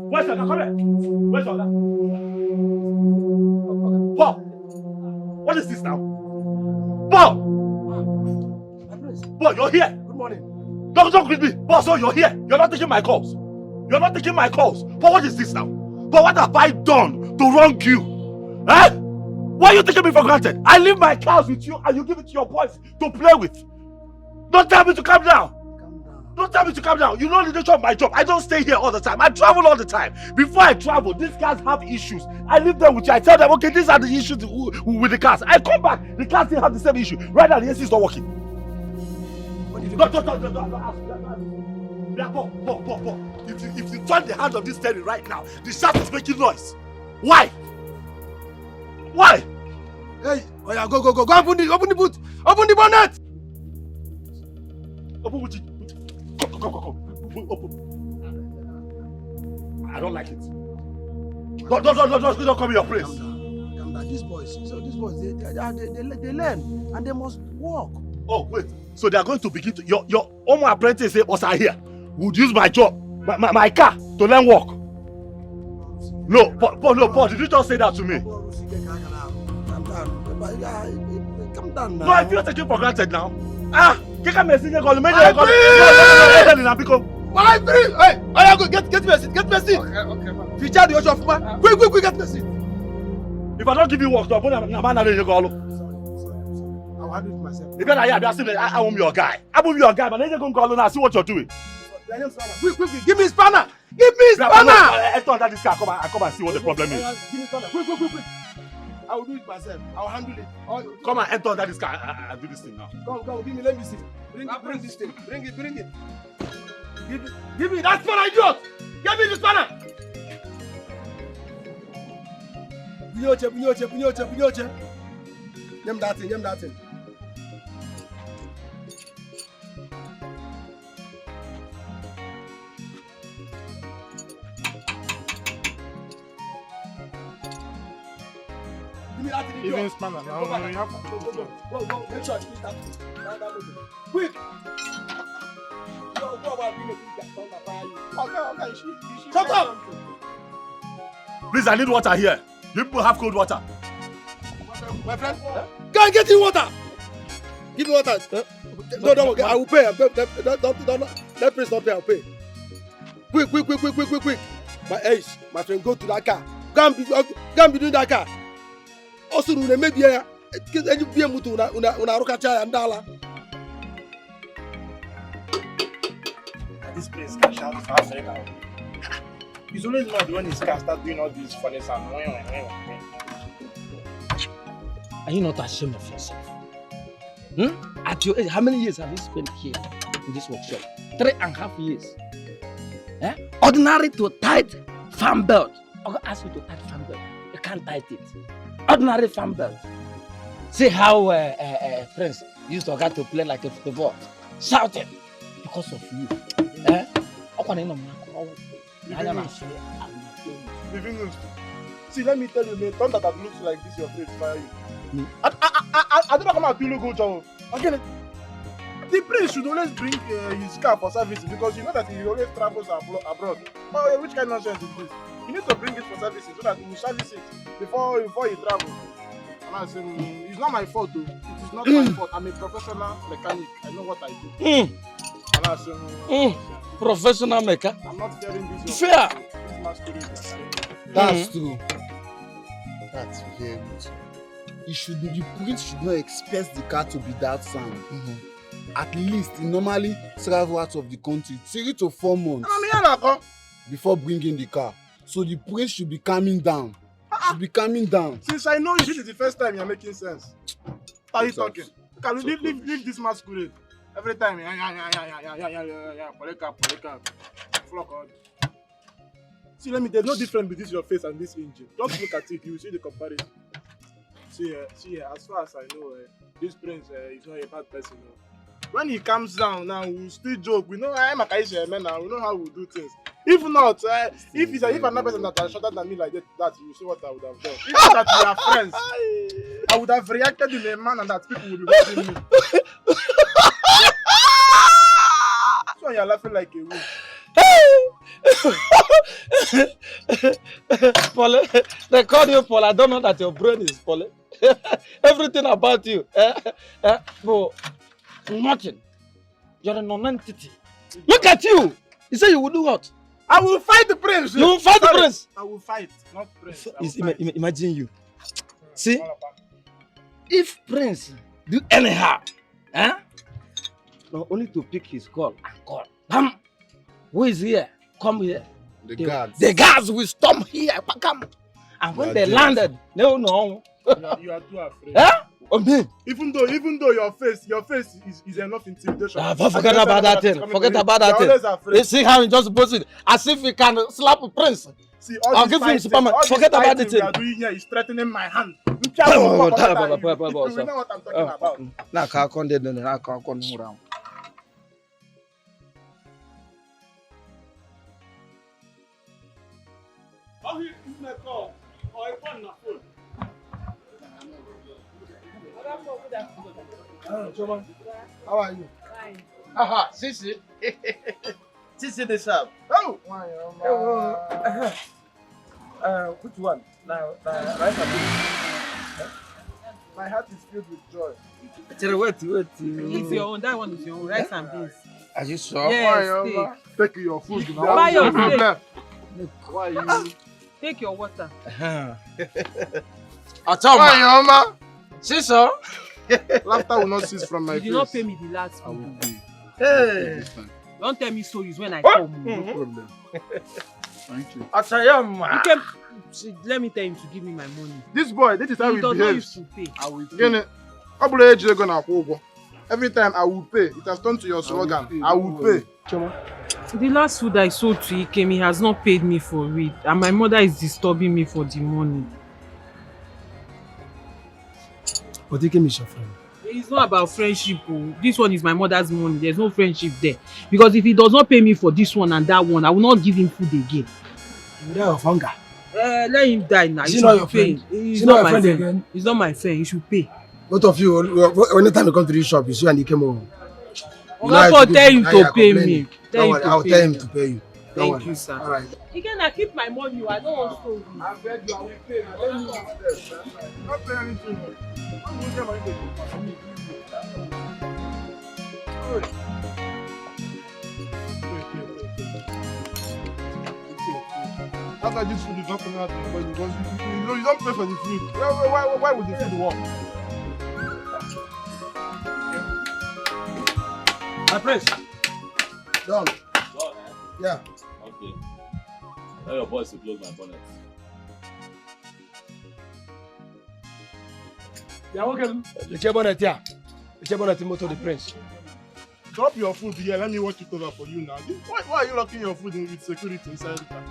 Where's your come here? Where's your Paul! What is this now? Paul! Paul, you're here! Good morning. Don't greet me! Paul, so you're here! You're not taking my calls! You're not taking my calls! Paul, what is this now? Paul, what have I done to wrong you? Eh? Why are you taking me for granted? I leave my cows with you and you give it to your boys to play with. Don't tell me to calm down! Don't tell me to calm down. You know the nature of my job. I don't stay here all the time. I travel all the time. Before I travel, these guys have issues. I leave them with you. I tell them, okay, these are the issues with the cars. I come back. The cars still have the same issue. Right now, the AC is not working. Don't. If you turn the hand of this steering right now, the shaft is making noise. Why? Why? Hey, oh yeah, go. Open the boot. Open the bonnet. Open with it. Come. Open. I don't like it. Don't come in your place. Calm down. These boys, they learn and they must walk. Oh, wait. So they are going to begin to... Your own apprentice are here. Would use my job, my car, to learn work. No, Paul, did you just say that to me? Calm down now. No, I feel taken for granted now. My free! Hey, I go get me a seat. Get me a seat. Okay. Feature the ocean of man. Quick, get me a seat. If I don't give you work, I'm going to I'll handle it myself. I won't be your guy. I won't be your guy, but then you're going to call and see what you're doing. Quick, give me spanner. Give me spanner. Enter under this car. Come and see what the problem is. Give me spanner. Quick. I will do it myself. I'll handle it. Come and enter under this car. I'll do this thing now. Come, give me. Let me see. Bring this thing. Bring it. Give me that spanner, idiot. Give me the spanner. Bunyoche. Name that thing. Even spanner now. Go. Make sure you finish that motor. Quick. Go about being a big guy. Okay. Shut up. Please, I need water here. You people have cold water. My friend, go and get him water. Give me water. No, don't. I will pay. Don't. Let please not pay. I'll pay. Quick. My friend, go to that car. Go and be doing that car. Also, you may be here. You be able to una rokacha and dollar. This place can shout fast right now. He's always mad when his car start doing all these funny sounds. Are you not ashamed of yourself? At your age, how many years have you spent here in this workshop? 3.5 years. Ordinary to tight farm belt. I'm going to ask you to tight farm belt. You can't tight it. Ordinary farm belt. See how Prince used to get to play like a football. Shouting because of you. See, let me tell you, man, don't that looks like this your face fire you. I don't come out to look job. Okay. The prince should always bring his car for service because you know that he always travels abroad. Oh, which kind of nonsense is this? You need to bring it for services so that you will service it before you travel. And I say, it's not my fault though. It is not my fault. I'm a professional mechanic. I know what I do. And I say, professional mechanic. I'm not fearing this. Fair. That's true. That's very good. The prince should not expect the car to be that sound. At least he normally travel out of the country 3 to 4 months before bringing the car. So the prince should be calming down. Since I know you, this is the first time you're making sense. How are you talking? Can you leave this masquerade? Every time, Poleka, flock on. See, there's no difference between your face and this engine. Just look at it, you will see the comparison. See, as far as I know, this prince is not a bad person. when he comes down now, we'll still joke. We know I'm a Kaisha man now. We know how we do things. If not, if another person that is shorter than me like that, you see what I would have done. If that we are friends, I would have reacted in a manner that people would be watching me. So you're laughing like a wolf. Paul, they call you Paul. I don't know that your brain is Paul. Everything about you. But nothing. You're a non-entity. Look at you. You say you will do what? I will fight the prince. You will fight the prince. I will fight, not prince. Imagine you. See, if prince do anyhow, not only to pick his call and call. Who is here? Come here. The guards. The guards will storm here. Come. And when they landed, no. You are too afraid. Even though your face is enough intimidation. Forget about that thing. Forget about that thing. You see how he just puts it as if he can slap a prince. See, I'll give him Superman. Forget about it. What you are doing here is threatening my hand. You know know what I'm talking about. Now, can't condemn. How you use my call or a phone na phone? Choma, how are you? Fine. Aha, Sisi. Sisi the sharp. Oh, Which one? Now, right my heart is filled with joy. Wait. It's your own. That one is your own. Rice and beans. Are you sure? Yes, Take your food now. Buy your steak. Why you? Take your water. Atoma. Siso. Laughter will not cease from my You face. did not pay me the last I will food. pay. Hey. Don't tell me stories when I come. No problem. Thank you. Atayama. Let me tell him to give me my money. This boy, this is how He he does not behaves. used to pay. I will pay. Every time I will pay. It has turned to your slogan. I will pay. Choma. The last food I sold to Ikem, he has not paid me for it. And my mother is disturbing me for the money. But Ikem is your friend. It's not about friendship. This one is my mother's money. There's no friendship there. Because if he does not pay me for this one and that one, I will not give him food again. You die of hunger. Let him die now. Is he not your friend? He's Is he not not my your friend friend. again? He's not my friend. He should pay. Both of you, anytime you come to this shop, you see and Ikem home. Oga tell him to pay me. Don't worry, I'll tell him to pay you. Don't Thank worry. you, sir. All right. Again, I keep my money. I don't want to. I beg you, I will pay. I don't need this. Not pay anything. I'm going to get my money. After this food is not coming out of your body because you don't pay for the food. Why would the food work? My prince. Done. Yeah. Okay. Tell your boys to close my bonnet. Yeah, okay. The chairman here. The chairman motor the prince. Drop your food here. Let me watch it over for you now. Why are you locking your food in with security inside the car?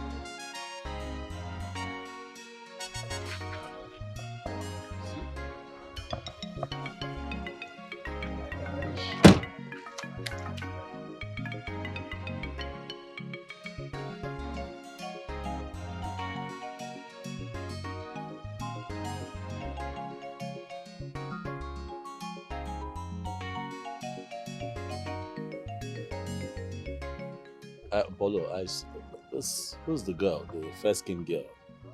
Bolo, who's the girl, the fair-skinned girl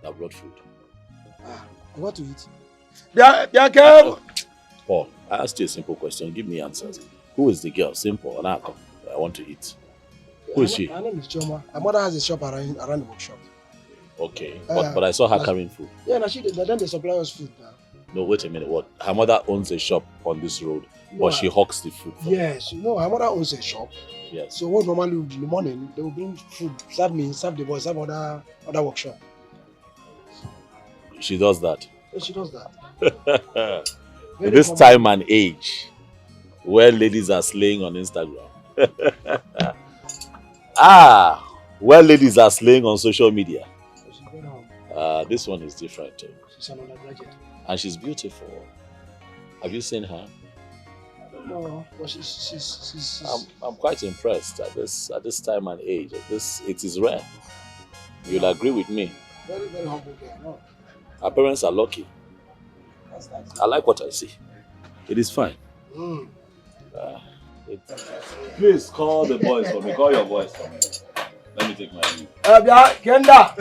that brought food? You want to eat? Yeah, girl. Paul, I asked you a simple question. Give me answers. Who is the girl? Simple. And I want to eat. Who is she? Her name is Choma. Her mother has a shop around the workshop. Okay, but I saw her carrying food. Yeah, now then they supply us food now. No, wait a minute. What? Her mother owns a shop on this road, but she hawks the food. Yes, you know, her mother owns a shop. Yes. So what normally in the morning, they will bring food, serve me, serve the boys, serve other workshop. She does that. Yeah, she does that. In this time and age, where ladies are slaying on Instagram. Where ladies are slaying on social media. This one is different too. She's an undergraduate. And she's beautiful. Have you seen her? No, but she's I'm quite impressed at this time and age. It is rare. You'll agree with me. very, very humble girl. No, Our parents are lucky. that's nice. I like what I see. It is fine. Mm. Please call the boys for me. Call your boys for me. Let me take my leave. Kenda!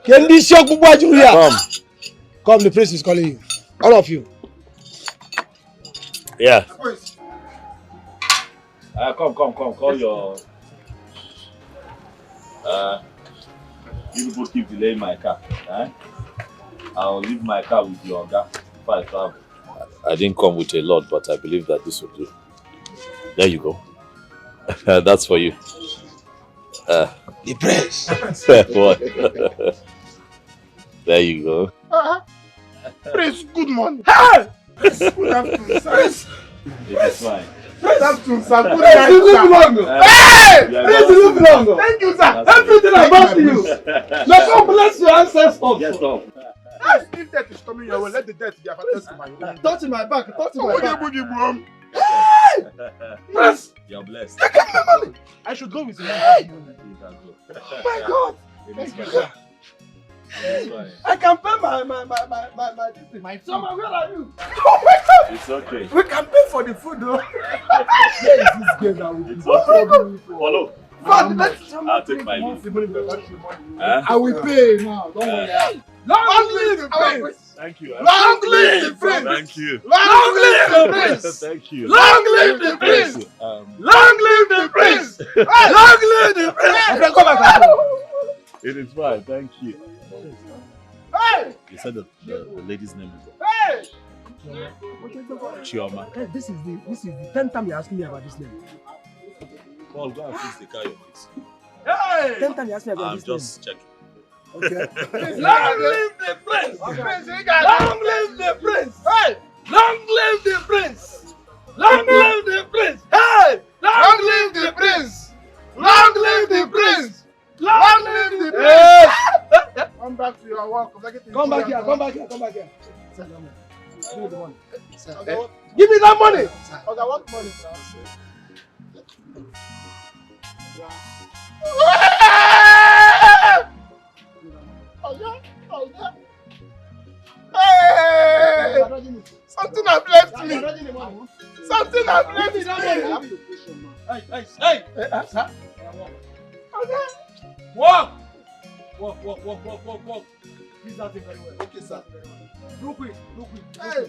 Kendi Shokubwa Julia! Come. Come, the prince is calling you. All of you. Yeah. Come. Call your. You people keep delaying my car. I'll leave my car with your guy before I travel. I didn't come with a lot, but I believe that this will do. There you go. That's for you. The prince. What? There you go. Prince, good morning. Hey! Good afternoon, sir. It is fine. Good afternoon, sir. Good Prince, night, you live sir. long. Hey! Yeah, Prince, you live long. Thank you, sir. That's Everything about you. May God bless your ancestors. Yes, no. If death is coming your way, let the death be attached to my own. Touch my back. Touch my back. Yes. You're blessed. I should go with you. Oh my God. It is fine. It's fine. I can pay my this thing. My Summer, where are you? It's okay. We can pay for the food though. Where is this girl that will It's be? okay. Follow. I'll take my leave. I will pay now. Don't worry. Long live the prince! Thank you. Long live the prince! Thank you. Long live the prince! Thank you. Long live the prince! Long live the prince. Long live the prince! Come back. It is fine. Thank you. Hey! You said the lady's name is Hey! Chioma. This is the 10th time you're asking me about this name. Paul, go and fix the car, your face. Hey! 10th time you're asking me about I'm this name. just checking. Okay. Long live the prince! Long live the prince! Hey! Long live the prince! Long live the prince! Hey! Long live the prince! Long live the prince! Long live the prince! Come back to your work. Come back here. Give me the money. Give me that money! Okay, what money? Hey! Something has left me. Something has left me. Hey! Walk! Please that thing very well. Okay, sir. Real quick. Hey!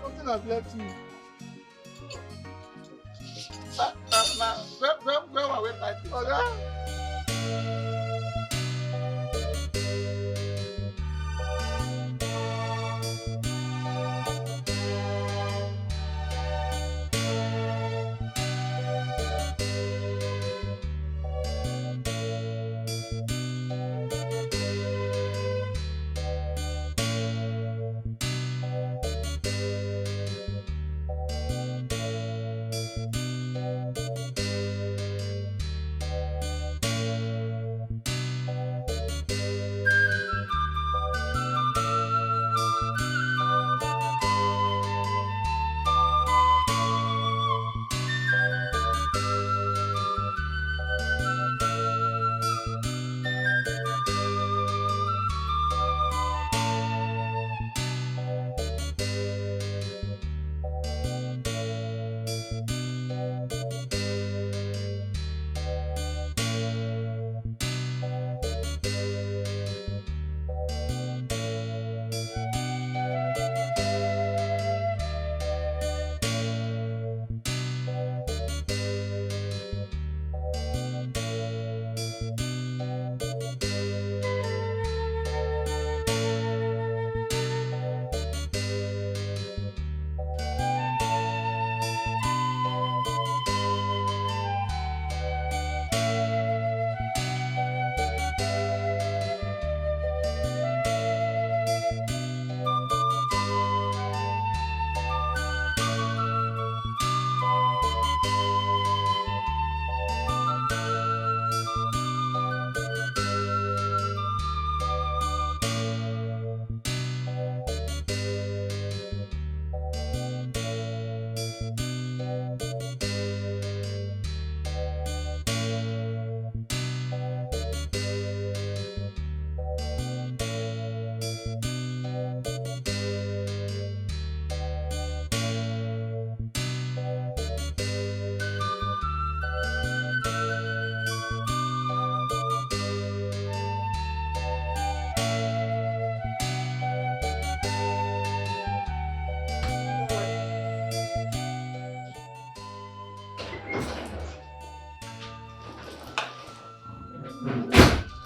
Something has left me. Where were we fighting?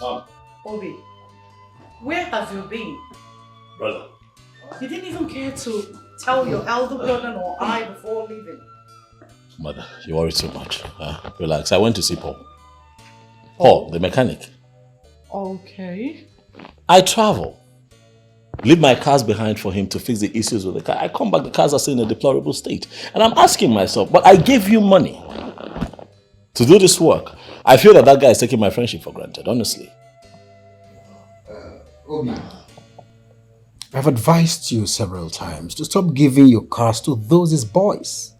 Obi, where have you been? Brother. You didn't even care to tell your elder brother or I before leaving. Mother, you worry too much. Relax. I went to see Paul. Paul, the mechanic. Okay. I travel. Leave my cars behind for him to fix the issues with the car. I come back, the cars are still in a deplorable state. And I'm asking myself, but I gave you money to do this work. I feel that guy is taking my friendship for granted, honestly. Obi, I've advised you several times to stop giving your cars to those boys.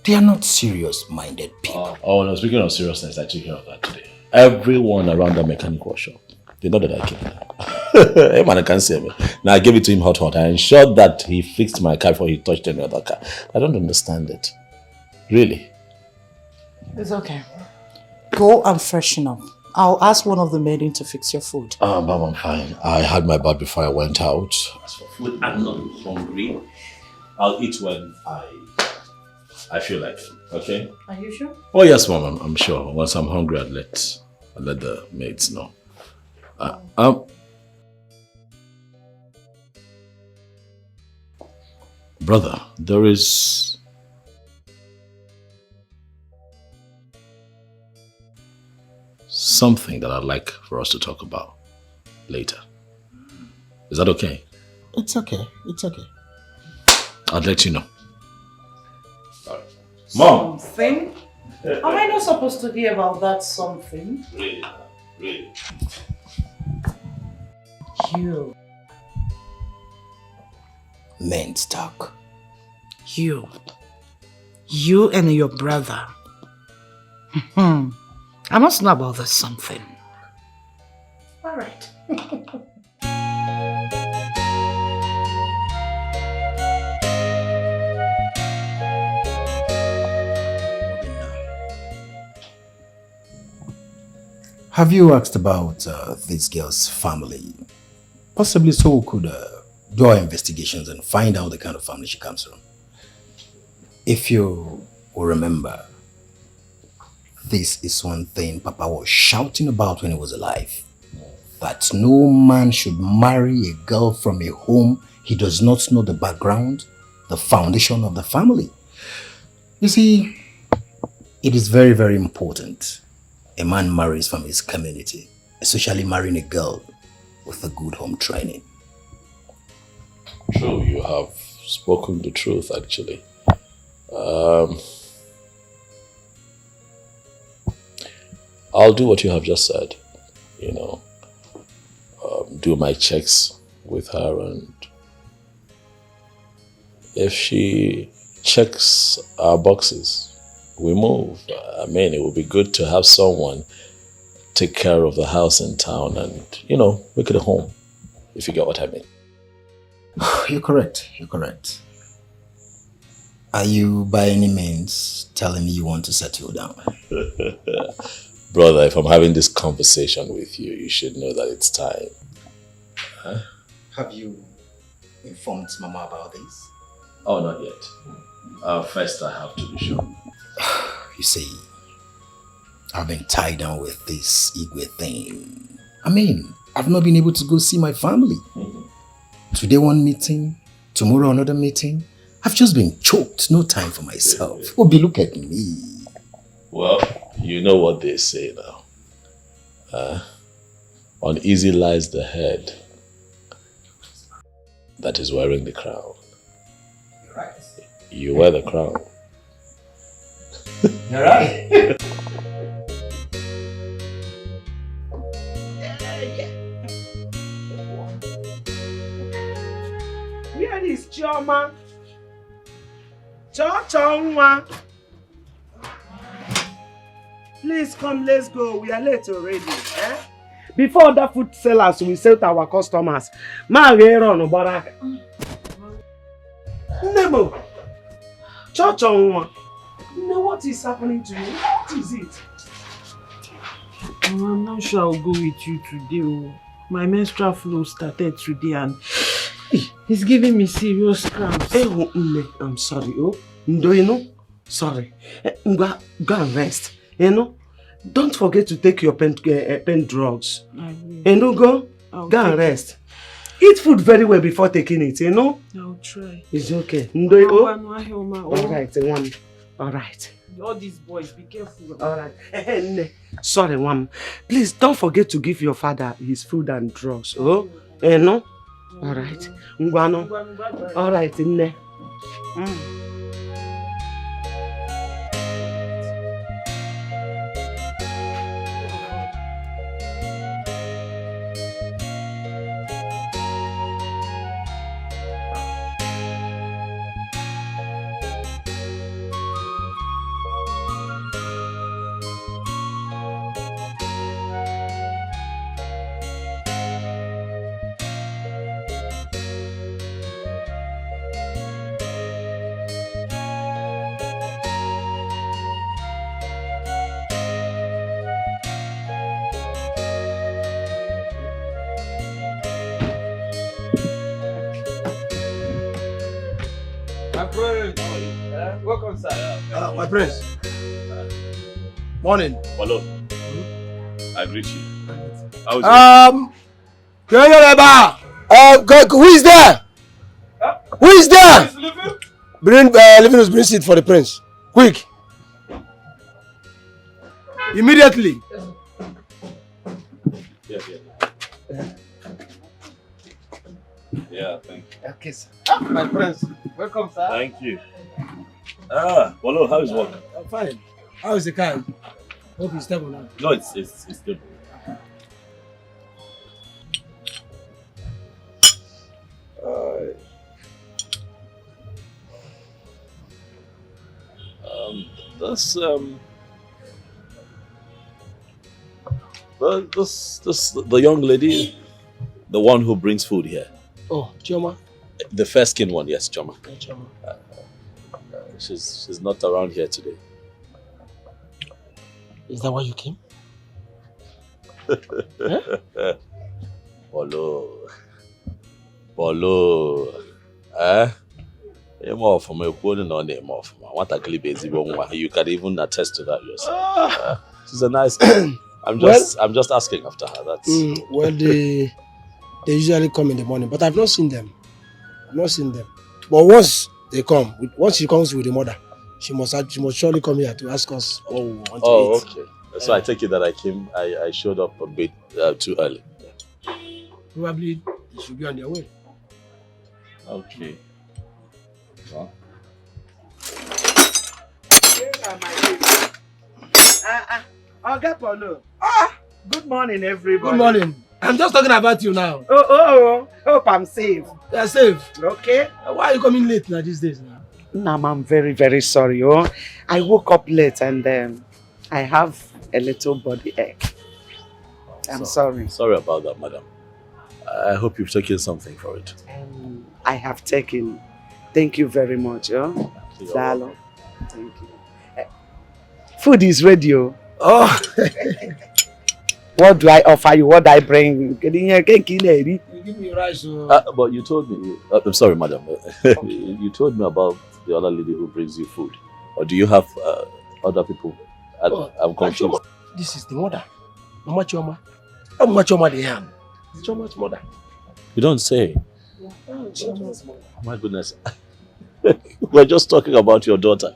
They are not serious-minded people. Oh no, speaking of seriousness, I took care of that today. Everyone around the mechanic workshop, they know that I came there. Hey man, I can't see me. Now I gave it to him hot. I ensured that he fixed my car before he touched any other car. I don't understand it. Really. It's okay. Go and freshen up. I'll ask one of the maiden to fix your food. Mom, I'm fine. I had my bath before I went out. As for food, I'm not hungry. I'll eat when I feel like it, okay? Are you sure? Oh yes, Mom, I'm sure. Once I'm hungry, I'll let the maids know. Brother, there is something that I'd like for us to talk about later. Is that okay? It's okay. It's okay. I'll let you know. Mom! Something? Am I not supposed to hear about that something? Really? You. Men's talk. You and your brother. I must know about this something. All right. Have you asked about this girl's family? Possibly so we could do our investigations and find out the kind of family she comes from. If you will remember, this is one thing Papa was shouting about when he was alive. That no man should marry a girl from a home he does not know the background, the foundation of the family. You see, it is very, very important a man marries from his community, especially marrying a girl with a good home training. True, you have spoken the truth actually. I'll do what you have just said, do my checks with her, and if she checks our boxes, we move. I mean, it would be good to have someone take care of the house in town and, make it a home, if you get what I mean. You're correct. Are you by any means telling me you want to settle down? Brother, if I'm having this conversation with you, you should know that it's time. Huh? Have you informed Mama about this? Oh, not yet. First I have to be sure. You see, I've been tied down with this Igwe thing. I mean, I've not been able to go see my family. Today one meeting, tomorrow another meeting. I've just been choked, no time for myself. Obi, look at me. Well, you know what they say now. Uneasy lies the head that is wearing the crown. You're right. You wear the crown. You're right. Where is Chioma? Chonwa. Please come, let's go. We are late already. Before other food sellers will sell to our customers. Nemo. Chonwa. No, what is happening to you? What is it? I'm not sure I'll go with you today. My menstrual flow started today and it's giving me serious cramps. I'm sorry. Sorry. Go and rest. don't forget to take your pain drugs. I will. And don't go and rest. Eat food very well before taking it, you know? I'll try. It's okay. Alright, one. Alright. All these boys, be careful. Alright. Sorry, Mom. Please don't forget to give your father his food and drugs. Oh? No? Alright. Ngwano. Alright, Nne. Welcome, sir. My prince. Morning. Hello. I greet you. How is Who is there? Who is there? Bring Livinus, bring seat for the prince. Quick. Immediately. Yeah, thank you. Okay, sir. My prince. Welcome, sir. Thank you. Hello, how is work? I'm fine. How is the car? Hope it's stable now. No, it's stable. The young lady, the one who brings food here. Oh, Chioma? The fair skinned one, yes, Choma. Yeah, Chioma. She's not around here today. Is that why you came? Polo. You can even attest to that yourself. She's a nice girl. I'm just asking after her. That's well, they usually come in the morning, but I've not seen them. But once they come, once she comes with the mother, she must surely come here to ask us what we want to eat. Oh, okay. So I take it that I showed up a bit too early. Probably they should be on their way. Okay. Well. Good morning, everybody. Good morning. I'm just talking about you now. Hope I'm safe. You're safe. Okay. Why are you coming late now these days now? Nam, I'm very, very sorry. I woke up late and I have a little body ache. I'm sorry. Sorry about that, madam. I hope you've taken something for it. I have taken. Thank you very much. Dalo. Thank you. Food is ready. Oh. What do I offer you? What do I bring? You give me rice. But you told me. I'm sorry, madam. You told me about the other lady who brings you food. Or do you have other people? I'm confused. This is the mother. Mama Chioma. Mama Chioma the ham. It's Chioma's mother. You don't say. Chioma's mother. My goodness. We're just talking about your daughter.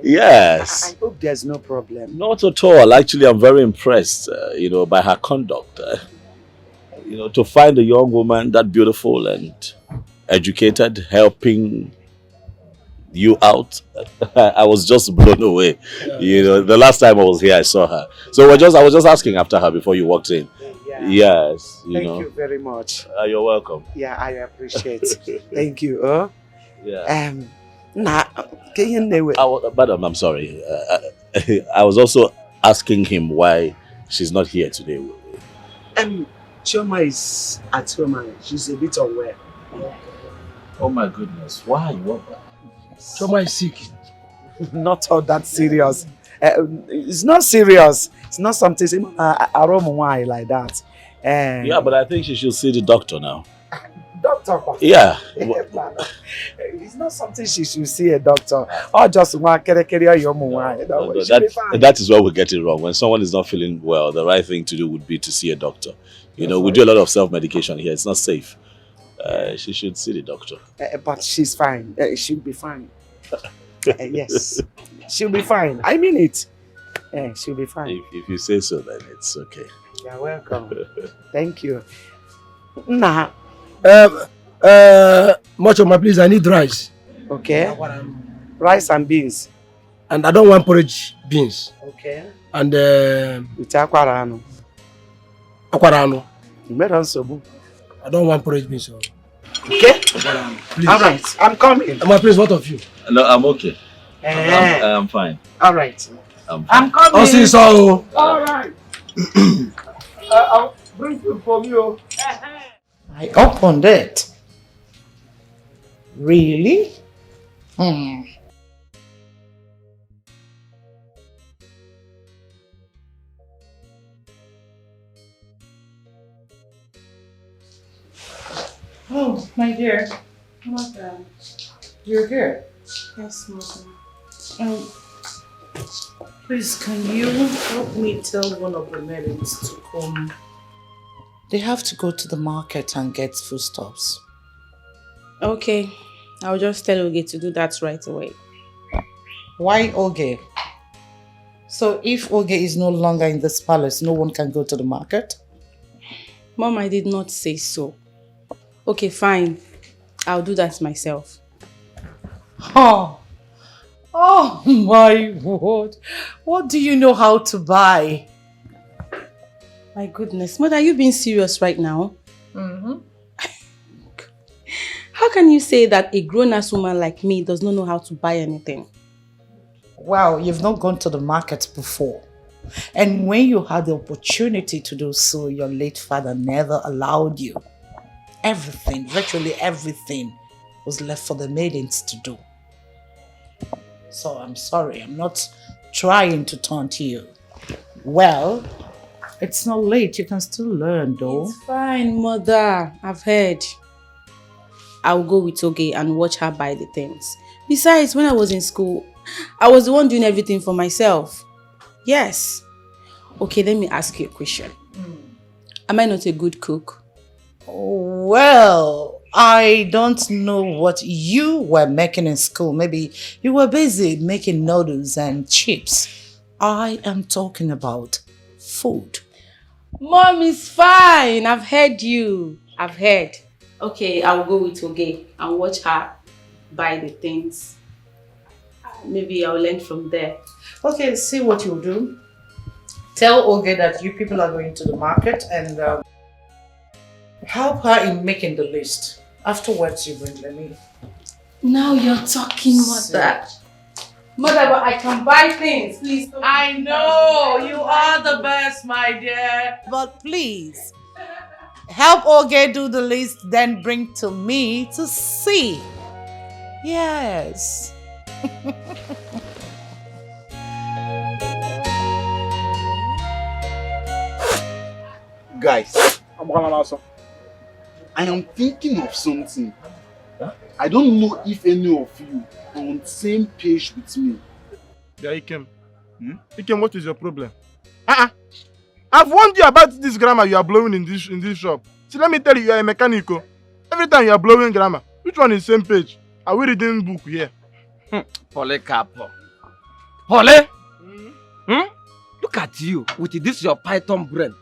Yes. I hope there's no problem. Not at all. Actually, I'm very impressed, by her conduct. To find a young woman that beautiful and educated, helping you out. I was just blown away. Yeah. The last time I was here, I saw her. So I was just asking after her before you walked in. Yeah. Yes. Thank you very much. You're welcome. Yeah, I appreciate it. Thank you. Yeah. Madam, I'm sorry. I was also asking him why she's not here today. Chioma is at home. She's a bit unwell. Oh my goodness. Why? Chioma is sick. Not all that serious. It's not serious. It's not something like that. Yeah, but I think she should see the doctor now. Doctor. Yeah. It's not something she should see a doctor. Or just one carry your mom. That is where we get it wrong. When someone is not feeling well, the right thing to do would be to see a doctor. You know, we do a lot of self-medication here. It's not safe. She should see the doctor. But she's fine. She'll be fine. Yes. She'll be fine. I mean it. She'll be fine. If you say so, then it's okay. You're welcome. Thank you. Nah. Much of my please, I need rice. Okay. Rice and beans. And I don't want porridge beans. Okay. And with aquarano. Aquarano. I don't want porridge beans. So. Okay. Please. All right. I'm coming. My please, what of you? No, I'm okay. I'm fine. All right. I'm coming. I'll see you so. All right. I'll bring food for you. I opened it. Really? Oh, my dear. Welcome. You're here. Yes, mother. Please, can you help me tell one of the maidens to come? They have to go to the market and get foodstuffs. Okay. I'll just tell Oge to do that right away. Why Oge? So if Oge is no longer in this palace, no one can go to the market? Mom, I did not say so. Okay, fine. I'll do that myself. Oh my word. What do you know how to buy? My goodness. Mother, are you being serious right now? Mm-hmm. How can you say that a grown-ass woman like me does not know how to buy anything? Well, you've not gone to the market before. And when you had the opportunity to do so, your late father never allowed you. Everything, virtually everything, was left for the maidens to do. So I'm sorry, I'm not trying to taunt you. Well, it's not late, you can still learn though. It's fine, Mother. I've heard. I'll go with Oge and watch her buy the things. Besides, when I was in school, I was the one doing everything for myself. Yes. Okay, let me ask you a question. Am I not a good cook? Well, I don't know what you were making in school. Maybe you were busy making noodles and chips. I am talking about food. Mom is fine. I've heard you. I've heard. Okay, I'll go with Oge and watch her buy the things. Maybe I'll learn from there. Okay, see what you'll do. Tell Oge that you people are going to the market and help her in making the list. Afterwards, you bring me. Now you're talking, Mother. Mother, but I can buy things. Please don't. I know, you are the best, my dear. But please, help Oge do the list, then bring to me to see. Yes. Guys, I am thinking of something. I don't know if any of you are on the same page with me. Yeah, Ikem. Ikem, what is your problem? I've warned you about this grammar you are blowing in this shop. See, let me tell you, you are a mechanic. Every time you are blowing grammar, which one is same page? Are we reading book here? Pole Capo. Pole? Look at you with this your python brain.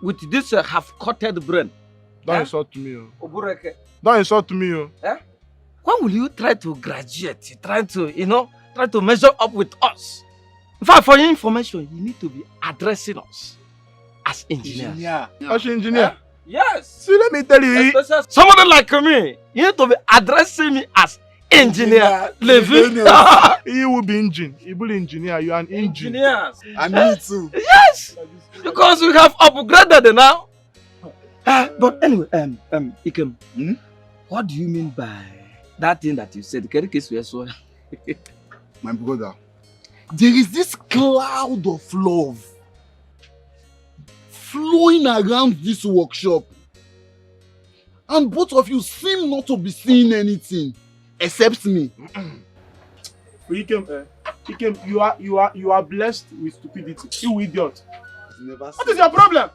With this half-coated brain. Don't insult me. Don't insult me. When will you try to graduate? Try to measure up with us? In fact, for your information, you need to be addressing us as engineers. As engineer? Yes. See, let me tell you. Somebody like me, you need to be addressing me as engineer. Levi. He will be engine. He will be engineer. You are an engine. Engineers. And me too. Yes. Because we have upgraded now. But anyway, Ikem, what do you mean by that thing that you said? My brother, there is this cloud of love flowing around this workshop. And both of you seem not to be seeing anything except me. Ikem, you are blessed with stupidity. You idiot. Never What is your problem?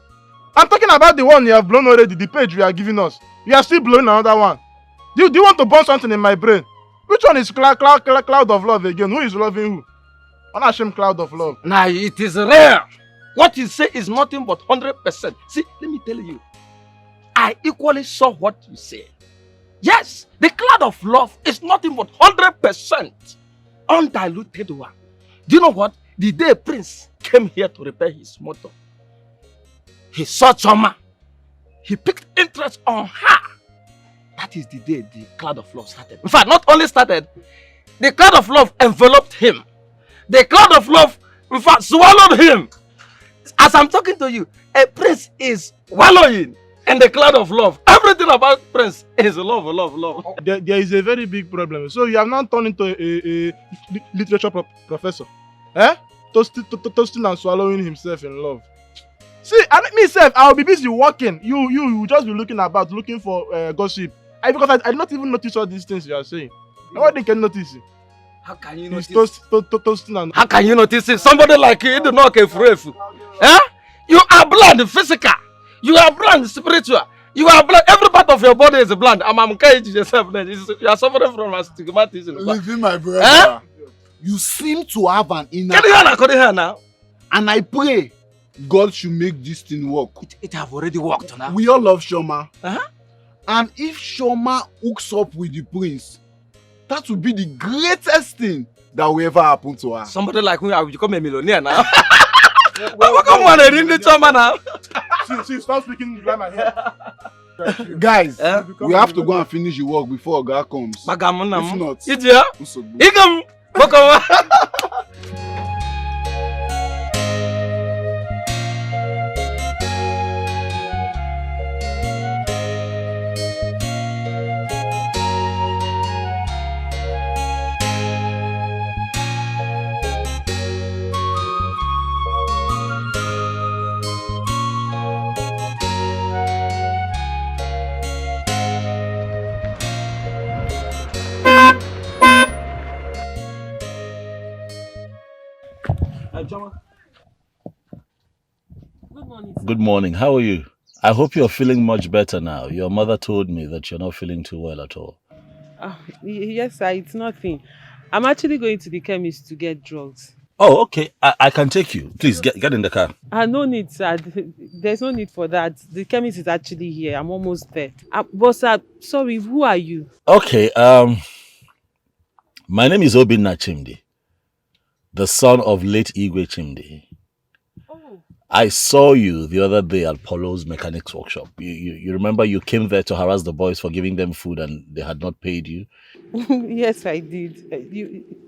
I'm talking about the one you have blown already, the page you are giving us. You are still blowing another one. Do you want to burn something in my brain? Which one is cloud of love again? Who is loving who? Unashamed cloud of love. Now it is rare. What you say is nothing but 100%. See, let me tell you. I equally saw what you say. Yes, the cloud of love is nothing but 100% undiluted one. Do you know what? The day Prince came here to repair his motor, he saw Choma. He picked interest on her. That is the day the cloud of love started. In fact, not only started, the cloud of love enveloped him. The cloud of love, in fact, swallowed him. As I'm talking to you, a Prince is wallowing in the cloud of love. Everything about Prince is love, love, love. There is a very big problem. So you have now turned into a literature professor. Eh? Toasting and swallowing himself in love. See, myself, I'll be busy working. You will just be looking about, looking for gossip. Because I did not even notice all these things you are saying. Nobody can notice it. How can you notice? Toasting and... How can you notice it? Somebody like you do not care for it. Eh? You are blind physical. You are blind spiritual. You are blind. Every part of your body is blind. I'm encouraging yourself. You are suffering from astigmatism. Living my brother. Eh? You seem to have an inner... Can you hear now? And I pray God should make this thing work. It have already worked now. We all love Shoma. Uh-huh. And if Shoma hooks up with the prince, that would be the greatest thing that will ever happen to her. Somebody like me, I will become a millionaire now. Come on, I didn't Choma now. See, stop speaking behind my head. Guys, we have to go and finish the work before God comes. If not, Good morning. How are you? I hope you're feeling much better now. Your mother told me that you're not feeling too well at all. Yes, sir, it's nothing. I'm actually going to the chemist to get drugs. Oh, okay. I can take you. Please, get in the car. No need, sir. There's no need for that. The chemist is actually here. I'm almost there. But, sir, sorry, who are you? Okay, my name is Obinna Chimdi, the son of late Igwe Chimdi. I saw you the other day at Polo's mechanics workshop. You remember you came there to harass the boys for giving them food and they had not paid you? Yes, I did.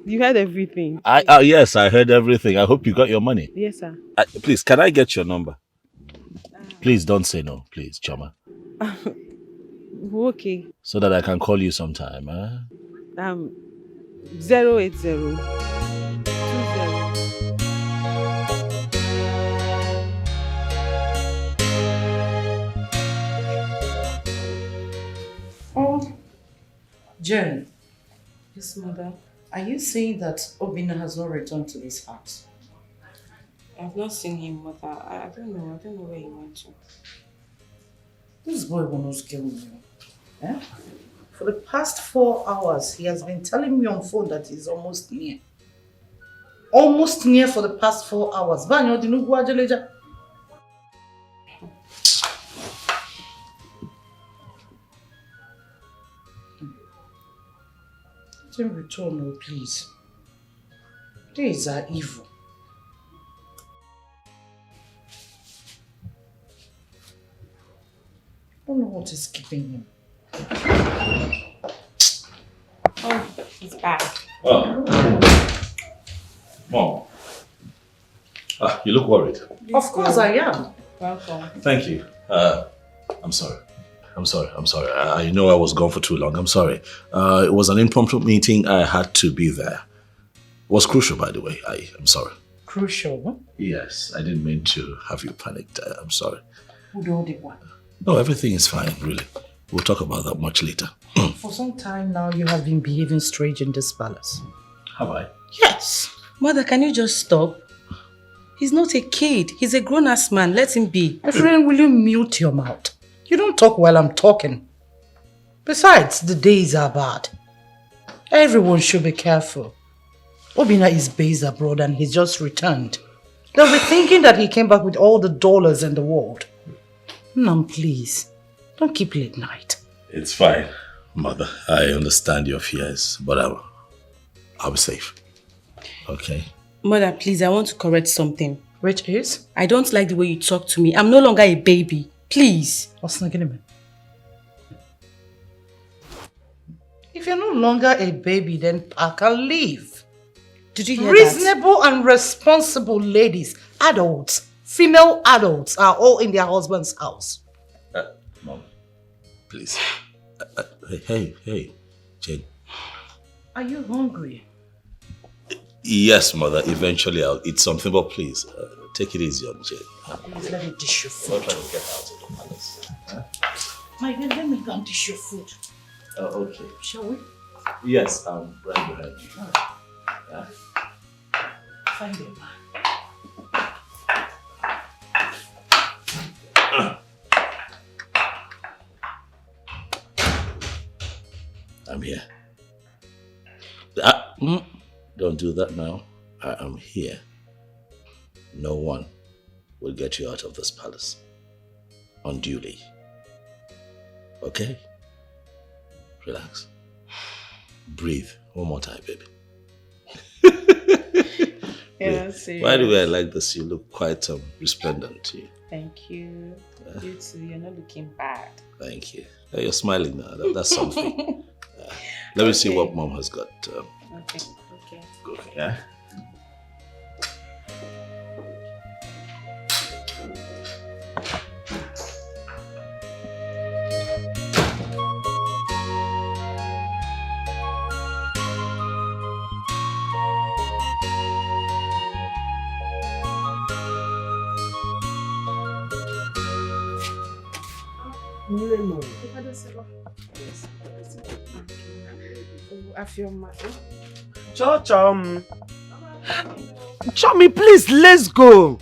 You heard everything. Yes, I heard everything. I hope you got your money. Yes, sir. Please, can I get your number? Please don't say no, please, Choma. Okay. So that I can call you sometime. 080 Oh, Jen. Yes, mother. Are you saying that Obinna has not returned to this house? I've not seen him, mother. I don't know. I don't know where he went to. This boy will not kill me. Eh? For the past 4 hours, he has been telling me on phone that he's almost near. Almost near for the past 4 hours. Banyo dinu guajeleja. Let him return, oh please. These are evil. I don't know what is keeping him. Oh, he's back. Oh. Mom. You look worried. Of course I am. Welcome. Thank you. I'm sorry. I know I was gone for too long. I'm sorry. It was an impromptu meeting. I had to be there. It was crucial, by the way. I'm sorry. Crucial, huh? Yes, I didn't mean to have you panicked. I'm sorry. Who do the one? No, everything is fine, really. We'll talk about that much later. For some time now, you have been behaving strange in this palace. Have I? Yes. Mother, can you just stop? He's not a kid. He's a grown-ass man. Let him be. My friend, will you mute your mouth? You don't talk while I'm talking. Besides, the days are bad. Everyone should be careful. Obina is based abroad and he's just returned. They'll be thinking that he came back with all the dollars in the world. Nam, please, don't keep late night. It's fine, Mother. I understand your fears, but I'll be safe. Okay? Mother, please, I want to correct something. Which is? I don't like the way you talk to me. I'm no longer a baby. Please. If you're no longer a baby, then pack and leave. Did you hear Reasonable and responsible ladies, adults, female adults are all in their husband's house. Mom, please. Hey, Jane. Are you hungry? Yes, Mother. Eventually I'll eat something, but please, take it easy on Jane. Please let me dish your food. I'm trying to get out of the palace. My dear, let me go and dish your food. Okay. Shall we? Yes, I'm right behind you. Yeah. Find a man. I'm here. Don't do that now. I am here. No one will get you out of this palace unduly. Okay? Relax. Breathe. One more time, baby. Yeah, by the way, I like this. You look quite resplendent. Thank you. You too. You're not looking bad. Thank you. You're smiling now. That's something. Let me see what Mom has got. Okay. Good. Yeah. Chummy, please, let's go.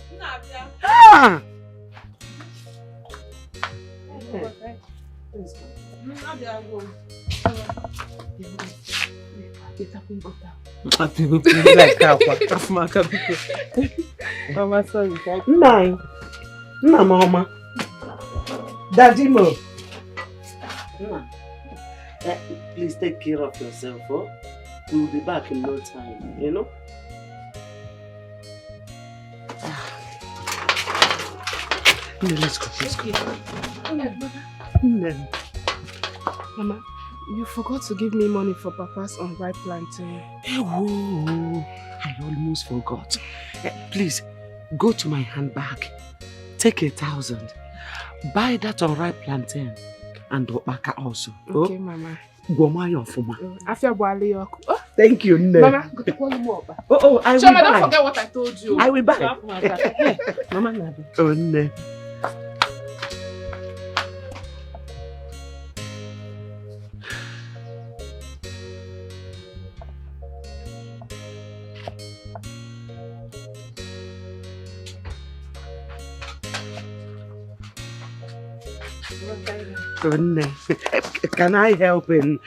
Ah. Mama. Daddy Mo. Please take care of yourself, oh? We'll be back in no time, you know? Let's go. Mama, you forgot to give me money for Papa's unripe plantain. Oh, I almost forgot. Please, go to my handbag. Take 1,000. Buy that unripe plantain and Opaka also. Okay, Mama. Thank you, Nne. Mama, go to call him up. I will Shama, buy. don't forget what I told you. I will buy. Mama, Nabi. Oh, Nne. Can I help in?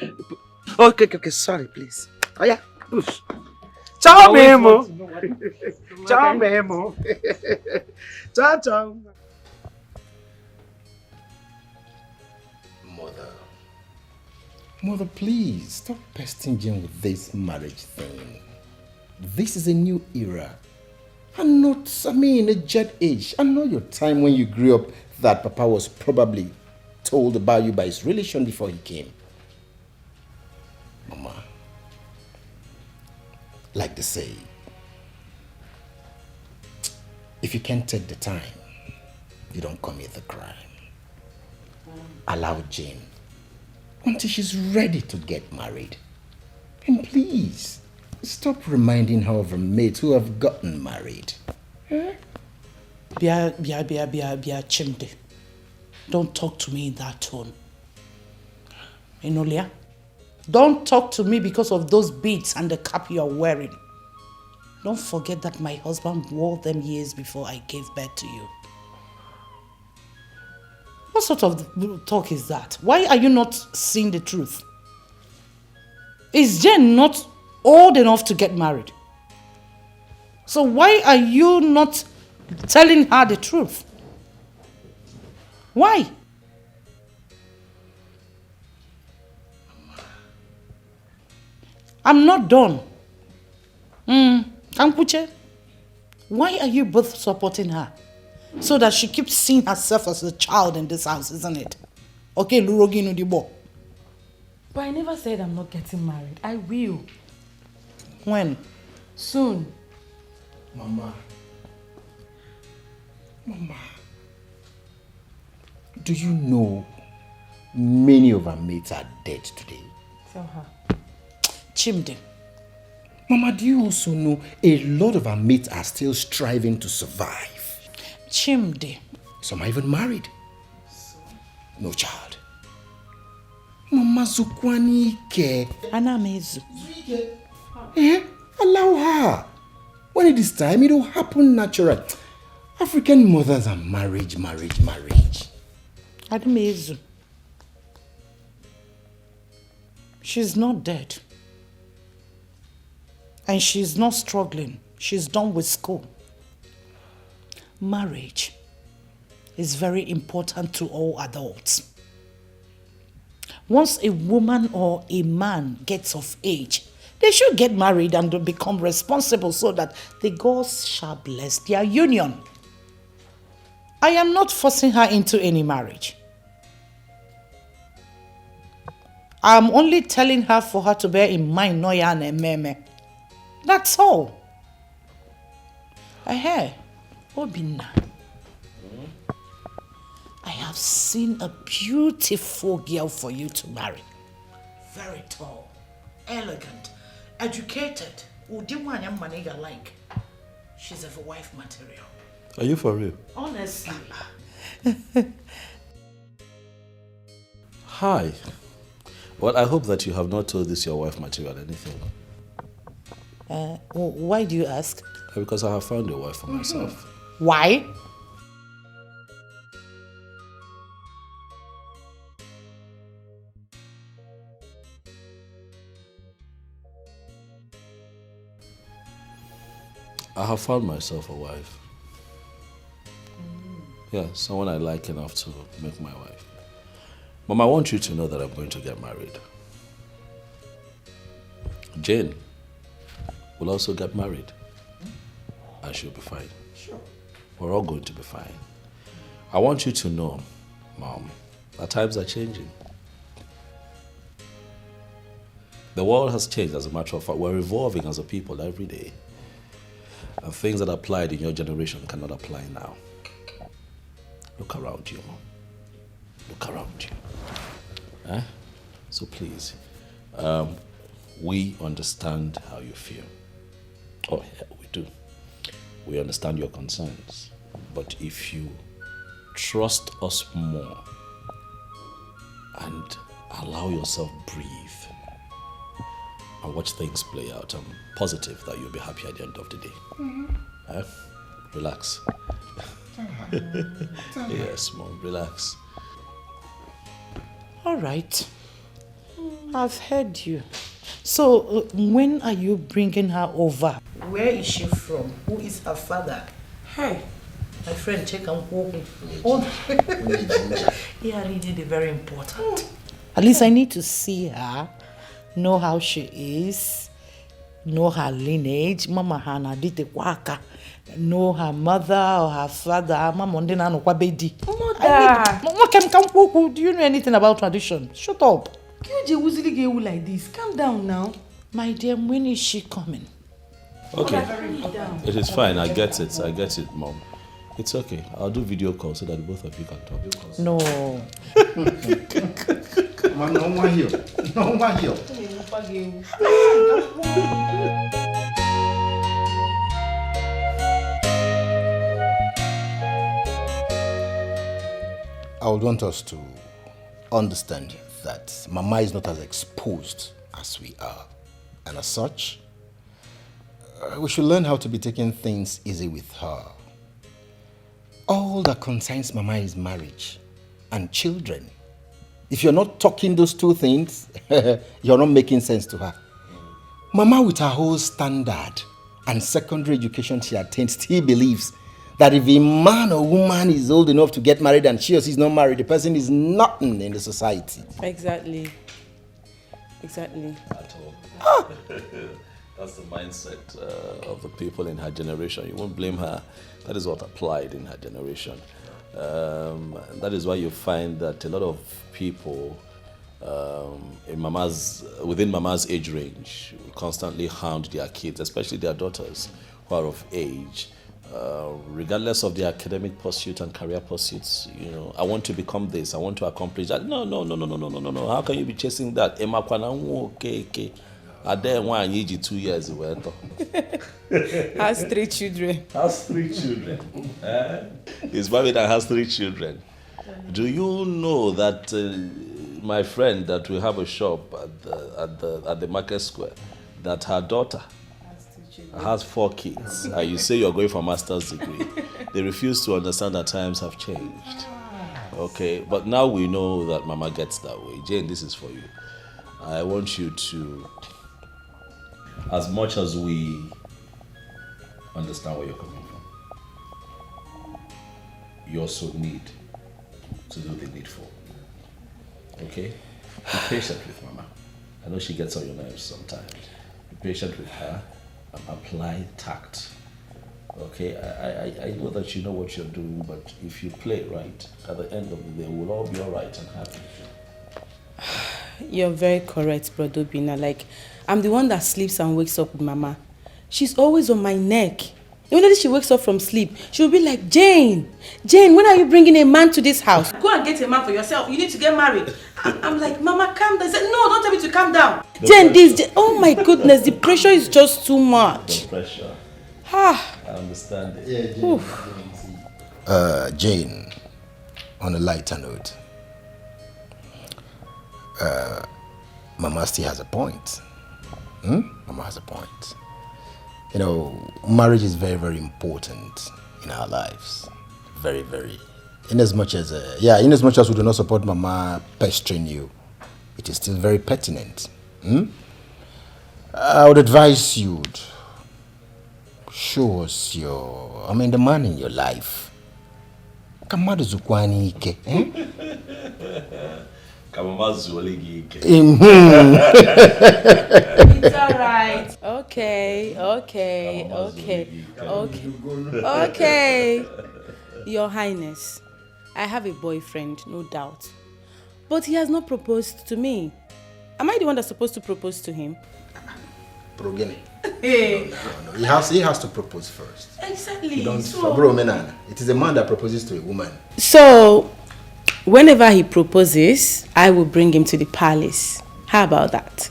Okay, sorry, please. Oh yeah, push. Ciao, Memo. Ciao, Memo. Ciao. Mother, please stop pestering Jane with this marriage thing. This is a new era. And not, a jet age. I know your time when you grew up that Papa was probably told about you by his relation before he came. Mama, like they say, if you can't take the time, you don't commit the crime. Allow Jane until she's ready to get married. And please, stop reminding her of her mates who have gotten married. Bia, Chimde. Don't talk to me in that tone. Enolia, don't talk to me because of those beads and the cap you are wearing. Don't forget that my husband wore them years before I gave birth to you. What sort of talk is that? Why are you not seeing the truth? Is Jane not old enough to get married? So why are you not telling her the truth? Why? I'm not done. Kampuche, why are you both supporting her? So that she keeps seeing herself as a child in this house, isn't it? Okay, Lurogi Nudibo. But I never said I'm not getting married. I will. When? Soon. Mama, do you know many of our mates are dead today? Tell her. Chimde. Mama, do you also know a lot of our mates are still striving to survive? Chimde. Some are even married. No child. Mama Zukwani Ike. Anamezu. Allow her. When it is time, it will happen naturally. African mothers are marriage. Anamezu. She's not dead. And she's not struggling. She's done with school. Marriage is very important to all adults. Once a woman or a man gets of age, they should get married and become responsible so that the gods shall bless their union. I am not forcing her into any marriage. I am only telling her for her to bear in mind Noya and Ememe. That's all. Obina. I have seen a beautiful girl for you to marry. Very tall, elegant, educated. Like. She's a wife material. Are you for real? Honestly. Hi. Well, I hope that you have not told this your wife material anything. Why do you ask? Because I have found a wife for myself. Why? I have found myself a wife. Yeah, someone I like enough to make my wife. Mom, I want you to know that I'm going to get married. Jane will also get married. And she'll be fine. Sure. We're all going to be fine. I want you to know, Mom, that times are changing. The world has changed, as a matter of fact. We're evolving as a people every day. And things that applied in your generation cannot apply now. Look around you, Mom. Look around you. So please, we understand how you feel. Oh, yeah, we do. We understand your concerns. But if you trust us more and allow yourself breathe and watch things play out, I'm positive that you'll be happy at the end of the day. Relax. Yes, Mom, relax. All right. I've heard you. So, when are you bringing her over? Where is she from? Who is her father? Hey, my friend, check and walk. Yeah, really very important. At least I need to see her, know how she is, know her lineage. Mama Hana dite waka. Know her mother or her father. Mama ndena no kwa bedi. Mother. Do you know anything about tradition? Shut up. Like this. Calm down now. My dear, when is she coming? Okay. It is fine. I get it, Mom. It's okay. I'll do video call so that both of you can talk. No. No one here. No one here. I would want us to understand that Mama is not as exposed as we are. And as such, we should learn how to be taking things easy with her. All that concerns Mama is marriage and children. If you're not talking those two things, you're not making sense to her. Mama, with her whole standard and secondary education she attained, still believes that if a man or woman is old enough to get married and she or she is not married, the person is nothing in the society. Exactly. Exactly. At all. That's the mindset of the people in her generation. You won't blame her. That is what applied in her generation. That is why you find that a lot of people within Mama's age range constantly hound their kids, especially their daughters who are of age, regardless of their academic pursuit and career pursuits. You know, I want to become this, I want to accomplish that. No. How can you be chasing that? Okay. I dare one you 2 years away. Has 3 children. Has 3 children. He's married and has 3 children. Do you know that my friend that we have a shop at the market square, that her daughter has 4 kids, and you say you're going for a master's degree? They refuse to understand that times have changed. Okay, but now we know that Mama gets that way. Jane, this is for you. I want you to, as much as we understand where you're coming from, you also need to do the needful. Okay? Be patient with Mama. I know she gets on your nerves sometimes. Be patient with her and apply tact. Okay? I know that you know what you're doing, but if you play right, at the end of the day, we'll all be alright and happy. You're very correct, Brother Bina. Like, I'm the one that sleeps and wakes up with Mama. She's always on my neck. Immediately she wakes up from sleep, she'll be like, Jane, when are you bringing a man to this house? Go and get a man for yourself. You need to get married. I'm like, Mama, calm down. I said, no, don't tell me to calm down. Oh my goodness, the pressure is just too much. The pressure. I understand it. Yeah, Jane, on a lighter note, Mama still has a point. Mama has a point. You know, marriage is very, very important in our lives. Very, very. In as much as we do not support Mama pestering you, it is still very pertinent. I would advise you to show us the man in your life. Kamadu Zukwani Ike. It's alright. Okay. Your Highness, I have a boyfriend, no doubt. But he has not proposed to me. Am I the one that's supposed to propose to him? Hey. No. He has to propose first. Exactly. It is a man that proposes to a woman. So, whenever he proposes, I will bring him to the palace. How about that?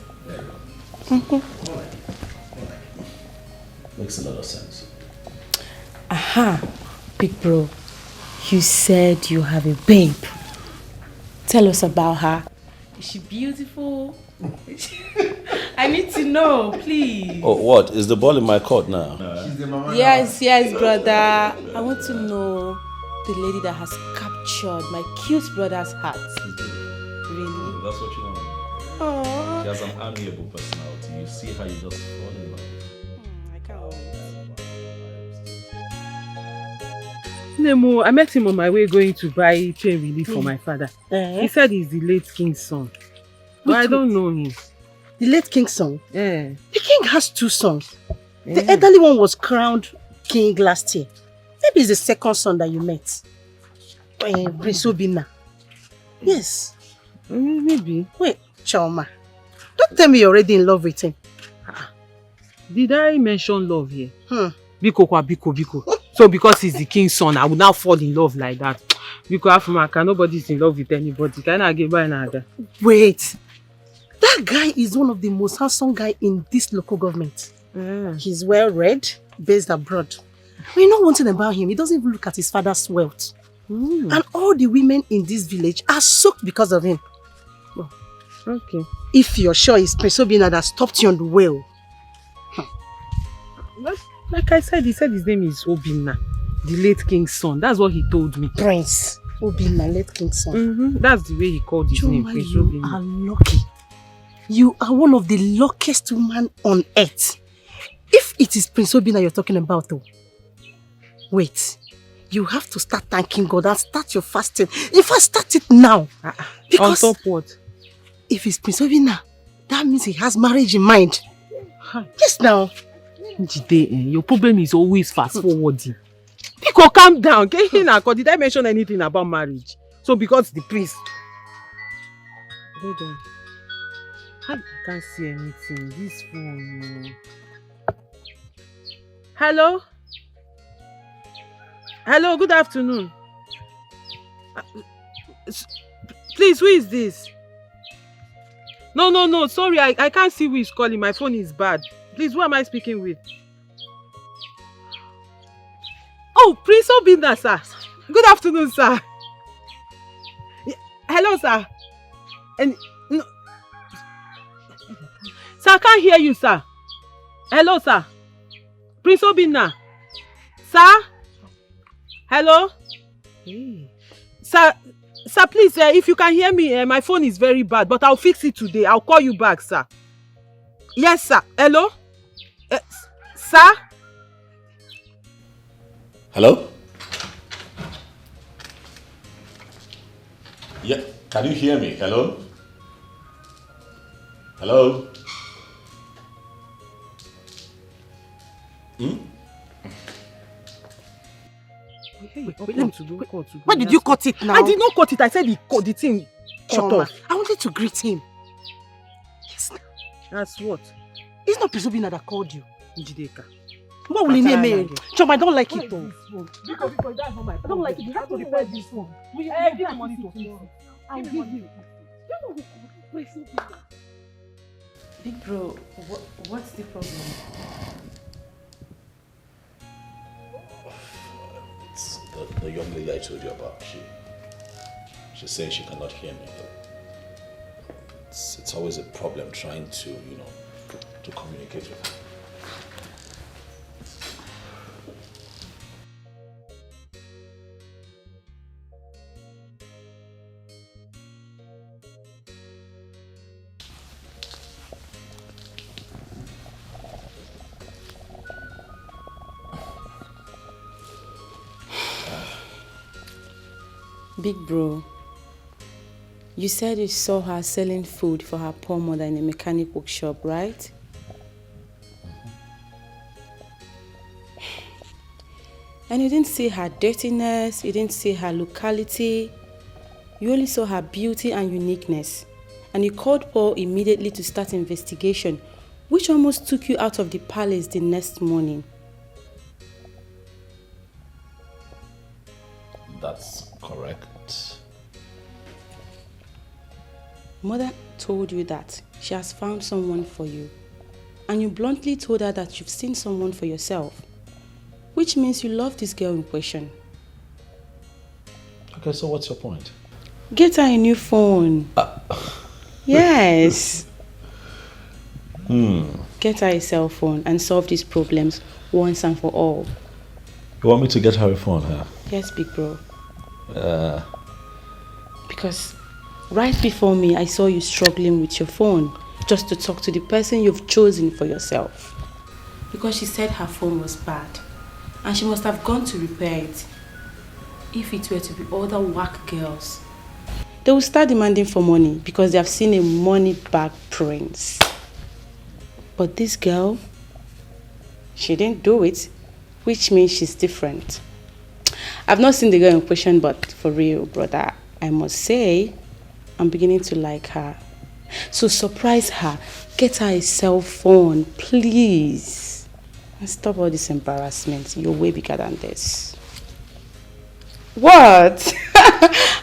Makes a lot of sense. Aha, big bro. You said you have a babe. Tell us about her. Is she beautiful? I need to know, please. Oh, what? Is the ball in my court now? She's the mama. Yes, brother. I want to know the lady that has captured my cute brother's heart. Really? That's what you want to know. Aww. She has an amiable personality. You see how you just fall in love. I can't wait. Nemo, I met him on my way going to buy pain relief for my father. He said he's the late king's son. But I don't know him. The late king's son? Yeah. The king has 2 sons. The elderly one was crowned king last year. Maybe it's the second son that you met. Prince Obina. Yes. Maybe. Wait, Chaoma. Don't tell me you're already in love with him. Did I mention love here? Biko. So because he's the king's son, I would now fall in love like that. Biko Afumaka, nobody's in love with anybody. Can I get by another? Wait. That guy is one of the most handsome guy in this local government. He's well read, based abroad. But you know one thing about him, he doesn't even look at his father's wealth. And all the women in this village are soaked because of him. Okay. If you're sure it's Prince Obinna that stopped you on the way. Like I said, he said his name is Obinna, the late king's son. That's what he told me. Prince Obinna, late king's son. That's the way he called his name, Prince you Obinna. are lucky. You are one of the luckiest women on earth. If it is Prince Obinna you're talking about though, wait. You have to start thanking God and start your fasting. In fact, start it now. Because on top what? If it's Prince Obinna, that means he has marriage in mind. Yes, now. Jide, your problem is always fast forwarding. Pico, calm down. Did I mention anything about marriage? So because the priest. Hold on. I can't see anything. This phone. Hello? Hello, good afternoon. Please, who is this? No, sorry, I can't see who is calling. My phone is bad. Please, who am I speaking with? Oh, Prince Obinna, sir. Good afternoon, sir. Hello, sir. No. Sir, I can't hear you, sir. Hello, sir. Prince Obinna. Sir? Hello? Hey. Sir, please, if you can hear me, my phone is very bad, but I'll fix it today. I'll call you back, sir. Yes, sir. Hello? Sir? Hello? Yeah, can you hear me? Hello? Hello? Why did you cut it now? I did not cut it. I said the thing cut off. I wanted to greet him. Yes, now. That's what? It's not Prince Obinna that called you, Njideka. What will he name me? Chom, I don't like it though. I don't like it. You have to repair this one. Give me money to fix it. I'll give you. Big bro, what's the problem? It's the young lady I told you about. She's saying she cannot hear me. It's always a problem trying to, to communicate with her. Big bro, you said you saw her selling food for her poor mother in a mechanic workshop, right? And you didn't see her dirtiness, you didn't see her locality, you only saw her beauty and uniqueness. And you called Paul immediately to start investigation, which almost took you out of the palace the next morning. That's correct. Mother told you that she has found someone for you, and you bluntly told her that you've seen someone for yourself, which means you love this girl in question. Okay, so what's your point? Get her a new phone. Yes. Get her a cell phone and solve these problems once and for all. You want me to get her a phone, huh? Yes, big bro. Because right before me, I saw you struggling with your phone just to talk to the person you've chosen for yourself. Because she said her phone was bad and she must have gone to repair it. If it were to be other whack girls, they will start demanding for money because they have seen a money-bag prince. But this girl, she didn't do it, which means she's different. I've not seen the girl in question, but for real, brother, I must say, I'm beginning to like her. So surprise her, get her a cell phone, please. And stop all this embarrassment. You're way bigger than this. What?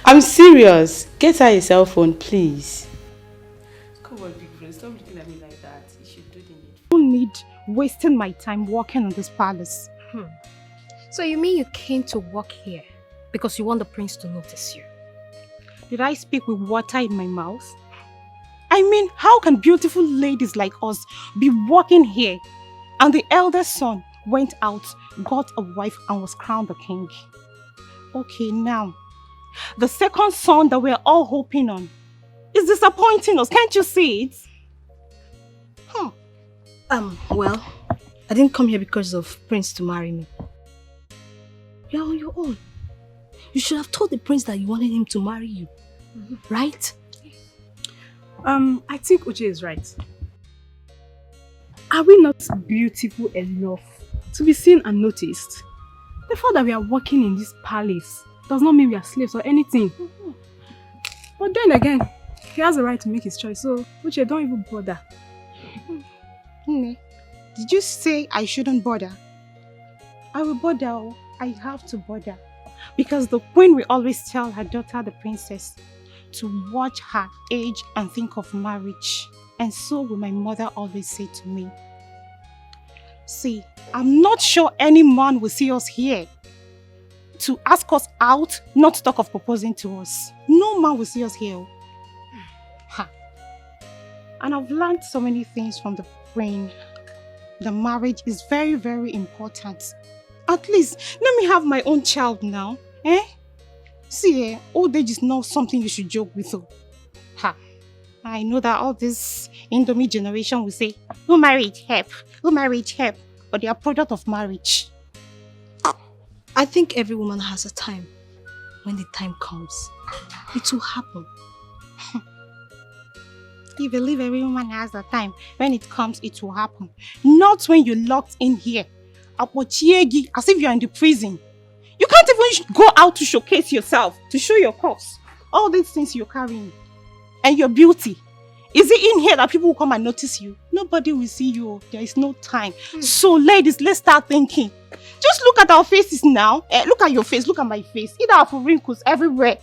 I'm serious. Get her a cell phone, please. Come on, big friend, stop looking at me like that. You should do the need. I don't need wasting my time working on this palace. So you mean you came to work here because you want the prince to notice you? Did I speak with water in my mouth? I I mean, how can beautiful ladies like us be walking here and the eldest son went out, got a wife and was crowned the king? Okay, now, the second son that we're all hoping on is disappointing us. Can't you see it? Well, I didn't come here because of Prince to marry me. You're on your own. You should have told the prince that you wanted him to marry you. Right? I think Uche is right. Are we not beautiful enough to be seen and noticed? The fact that we are working in this palace does not mean we are slaves or anything. But then again, he has the right to make his choice, so Uche, don't even bother. Nne, did you say I shouldn't bother? I will bother. I have to bother. Because the queen will always tell her daughter, the princess, to watch her age and think of marriage. And so will my mother always say to me. See, I'm not sure any man will see us here to ask us out, not to talk of proposing to us. No man will see us here. Ha. And I've learned so many things from the queen. The marriage is very, very important. At least, let me have my own child now. See, old age is not something you should joke with. Ha. I know that all this Indomie generation will say, who married help? Who married help? But they are product of marriage. I think every woman has a time. When the time comes, it will happen. You believe every woman has a time. When it comes, it will happen. Not when you're locked in here. As if you're in the prison. You can't even go out to showcase yourself, to show your cups. All these things you're carrying. And your beauty. Is it in here that people will come and notice you? Nobody will see you. There is no time. So ladies, let's start thinking. Just look at our faces now. Look at your face. Look at my face. Either have wrinkles everywhere.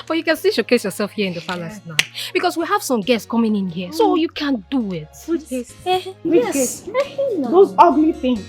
But you can still showcase yourself here in the palace now. Because we have some guests coming in here. So you can do it. Good guests. Yes. Those ugly things.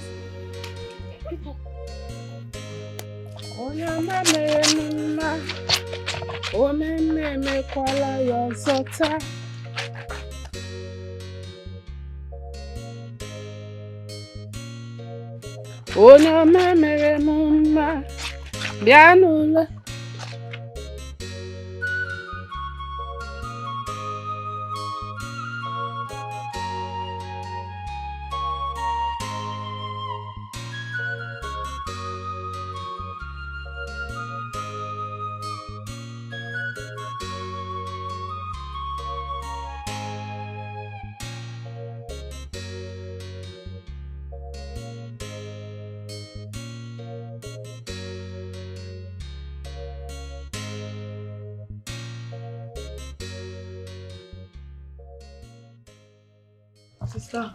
Sister,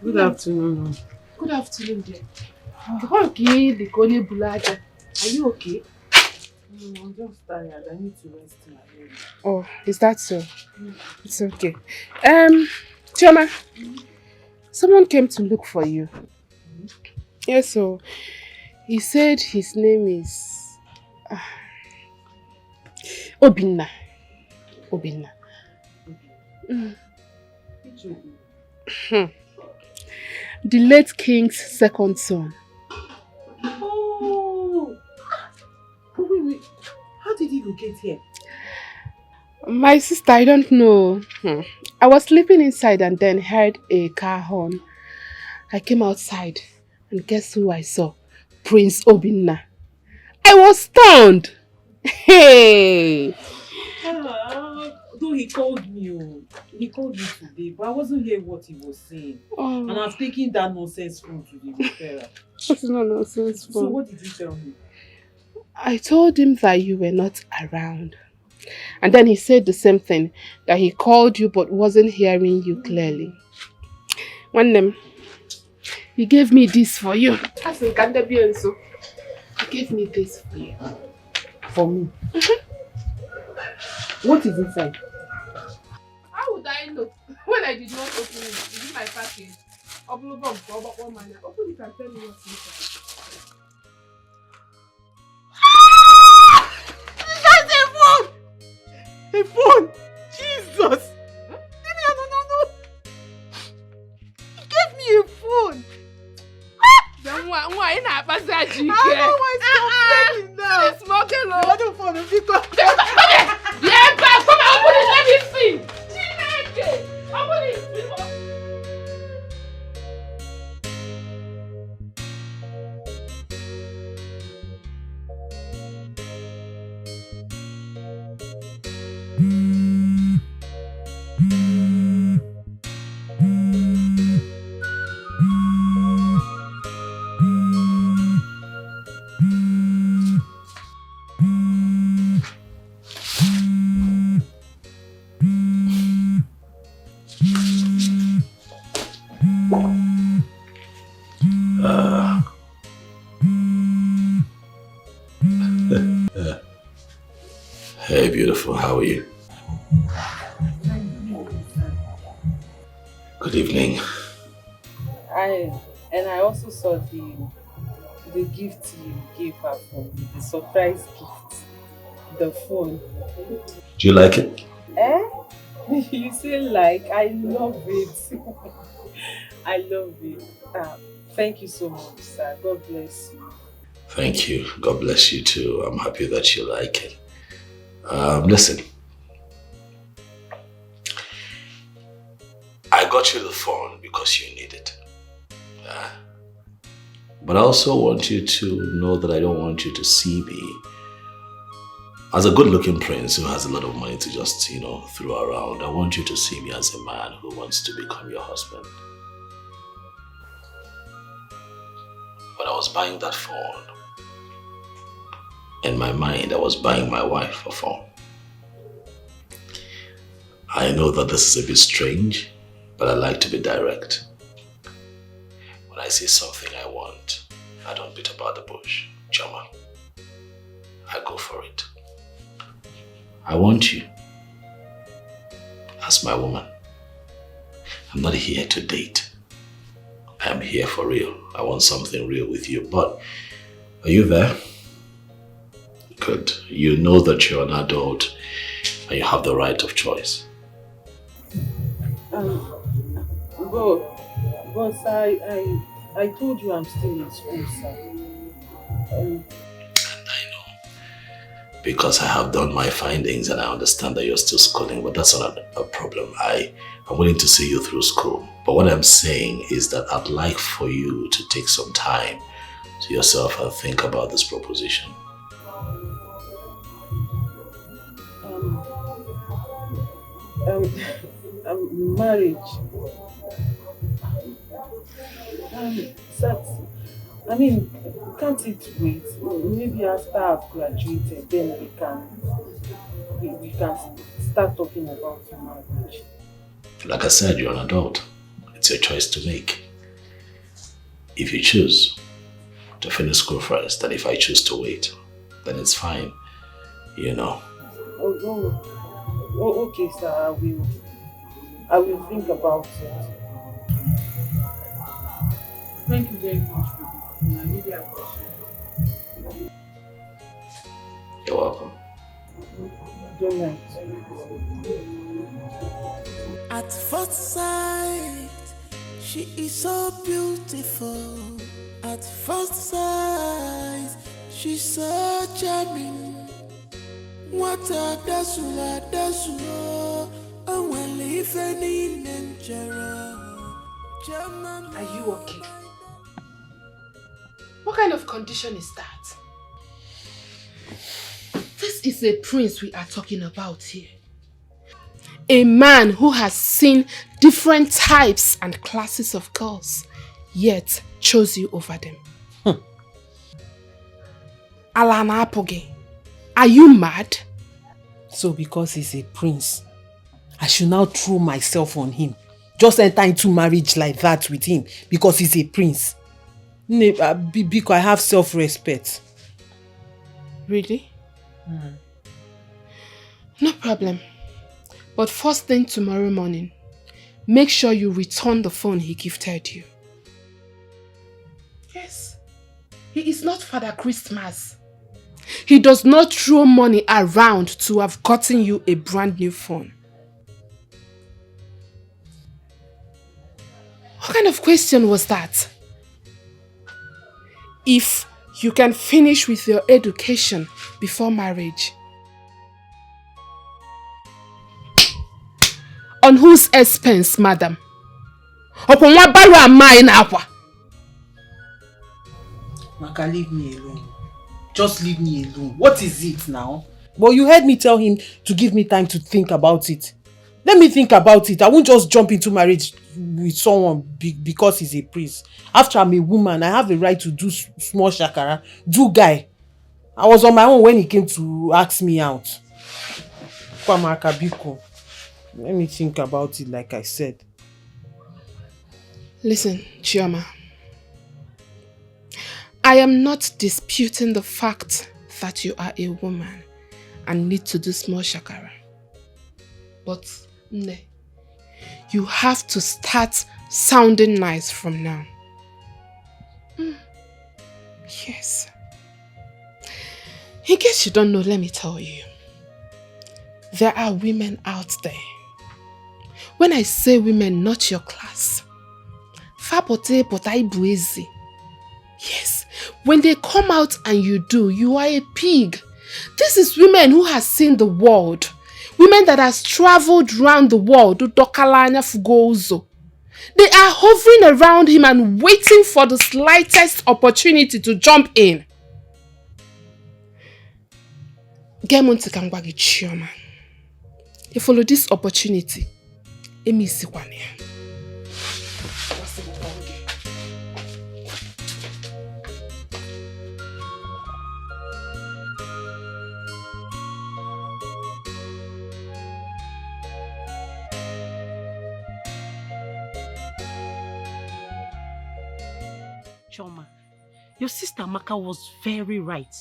good afternoon. Good afternoon, dear. Are you okay? I'm just tired. I need to rest my head. Oh, is that so? It's okay. Chioma, someone came to look for you. Yes, so he said his name is Obinna. Obinna. The late king's second son. Oh! Wait. How did he get here? My sister, I don't know. I was sleeping inside and then heard a car horn. I came outside and guess who I saw? Prince Obinna. I was stunned. Hey! Though he called me. He called me today, but I wasn't hearing what he was saying. Oh. And I've taken that nonsense phone to the repairer. That's not nonsense phone. So what did you tell me? I told him that you were not around. And then he said the same thing, that he called you but wasn't hearing you clearly. One name, he gave me this for you. He gave me this for you. For me? What is inside? How would I know when I did not open it? Is it my package? Open it and tell me what's inside. A phone! Jesus! No. He gave me a phone! Then why not pass that I don't know why he's complaining now. It's smoking low. I don't phone him because... Yeah, but come on, open it, let me see. Open it, people. Hey, beautiful, how are you? Good evening. I also saw the gift you gave her for me, the surprise gift, the phone. Do you like it? You say like, I love it. I love it. Thank you so much, sir. God bless you. Thank you. God bless you too. I'm happy that you like it. Listen. I got you the phone because you need it. But I also want you to know that I don't want you to see me as a good-looking prince who has a lot of money to just, throw around. I want you to see me as a man who wants to become your husband. When I was buying that phone, in my mind, I was buying my wife a phone. I know that this is a bit strange, but I like to be direct. When I see something I want, I don't beat about the bush, Chama. I go for it. I want you as my woman. I'm not here to date. I am here for real. I want something real with you, but are you there? Good. You know that you're an adult and you have the right of choice. Boss, I told you I'm still in school, sir. And I know. Because I have done my findings and I understand that you're still schooling, but that's not a problem. I'm willing to see you through school. But what I'm saying is that I'd like for you to take some time to yourself and think about this proposition. Marriage. Can't it wait? Maybe after I've graduated, then we can start talking about marriage. Like I said, you're an adult. It's your choice to make. If you choose to finish school first, and if I choose to wait, then it's fine, Okay, sir, I will think about it. Thank you very much for this. I really appreciate it. You're welcome. Good night. At first sight, she is so beautiful. At first sight, she's so charming. What a dasula, and when leave any nature. Are you okay? What kind of condition is that? This is a prince we are talking about here. A man who has seen different types and classes of girls, yet chose you over them. Alana Apoge, are you mad? So because he's a prince, I should now throw myself on him. Just enter into marriage like that with him because he's a prince. Because I have self-respect. Really? No problem. But first thing tomorrow morning, make sure you return the phone he gifted you. Yes. He is not Father Christmas. He does not throw money around to have gotten you a brand new phone. What kind of question was that? If you can finish with your education before marriage, on whose expense, madam? Upon what barrow am I in Aqua? Maka, leave me alone. Just leave me alone. What is it now? But you heard me tell him to give me time to think about it. Let me think about it. I won't just jump into marriage with someone because he's a priest. After I'm a woman, I have a right to do small shakara. Do guy. I was on my own when he came to ask me out. Kwamaka Biko. Let me think about it like I said. Listen, Chioma. I am not disputing the fact that you are a woman and need to do small shakara. But, Ne, you have to start sounding nice from now. Yes. In case you don't know, let me tell you. There are women out there. When I say women, not your class. Fapote potai buezi. Yes, when they come out and you are a pig. This is women who has seen the world. Women that has traveled around the world. They are hovering around him and waiting for the slightest opportunity to jump in. You follow this opportunity. Choma, your sister Maka was very right.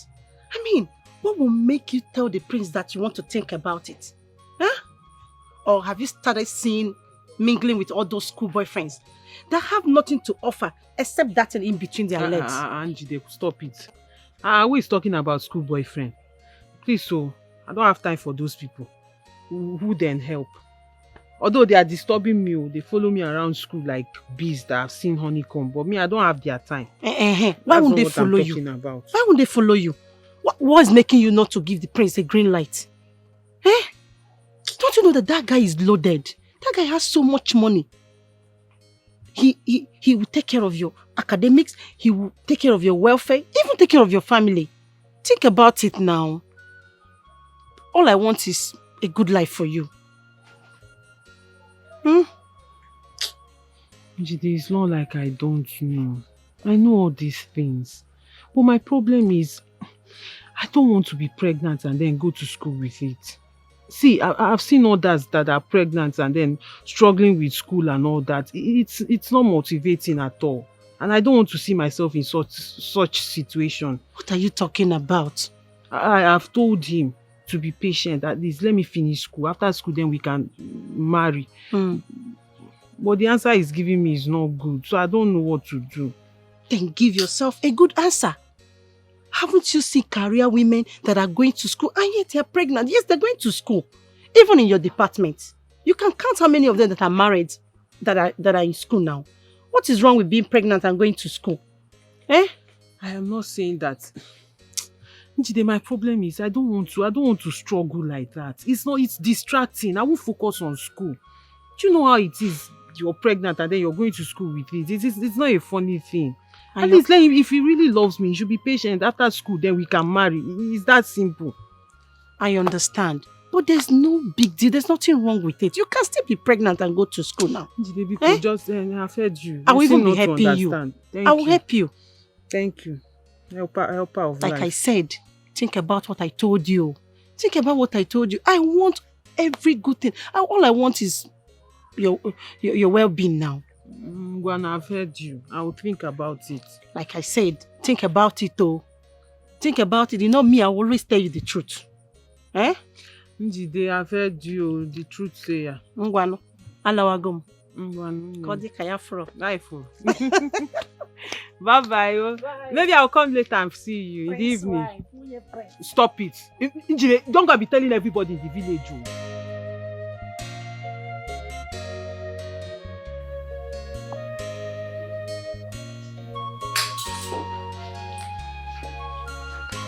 I mean, what will make you tell the prince that you want to think about it? Huh? Or have you started mingling with all those school boyfriends that have nothing to offer except that in between their legs? Angie, stop it. Who is talking about school boyfriend? Please, I don't have time for those people. Who then help? Although they are disturbing me, they follow me around school like bees that have seen honeycomb. But me, I don't have their time. Why won't they follow you? Why won't they follow you? What is making you not to give the prince a green light? Don't you know that guy is loaded? That guy has so much money. He will take care of your academics. He will take care of your welfare. Even take care of your family. Think about it now. All I want is a good life for you. Jide, it's not like I don't know. I know all these things. But my problem is, I don't want to be pregnant and then go to school with it. See, I've seen others that are pregnant and then struggling with school and all that. It's not motivating at all. And I don't want to see myself in such situation. What are you talking about? I have told him to be patient. At least let me finish school. After school, then we can marry. But the answer he's giving me is not good. So I don't know what to do. Then give yourself a good answer. Haven't you seen career women that are going to school and yet they're pregnant? Yes, they're going to school. Even in your department. You can count how many of them that are married that are in school now. What is wrong with being pregnant and going to school? I am not saying that. Njide, my problem is I don't want to struggle like that. It's distracting. I won't focus on school. Do you know how it is? You're pregnant and then you're going to school with it. It's not a funny thing. At least if he really loves me, he should be patient. After school, then we can marry. It's that simple. I understand. But there's no big deal. There's nothing wrong with it. You can still be pregnant and go to school now. I've heard you. I will even be helping you. I will help you. Thank you. Helper of life. Like I said, think about what I told you. Think about what I told you. I want every good thing. All I want is your well-being now. Gwana, I've heard you. I will think about it. Like I said, think about it though. Think about it. You know me, I will always tell you the truth. Njide, I've heard you. The truth say. Ngwano, alawagom. Ngwano. Kodi kayafro. Life. Bye-bye. Maybe I'll come later and see you in the evening. Stop it. Njire, don't go be telling everybody in the village.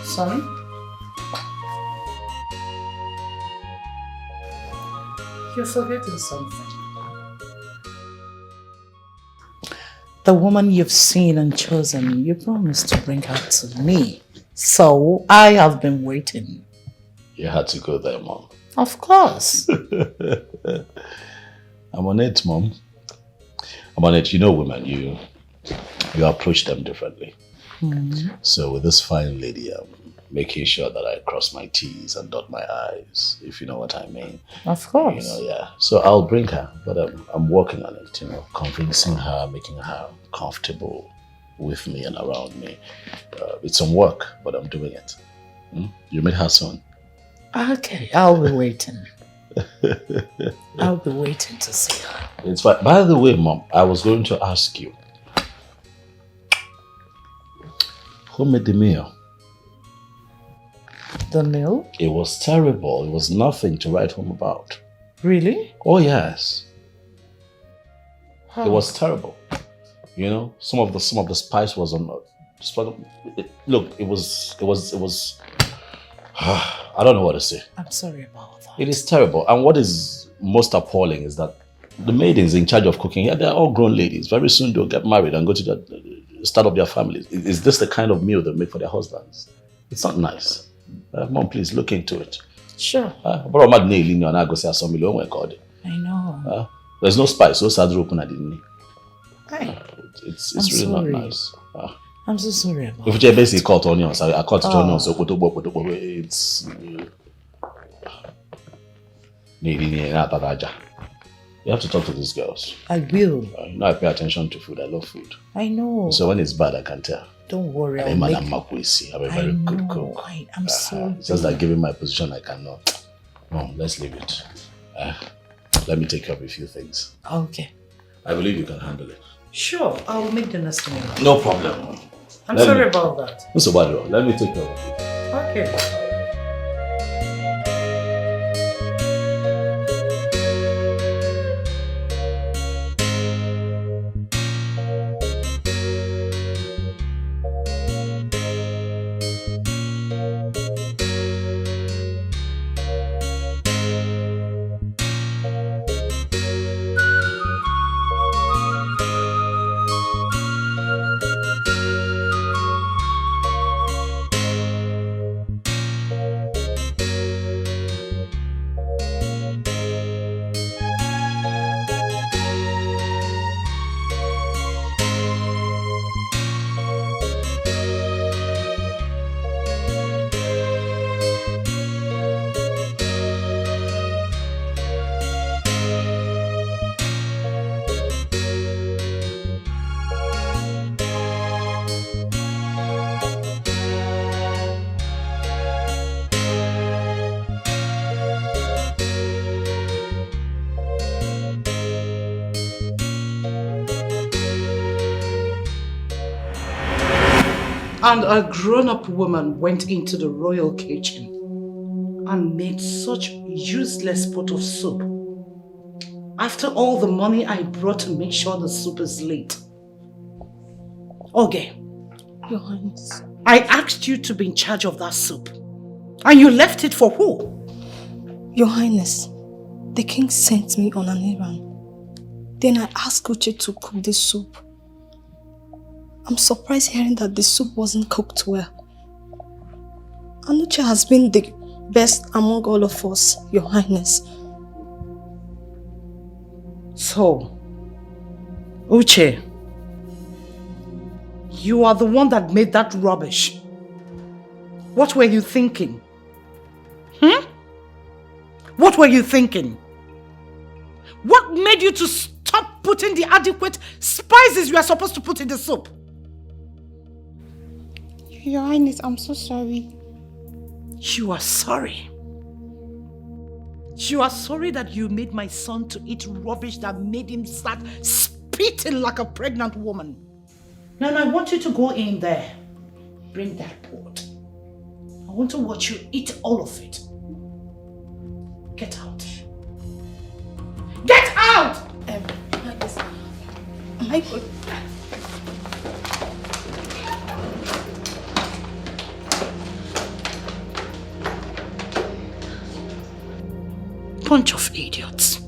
Sorry? You're forgetting something. The woman you've seen and chosen, you promised to bring her to me. So I have been waiting. You had to go there, Mom. Of course. I'm on it, Mom. I'm on it. You know women, you approach them differently. So with this fine lady, I'm making sure that I cross my T's and dot my I's, if you know what I mean. Of course. You know, yeah. So I'll bring her, but I'm working on it, you know, convincing her, making her comfortable with me and around me. It's some work, but I'm doing it. You meet her soon. Okay, I'll be waiting. I'll be waiting to see her. It's fine. By the way, Mom, I was going to ask you, who made the meal? The meal? It was terrible. It was nothing to write home about. Really? Oh yes. How? It was terrible. You know, some of the spice was on. Look, it was. I don't know what to say. I'm sorry about that. It is terrible. And what is most appalling is that the maidens in charge of cooking, yeah, they're all grown ladies. Very soon they'll get married and go to start up their families. Is this the kind of meal they make for their husbands? It's not nice. Mom, please look into it. Sure. I know. There's no spice, no sadru open at the Hey. It's I'm really sorry. not nice. I'm so sorry about If you basically cut onions, I cut onions, so it's you have to talk to these girls. I will. You know I pay attention to food. I love food. I know. So when it's bad, I can tell. Don't worry. I'm I'll a make... I'm a very good cook. I'm sorry. It's just like giving my position, I cannot. Mom, let's leave it. Let me take care of a few things. Okay. I believe you can handle it. Sure, I'll make the next meal. No problem. I'm sorry about that. Mr. Badro, let me take care of it. Okay. And a grown-up woman went into the royal kitchen and made such useless pot of soup. After all the money I brought to make sure the soup is late. Okay. Your Highness. I asked you to be in charge of that soup. And you left it for who? Your Highness, the king sent me on an errand. Then I asked Uche to cook the soup. I'm surprised hearing that the soup wasn't cooked well. Uche has been the best among all of us, Your Highness. So, Uche, you are the one that made that rubbish. What were you thinking? What were you thinking? What made you to stop putting the adequate spices you are supposed to put in the soup? Your Highness, I'm so sorry. You are sorry. You are sorry that you made my son to eat rubbish that made him start spitting like a pregnant woman. Now I want you to go in there. Bring that pot. I want to watch you eat all of it. Get out. Get out! Michael. Bunch of idiots.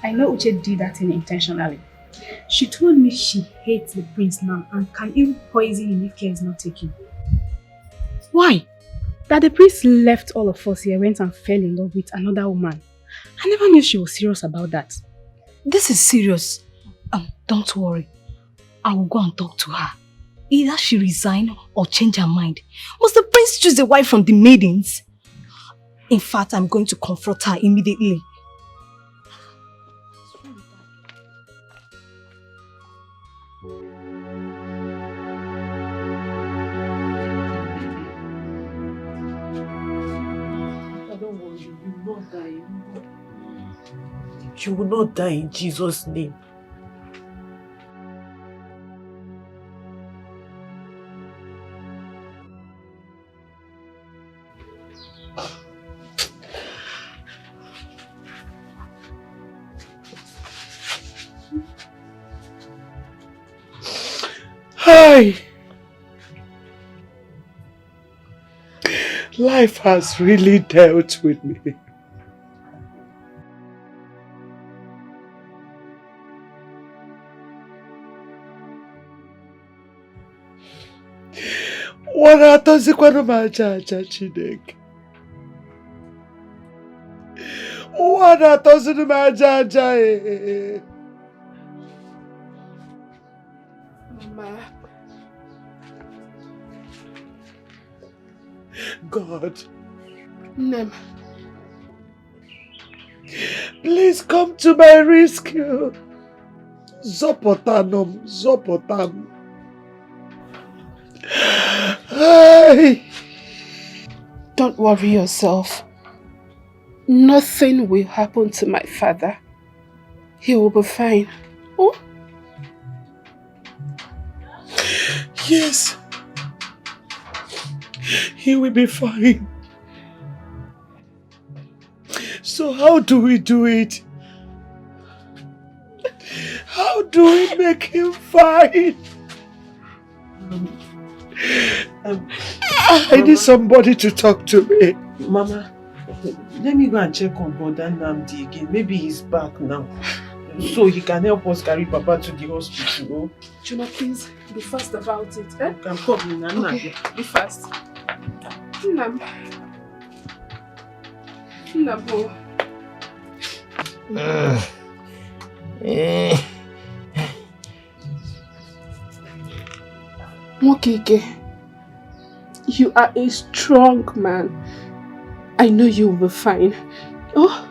I know Uche did that thing intentionally. She told me she hates the prince now and can even poison him if care is not taken. Why? That the prince left all of us here, went and fell in love with another woman. I never knew she was serious about that. This is serious. Don't worry. I will go and talk to her. Either she resign or change her mind. Must the prince choose a wife from the maidens? In fact, I'm going to confront her immediately. Don't worry, you will not die. You will not die in Jesus' name. Hi. Life has really dealt with me. Wanatozikwana majaja Chineke. Wanatozikwana majaja. Mama. God, Nem. please come to my rescue. Zopotanum, Zopotan. Hey. Don't worry yourself. Nothing will happen to my father. He will be fine. Oh? Yes. He will be fine. So how do we do it? How do we make him fine? I need somebody to talk to me. Mama, let me go and check on Brother Namdi again. Maybe he's back now. So he can help us carry Papa to the hospital. Chuma, please be fast about it. Eh? You can come in and okay, be fast. Nam. Nabo. Mokeke, you are a strong man. I know you will be fine. Oh,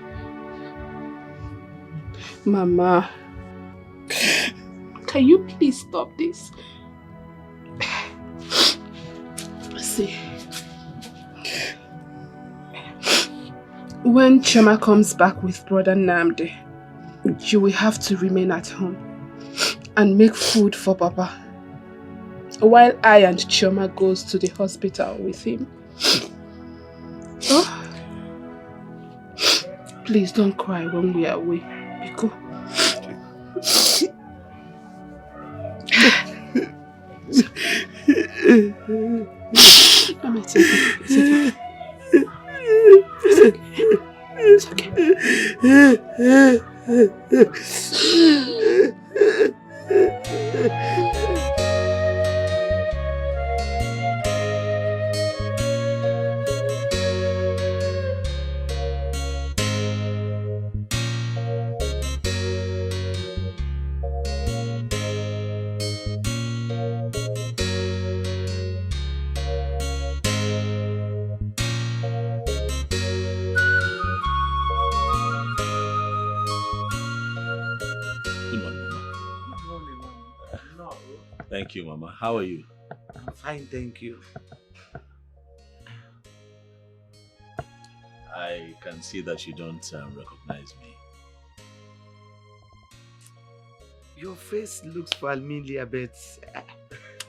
Mama, can you please stop this? See, when Chema comes back with Brother Namdi, you will have to remain at home and make food for Papa, while I and Choma goes to the hospital with him. Oh, please don't cry when we are away, Biko. Mama, it's okay. It's okay. Thank you, Mama. How are you? I'm fine, thank you. I can see that you don't recognize me. Your face looks familiar, but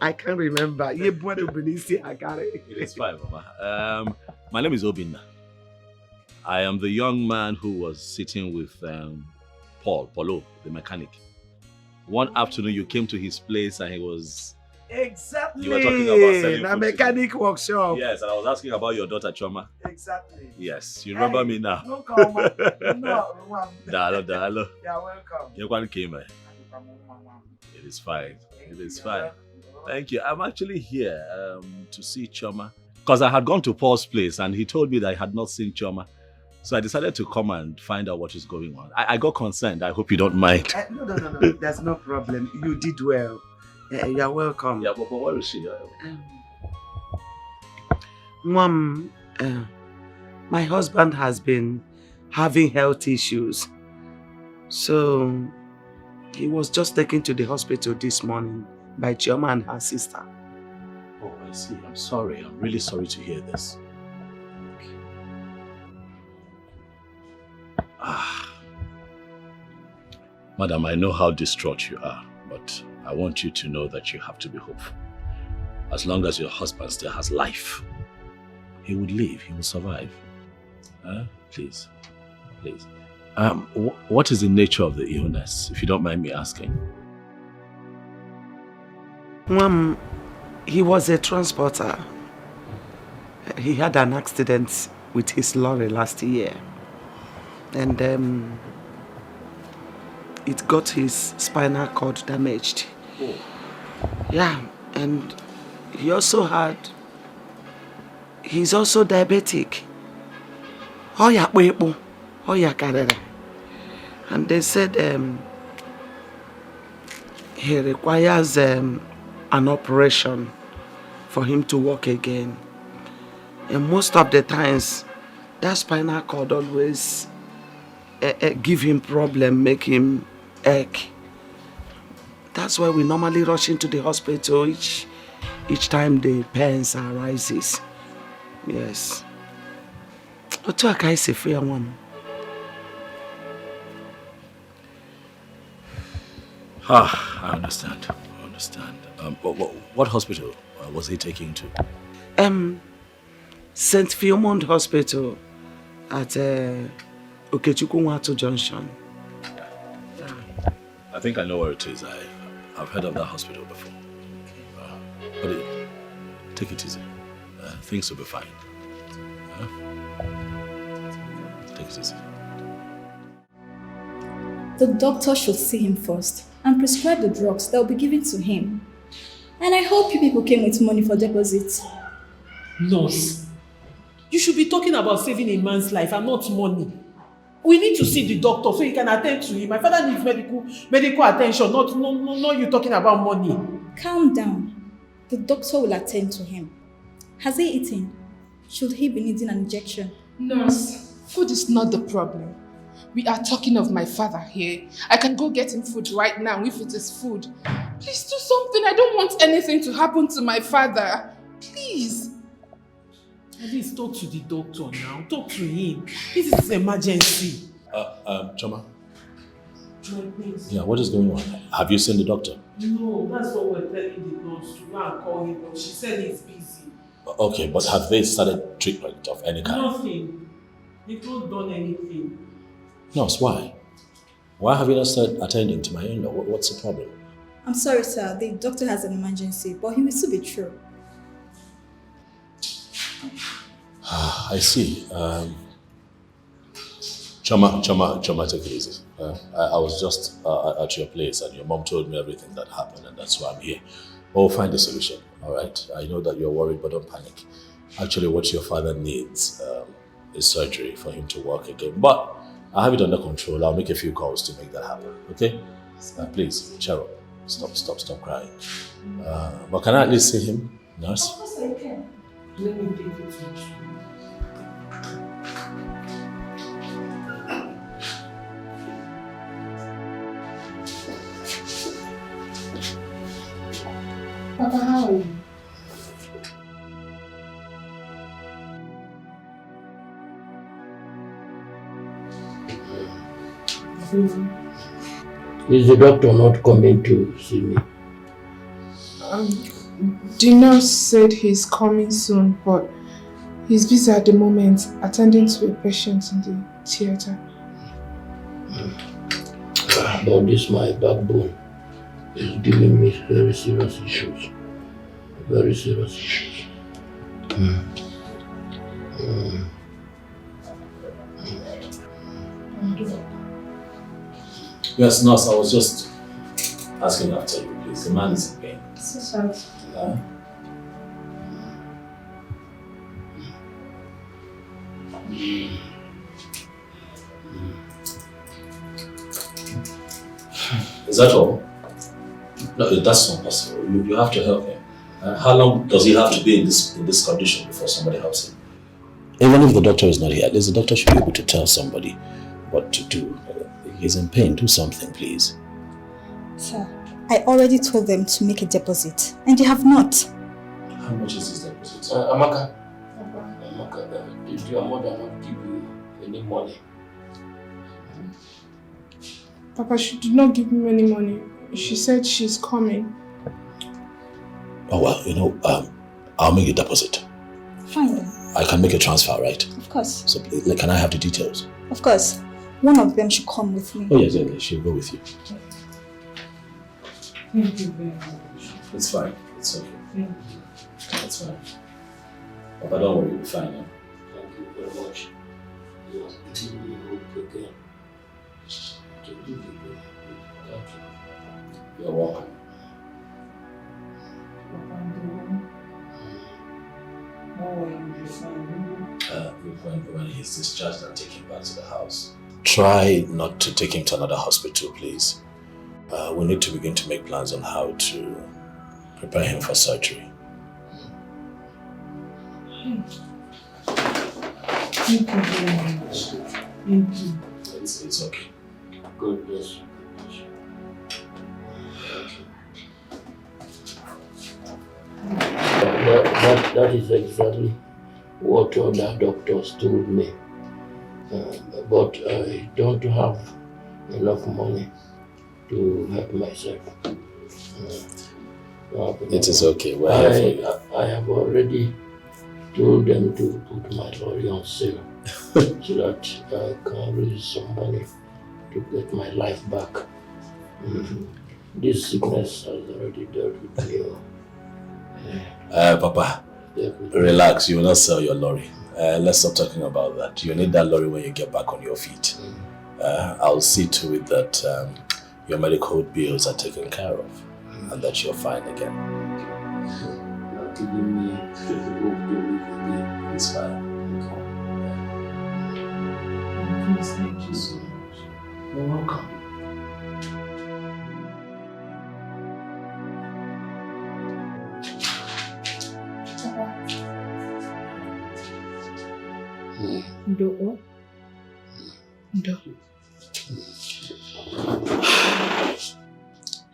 I can't remember. It is fine, Mama. My name is Obinna. I am the young man who was sitting with Paulo, the mechanic. One afternoon, you came to his place and he was... Exactly. You were talking about selling a food mechanic workshop. Yes, and I was asking about your daughter, Choma. Exactly. Yes, you remember me now. No, come on. Dalo. You're welcome. You came. It is fine. It is fine. Thank you. I'm actually here to see Choma. Because I had gone to Paul's place and he told me that I had not seen Choma. So I decided to come and find out what is going on. I got concerned. I hope you don't mind. No. There's no problem. You did well. You're welcome. Yeah, but where is she? Mom, my husband has been having health issues. So he was just taken to the hospital this morning by Chioma and her sister. Oh, I see. I'm sorry. I'm really sorry to hear this. Madam, I know how distraught you are, but I want you to know that you have to be hopeful. As long as your husband still has life, he would live, he will survive. Please. What is the nature of the illness, if you don't mind me asking? Mom, he was a transporter. He had an accident with his lorry last year. And it got his spinal cord damaged. Oh. Yeah, and he's also diabetic. And they said he requires an operation for him to walk again. And most of the times, that spinal cord always give him problem, make him ache. That's why we normally rush into the hospital each time the pains arises. Yes. What do I say for one? I understand. What hospital was he taken to? St. Philemon Hospital at Okechukwu Junction. I think I know where it is. I've heard of that hospital before. But take it easy. Things will be fine. Take it easy. The doctor should see him first and prescribe the drugs that will be given to him. And I hope you people came with money for deposit. Nurse, you should be talking about saving a man's life and not money. We need to see the doctor so he can attend to him. My father needs medical attention, not you talking about money. Calm down. The doctor will attend to him. Has he eaten? Should he be needing an injection? Nurse, food is not the problem. We are talking of my father here. I can go get him food right now if it is food. Please do something. I don't want anything to happen to my father. Please. At least talk to the doctor now. Talk to him. This is an emergency. Choma. Yeah, what is going on? Have you seen the doctor? No, that's what we're telling the nurse to go and call him, but she said he's busy. Okay, but have they started treatment of any kind? Nothing. They've not done anything. Nurse, why? Why have you not started attending to my in-law? What's the problem? I'm sorry, sir. The doctor has an emergency, but he will still be true. I see. Choma, take it easy. I was just at your place and your mom told me everything that happened and that's why I'm here. We'll find a solution, all right? I know that you're worried, but don't panic. Actually, what your father needs is surgery for him to walk again. But I have it under control. I'll make a few calls to make that happen, okay? Please, cheer up. Stop crying. But can I at least see him, nurse? Of course I can. Let me take it to you. Papa, how are you? Is the doctor not coming to see me? The nurse said he's coming soon, but he's busy at the moment attending to a patient in the theater. But this my backbone is giving me very serious issues. Very serious issues. Yes, nurse, I was just asking after you, please. The man is in pain. So sorry. Is that all? No, that's not possible. You have to help him. How long does he have to be in this condition before somebody helps him? Even if the doctor is not here, at least the doctor should be able to tell somebody what to do. He's in pain. Do something, please. Sir, I already told them to make a deposit, and they have not. How much is this deposit? Amaka, did your mother not give you any money? Papa, she did not give me any money. She said she's coming. Oh, well, I'll make a deposit. Fine then. I can make a transfer, right? Of course. So, can I have the details? Of course. One of them should come with me. Oh, yes, she'll go with you. Thank you very much. It's fine. It's okay. It's fine. Papa, don't worry, you'll be fine now. Thank you very much. You have given me hope again. Thank you. You're welcome. When he's discharged and taken back to the house, try not to take him to another hospital, please. We need to begin to make plans on how to prepare him for surgery. Thank you very much. Thank you. It's okay. God bless you. That is exactly what other doctors told me. But I don't have enough money to help myself. It is okay. I have already told them to put my lorry on sale so that I can raise some money to get my life back. This sickness has already dealt with me. Papa, relax. You will not sell your lorry. Let's stop talking about that. You need that lorry when you get back on your feet. I'll see to it that your medical bills are taken care of and that you're fine again. You're giving me the hope to live again. It's fine. Thank you so much. You're welcome. Ndo.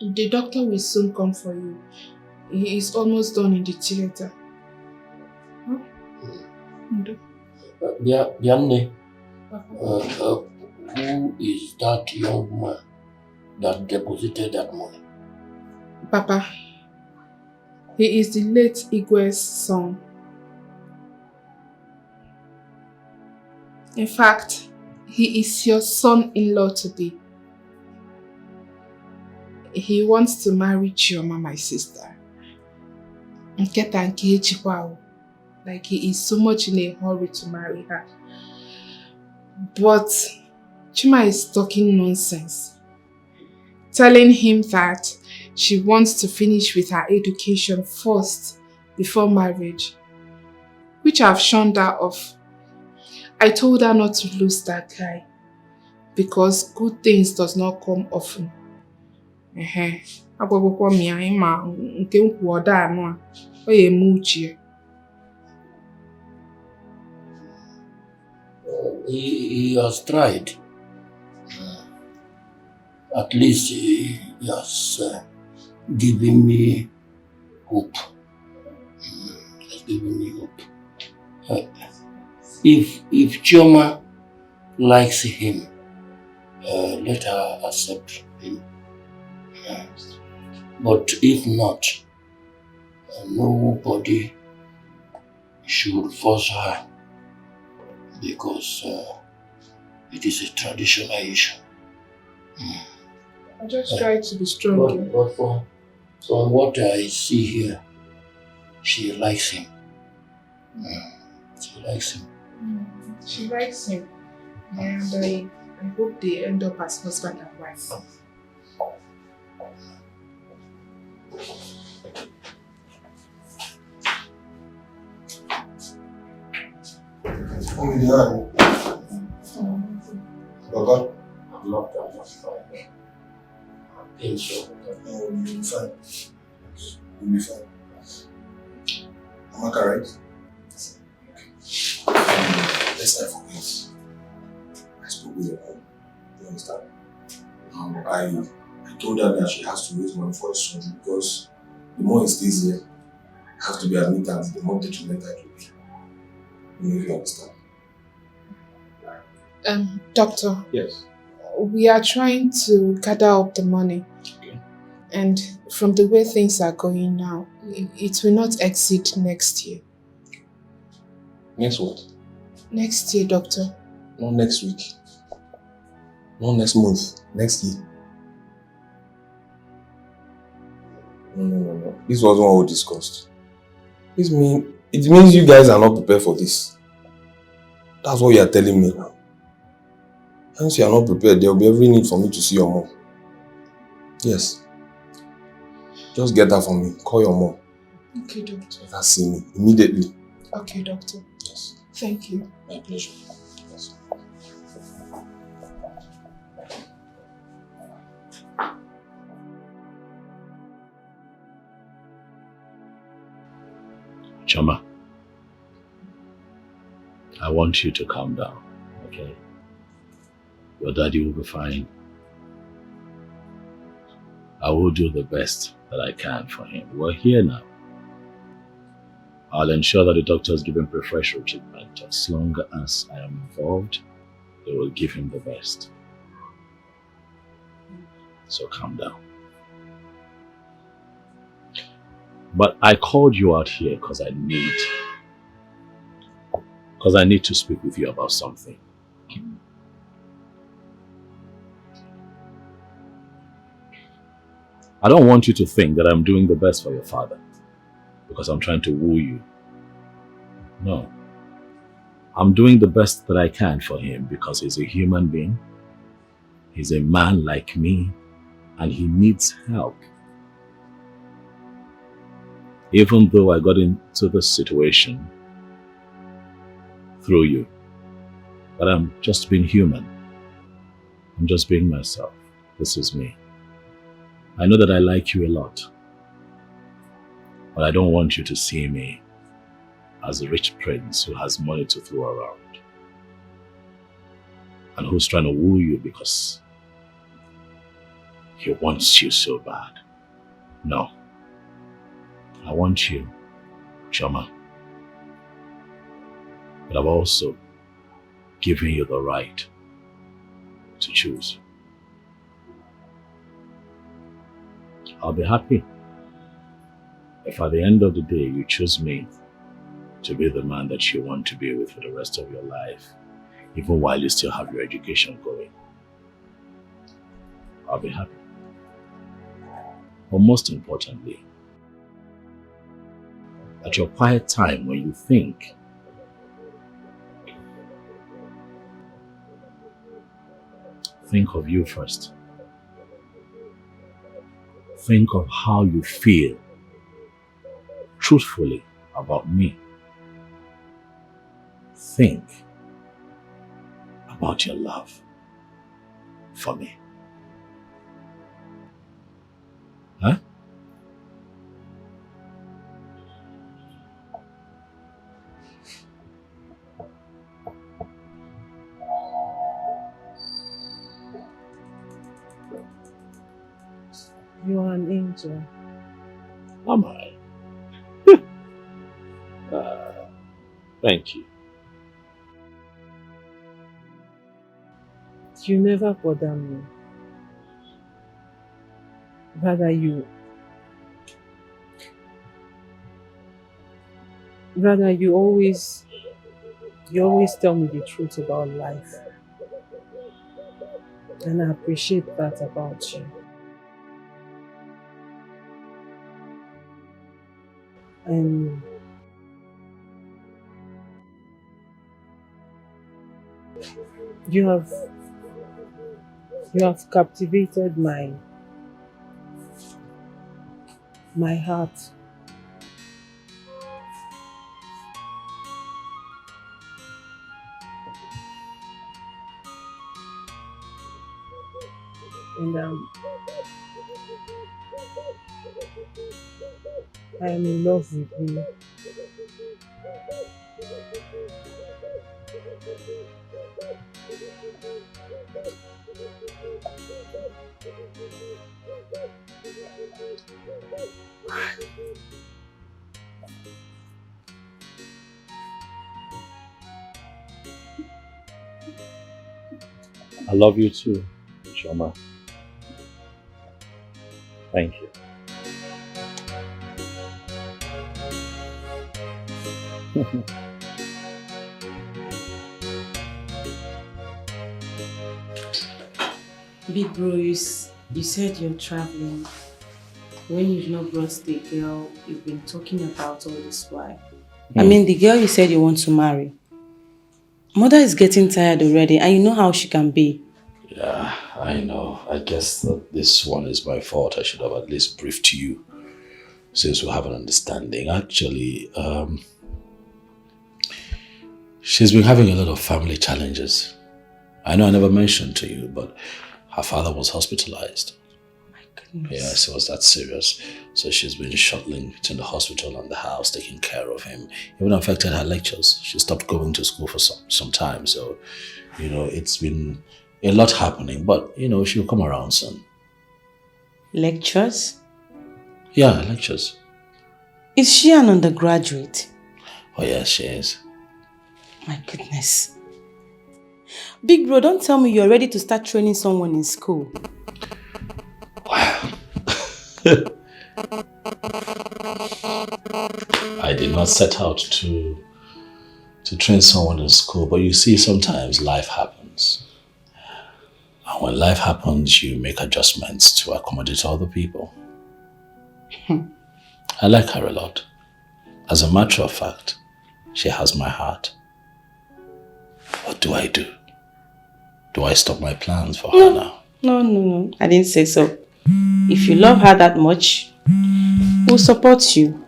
The doctor will soon come for you. He is almost done in the theater. Huh? Ndo. Bianne, who is that young man that deposited that money? Papa, he is the late Igwe's son. In fact, he is your son-in-law to be. He wants to marry Chioma, my sister. Like he is so much in a hurry to marry her. But Chima is talking nonsense. Telling him that she wants to finish with her education first before marriage. Which I've shunned her off. I told her not to lose that guy. Because good things does not come often. He has tried. At least he has given me hope. He has given me hope. If Chioma likes him, let her accept him. But if not, nobody should force her because it is a traditional issue. I just try to be strong. But from what I see here, she likes him. She likes him. She likes him. And I hope they end up as husband and wife. Baba, I'm not fine. I'm being so. No, you'll be fine. You'll be fine. Am I correct? Let's not forget. I spoke with your mom. You understand? I told her that she has to raise money for her surgery because the more he stays here, I have to be admitted, the more detrimental it will be. You know if you understand. Doctor. Yes. We are trying to gather up the money. Okay. And from the way things are going now, it will not exceed next year. Next what? Next year, doctor. Not next week. Not next month. Next year. No. This wasn't what we discussed. It means you guys are not prepared for this. That's what you are telling me now. Hence you are not prepared, there will be every need for me to see your mom. Yes. Just get that for me. Call your mom. Okay, doctor. Let her see me immediately. Okay, doctor. Yes. Thank you. My pleasure. Yes. Chama, I want you to calm down, okay? Your daddy will be fine. I will do the best that I can for him. We're here now. I'll ensure that the doctors give him preferential treatment. As long as I am involved, they will give him the best. So calm down. But I called you out here because I need to speak with you about something. I don't want you to think that I'm doing the best for your father because I'm trying to woo you. No. I'm doing the best that I can for him because he's a human being. He's a man like me and he needs help. Even though I got into this situation through you, but I'm just being human. I'm just being myself. This is me. I know that I like you a lot, but I don't want you to see me as a rich prince who has money to throw around and who's trying to woo you because he wants you so bad. No. I want you, Chama, but I've also given you the right to choose. I'll be happy if at the end of the day you choose me to be the man that you want to be with for the rest of your life, even while you still have your education going. I'll be happy. But most importantly, at your quiet time when you think, think of you first. Think of how you feel truthfully about me. Think about your love for me. Huh? You are an angel. Am I? Thank you. You never bother me. Rather you always tell me the truth about life. And I appreciate that about you. And you have captivated my heart. And I am in love with you. I love you too, Shoma. Thank you. Big bro, you said you're traveling. When you've not brought the girl you've been talking about all this while. I mean, the girl you said you want to marry. Mother is getting tired already, and you know how she can be. Yeah, I know. I guess that this one is my fault. I should have at least briefed you, since we have an understanding. Actually, she's been having a lot of family challenges. I know I never mentioned to you, but her father was hospitalized. My goodness. Yes, it was that serious. So she's been shuttling between the hospital and the house, taking care of him. Even affected her lectures. She stopped going to school for some time. So, it's been a lot happening. But, she'll come around soon. Lectures? Yeah, lectures. Is she an undergraduate? Oh, yes, she is. My goodness. Big bro, don't tell me you're ready to start training someone in school. I did not set out to train someone in school, but you see, sometimes life happens. And when life happens, you make adjustments to accommodate other people. I like her a lot. As a matter of fact, she has my heart. What do I do? Do I stop my plans for her now? No. I didn't say so. If you love her that much, we'll support you.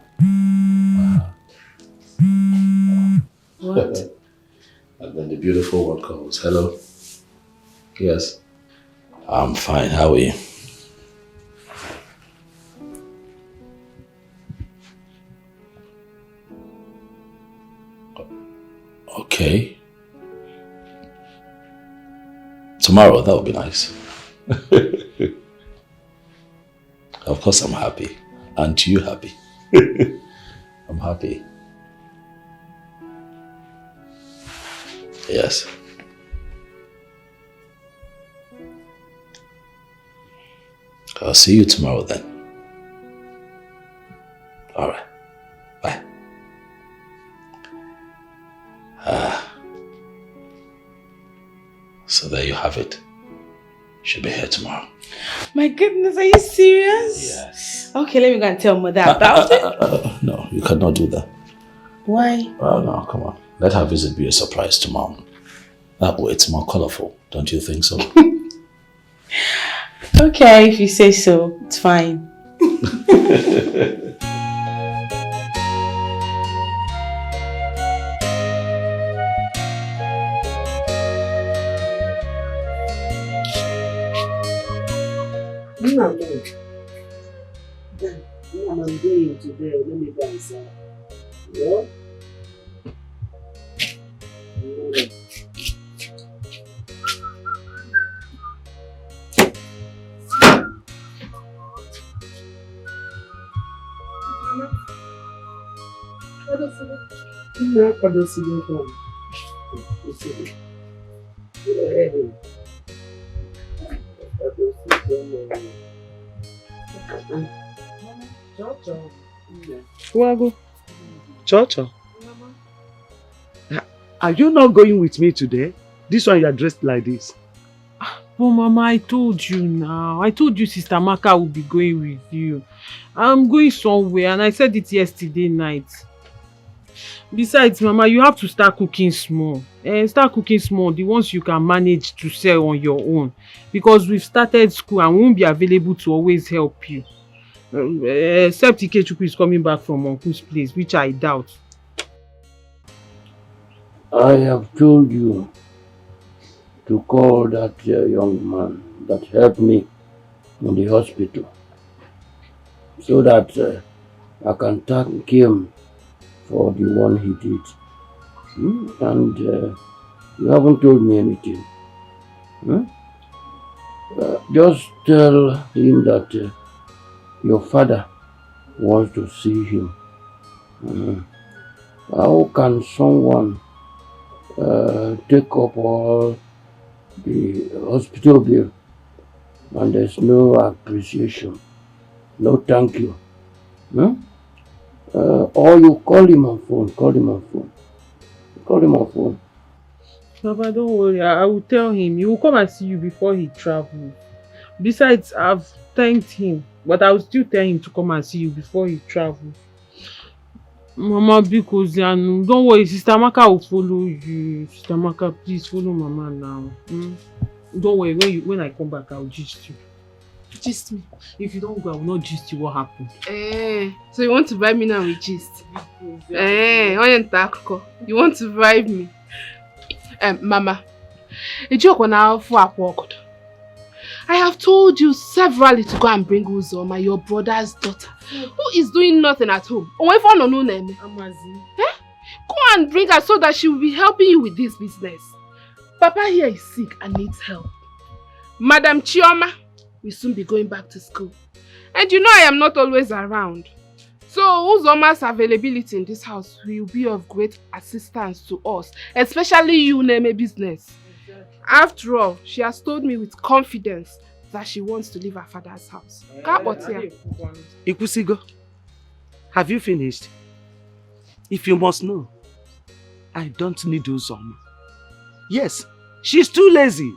What? And then the beautiful one calls. Hello? Yes. I'm fine. How are you? Okay. Tomorrow, that would be nice. Of course I'm happy. Aren't you happy? I'm happy. Yes. I'll see you tomorrow then. All right. Bye. So there you have it. She'll be here tomorrow. My goodness, are you serious? Yes. Okay, let me go and tell mother about it. No, you cannot do that. Why? Oh no, come on. Let her visit be a surprise to Mom. That way it's more colorful, don't you think so? Okay, if you say so, it's fine. I'm going today. Let me go inside. Yeah? Wago. Chocho. Are you not going with me today? This one you are dressed like this. But Mama, I told you now. I told you Sister Maka will be going with you. I'm going somewhere and I said it yesterday night. Besides, Mama, you have to start cooking small. Start cooking small, the ones you can manage to sell on your own. Because we've started school and won't be available to always help you. Except Ikechukwu is coming back from Uncle's place, which I doubt. I have told you to call that young man that helped me in the hospital so that I can thank him for the one he did. And you haven't told me anything. Just tell him that your father wants to see him. How can someone take up all the hospital bill and there's no appreciation, no thank you? Or you call him on phone, call him on phone. Papa, don't worry, I will tell him. He will come and see you before he travels. Besides, I've thanked him, but I will still tell him to come and see you before he travels. Mama, because don't worry, Sister Maka will follow you. Sister Maka, please follow Mama now. Don't worry, when I come back, I will gist you. Gist me? If you don't go, I will not gist you what happened. So you want to bribe me now with gist? You want to bribe me? Mama, I have told you severally to go and bring Uzoma, your brother's daughter, who is doing nothing at home. Go and bring her so that she will be helping you with this business. Papa here is sick and needs help. Madam Chioma will soon be going back to school. And you know I am not always around. So Uzoma's availability in this house will be of great assistance to us, especially you, Neme business. After all, she has told me with confidence that she wants to leave her father's house. Ikusigo, have you finished? If you must know, I don't need Uzoma. Yes, she's too lazy.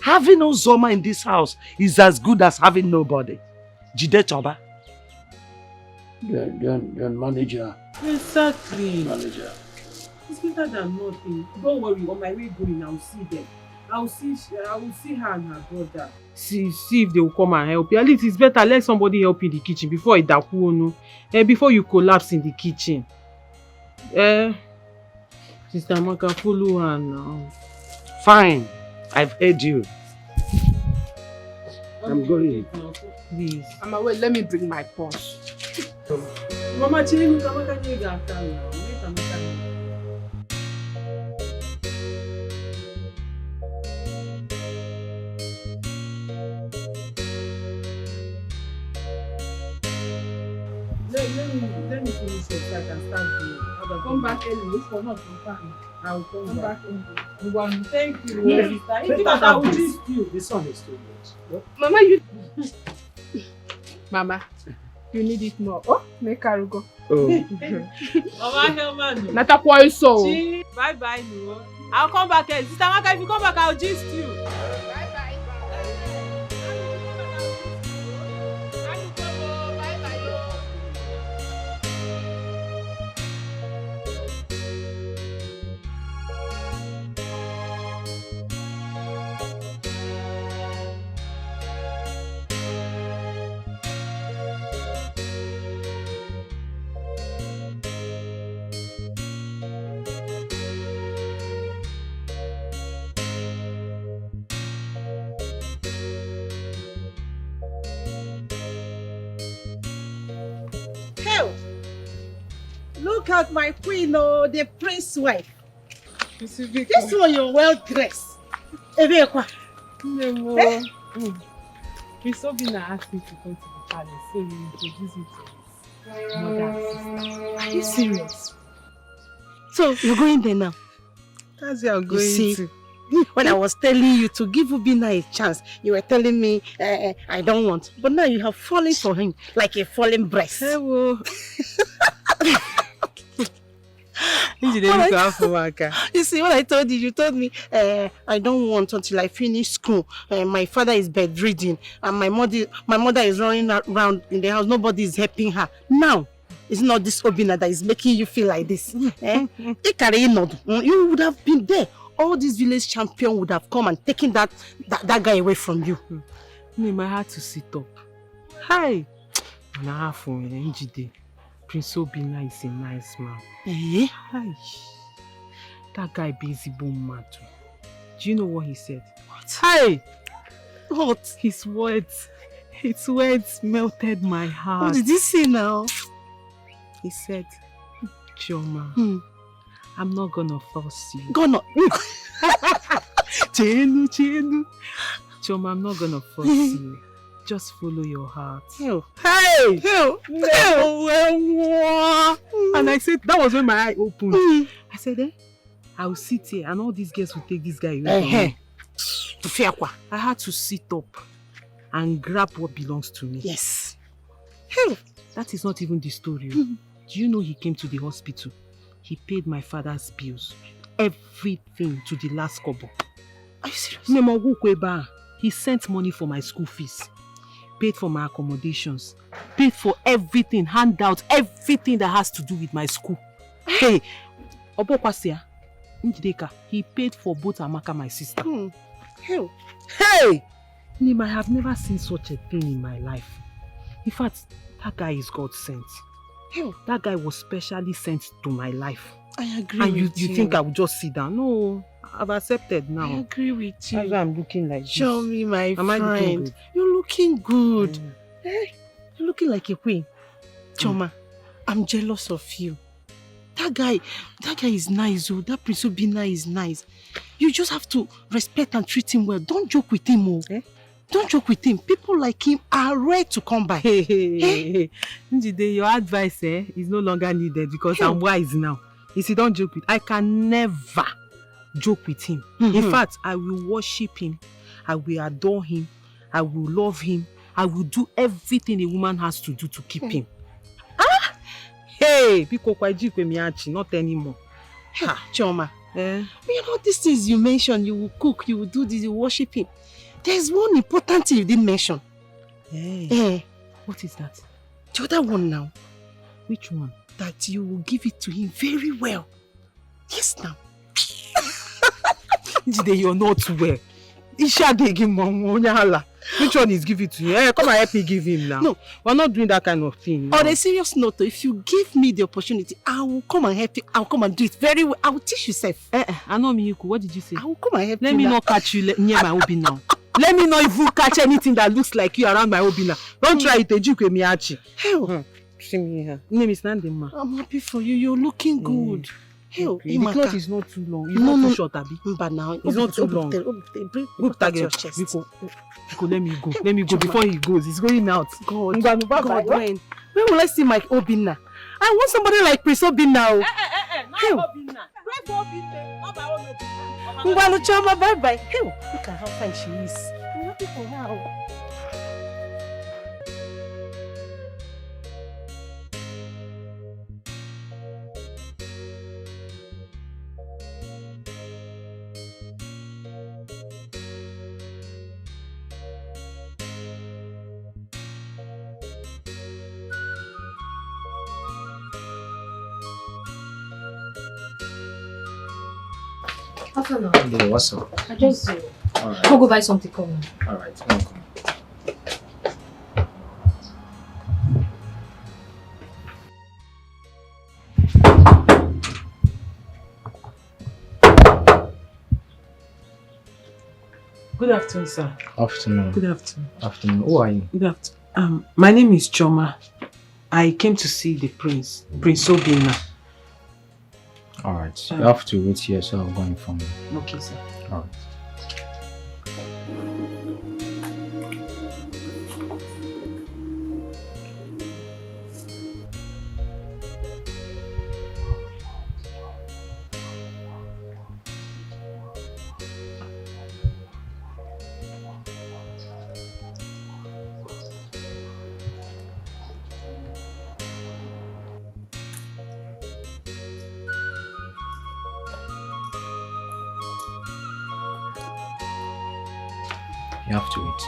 Having Uzoma in this house is as good as having nobody. Jide Choba. Then manager. Exactly. Manager. It's better than nothing. Don't worry, on my way going, I'll see them. I will see her and her brother. See if they will come and help you. At least it's better let somebody help you in the kitchen before it before you collapse in the kitchen. Sister Maka, follow her now. Fine, I've heard you. I'm going. Please. Mama, wait, let me bring my purse. Mama, let me finish so I can start the come back early. If for not come back, I will come back early. Thank you. Yes. I will gist you. This one is too much. Mama, you Mama, you need it more. Oh, make her go. Oh. Mama, Helman. Not a boy so. Bye bye, no. I'll come back early. Sister Maka, if you come back, I'll gist you. Look at my queen, oh, the prince's wife. This one, you're well dressed. Miss Obina asked me to come to the palace, so you introduce me to his mother. Are you serious? So, you're going there now? That's where I'm going to. When I was telling you to give Ubina a chance, you were telling me I don't want. But now you have fallen for him like a fallen breast. Hello. You see, what I told you told me I don't want until I finish school. My father is bedridden and my mother is running around in the house. Nobody is helping her. Now, it's not this Obina that is making you feel like this. You would have been there. All these village champions would have come and taken that guy away from you. Me, my heart to sit up. Hi. And I have for NGD. Prince Obina is a nice man. Eh? Hi. That guy busy boom mad. Do you know what he said? What? Hi. What? His words melted my heart. What did he say now? He said, Chioma, I'm not gonna force you. Gonna? Chenu. Chioma, I'm not gonna force you. Just follow your heart. Hey! And I said, that was when my eye opened. I said, I'll sit here and all these girls will take this guy away from me. I had to sit up and grab what belongs to me. Yes. That is not even the story. Do you know he came to the hospital? He paid my father's bills. Everything to the last kobo. Are you serious? He sent money for my school fees. Paid for my accommodations. Paid for everything, handouts, everything that has to do with my school. Hey, Obokwasia, Njideka, he paid for both Amaka, my sister. Hey! Nima, I have never seen such a thing in my life. In fact, that guy is God sent. That guy was specially sent to my life. I agree and with you. You think I would just sit down? No, I've accepted now. I agree with you. That's why I'm looking like this. Show me, my Am friend. I looking good? You're looking good. You're looking like a queen. Choma, I'm jealous of you. That guy is nice. Oh. That Prince Obina is nice. You just have to respect and treat him well. Don't joke with him. Oh. Don't joke with him. People like him are rare to come by. Njide, your advice is no longer needed because I'm wise now. You see, don't joke with. I can never joke with him. In fact, I will worship him. I will adore him. I will love him. I will do everything a woman has to do to keep him. Hey, not anymore. Choma, you know these things you mentioned, you will cook, you will do this, you will worship him. There's one important thing you didn't mention. What is that? The other one now. Which one? That you will give it to him very well. Yes, now. Njide, you're not well. Which one is give it to you? Hey, come and help me give him now. No, we're not doing that kind of thing. No. On a serious note, if you give me the opportunity, I will come and help you. I'll come and do it very well. I will teach you self. I know Miyuku. What did you say? I will come and help you. Let me not catch you near my Obi now. Let me not even catch anything that looks like you around my Obi now. Don't try it, Ejikwe Miyachi. Hell. See me here. Name is Nandema. I'm happy for you. You're looking good. Hell, the cloth is not too long. It's no, not too short, Abi. But now it's not too long. Look at your chest. Biko, let me go. Let me go before he goes. He's going out. God, when will I see my Obina? I want somebody like Prince Obina. Choma, bye-bye. Look at how fine she is. I'm happy for her. Hey, what's up? I just Alright. I'll go buy something. Come on. Alright, welcome. Good afternoon, sir. Afternoon. Good afternoon. Afternoon. Who are you? Good afternoon. My name is Choma. I came to see the Prince Obina. Alright, you have to wait here, so I'll go inform you. Okay, sir. Alright. You have to wait.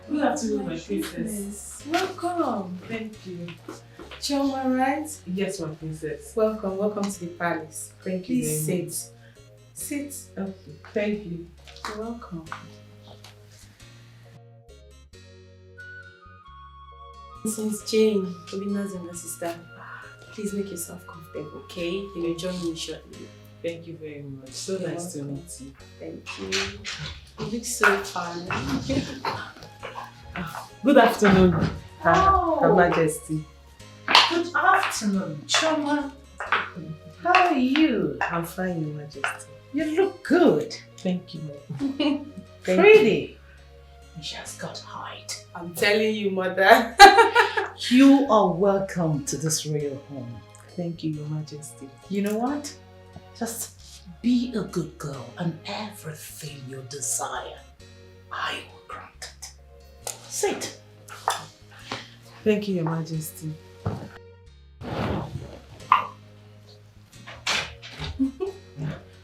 Good afternoon, my princess. Welcome. Thank you. Choma, right? Yes, my princess. Welcome to the palace. Thank you Please very sit. Sit. Okay, thank you. You're welcome. Since Jane, Obina's younger sister, please make yourself comfortable, okay? You'll join me shortly. Thank you very much. So You're nice welcome. to meet you. Thank you. You look so fun. Good afternoon, Oh. Her Majesty. Good afternoon, Choma. How are you? I'm fine, Your Majesty. You look good. Thank you. Pretty. She has got height. I'm telling you, mother. You are welcome to this royal home. Thank you, Your Majesty. You know what? Just be a good girl and everything you desire, I will grant it. Sit. Thank you, Your Majesty.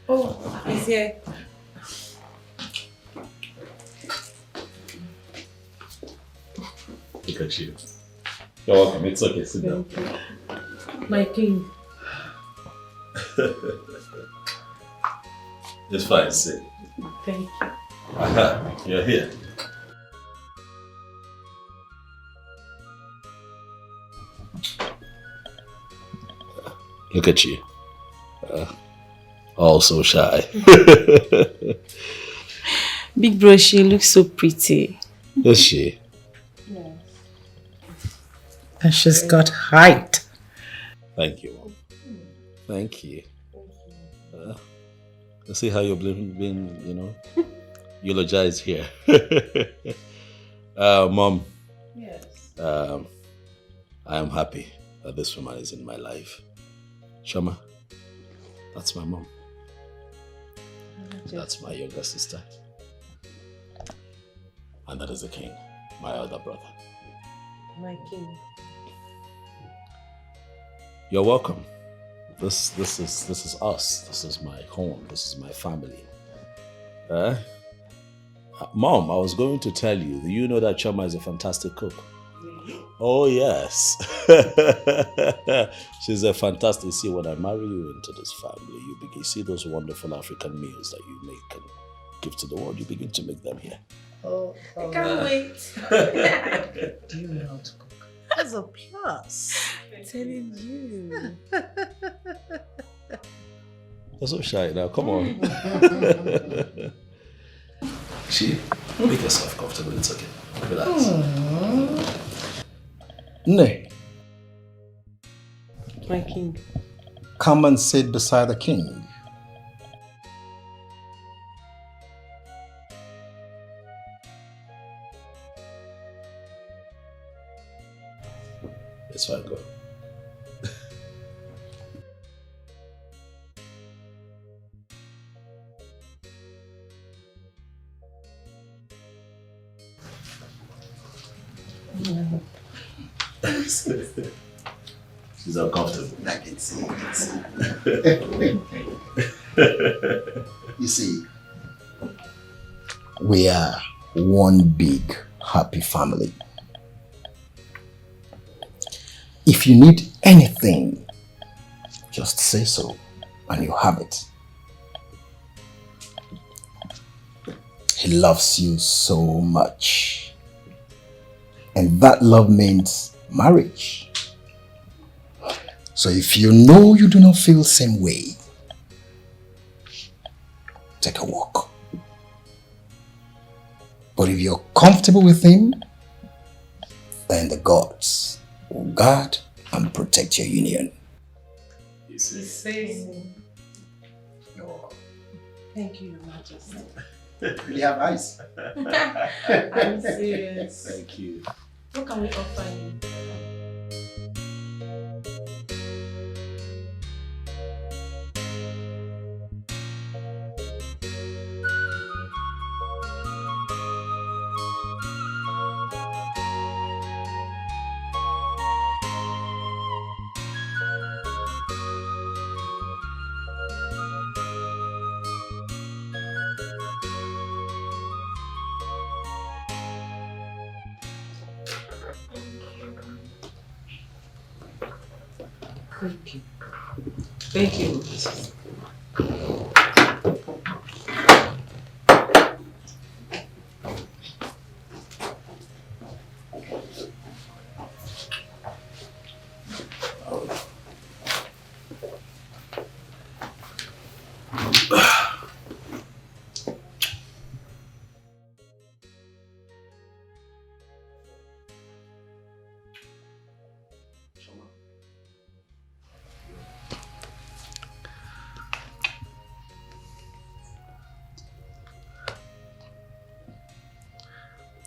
Oh, he's here. Look at you. You're welcome. It's okay. Sit down. My king. It's fine. Sit. Thank you. Aha, you're here. Look at you. All so shy. Big bro, she looks so pretty. Is she? Yes. And she's got height. Thank you, Mom. Thank you. You see how you've been, eulogized here. Mom. Yes. I am happy that this woman is in my life. Shoma, that's my mom. That's my younger sister. And that is the king, my elder brother. My king. You're welcome. This is us. This is my home. This is my family. Mom, I was going to tell you, do you know that Choma is a fantastic cook? Really? Oh, yes. She's a fantastic. See, when I marry you into this family, you see those wonderful African meals that you make and give to the world, you begin to make them here. Oh, I can't wait. Do you know how to cook? That's a plus. I'm telling you. You're so shy now. Come on. She, make yourself comfortable. It's okay. Relax. Nay, My king. come and sit beside the king. It's fine, go. She's uncomfortable. I can see. You see, we are one big happy family. If you need anything, just say so and you have it. He loves you so much. And that love means marriage. So if you know you do not feel the same way, take a walk. But if you're comfortable with him, then the gods will guard and protect your union. Thank you, Your Majesty. Really have eyes. I'm serious. Thank you. What can we offer you? Thank you. Thank you, Mrs.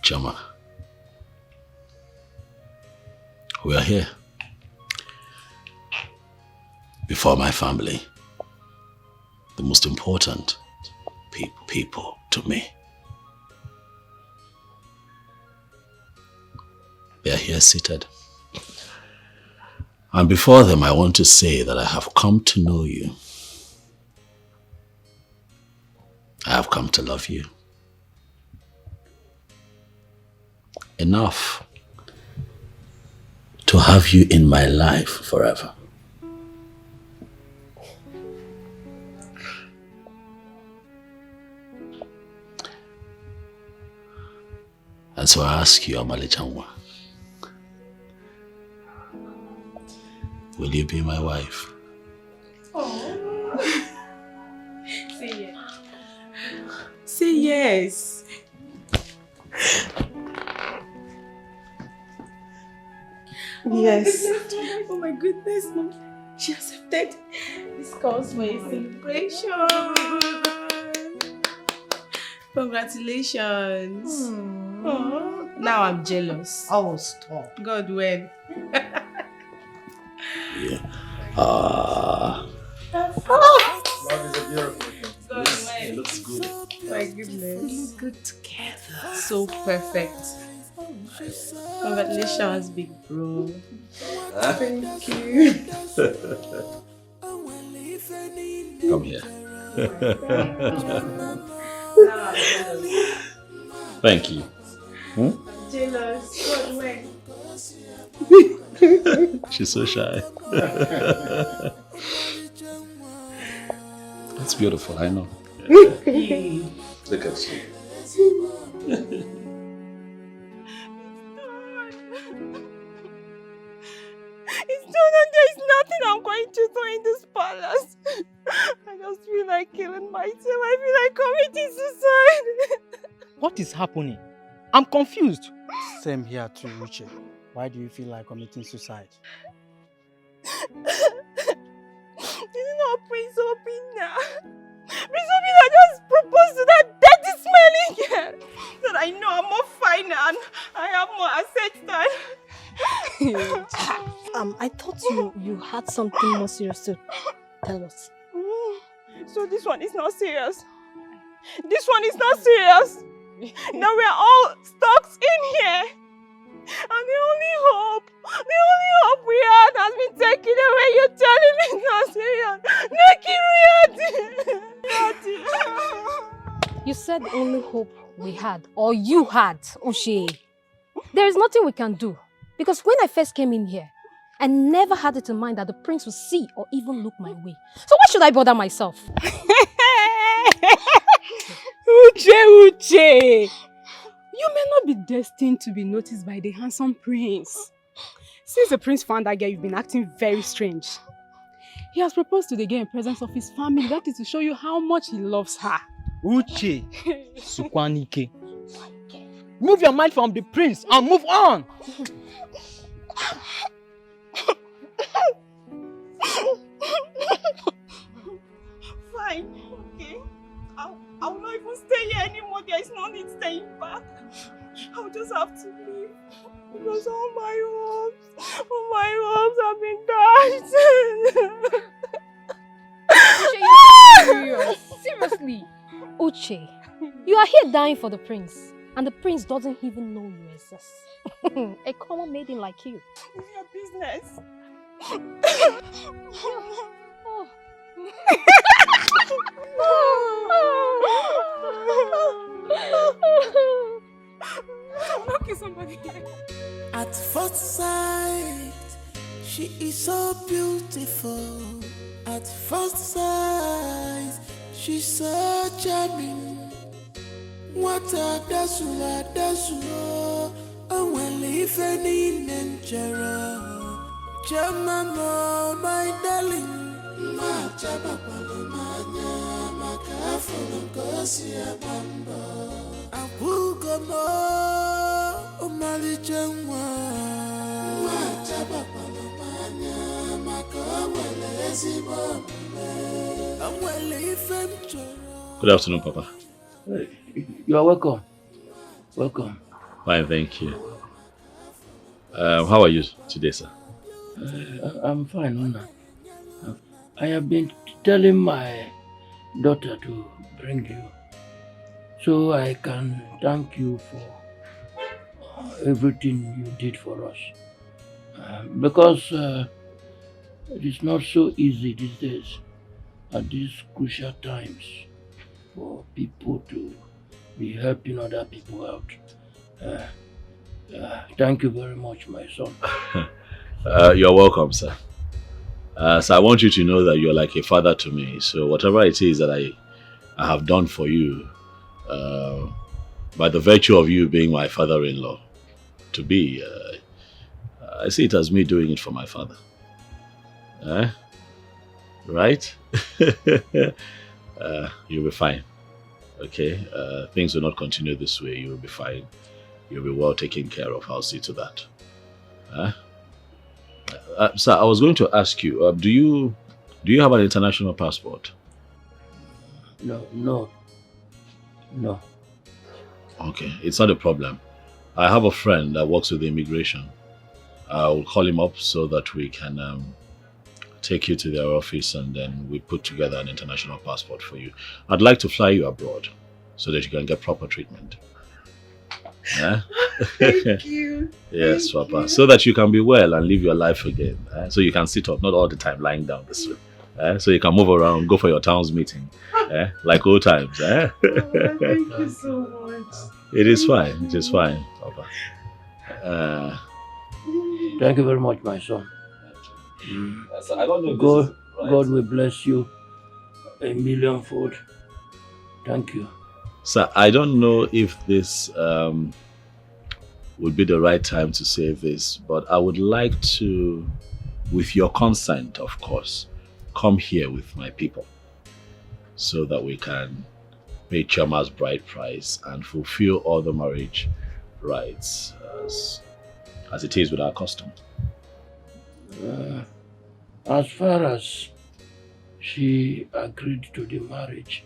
Chama, we are here before my family, the most important people to me. They are here seated. And before them, I want to say that I have come to know you. I have come to love you. Enough to have you in my life forever. And so I ask you, Amali Chanwa, will you be my wife? Oh. Say yes. Say yes. Yes. Oh my goodness, Mom. She accepted. This calls for a celebration. Congratulations. Oh, now I'm jealous. Oh, stop. God, when? Yeah. Love is a beautiful thing. God, when? It looks good. My goodness. Feeling good together. So perfect. Congratulations, big bro. Thank you. Come here. Thank you. Jealous. God, when? She's so shy. That's beautiful, I know. Look at you. It's done and there's nothing I'm going to do in this palace. I just feel like killing myself. I feel like committing suicide. What is happening? I'm confused. Same here too, Uche. Why do you feel like committing suicide? This is not Prince Obina. Prince Obina just proposed to that dirty smelling girl. So that I know I'm more fine and I have more assets than... I thought you had something more serious to tell us. So this one is not serious. This one is not serious. Now we are all stuck in here. And the only hope we had has been taken away. You're telling me it's not serious. You said the only hope we had, or you had, Uche. There is nothing we can do. Because when I first came in here, I never had it in mind that the prince would see or even look my way. So why should I bother myself? Uche! You may not be destined to be noticed by the handsome prince. Since the prince found that girl, you've been acting very strange. He has proposed to the girl in presence of his family. That is to show you how much he loves her. Uche, Sukwanike. Move your mind from the prince and move on. Fine, okay. I will not even stay here anymore. There is no need staying back. I'll just have to leave. Because all my hopes have been dashed. Uche, you're not serious. Seriously. Uche, you are here dying for the prince. And the prince doesn't even know you exist. A common maiden like you. It's your business. At first sight, she is so beautiful. At first sight, she's so charming. What a dasula, and when if any nenchera, Jamamo, my darling, ma chabapalamanya, makafo, gosia bamba, Abugamo, Omali Jamwa, ma chabapalamanya, makawalezi bombe, and when if Good afternoon, Papa. You are welcome. Welcome. Fine, thank you. How are you today, sir? I'm fine, Nona. I have been telling my daughter to bring you so I can thank you for everything you did for us. Because it is not so easy these days at these crucial times for people to be helping other people out. Thank you very much, my son. You're welcome, sir. So I want you to know that you're like a father to me. So whatever it is that I have done for you, by the virtue of you being my father-in-law, to be, I see it as me doing it for my father. Right? You'll be fine. Okay? Things will not continue this way. You'll be fine. You'll be well taken care of. I'll see to that. Sir, I was going to ask you, do you have an international passport? No. Okay, it's not a problem. I have a friend that works with the immigration. I will call him up so that we can take you to their office and then we put together an international passport for you. I'd like to fly you abroad so that you can get proper treatment. Yeah? Thank you. Yes, Papa. So that you can be well and live your life again. So you can sit up, not all the time lying down this way. So you can move around, go for your town's meeting. Like old times. Thank you so much. It is fine. It is fine, Papa. Thank you very much, my son. I don't know if God will bless you a millionfold. Thank you. Sir, I don't know if this would be the right time to say this, but I would like to, with your consent, of course, come here with my people so that we can pay Chama's bride price and fulfill all the marriage rights as it is with our custom. As far as she agreed to the marriage,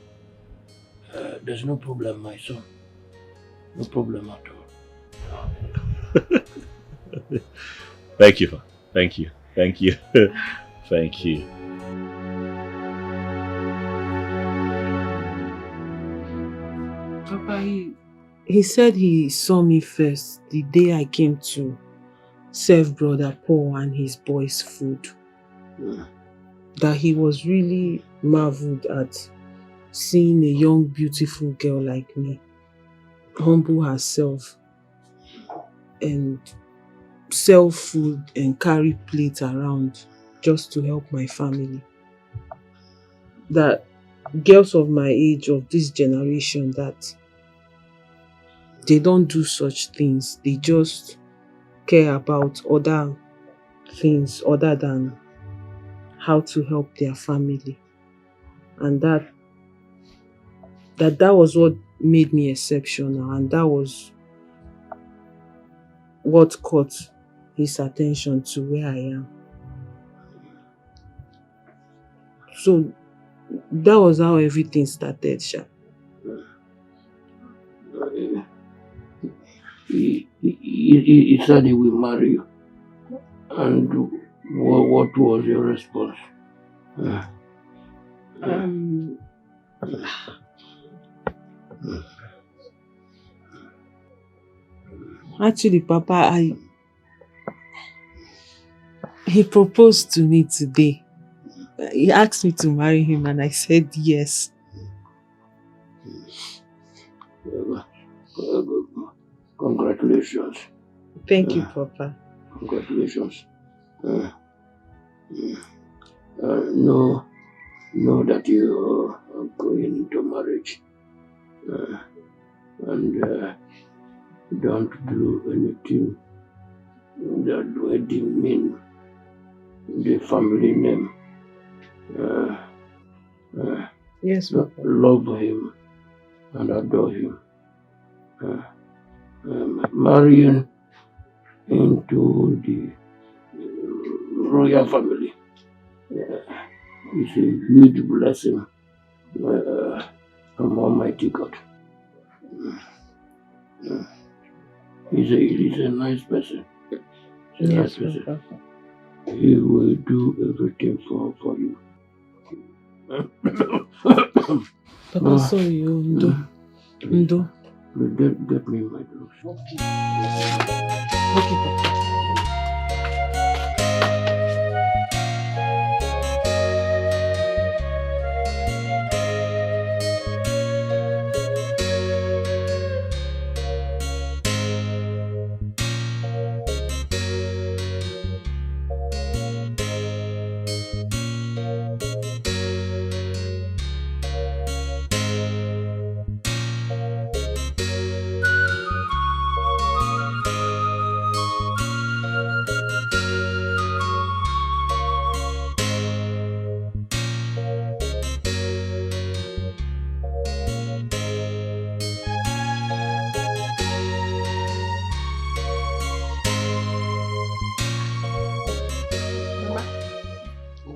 there's no problem, my son. No problem at all. Thank you. Thank you. Thank you. Thank you. Papa, he said he saw me first the day I came to serve Brother Paul and his boys food. That he was really marveled at seeing a young, beautiful girl like me humble herself and sell food and carry plates around just to help my family. That girls of my age, of this generation, that they don't do such things. They just care about other things other than how to help their family. And that was what made me exceptional, and that was what caught his attention to where I am. So that was how everything started, Sha. He said he will marry you. And what was your response? Actually, Papa, he proposed to me today. He asked me to marry him and I said yes. Congratulations. Thank you, Papa. Congratulations. Know that you are going into marriage. And don't do anything that would demean the family name. Yes, Papa. Love him and adore him. Marrying into the royal family is a huge blessing from Almighty God. He's a nice person. He's a nice person. Papa. He will do everything for you. Papa, sorry, Ndo. Get me my drugs. Okay, Papa.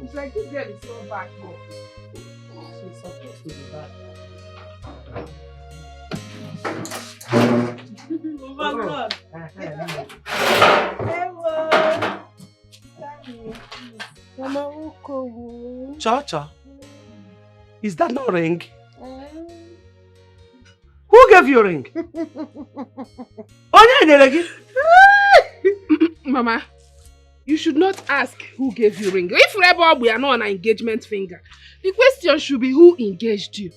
It's like this girl is so back here. She's supposed to be back. Oh my God. Hello. Cha-cha, is that not ring? Who gave you a ring? Mama, you should not ask who gave you ring. If we are not an engagement finger, the question should be who engaged you.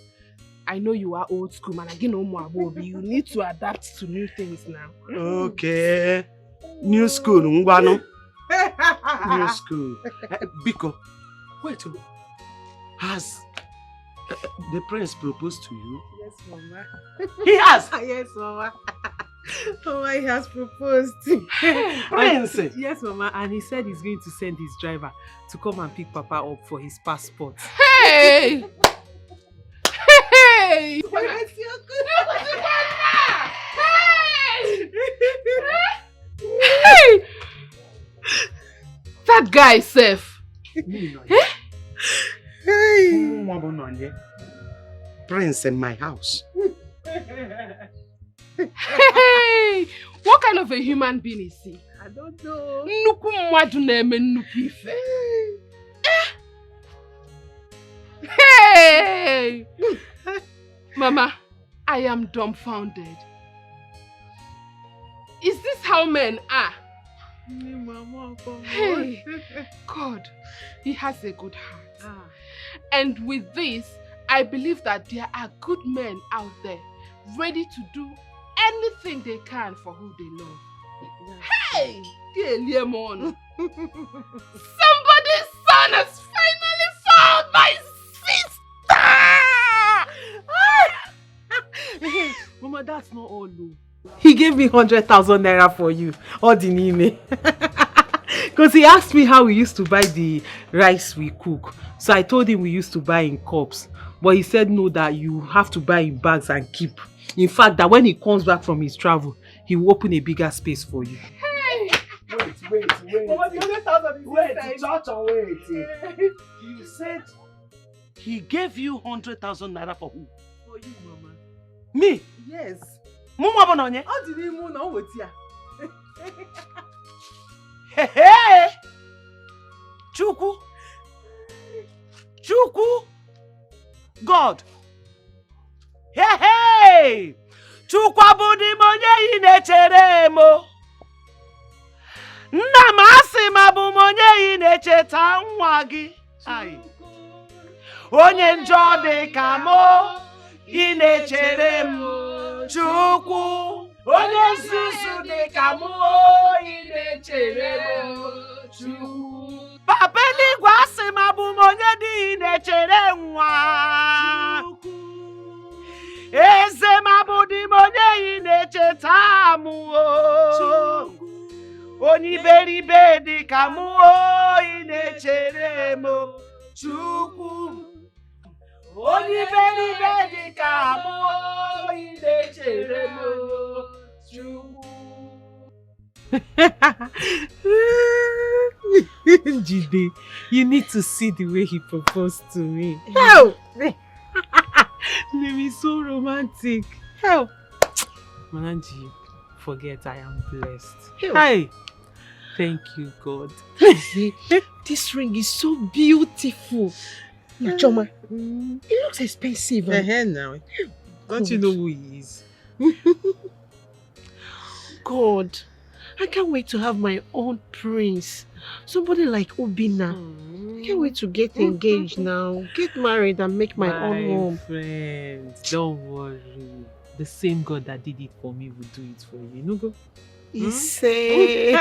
I know you are old school, man. Again, no more Bobby. You need to adapt to new things now. Okay. New school, Ngwano. New school. Biko, wait. Has the prince proposed to you? Yes, Mama. He has? Yes, Mama. Mama, he has proposed. Prince? Yes, Mama. And he said he's going to send his driver to come and pick Papa up for his passport. Hey! Hey! Yes, you're good. Hey! That guy safe. Hey! Prince in my house. Hey! What kind of a human being is he? I don't know. Nuku mwadu neme nuku ife. Hey! Mama, I am dumbfounded. Is this how men are? Hey, God, he has a good heart. And with this, I believe that there are good men out there ready to do anything they can for who they love. Hey, Lemon. Somebody's son has finally found my sister! Mama, that's not all though. He gave me 100,000 naira for you. All the name. Because he asked me how we used to buy the rice we cook. So I told him we used to buy in cups. But he said no, that you have to buy in bags and keep. In fact, that when he comes back from his travel, he will open a bigger space for you. Hey! Wait. Mama, the 100,000 is wait. You said he gave you 100,000 naira for who? For you, Mama. Me? Yes. Mama Bononye? How did he move now with you? Hey! Chukwu! God! Hey! Chukwu abudi monye inechere mo. Nna m asị m abụ m onye inecheta nwa gị. Onye njọ dị ka m inechere m. Chukwu. Onye nzuzu dị ka m inechere m. Chukwu. Papa eluigwe asị m abụ m onye dị inechere nwa. Eze m abụdị m onye inecheta m. Onye iberibe dị ka m inechere m. Chukwu. Onye iberibe dị ka m inechere m. Chukwu. Jide, you need to see the way he proposed to me. Help! Baby, so romantic. Help! Mananji, forget I am blessed. Hi! Thank you, God. This ring is so beautiful. Choma, it looks expensive. Now. Don't you know who he is? God, I can't wait to have my own prince. Somebody like Obina. I can't wait to get engaged now. Get married and make my own home. My friend, don't worry. The same God that did it for me will do it for you. No go? Say.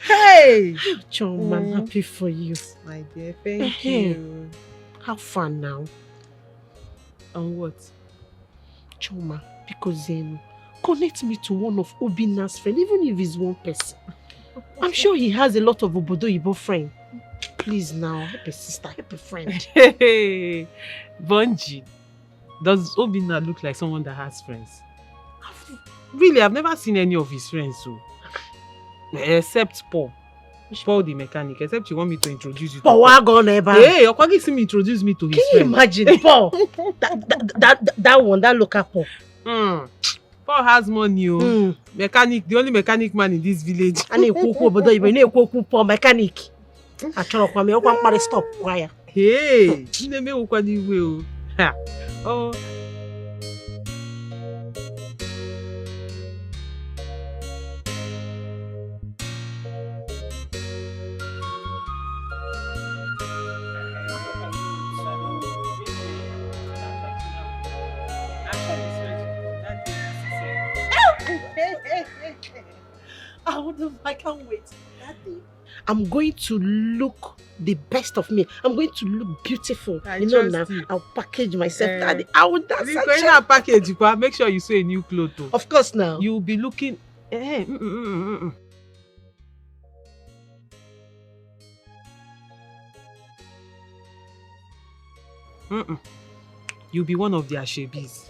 Hey! Chom, I'm happy for you. My dear, thank you. Have fun now. On what? Choma, because connect me to one of Obina's friends, even if it's one person. I'm sure he has a lot of Obodo-Ibo friends. Please now, help a sister, help a friend. Hey, Bunji, does Obina look like someone that has friends? Really, I've never seen any of his friends, so. Except Paul. Paul the mechanic, except you want me to introduce you to Paul. Hey, Okwagi see me introduce me to his friend. Can you imagine, Paul? that one, that local Paul. Paul has money, mechanic, the only mechanic man in this village. And Paul mechanic. Stop. Hey, oh. I can't wait. That day, I'm going to look the best of me. I'm going to look beautiful. Now, I'll package myself. Daddy, I will dance. If you're going to package, make sure you sew a new clothes. Of course, now. You'll be looking. You'll be one of their shebis.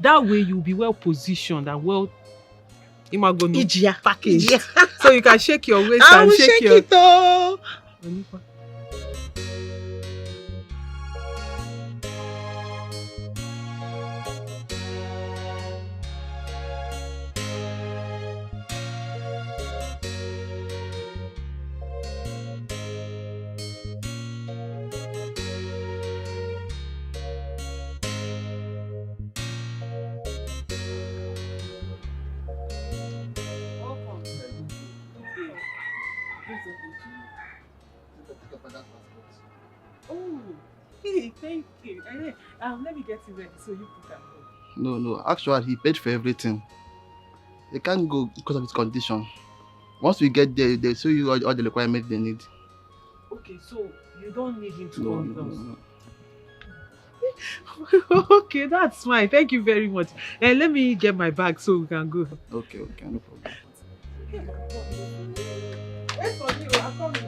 That way you'll be well positioned and well package. So you can shake your waist and shake your... it all. Hey, thank you. Let me get it ready so you can go. No. Actually, he paid for everything. They can't go because of his condition. Once we get there, they'll show you all the requirements they need. Okay, so you don't need him to come with us. No. Okay, that's fine. Thank you very much. And let me get my bag so we can go. Okay, no problem. Wait for me, I'm coming.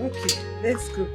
Okay, let's go.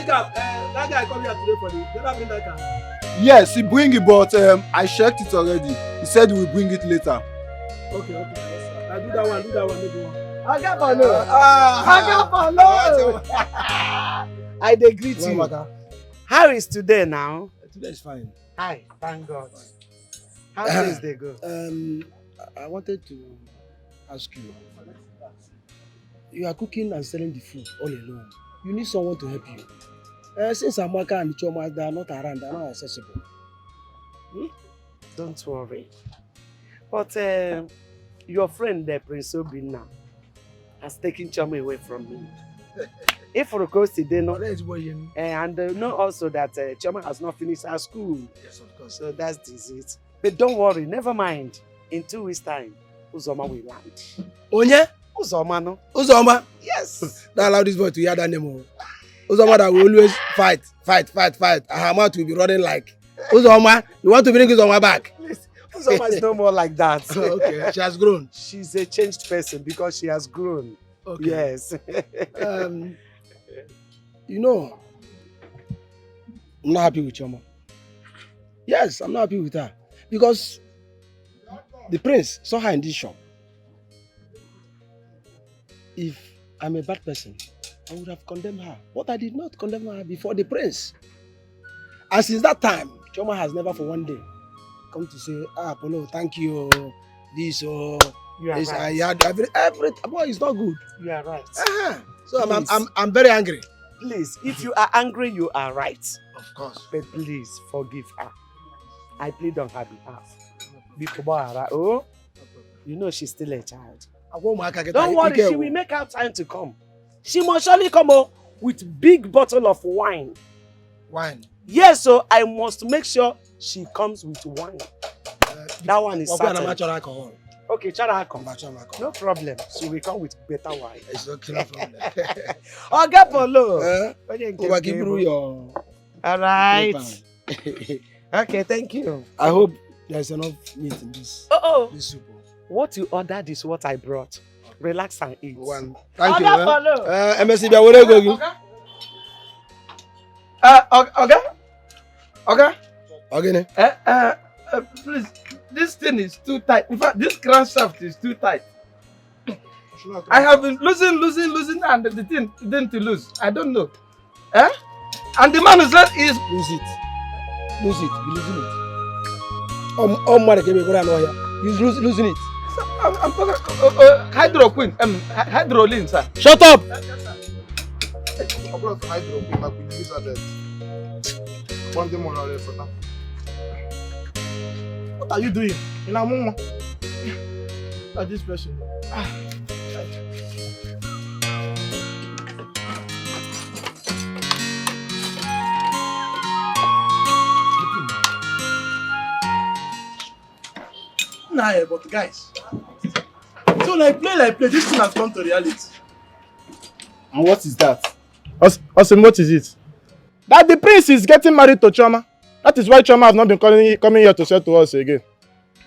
That guy come here today for the. Did I bring that car? Yes, he bring it, but I checked it already. He said he will bring it later. Okay. Yes, I do that one, maybe one. I got follow. I dey greet you. How is today now? Today is fine. Hi, thank God. How things they go? I wanted to ask you. You are cooking and selling the food all alone. You need someone to help you. Since Amaka and Choma they are not around, they are not accessible. Don't worry. But your friend, Prince Obinna, has taken Choma away from me. If for course they know, and know also that Choma has not finished her school. Yes, of course. So that's it. But don't worry, never mind. In 2 weeks' time, Uzoma will land. Onye? Uzoma, no? Uzoma? Yes. Don't allow this boy to hear that name. Uzoma that will always fight. And her mouth will be running like. Uzoma, you want to bring Uzoma back? Uzoma is no more like that. Okay, she has grown. She's a changed person because she has grown. Okay. Yes. You know, I'm not happy with Choma. Yes, I'm not happy with her. Because the prince saw her in this shop. If I'm a bad person, I would have condemned her. But I did not condemn her before the prince. And since that time, Choma has never for one day come to say, Apollo, thank you. This or this. Right. I had every boy is not good. You are right. So I'm very angry. Please, if you are angry, you are right. Of course. But please forgive her. I plead on her behalf. Oh, you know she's still a child. Don't worry, she will make out time to come. She must surely come with big bottle of wine. Wine? Yes, so I must make sure she comes with wine. That one is certain. Alcohol. Okay, Chara come. No problem. She will come with better wine. It's okay, no problem. Oga Polo. All right. Okay, thank you. I hope there's enough meat in this. This soup. What you ordered is what I brought. Relax and eat. Thank you. MSC, please, this thing is too tight. In fact, this crankshaft is too tight. I have been losing, and the thing didn't lose. I don't know. And the man who said is lose it. Be losing it. He's losing it. I'm talking hydroquin. Hydroline, sir. Shut up! What are you doing? In a moment. Look at this person. Nah, but guys. So like play, this thing has come to reality. And what is that? Awesome, what is it? That the prince is getting married to Choma. That is why Choma has not been coming here to say to us again.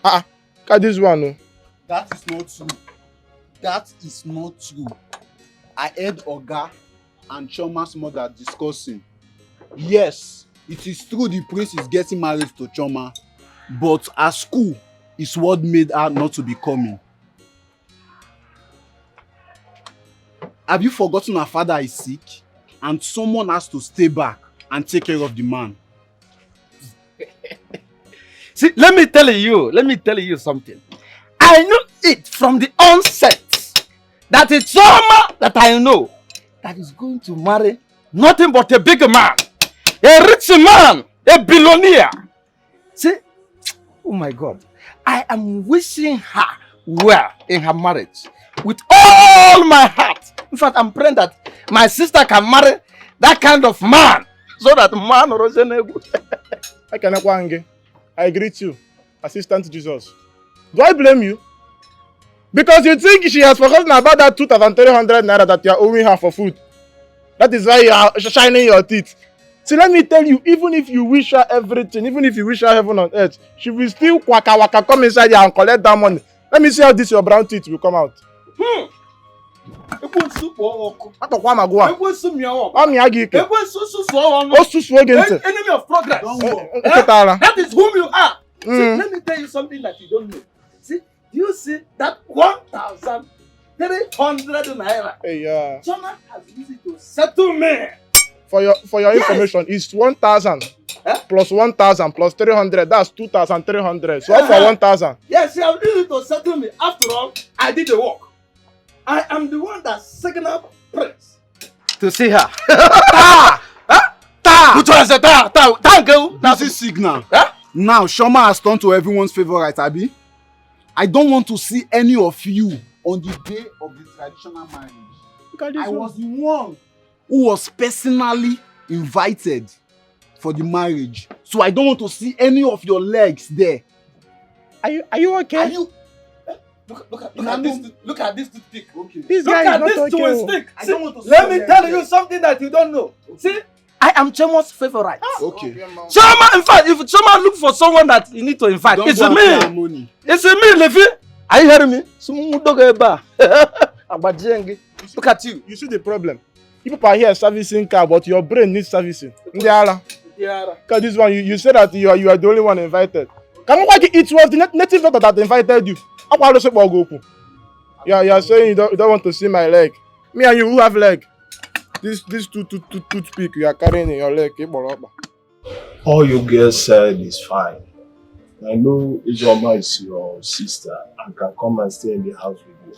Look at this one. No. That is not true. That is not true. I heard Oga and Choma's mother discussing. Yes, it is true the prince is getting married to Choma, but at school is what made her not to be coming. Have you forgotten her father is sick and someone has to stay back and take care of the man? See, let me tell you something. I knew it from the onset that it's Choma that I know that is going to marry nothing but a big man, a rich man, a billionaire. See, oh my God, I am wishing her well in her marriage with all my heart. In fact, I'm praying that my sister can marry that kind of man so that man I greet you, Assistant Jesus. Do I blame you? Because you think she has forgotten about that 2,300 naira that you are owing her for food. That is why you are shining your teeth. See, let me tell you, even if you wish her everything, even if you wish her heaven on earth, she will still waka come inside here and collect that money. Let me see how this your brown teeth will come out. Enemy of progress. That is whom you are. See, let me tell you something that you don't know. See, you see that 1,300 naira. Yeah. Choma has used it to settle me. For your information, it's 1,000 plus 1,000 plus 300. That's 2,300. So for 1,000. Yes, she has used it to settle me. After all, I did the work. I am the one that signaled Prince to see her. This is signal. Now, Choma has turned to everyone's favorite, Abi. I don't want to see any of you on the day of the traditional marriage. I was the one who was personally invited for the marriage. So I don't want to see any of your legs there. Are you okay? Are you? Look at this stick. Okay. This guy is not okay. Stick. Let me tell you something that you don't know. See, I am Choma's favorite. Okay. Choma, in fact, if Choma look for someone that you need to invite, it's me. It's me, Levi. Are you hearing me? Look at you. You see the problem. People are here servicing car, but your brain needs servicing. Because this one, you said that you are the only one invited. It was the native doctor that invited you. You are saying you don't want to see my leg. Me and you, who have leg? This toothpick you are carrying in your leg. All you girls said is fine. I know Ijoma is your sister and can come and stay in the house with you.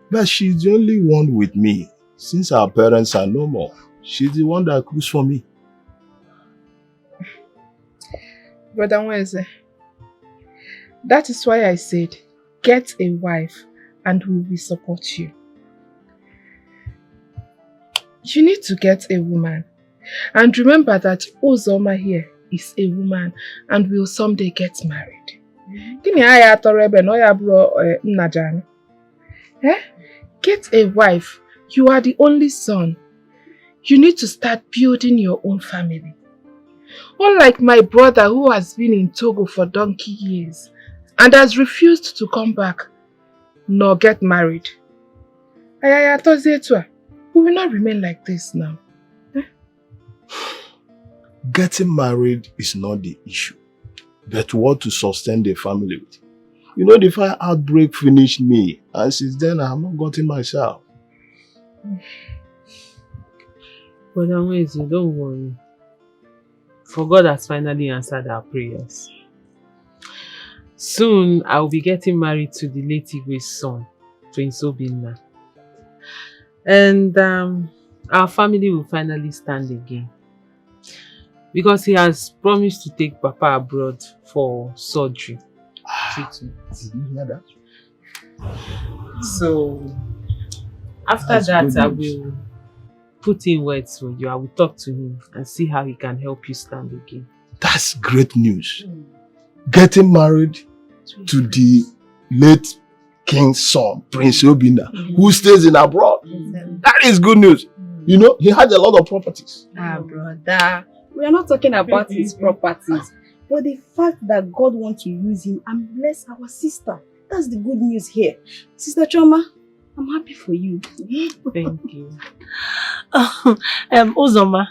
But she's the only one with me. Since our parents are no more, she's the one that cooks for me. Brother Nweze, that is why I said, get a wife and we will support you. You need to get a woman. And remember that Ozoma here is a woman and will someday get married. Get a wife. You are the only son. You need to start building your own family. Unlike my brother who has been in Togo for donkey years and has refused to come back nor get married. We will not remain like this now. Getting married is not the issue, but what to sustain the family with. You know, the fire outbreak finished me, and since then I have not gotten myself. But Nweze, don't worry. For God has finally answered our prayers. soon I'll be getting married to the late Igwe's son, Prince Obinna. And our family will finally stand again. Because he has promised to take Papa abroad for surgery. Treatment. Did you hear that? So, after that, I will put in words for you. I will talk to him and see how he can help you stand again. That's great news. Getting married to the late king's son, Prince Obinna, who stays in abroad. That is good news. You know, he had a lot of properties. Brother, we are not talking about his properties, but the fact that God wants to use him and bless our sister. That's the good news here. Sister Choma, I'm happy for you. Thank you. Uzoma,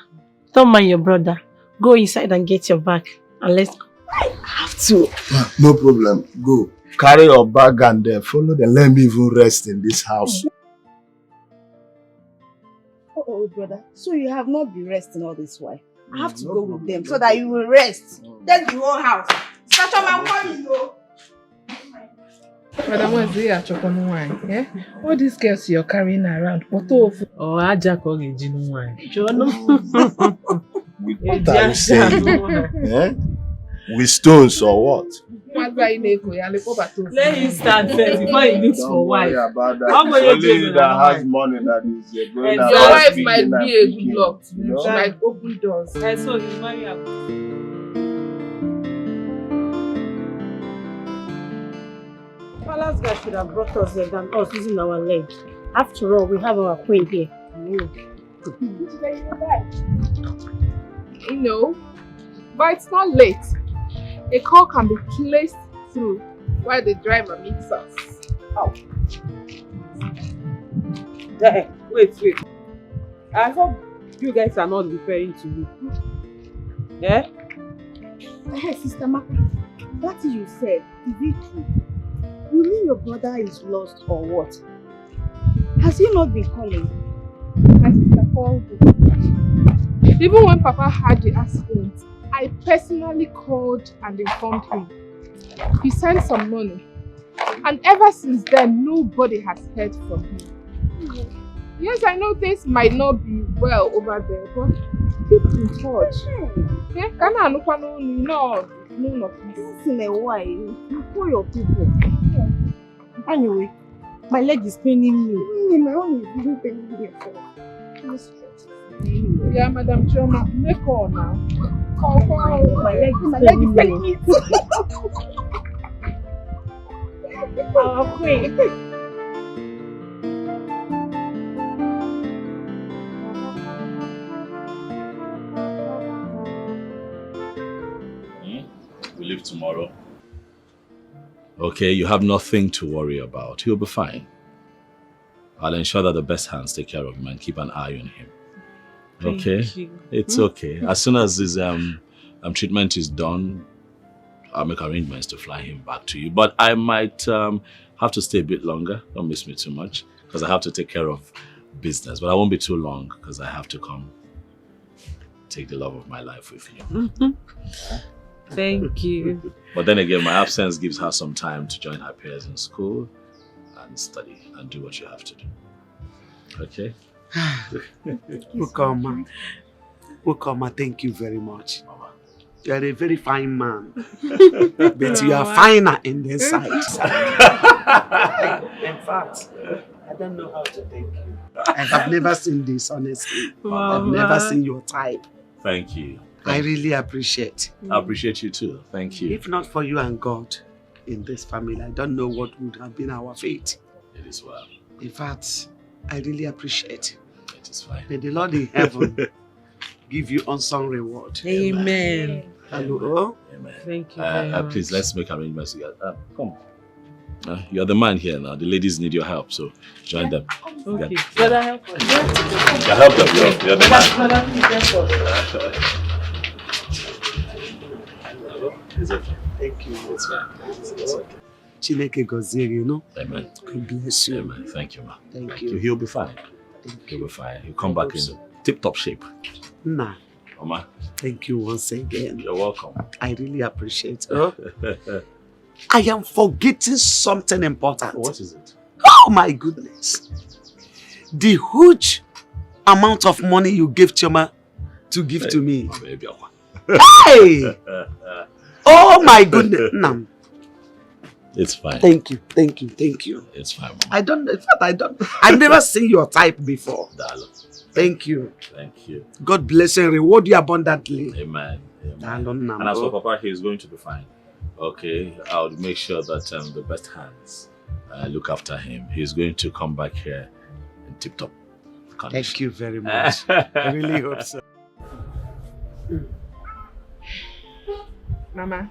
don't mind your brother. Go inside and get your bag. And let's go. I have to. No problem. Go. Carry your bag and follow them. Let me even rest in this house. Oh, brother. So you have not been resting all this while. I have to go with them so that you will rest. That's the whole house. Sister Choma, I'm coming, though. Madam, what's the chocolate wine? Yeah? All these girls you're carrying around. What of? Oh, I just original wine. With what are you saying? With stones or what? Let him start first before he looks for wife. Don't worry about that. Only that has money that is going your out. wife might be a good luck. She might open doors. So he's married up. Palace guy should have brought us there than us using our leg. After all, we have our queen here. You know, but it's not late. A call can be placed through while the driver meets us. Oh. Wait. I hope you guys are not referring to me. Yeah? Hey, Sister Maka, what you said, is it true? You mean your brother is lost or what? Has he not been calling? My sister called me. Even when Papa had the accident, I personally called and informed him. He sent some money. And ever since then, nobody has heard from him. Yes, I know things might not be well over there, but keep in touch. Yeah, can I look no of this? Once in a while, you call your people. Anyway, my leg is paining me. My own is really paining me. Yeah, Madam Choma, make call now. Call. My leg is paining me. Our queen. We leave tomorrow. Okay, you have nothing to worry about. He'll be fine. I'll ensure that the best hands take care of him and keep an eye on him. Okay? Thank you. It's okay. As soon as his treatment is done, I'll make arrangements to fly him back to you. But I might have to stay a bit longer. Don't miss me too much, because I have to take care of business. But I won't be too long, because I have to come take the love of my life with you. Thank you. But then again, my absence gives her some time to join her peers in school and study and do what you have to do. Okay? Ukoma, thank you very much. You are a very fine man. But you are finer in the sight. In fact, I don't know how to thank you. I have never seen this, honestly. I've never seen your type. Thank you. I really appreciate. I appreciate you too. Thank you. If not for you and God in this family, I don't know what would have been our fate. It is well. In fact, I really appreciate. It is fine. May the Lord in heaven give you unsung reward. Amen. Hello. Amen. Thank you very much. Please, let's make arrangements together. Come. You're the man here now. The ladies need your help, so join them. Okay. Brother, help us. Yeah, help them. You're the man. Thank you. Chineke gozie you know. Amen. God bless you. Amen. Thank you, ma. Thank you. He'll be fine. He'll be fine. He'll come back in tip-top shape. Nah. Oma. Thank you once again. You're welcome. I really appreciate it. I am forgetting something important. What is it? Oh my goodness. The huge amount of money you gave Chioma to give to me. Hey! Oh my goodness. No. It's fine. Thank you, thank you, thank you. It's fine, Mama. I've never seen your type before. Thank you. Thank you. God bless and reward you abundantly. Amen. And as for Papa, he's going to be fine. Okay, I'll make sure that the best hands look after him. He's going to come back here in tip-top condition. Thank you very much. I really hope so. Mama,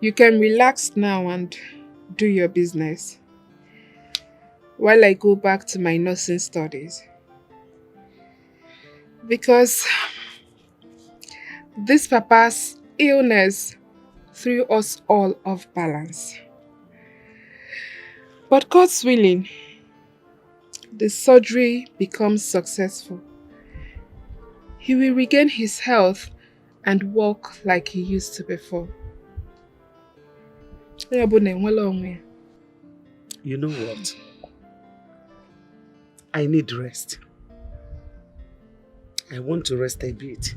you can relax now and do your business while I go back to my nursing studies. Because this Papa's illness threw us all off balance. But God's willing, the surgery becomes successful. He will regain his health and walk like he used to before. You know what? I need rest. I want to rest a bit.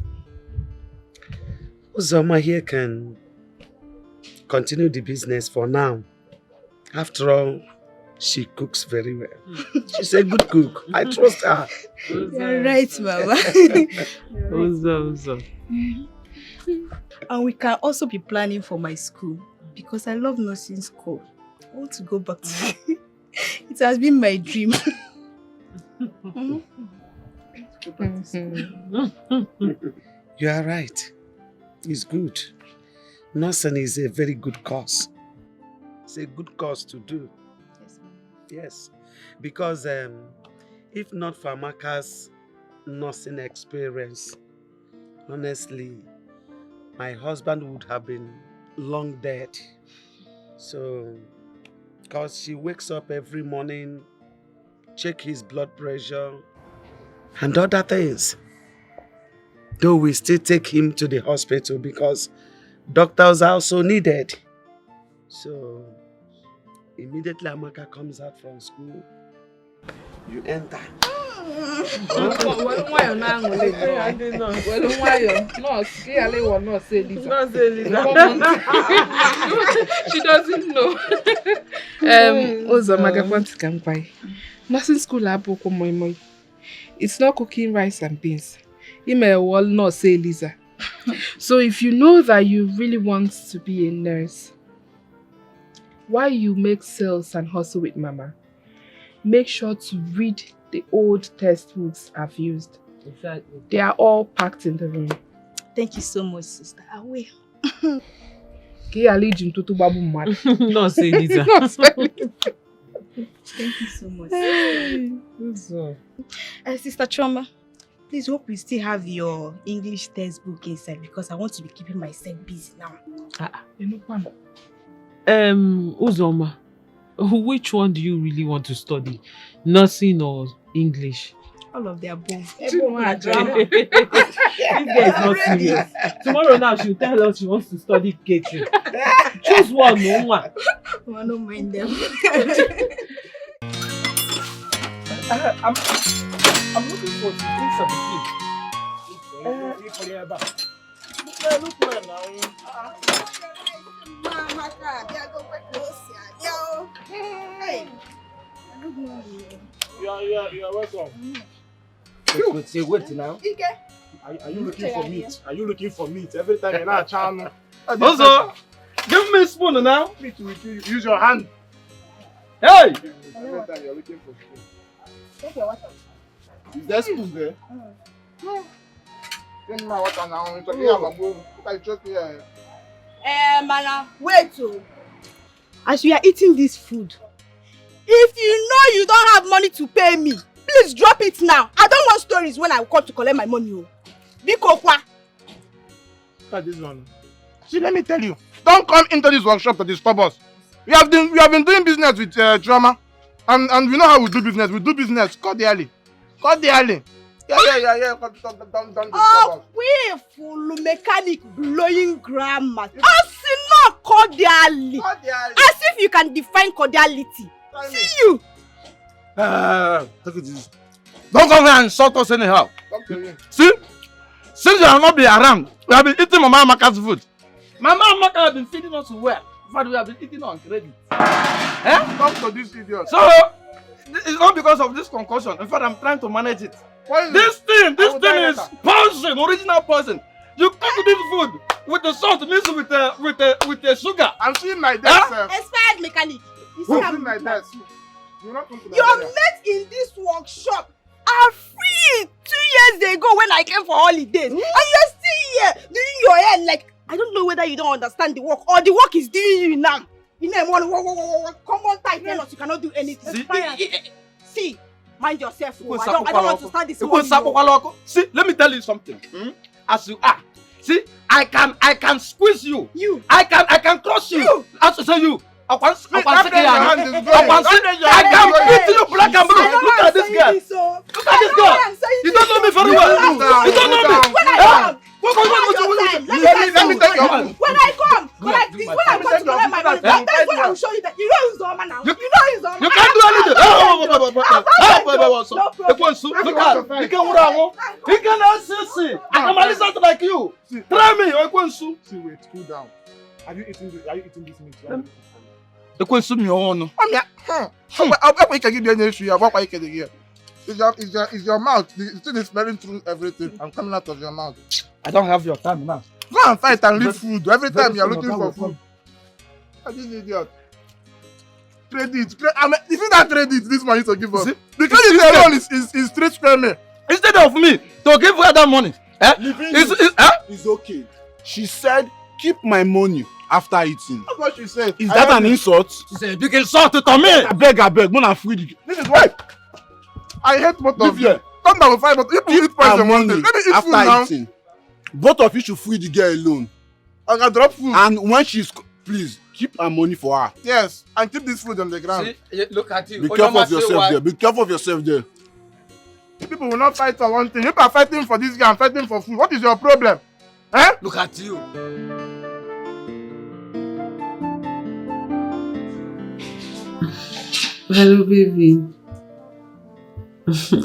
Uzoma here can continue the business for now. After all, she cooks very well. She's a good cook. I trust her. You're right, Mama. Uzo. And we can also be planning for my school because I love nursing school. I want to go back to it. It has been my dream. You are right. It's good. Nursing is a very good cause. It's a good cause to do. Yes. Because if not for Amaka's nursing experience, honestly, my husband would have been long dead. So, because she wakes up every morning, check his blood pressure and other things. Though we still take him to the hospital because doctors are also needed. So, immediately Amaka comes out from school, you enter. She doesn't know. Nursing school it's not cooking rice and beans. You may well not say Lisa. So if you know that you really want to be a nurse, while you make sales and hustle with Mama, make sure to read the old textbooks I've used. Exactly. They are all packed in the room. Thank you so much, sister. I will. No, say Lisa. Thank you so much. Sister Choma, please hope you still have your English textbook inside because I want to be keeping myself busy now. Uzoma, which one do you really want to study? Nursing or English? All of the above. This girl is not serious. Tomorrow now she'll tell us she wants to study catering. Choose one, no one. I don't mind them. I'm looking for the things of the kid. Look, man, now. Hey. You are welcome. Wait, say wait now. Are you looking for meat? Are you looking for meat? Every time you're not channel. Also, give me a spoon now. Meat with you. Use your hand. Hey! Every time you're looking for spoon. Take your water. Is there spoon there? Give me my water now. It's okay, I'm going. I trust me. Mana, wait. As we are eating this food, if you know you don't have money to pay me, please drop it now. I don't want stories when I come to collect my money. Biko kwa. Look at this one. See, let me tell you. Don't come into this workshop to disturb us. We have been doing business with Drama. And we know how we do business. We do business cordially. Cordially. Yeah. Don't disturb us. We full mechanic blowing grammar. Asina cordially. As if you can define cordiality. See you. Take it easy. Don't come here and insult us anyhow. See? Since you have not been around, we have been eating Mama Amaka's food. Mama Amaka has been feeding us well. In fact, we have been eating on credit. Eh? Talk to this idiot. So, it's not because of this concussion. In fact, I'm trying to manage it. This thing is poison, original poison. You cook this food with the salt mixed with the sugar. I'm seeing my desk, sir. Expired mechanic. I'm seeing my desk. You're not coming to Your mate in this workshop are free 2 years ago when I came for holidays. And you're still here doing your hair like, I don't know whether you don't understand the work or the work is doing you now. You know, come on tight, tell us you cannot do anything. See, mind yourself. I don't want to start this morning. See, let me tell you something. As you are, see, I can squeeze you. I can crush you. As I say you. I can beat you black and blue. Look at this girl. Look at this girl. You don't know me very well. You don't know me. Let me take your phone. When I come to collect my money, that's when I will show you that you know he's the woman now. You know he's the woman. You can't do anything. He can see. I can listen to like you. Try me. See, wait, cool down. Are you eating this meat? The question me on. It's your mouth. The thing is smelling through everything. I'm coming out of your mouth. I don't have your time now. Go and fight and leave food. Every time you're looking for food. This idiot. Credit. If you don't credit, this money to give us. The credit alone is straight spare me. Instead of me to give her that money. It's okay. She said, keep my money after eating. That's what she said. Is that an insult? She said, a big insult to me. I beg, Mona free. This is why I hate both of you. Come down with 5, but if you eat poison one day, let me eat food now. Eating. Both of you should free the girl alone. I can drop food. And when she's, please, keep her money for her. Yes, and keep this food on the ground. See, look at you. Be careful of yourself there. Be careful of yourself there. People will not fight for one thing. If I'm fighting for this guy, I'm fighting for food. What is your problem? Eh? Look at you. Hello, baby.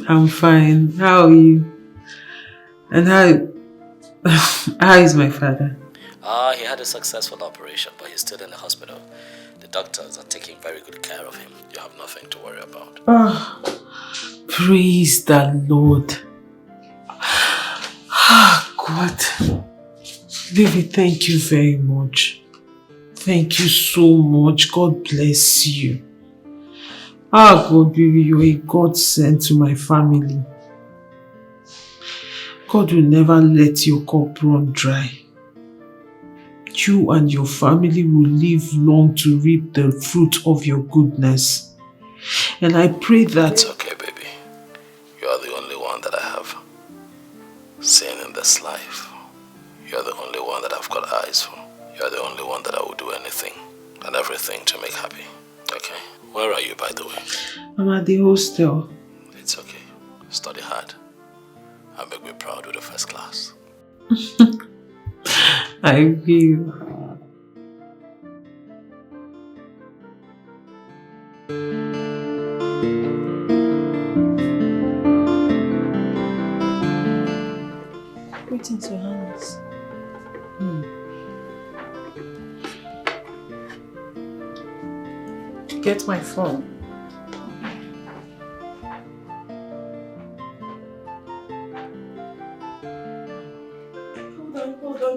I'm fine. How are you? And how is my father? He had a successful operation, but he's still in the hospital. The doctors are taking very good care of him. You have nothing to worry about. Oh, praise the Lord. Oh, God. Baby, thank you very much. Thank you so much. God bless you. Ah, God, baby, you're a God sent to my family. God will never let your cup run dry. You and your family will live long to reap the fruit of your goodness. And I pray that... It's okay, baby. You are the only one that I have seen in this life. You are the only one that I've got eyes for. You are the only one that I will do anything and everything to make happy. Okay? Where are you, by the way? I'm at the hostel. It's okay. Study hard and make me proud with the first class. I will. Greetings, Your Highness. Get my phone.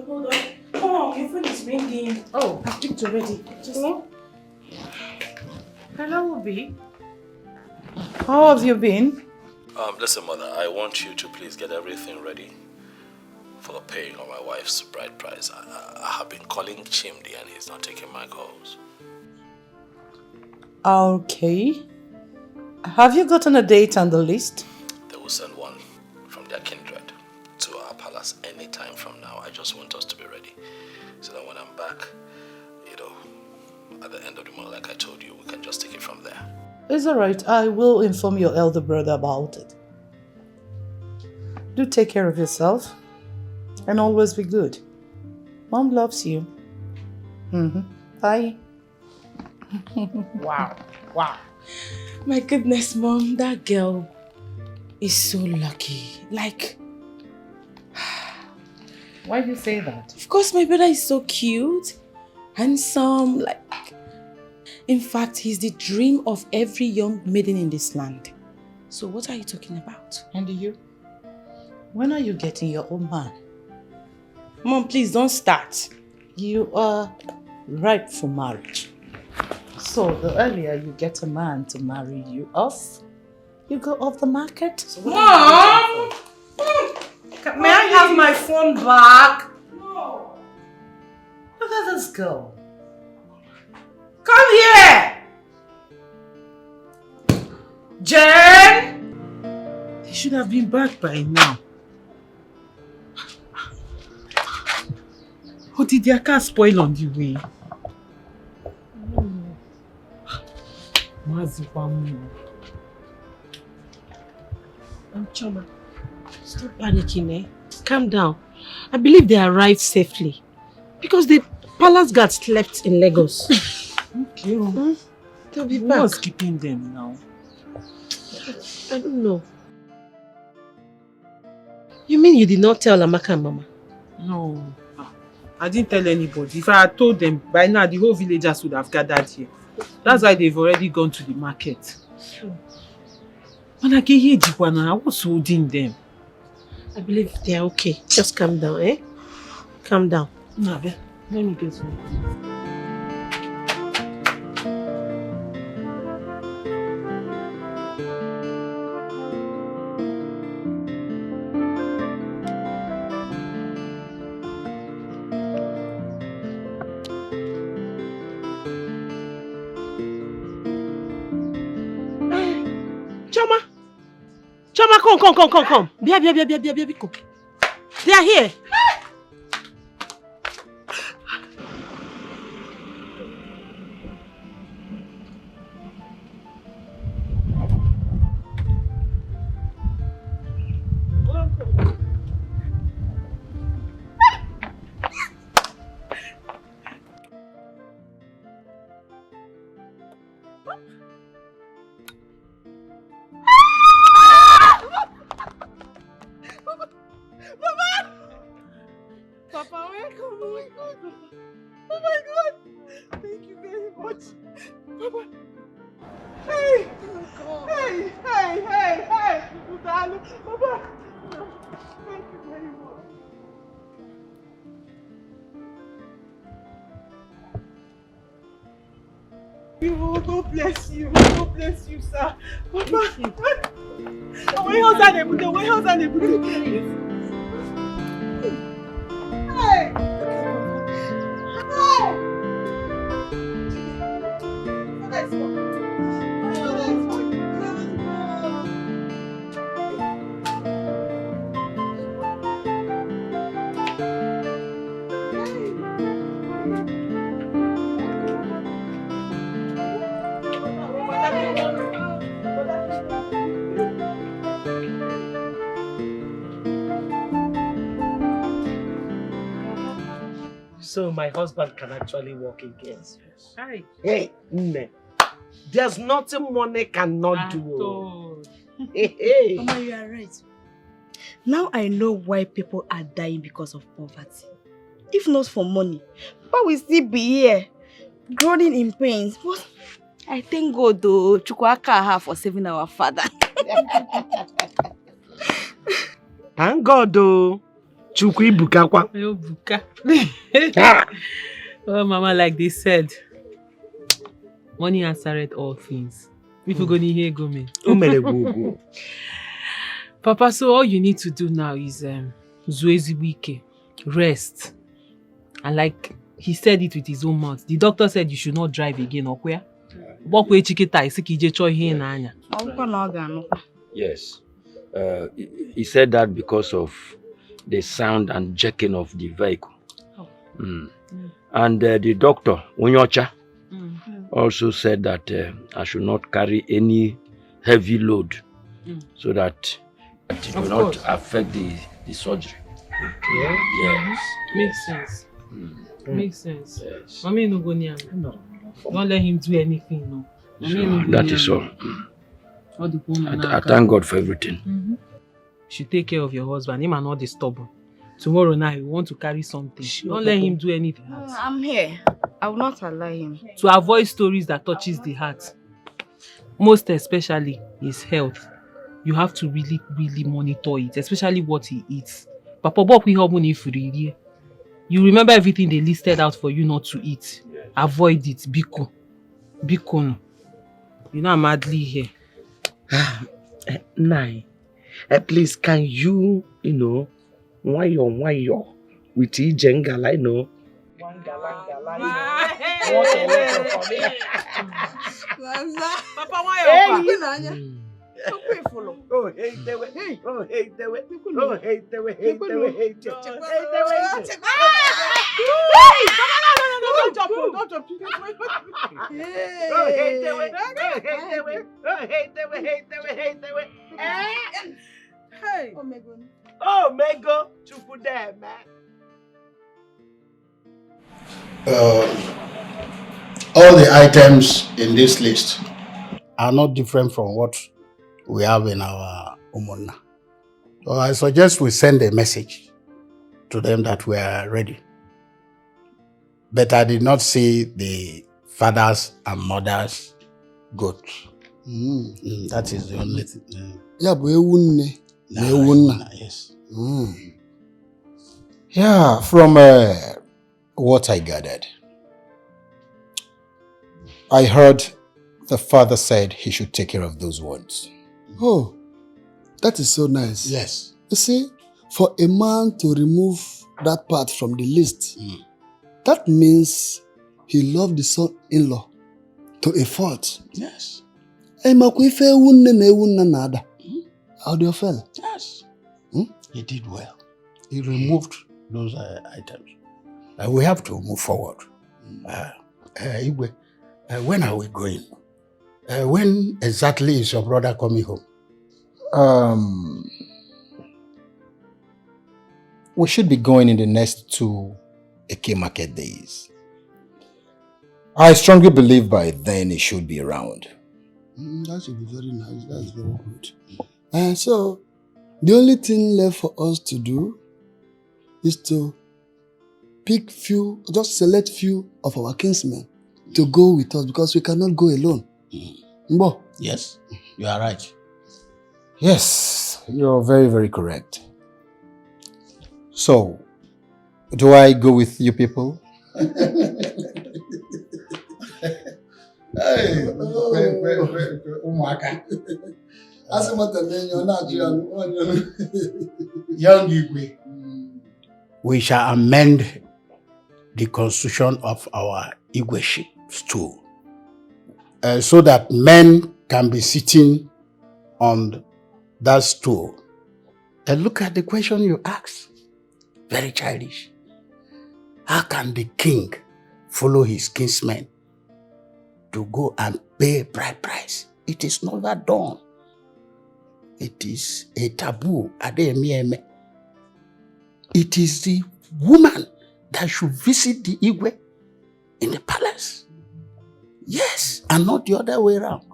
Hold on. Come on, your phone is ringing. Oh, I've picked already. Just... Hello, Obi. How have you been? Listen, Mother, I want you to please get everything ready for paying of my wife's bride price. I have been calling Chimdi and he's not taking my calls. Okay. Have you gotten a date on the list? They will send one from their kindred to our palace anytime from now. I just want us to be ready. So that when I'm back, at the end of the month, like I told you, we can just take it from there. It's alright. I will inform your elder brother about it. Do take care of yourself and always be good. Mom loves you. Bye. Wow. Wow. My goodness, Mom, that girl is so lucky. Like, why do you say that? Of course, my brother is so cute, handsome, like, in fact, he's the dream of every young maiden in this land. So what are you talking about? And you? When are you getting your own man? Mom, please don't start. You are ripe for marriage. So the earlier you get a man to marry you off, you go off the market. So Mom! May I have my phone back? No. Look at this girl. Come here! Jen! They should have been back by now. Or did their car spoil on the way? Choma, stop panicking, eh? Calm down. I believe they arrived safely. Because the palace guard slept in Lagos. Okay. They'll be Who back. was keeping them now? I don't know. You mean you did not tell Amaka and Mama? No. I didn't tell anybody. If I had told them, by now the whole villagers would have gathered here. That's why they've already gone to the market. When I get here, I was holding them. I believe they are okay. Just calm down, eh? Calm down. No, let me get some. Choma, come. Bia, come. They are here. Papa, welcome. Oh my God. Oh my God. Thank you very much. Papa. Hey. Hey. Darling. Papa. Thank you very much. God bless you. God bless you, sir. Papa. Where else are they putting? Where else are they putting? Hey! So my husband can actually walk again. Hi. Hey, Nne. There's nothing money cannot do. Hey. Mama, you are right. Now I know why people are dying because of poverty. If not for money, Papa will still be here, groaning in pains. But I thank God though, Chukwaka for saving our father. Thank God though. Chukwi buka kwa. Buka. Oh, Mama, like they said, money answered all things. If you're going to hear go me. Go. Papa, so all you need to do now is Zuezi Wike, rest. And like he said it with his own mouth. The doctor said you should not drive again, or where? Yes. He said that because of the sound and jerking of the vehicle. And the doctor, Unyocha, also said that I should not carry any heavy load so that it will not affect the surgery. Yeah. Yes. Makes sense. Makes sense. Mommy no go near me. No. Don't let him do anything, no. So that is all. I thank God for everything. You should take care of your husband. Him and not disturb him. Tomorrow night, you want to carry something. Don't let him do anything. I'm here. I will not allow him. To avoid stories that touches the heart, most especially his health, you have to really, really monitor it, especially what he eats. Papa Bob, we have money for you. You remember everything they listed out for you not to eat. Avoid it, Biko. Biko no. You know I'm madly here. Nai, please can you why you with Jengala, you know? Papa, why Oh, hey, there we. Oh, hey, there we. Oh, hey, there we. Hey, there we. Hey, there we. Don't jump. Oh, hey, there we. Oh, hey, there we. Oh, hey, there we. Hey, there we. Hey, there we. Hey. Oh, Mego. Chupu there, man. All the items in this list are not different from what we have in our Umona. So I suggest we send a message to them that we are ready. But I did not see the fathers and mothers goats. That is the only thing. Yeah, but yes. Yeah, from what I gathered, I heard the father said he should take care of those ones. Oh, that is so nice. Yes. You see, for a man to remove that part from the list, that means he loved the son-in-law to a fault. Yes. How do you feel? Yes. He did well. He removed those items. We have to move forward. Igwe, when are we going? When exactly is your brother coming home? We should be going in the next 2 Eke market days. I strongly believe by then he should be around. That should be very nice. That's very good. So, the only thing left for us to do is to pick just select few of our kinsmen to go with us because we cannot go alone. Mbo? Yes, you are right. Yes, you're very, very correct. So, do I go with you people? Young Igwe, we shall amend the constitution of our Igweship stool so that men can be sitting on that stool. And look at the question you asked. Very childish. How can the king follow his kinsmen to go and pay bride price? It is never done. It is a taboo. It is the woman that should visit the Igwe in the palace. Yes, and not the other way around.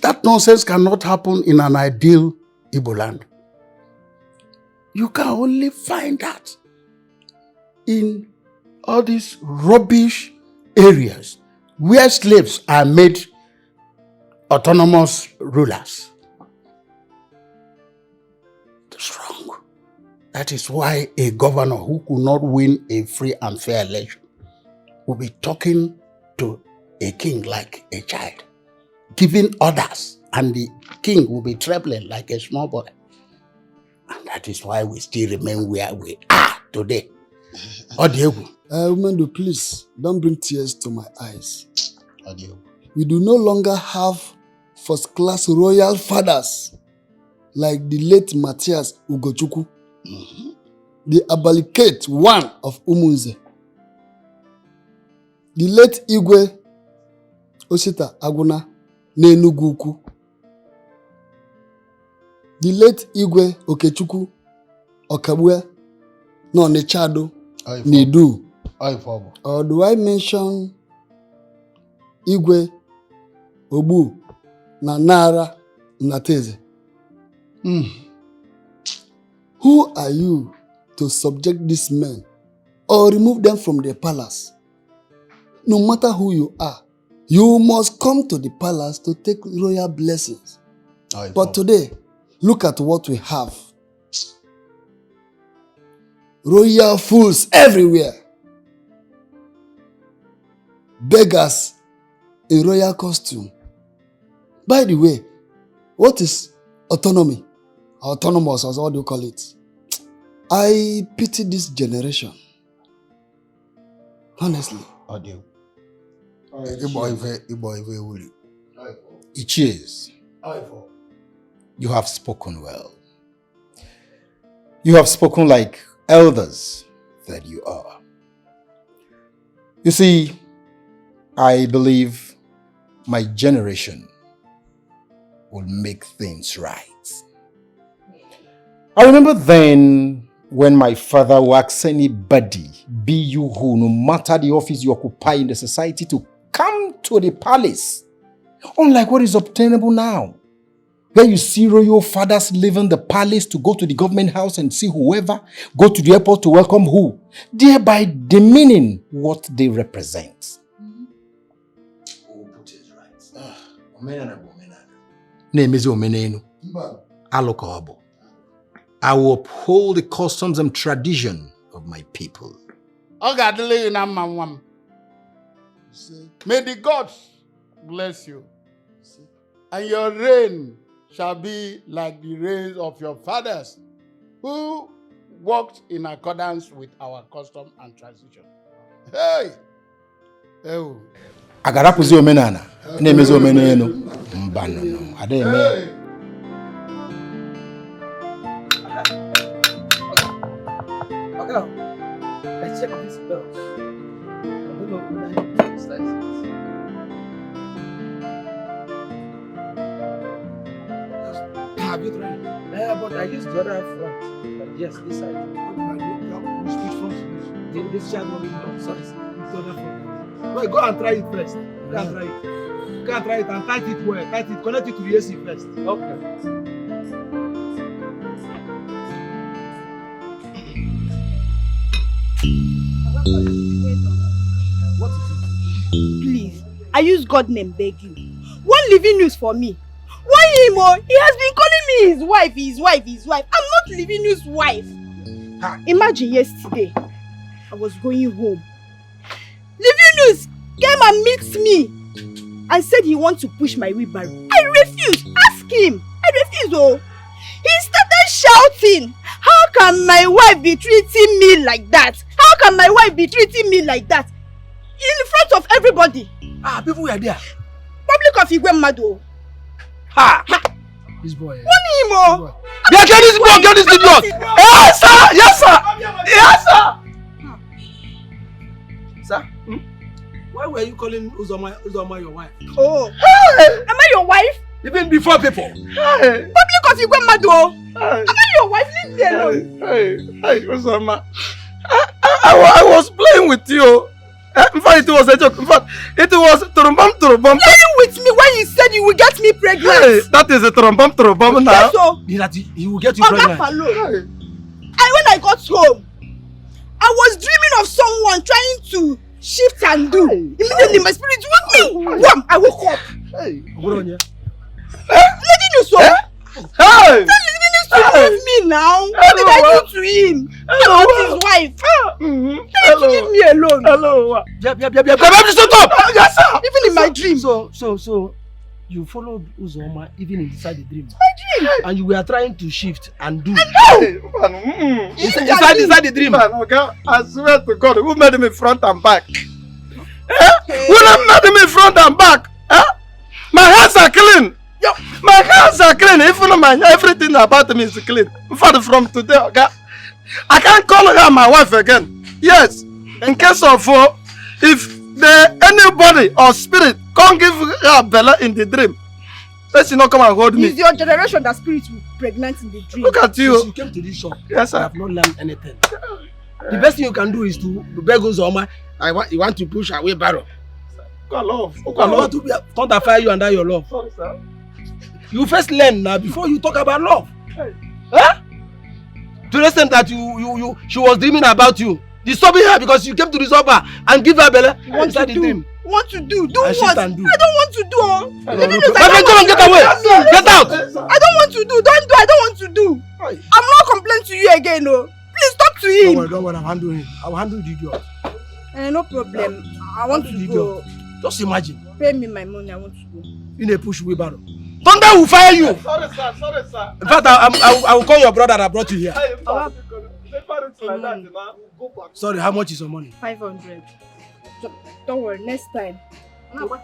That nonsense cannot happen in an ideal Igbo land. You can only find that in all these rubbish areas where slaves are made autonomous rulers. That's wrong. That is why a governor who could not win a free and fair election will be talking to a king like a child, giving orders, and the king will be trembling like a small boy. And that is why we still remain where we are today. Umendo, please, don't bring tears to my eyes. We do no longer have first-class royal fathers like the late Matthias Ugochukwu, the Abalikate one of Umunze, the late Igwe Osita Aguna n'Enugu Ukwu, the late Igwe Okechukwu Okabue n'Onitsha n'Idu, Or do I mention Igwe, Obu, Nanara, Nateze? Who are you to subject these men or remove them from the palace? No matter who you are, you must come to the palace to take royal blessings. But today, look at what we have. Royal fools everywhere. Beggars in royal costume. By the way, what is autonomy? Autonomous, or what do you call it? I pity this generation. Honestly. Ichies, you have spoken well. You have spoken like elders that you are. You see, I believe my generation will make things right. I remember then when my father would ask anybody, be you who, no matter the office you occupy in the society, to come to the palace. Unlike what is obtainable now, where you see royal fathers leaving the palace to go to the government house and see whoever, go to the airport to welcome who, thereby demeaning what they represent. I will uphold the customs and tradition of my people. May the gods bless you, and your reign shall be like the reigns of your fathers, who walked in accordance with our custom and tradition. Hey! Oh. Agarapuzi omenana, nemezi omeneno, mbano, ademe. Let's check these bells. I don't know when I need to use license. Have you tried? Yeah, but I used the other front. But yes, this side. Which front? This side only. No, sorry. The other front. Wait, go and try it first. Go and try it. Go and try it and tight it well. Tight it. Connect it to the AC first. Okay. What is it? Please, I use God name beg you. One living news for me. Why him? Oh, he has been calling me his wife, his wife, his wife. I'm not living news wife. Imagine yesterday, I was going home. Living news came and meets me and said he wants to push my wheelbarrow. I refused. Ask him. I refused. Oh, he started shouting, "How can my wife be treating me like that? How can my wife be treating me like that?" In front of everybody. People were there. Public of Igwe Mado. This boy. What him? Get this boy, get this idiot. Yes, sir. Yes, sir. Yes, sir. Sir, why were you calling Uzoma your wife? Oh. Am I your wife? Even before people. Public of Igwe Mado. Am I your wife? Leave me alone. Hey, Uzoma. I was playing with you. In fact, it was a joke. In fact, it was trombom. Playing with me when you said you will get me pregnant. Hey, that is a trombom now. Yes, so. He will get you pregnant. And when I got home, I was dreaming of someone trying to shift and do. Immediately my spirit woke me. Wham! I woke up. Hey, what on you? Lady Nuso. Hey! To leave me now. What did I do to him? About his wife. Tell him to leave me alone. Hello. Shut up. Yes, sir. Even in my dream. So you followed Uzoma even inside the dream. My dream. And you were trying to shift and do. Inside the dream. Okay, I swear to God, who made me front and back? Who made me front and back? My hands are clean. My hands are clean. Even everything about me is clean. In fact, from today, okay, I can't call her my wife again. Yes, in case of if anybody or spirit can't give her Bella in the dream, let she not come and hold me. It's your generation that spirits will pregnant in the dream. Look at you. She came to this shop. Yes, sir. I have not learned anything. The best thing you can do is to beg Uzoma. You want to push away Barrow. Love. I want to thunderfire you under your love. Sorry, sir. You first learn now before you talk about love. Hey. Huh? To the extent that she was dreaming about you. Disturbing her because you came to disturb her and give her belly. What to do? Dream. What to do? Do And what? she can do. I don't want to do. My friend, come and get away. Get out. I don't want to do. Don't do. I don't want to do. I'm not complaining to you again, no. Please talk to him. Don't worry, I'm handling him. I will handle the idiot. No problem. I want to go. Just imagine. Pay me my money. I want to go. In a push wheelbarrow. Thunder will fire you. Sorry, sir. Sorry, sir. In fact, I will call your brother that brought you here. Hey, Sorry, how much is your money? 500. Don't worry, next time. Don't worry.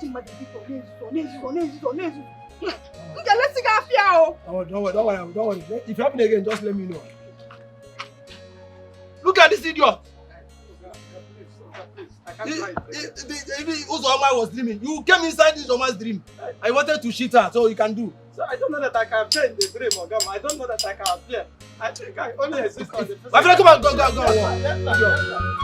If you happen again, just let me know. Look at this idiot. Uzoma was dreaming. You came inside this Uzoma's dream. I wanted to cheat her, so you can do. So I don't know that I can appear in the dream, Ogama. I don't know that I can appear. I think I only exist on the physical. My friend, come on, go. Yes, sir.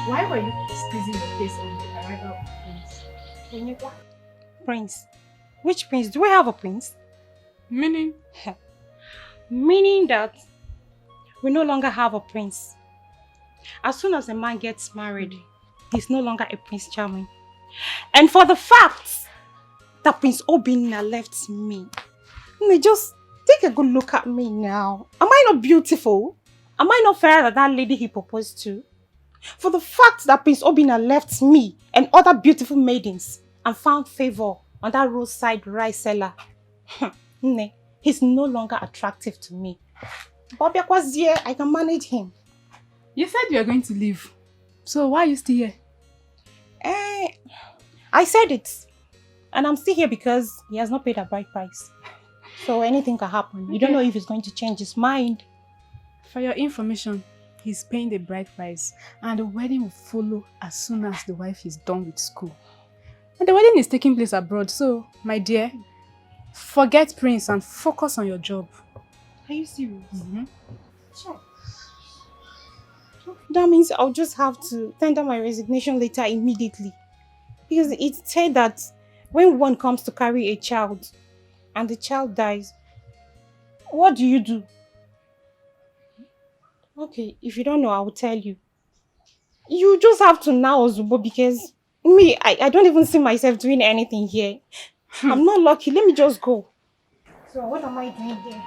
Why were you squeezing your face on the arrival of Prince? Prince? Which prince? Do we have a prince? Meaning? Meaning that we no longer have a prince. As soon as a man gets married, he's no longer a Prince Charming. And for the fact that Prince Obinna left me, just take a good look at me now. Am I not beautiful? Am I not fairer than that lady he proposed to? For the fact that Prince Obinna left me and other beautiful maidens and found favor on that roadside rice seller, he's no longer attractive to me. Bobby was here, I can manage him. You said you were going to leave. So why are you still here? I said it. And I'm still here because he has not paid a bride price. So anything can happen. Okay. You don't know if he's going to change his mind. For your information, he's paying the bride price. And the wedding will follow as soon as the wife is done with school. And the wedding is taking place abroad. So, my dear, forget Prince and focus on your job. Are you serious? Mm-hmm. Sure. That means I'll just have to tender my resignation letter immediately. Because it said that when one comes to carry a child and the child dies, what do you do? Okay, if you don't know, I will tell you. You just have to now, Zubo, because me, I don't even see myself doing anything here. I'm not lucky. Let me just go. So what am I doing here?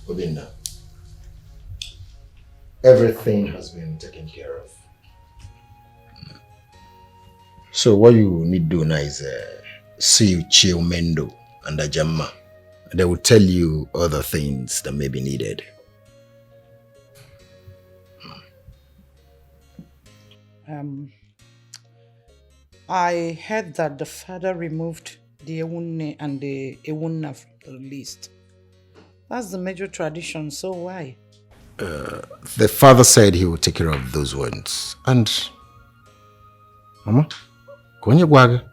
Obinna, everything has been taken care of. So what you need to do now is see Chiomendo and Ajamma. They will tell you other things that may be needed. I heard that the father removed the Ewunne and the Ewunna from the list. That's the major tradition, so why? The father said he would take care of those ones. And Mama, Konya Gwaga.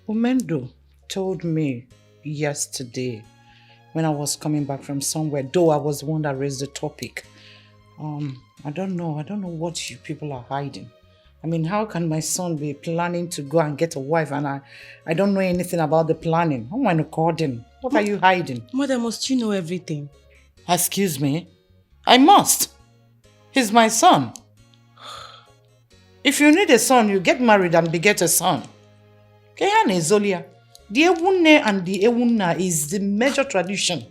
Umendo told me yesterday when I was coming back from somewhere, though I was the one that raised the topic. I don't know what you people are hiding. I mean, how can my son be planning to go and get a wife and I don't know anything about the planning? I'm going to call him. What are you hiding? Mother, must you know everything? Excuse me? I must. He's my son. If you need a son, you get married and beget a son. Kehane Zolia. The Ewunne and the Ewunna is the major tradition.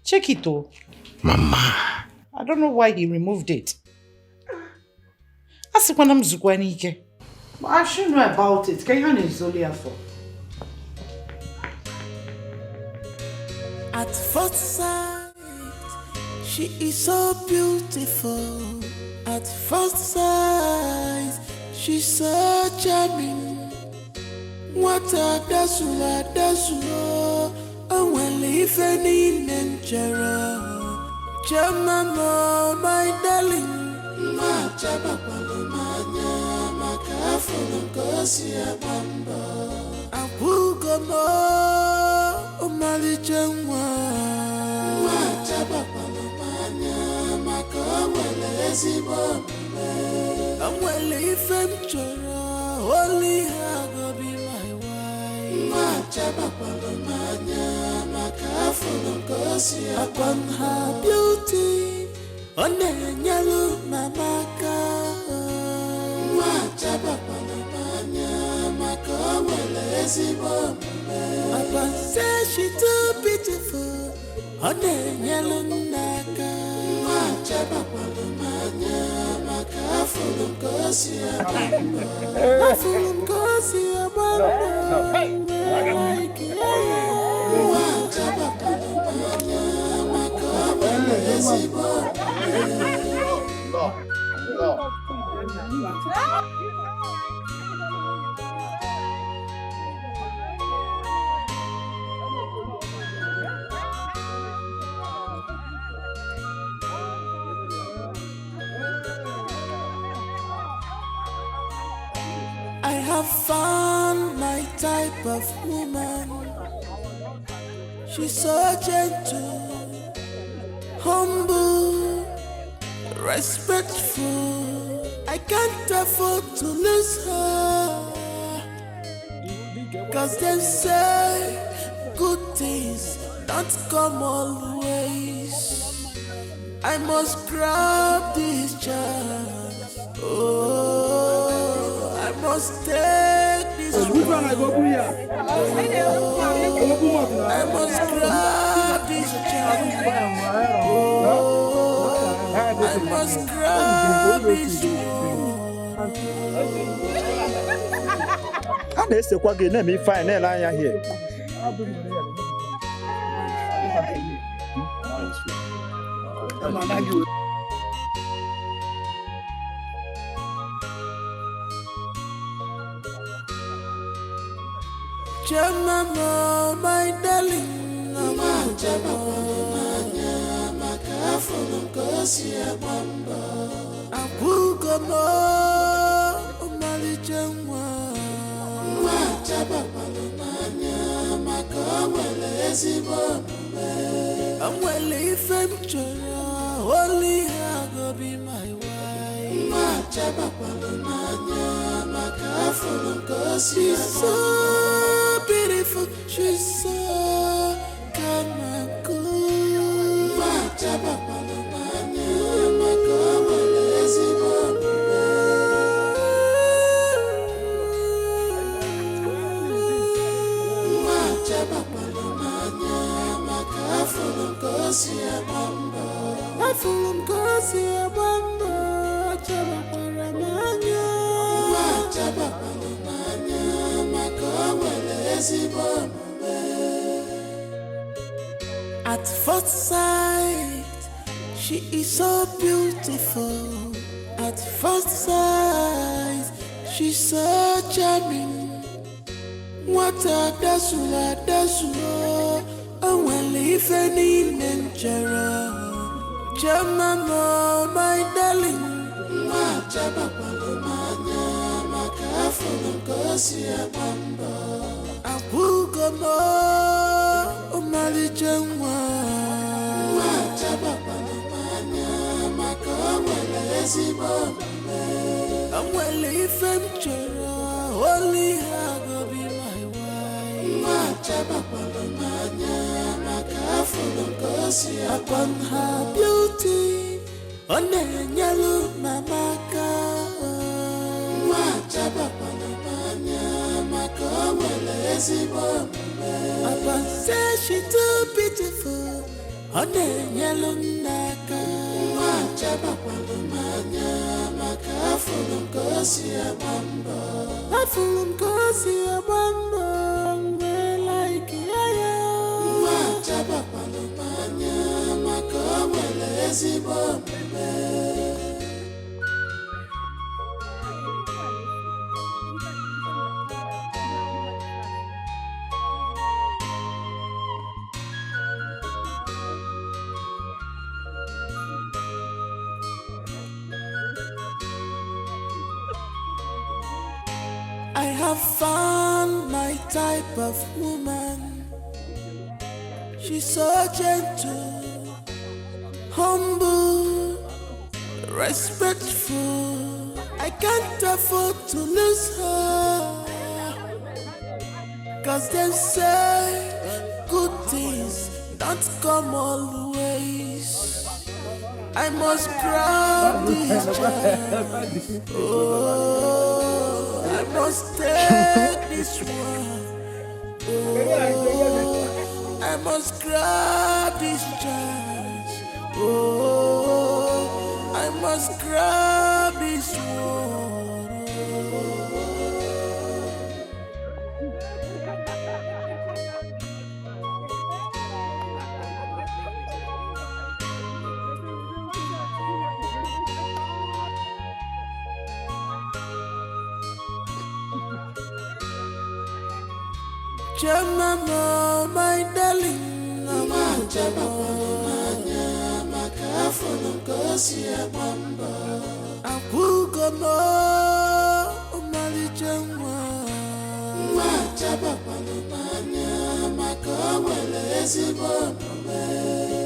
Check it oh. Mama. I don't know why he removed it. But I should know about it. Kehane Zolia for. At first sight, she is so beautiful. At first sight, she's so charming. What a dasula, and well, if any nenchera, Jamama, my darling, ma Jabapalomania, Macafon, Gosia Bamba, Apugamo, Omali Jamwa, ma Jabapalomania, Macawelezi Bombe, and well, if I'm chora, only Hago be my wife, ma Jabapalomania, Macafon, Gosia upon her beauty, on the yellow Mamaka, ma Jabapalomania, Macawelezi Bombe, upon say she too beautiful, on the yellow Naka, ma Jabapalomania, Macafon, Gosia Bamba, Macafon, Gosia Bamba, I have found my type of woman. She's so gentle, humble, respectful. I can't afford to lose her. Cause they say good things don't come always. I must grab this chance. Oh, I must take this chance. I must grab this chance. Oh, I must grab this chance. A na-esekwa gị na-eme ife anyị na-ele anya here. Jamama, my darling, Mama Jamama, Macafon, Gosia Bamba, Apugamo, Omali Jamwa, Machabapalomania, Macawelezi Bombe, and well, if I'm chora, only Hago be my wife, Machabapalomania, Macafon, Gosia so beautiful, she's so calm and cool. Machabapalomania, Macawelezi Bombe. ngozi abando chaba para manya chaba para manya makawele zibomume. At first sight she is so beautiful. At first sight she's so charming. What a dasula awali feni nenjara. Jamama, my darling. Ma chaba palomanya makafu ngozi abando. Abugomo umali jengwa. Ma chaba palomanya makawele zibome. Awali femchera only hago be my wife. Ma chaba palomanya makafu ngozi upon her beauty. Onenyalu mamaka. Ma chaba palomanya makawele zibome. Upon say she too beautiful. Onenyalu naka. Ma chaba palomanya makafu ngozi abando. Afu ngozi abando. Like yaya. Ma chaba palomanya makawele zibome. I have found my type of woman. She's so gentle, humble, respectful. I can't afford to lose her. Cause they say good things don't come always. I must grab this chance. Oh, I must take this one. Oh, I must grab this chance. Oh, I must grab this one. Jamama, my darling, ma chaba palomanya makafu ngozi abando. Abugomo umali jengwa. Ma chaba palomanya makawele zibome.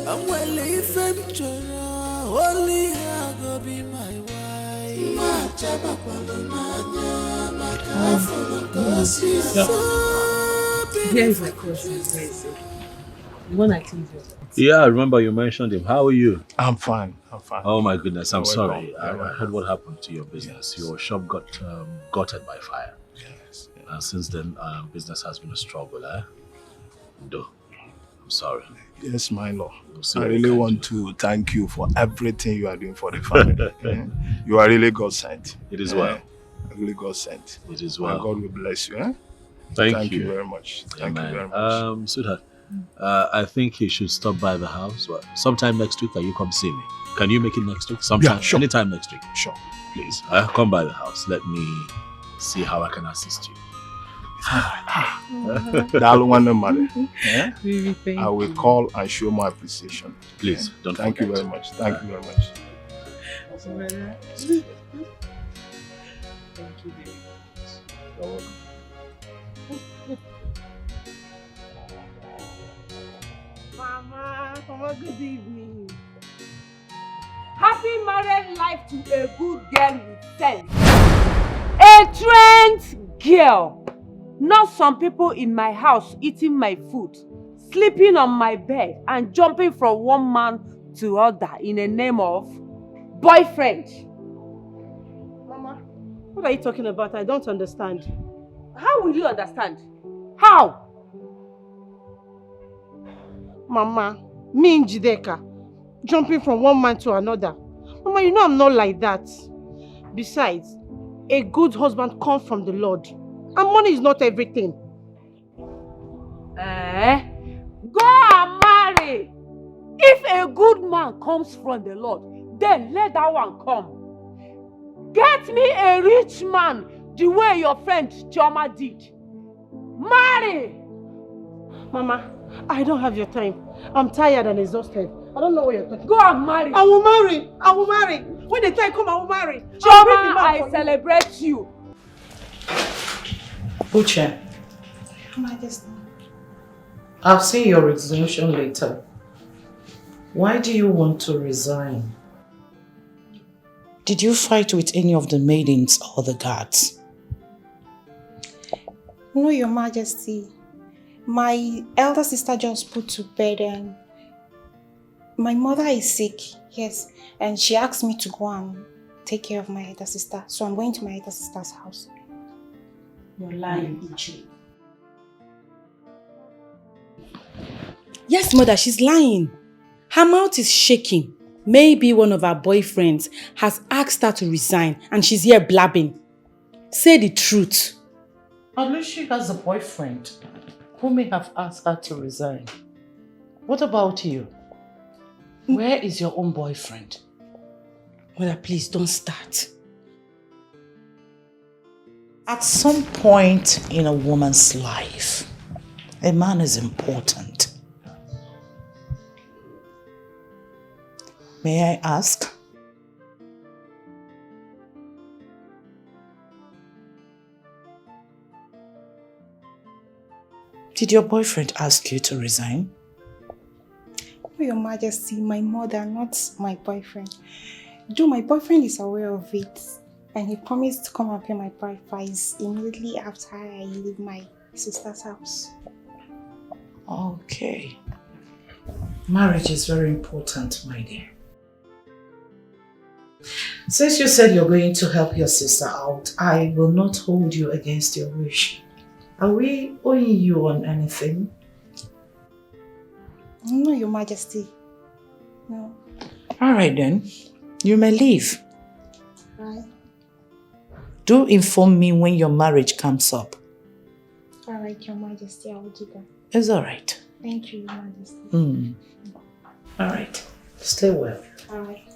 Amwele femchora only hago be my wife. Ma chaba palomanya makafu ngozi abando. Here is my cousin. One I clean you. Yeah, I remember you mentioned him. How are you? I'm fine. Oh my goodness, I'm sorry. You're I welcome. heard what happened to your business. Yes. Your shop got gutted by fire. Yes. And since then, business has been a struggle, eh? No, I'm sorry. Yes, my lord. We'll see I what we really can want to thank you for everything you are doing for the family. You are really God sent. It is well. Really God sent. It is And well. God will bless you. Thank you you very much. Thank man. you very much. Sweetheart, I think you should stop by the house. Sometime next week, can you come see me? Can you make it next week? Sometime, Yeah, sure. Anytime next week. Sure. Please, come by the house. Let me see how I can assist you. That one, mother. Really, thank I will call and show my appreciation. Please, don't Thank you forget. very much. Thank you very much. Thank you very much. You're welcome. Mama, good evening. Happy married life to a good girl with sense. A trained girl. Not some people in my house eating my food, sleeping on my bed and jumping from one man to other in the name of boyfriend. Mama, what are you talking about? I don't understand. How will you understand? How? Mama, me and Jideka, jumping from one man to another. Mama, you know I'm not like that. Besides, a good husband comes from the Lord. And money is not everything. Go and marry. If a good man comes from the Lord, then let that one come. Get me a rich man the way your friend Chioma did. Marry! Mama, I don't have your time. I'm tired and exhausted. I don't know what you're talking about. Go and marry. I will marry. I will marry. When the time comes, I will marry. Chioma, I celebrate you. Uche, Majesty. I'll see your resolution later. Why do you want to resign? Did you fight with any of the maidens or the guards? No, Your Majesty. My elder sister just put to bed and my mother is sick, yes. And she asked me to go and take care of my elder sister. So I'm going to my elder sister's house. You're lying, Uche. Yes, mother, she's lying. Her mouth is shaking. Maybe one of her boyfriends has asked her to resign and she's here blabbing. Say the truth. At least she has a boyfriend who may have asked her to resign. What about you? Where is your own boyfriend? Mother, please don't start. At some point in a woman's life, a man is important. May I ask? Did your boyfriend ask you to resign? No, Your Majesty, my mother, not my boyfriend. Though my boyfriend is aware of it and he promised to come and pay my bride price immediately after I leave my sister's house. Okay. Marriage is very important, my dear. Since you said you're going to help your sister out, I will not hold you against your wish. Are we owing you on anything? No, Your Majesty. No. Alright then, you may leave. Right. Do inform me when your marriage comes up. Alright, Your Majesty, I will do that. It's alright. Thank you, Your Majesty. Alright, stay well. Alright.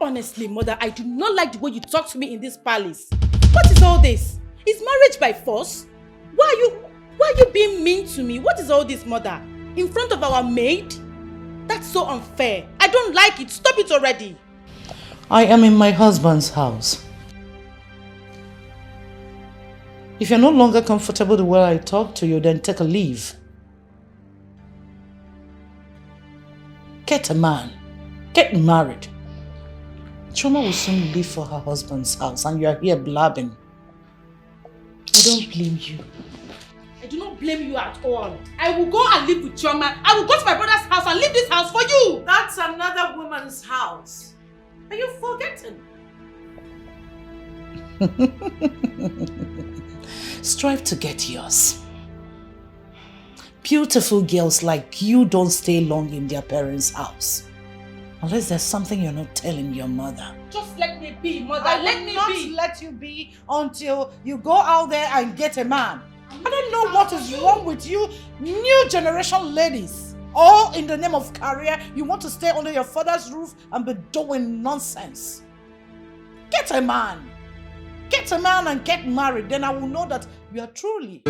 Honestly, mother, I do not like the way you talk to me in this palace. What is all this? Is marriage by force? Why are you being mean to me? What is all this, mother? In front of our maid? That's so unfair. I don't like it. Stop it already. I am in my husband's house. If you're no longer comfortable the way I talk to you, then take a leave. Get a man. Get married. Chioma will soon leave for her husband's house and you are here blabbing. I don't blame you. I do not blame you at all. I will go and live with Chioma. I will go to my brother's house and leave this house for you. That's another woman's house. Are you forgetting? Strive to get yours. Beautiful girls like you don't stay long in their parents' house. Unless there's something you're not telling your mother. Just let me be, mother. Let me not let you be until you go out there and get a man. I don't know what is wrong with you new generation ladies. All in the name of career, you want to stay under your father's roof and be doing nonsense. Get a man. Get a man and get married. Then I will know that you are truly...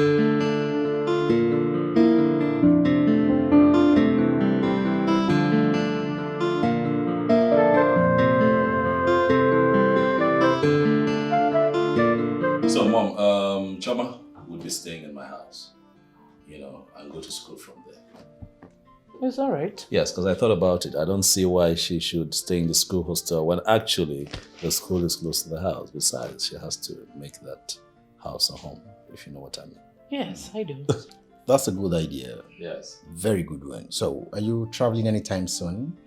So, Mom, Chioma would be staying in my house, and go to school from there. It's all right. Yes, because I thought about it. I don't see why she should stay in the school hostel when actually the school is close to the house. Besides, she has to make that house a home, if you know what I mean. Yes, I do. That's a good idea. Yes. Very good one. So, are you traveling anytime soon?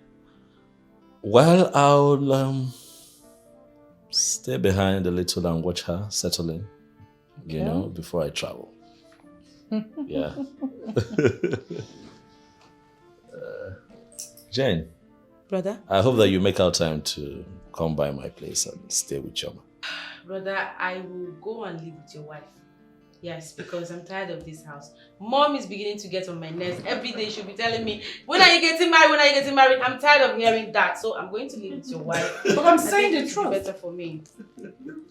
Well, I'll stay behind a little and watch her settle in, you know, before I travel. Yeah. Jane. Brother? I hope that you make out time to come by my place and stay with Choma. Brother, I will go and live with your wife. Yes, because I'm tired of this house. Mom is beginning to get on my nerves. Every day she'll be telling me, when are you getting married? When are you getting married? I'm tired of hearing that. So I'm going to live with your wife. But I'm saying the truth. Better for me.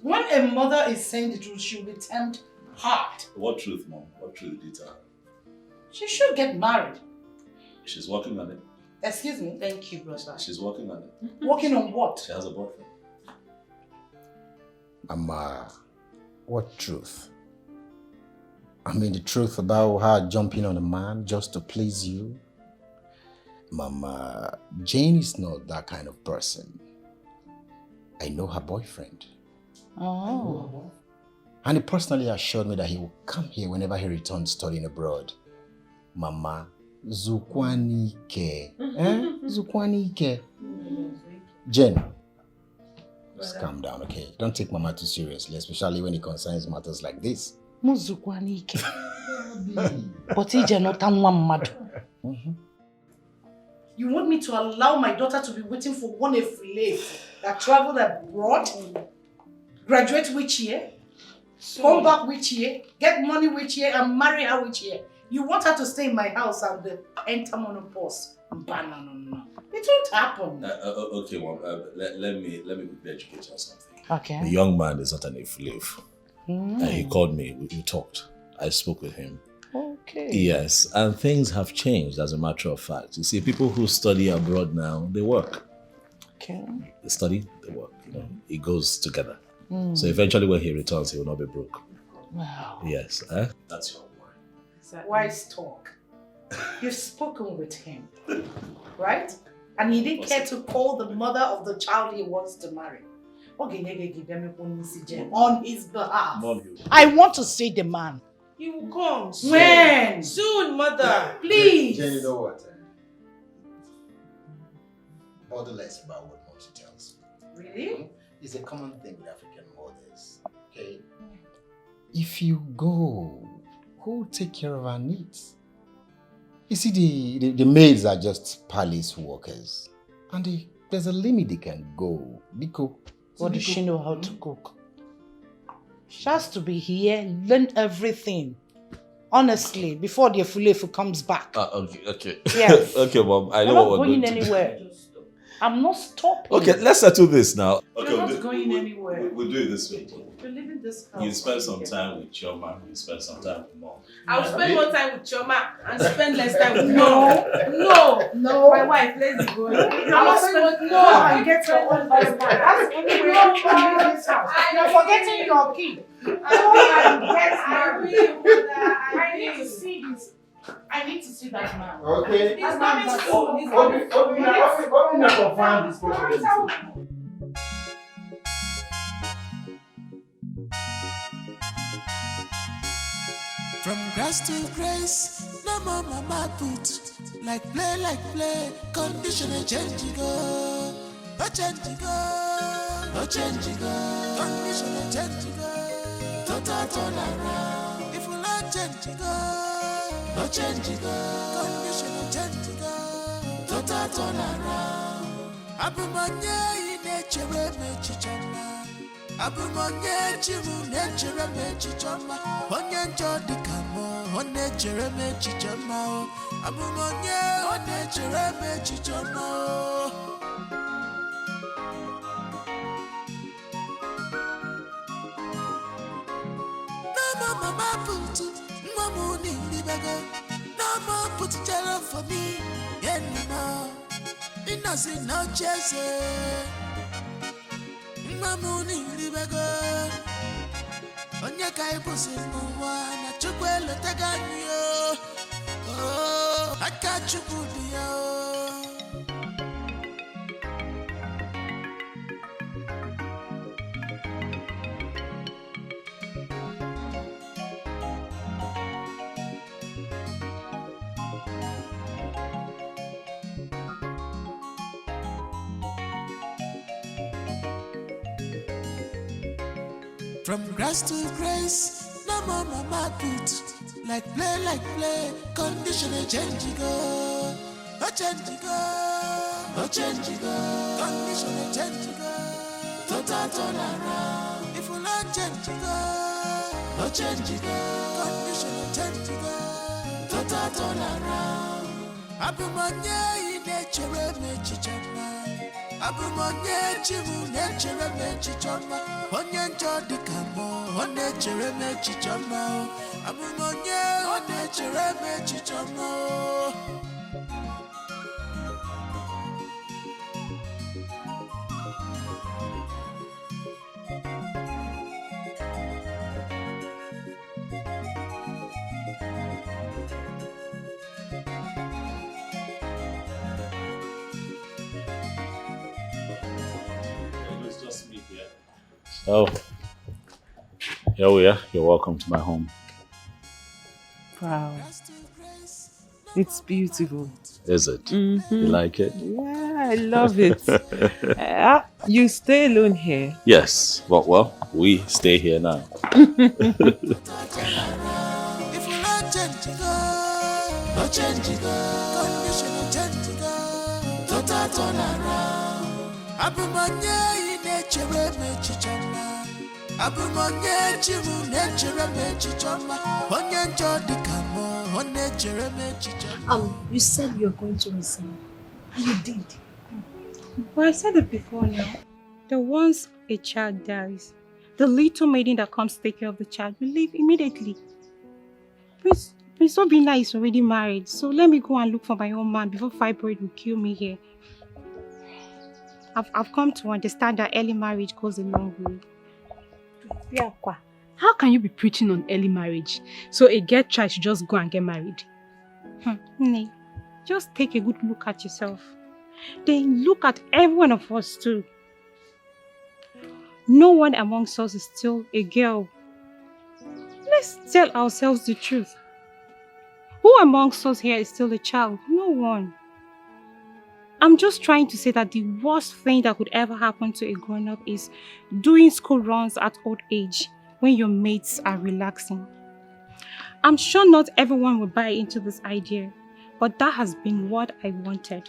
When a mother is saying the truth, she'll be termed hard. What truth, Mom? What truth did you tell her? She should get married. She's working on it. Excuse me? Thank you, brother. She's working on it. Working on what? She has a boyfriend. Mama, what truth? I mean, the truth about her jumping on a man just to please you? Mama, Jane is not that kind of person. I know her boyfriend. Oh. And he personally assured me that he will come here whenever he returns studying abroad. Mama, Zukwanike. Zukwanike. Jen, just calm down, okay? Don't take Mama too seriously, especially when it concerns matters like this. Muzukwanike. But ije not nwa mmadụ. You want me to allow my daughter to be waiting for one slave that traveled abroad, graduate which year, come back which year, get money which year, and marry her which year? You want her to stay in my house and enter monopause? No. It won't happen. Okay, Mom. Let me quickly educate you on something. Okay. The young man is not an slave. He called me. We talked. I spoke with him. Okay. Yes, and things have changed as a matter of fact. You see, people who study abroad now, they work. Okay. They study, they work. You know, it goes together. Mm. So eventually, when he returns, he will not be broke. Wow. Yes, that's your word. Wise talk. You've spoken with him, right? And he didn't care to call the mother of the child he wants to marry. On his behalf. Mom, I want to see the man. He will come soon. When? Soon, mother. Please. Jen, you know what? Bother less about what Mom tells you. Really? It's a common thing with African mothers, okay? If you go, who will take care of our needs? You see, the maids are just palace workers. And there's a limit they can go. Because what does she know how to cook? She has to be here, learn everything. Honestly, before the Efulefu comes back. Okay. Yes. Okay, Mom. I know You're what we're not going going to anywhere. I'm not stopping. Okay, let's settle this now. Okay, You're not going anywhere. We'll do it this way. You're leaving this house. You spend some time with Choma, you spend some time with Mom. I'll spend more time with Choma and spend less time with No. My wife, let's go. I'm not spending no. And get your own husband. That's anywhere you leave this house. You're forgetting your key. I need to see this. I need to see that man. Okay. He's coming soon. He's coming soon. From grass to grace, no more mama put. Like play, condition a change go. A change go. Condition a change go. Total turn around. If we not change go. No change go. Condition a change go. Total turn around. Abumanya in nature me chichama. Abumanya chivu nature me chichama. Onye njodi kamo. One Jeremy chichama. Abumanya one Jeremy chichama. Mama put mama in the bag. No more put jello for me anymore. It doesn't no chase. Mama in the bag. On your guy pussy no one. I took well at the gun. Oh, I got you good. From grass to grace, no more mama put. Like play, condition a change go. A change go, a change go. Condition a change go. Total turn around. If you not change go, a change go. Condition a change go. Total turn around. Abumonye in nature me chichama. Abumonye chimu nature me chichama. Onye njodi kamo, onye chere me chichama. Abumonye, onye chere me chichama. Oh, here we are. You're welcome to my home. Wow. It's beautiful. Is it? Mm-hmm. You like it? Yeah, I love it. You stay alone here? Yes. Well, we stay here now. If you not change go, no change go. Condition no change go. Total turn around. Abumonye in nature me chichama. Abumonye chimu nature me chichama. Onye njodi kamo, onye chere me chichama. You said you were going to resign. And you did. But I said it before now. That once a child dies, the little maiden that comes to take care of the child will leave immediately. Prince Obinna is already married, so let me go and look for my own man before fibroid will kill me here. I've come to understand that early marriage goes a long way. How can you be preaching on early marriage? So a girl child should just go and get married? Nee, just take a good look at yourself. Then look at every one of us too. No one amongst us is still a girl. Let's tell ourselves the truth. Who amongst us here is still a child? No one. I'm just trying to say that the worst thing that could ever happen to a grown-up is doing school runs at old age when your mates are relaxing. I'm sure not everyone will buy into this idea, but that has been what I wanted.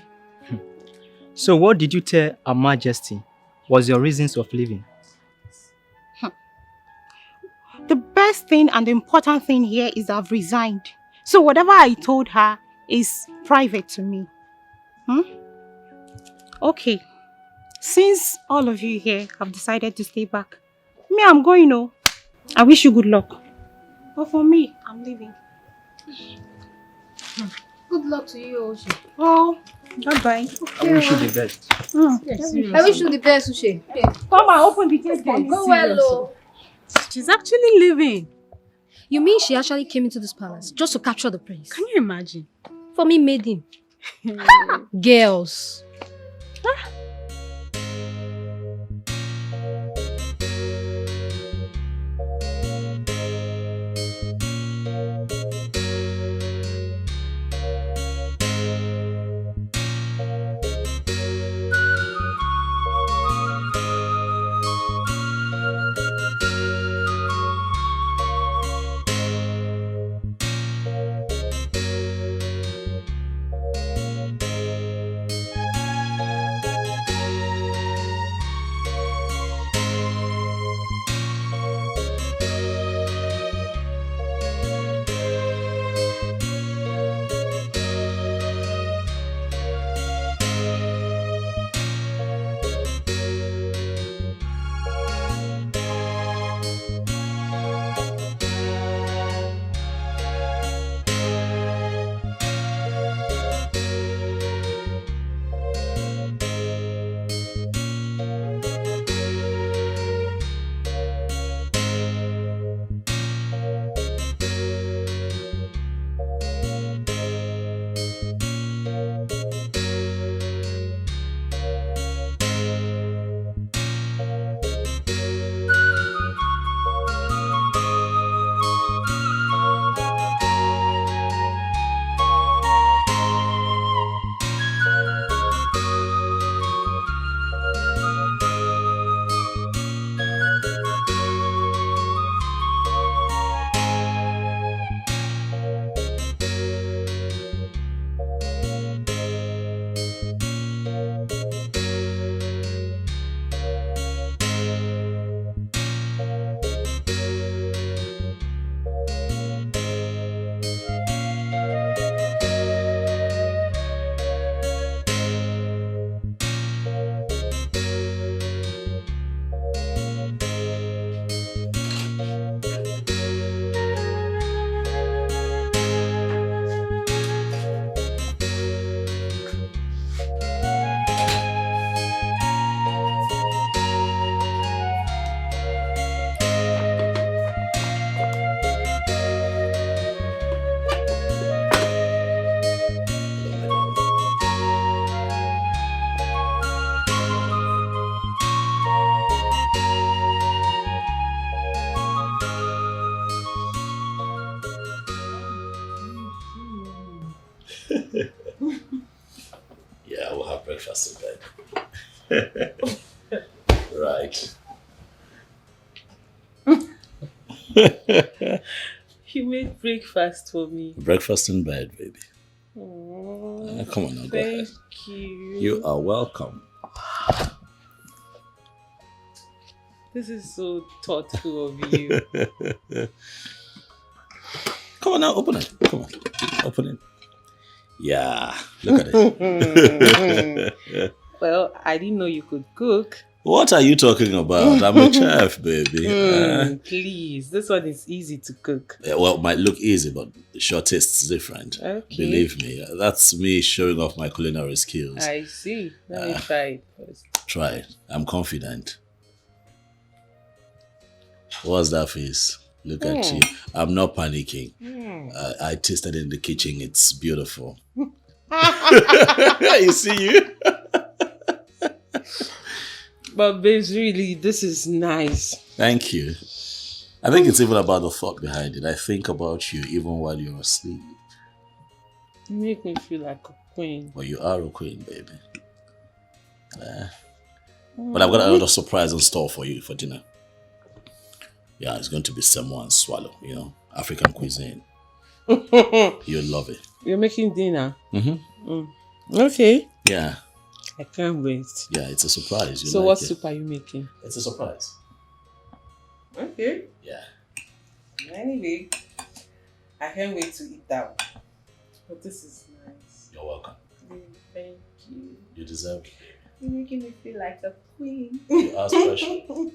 So what did you tell Her Majesty was your reasons of leaving? The best thing and the important thing here is I've resigned. So whatever I told her is private to me. Okay, since all of you here have decided to stay back, me, I'm going, oh. I wish you good luck. But for me, I'm leaving. Good luck to you, Oshe. Oh, bye-bye. I wish you the best. I wish you the best, Oshe. Come on, open the gate. Go well, oh. She's actually leaving. You mean she actually came into this palace just to capture the prince? Can you imagine? For me, maiden. Girls. Yeah, we'll have breakfast in bed. Right. You made breakfast for me. Breakfast in bed, baby. Oh, Come on now, go ahead. Thank you. You are welcome. This is so thoughtful of you. Come on now, open it. Come on, open it. Yeah, look at it. Well, I didn't know you could cook. What are you talking about? I'm a chef, baby. Please, this one is easy to cook. Well, it might look easy, but the sure taste's different. Okay. Believe me, that's me showing off my culinary skills. I see. Let me try it first. Try it. I'm confident. What's that face? Look at you. I'm not panicking. I tasted it in the kitchen. It's beautiful. You see you? But babes, really, this is nice. Thank you. I think it's even about the thought behind it. I think about you even while you're asleep. You make me feel like a queen. Well, you are a queen, baby. But I've got another surprise in store for you for dinner. Yeah, it's going to be semo and swallow, you know, African cuisine. You'll love it. You're making dinner? Mm-hmm. Okay. Yeah. I can't wait. Yeah, it's a surprise. So what soup are you making? It's a surprise. Okay. Yeah. Anyway, I can't wait to eat that one. But this is nice. You're welcome. Thank you. You deserve it. You're making me feel like a queen. You are special.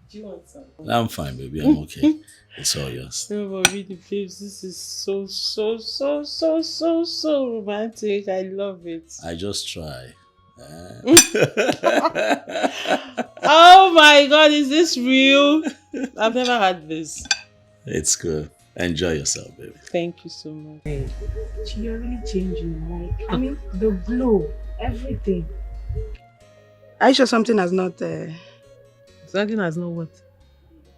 Do you want some? I'm fine, baby. I'm okay. It's all yours. No, but really, babes, this is so romantic. I love it. I just try. Oh my God, is this real? I've never had this. It's good. Enjoy yourself, baby. Thank you so much. You're really changing, like, I mean, the glow, everything. Are you sure something has not Something has not what?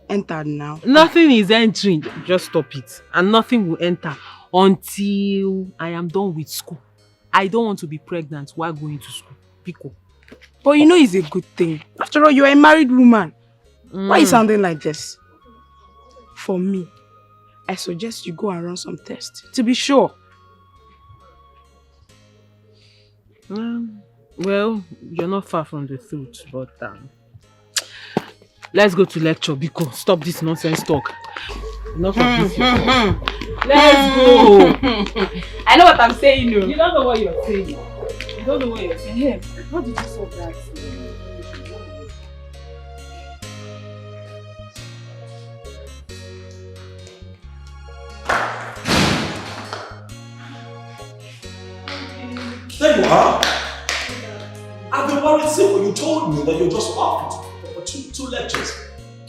entered now? Nothing is entering. Just stop it. And nothing will enter until I am done with school. I don't want to be pregnant while going to school. Pico. But you know it's a good thing. After all, you're a married woman. Why are you sounding like this? For me, I suggest you go and run some tests to be sure. Well, you're not far from the truth, but let's go to lecture, Biko. Stop this nonsense talk. Enough of this. Let's go. I know what I'm saying. You don't know what you're saying. You don't know what you're saying. Hey, how did you solve that? There you are. I've been worried since when you told me that you're just off for two lectures.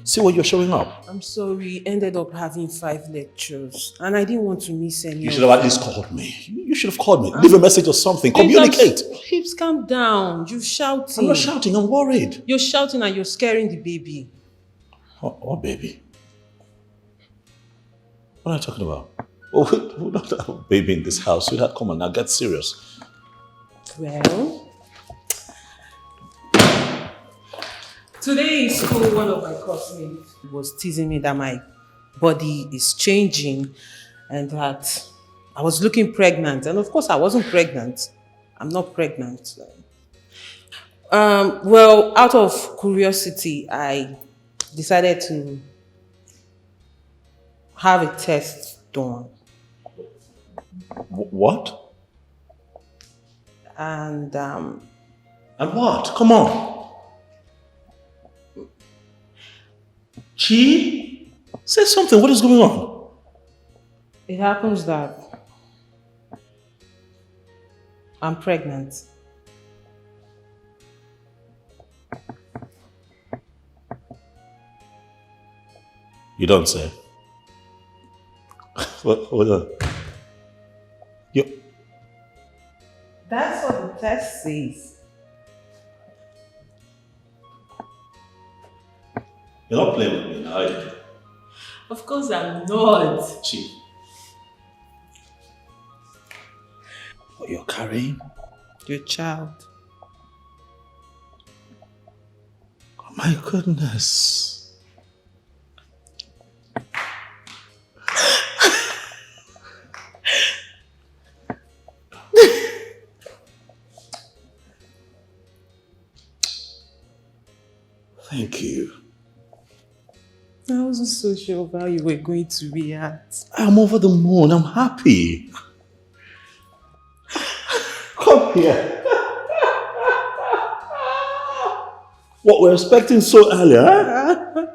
See what you're showing up. I'm sorry, ended up having 5 lectures and I didn't want to miss any. You should have at least called me. You should have called me. Leave a message or something. Communicate. Hips, calm down. You're shouting. I'm not shouting. I'm worried. You're shouting and you're scaring the baby. What baby? What are you talking about? Oh, we don't have a baby in this house. Sweetheart, come on now, get serious. Well, today in school, one of my classmates was teasing me that my body is changing and that I was looking pregnant. And of course, I wasn't pregnant. I'm not pregnant. Well, out of curiosity, I decided to have a test done. What? And what? Come on. Chi? Say something. What is going on? It happens that I'm pregnant. You don't say. Hold on. That's what the test says. You're not playing with me now, are you? Of course I'm not. Chi. what you're carrying? Your child. Oh my goodness. Thank you. I wasn't so sure of how you were going to react. I'm over the moon. I'm happy. Come here. What we're expecting so early, huh?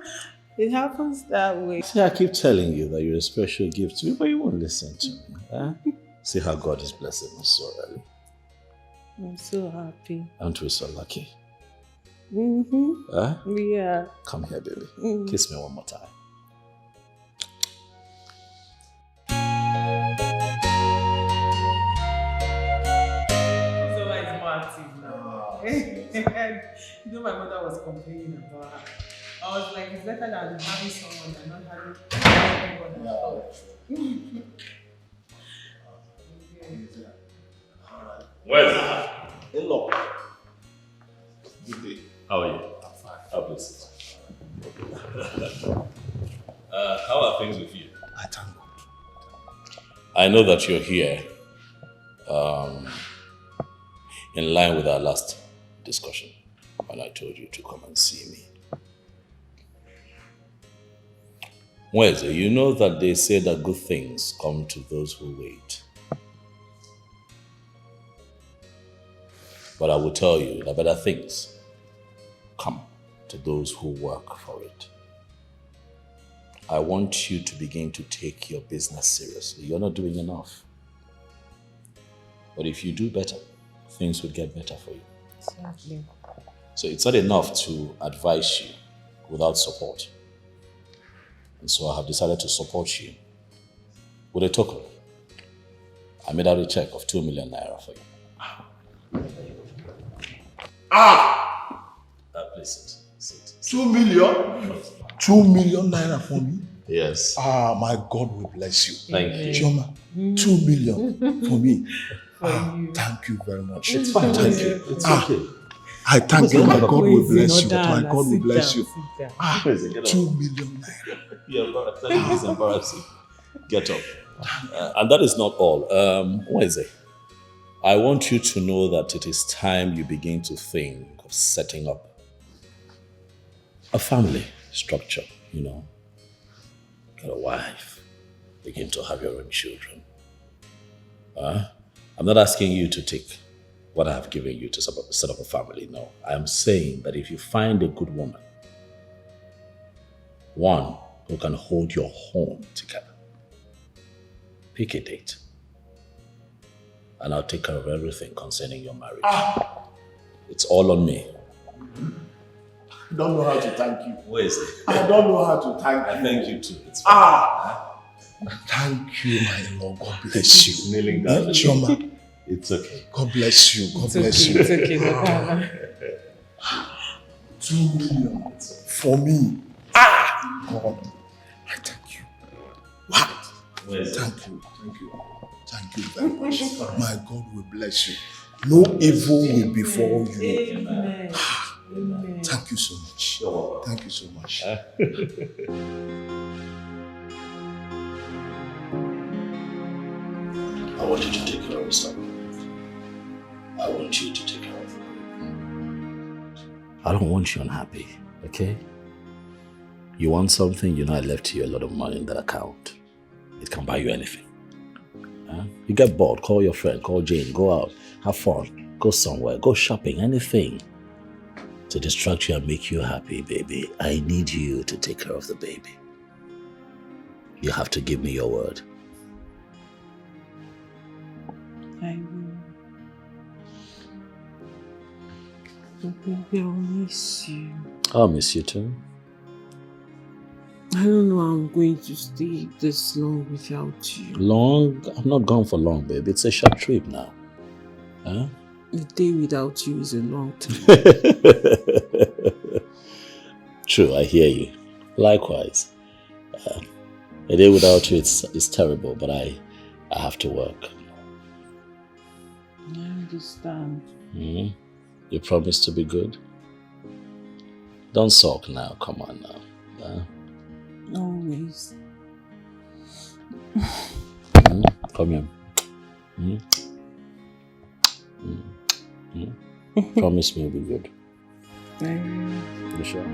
It happens that way. See, I keep telling you that you're a special gift to me, but you won't listen to me. Huh? See how God is blessing us so early. I'm so happy. Aren't we so lucky? Mm-hmm. Huh? Yeah. Come here, baby. Kiss me one more time. So why is more active now? You know, my mother was complaining about her. I was like, it's better than having someone than not having anyone at all. Where's that? Hello. Good day. How are you? I'm fine. How blessed. How are things with you? I thank God. I know that you're here in line with our last discussion when I told you to come and see me. Wednesday, you know that they say that good things come to those who wait. But I will tell you that better things come to those who work for it. I want you to begin to take your business seriously. You're not doing enough. But if you do better, things will get better for you. Exactly. So it's not enough to advise you without support. And so I have decided to support you with a token. I made out a check of 2 million naira for you. Please sit. 2 million? 2 million naira for me? Yes. My God will bless you. Thank you. Chioma, 2 million for me. Thank you very much. It's fine. Thank you. It's okay. I thank you. My God will bless you. Down, My God will bless you. 2 million naira. Yeah, it's embarrassing. Get up. And that is not all. Wednesday, I want you to know that it is time you begin to think of setting up a family structure, you know. Get a wife, begin to have your own children. I'm not asking you to take what I have given you to set up a family, no. I am saying that if you find a good woman, one who can hold your home together, pick a date. And I'll take care of everything concerning your marriage. It's all on me. I don't know how to thank you. Where is it? I don't know how to thank you. I thank you too. It's fine. Thank you, my Lord. God bless you. Kneeling down. Chioma. It's okay. God bless you. God bless you. It's okay, no problem. 2 million for me. God. I thank you. Wow. Thank you. Thank you. Thank you very much. My God will bless you. No evil will befall you. Amen. Amen. Thank you so much. Thank you so much. I want you to take care of yourself. I want you to take care of me. I don't want you unhappy, okay? You want something, you know I left you a lot of money in that account. It can buy you anything. You get bored, call your friend, call Jane, go out, have fun, go somewhere, go shopping, anything to distract you and make you happy, baby. I need you to take care of the baby. You have to give me your word. I will. Baby, I'll miss you. I'll miss you too. I don't know how I'm going to stay this long without you. Long? I'm not gone for long, baby. It's a short trip now. Huh? A day without you is a long time. True, I hear you. Likewise. A day without you, it's terrible, but I have to work. understand. You promise to be good? Don't sulk now, come on now. Always. Come here. Promise me you'll be good. You sure?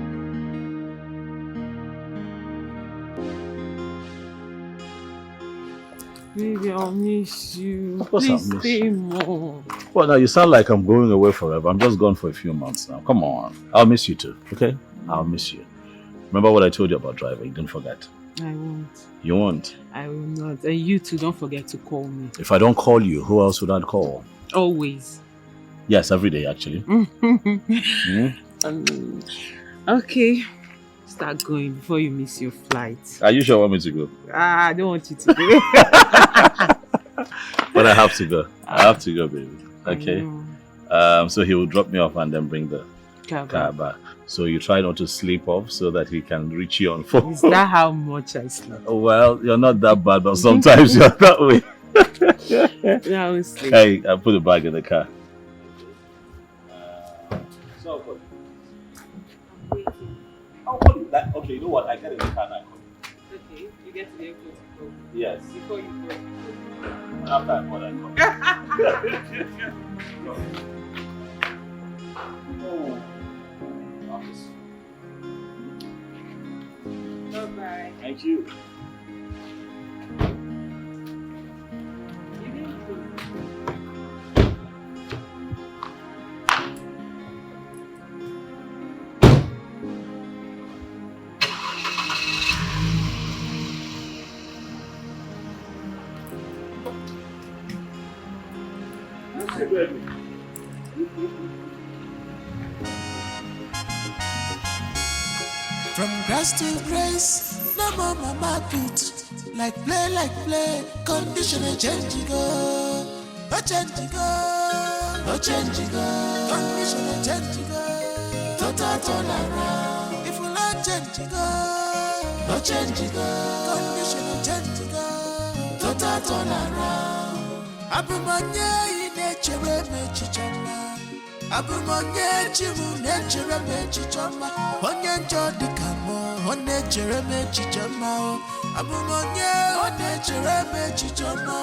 Baby, I'll miss you. Of course I'll Please miss stay you. more. Well, now you sound like I'm going away forever. I'm just gone for a few months now. Come on. I'll miss you too, okay? I'll miss you. Remember what I told you about driving? Don't forget. I won't. You won't? I will not. And you too, don't forget to call me. If I don't call you, who else would I call? Always. Yes, every day actually. Okay. Start going before you miss your flight. Are you sure you want me to go? I don't want you to go. But I have to go. I have to go, baby. Okay? So he will drop me off and then bring the car back. So you try not to sleep off so that he can reach you on phone. Is that how much I sleep? Well, you're not that bad, but sometimes you're that way. Yeah, I will sleep. Hey, I put the bag in the car. Okay, you know what? I get in the car now. Okay, you get to the airport to go. Yes. Before you go. After I call, I come. Bye-bye. Thank you. From grass to grace, no more mama put. Like play, condition a change go. No change go, no change go. Condition a change go. Total turn around. If you not change go, no change go. Condition a change go. Total turn around. Abumanye nature me chichama. Abumonye chimu nature me chichama. Onye njodi kamo, nature me chichama. Abumonye nature me chichama.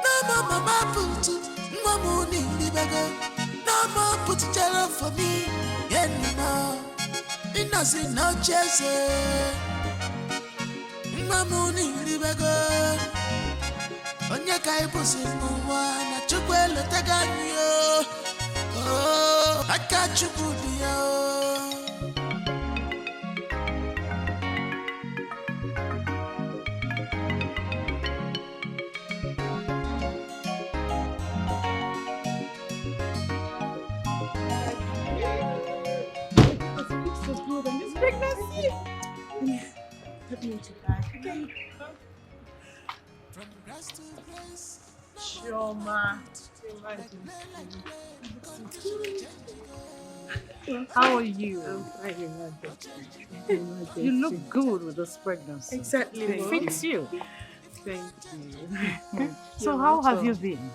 No more mama put, no more nili baga. No more put jello for me, anymore. Innocent no chase. Mamuni libago onye kai busi n'ụwa na chukwu elotega yo oh aka chukwu dị ya So good on this pregnancy. Put me into that. Chioma. How are you? I'm fine, You look good with this pregnancy. Exactly. It fits you. Thank you. So how have you been?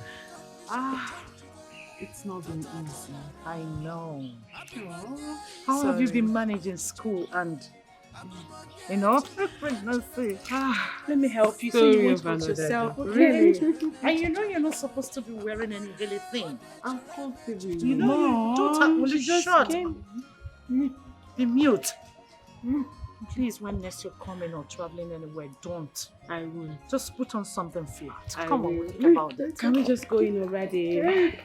It's not been easy. I know. How have you been managing school and, pregnancy? Let me help you. So Story you of won't hurt another yourself, day. okay? Really? And you know you're not supposed to be wearing any really thing. I'm comfortable. You know you don't will you just shut. came. Be mute. Please, when next you're coming or traveling anywhere, don't. I will. Just put on something flat. I Come on, will. we'll think about it. Can we just go in already?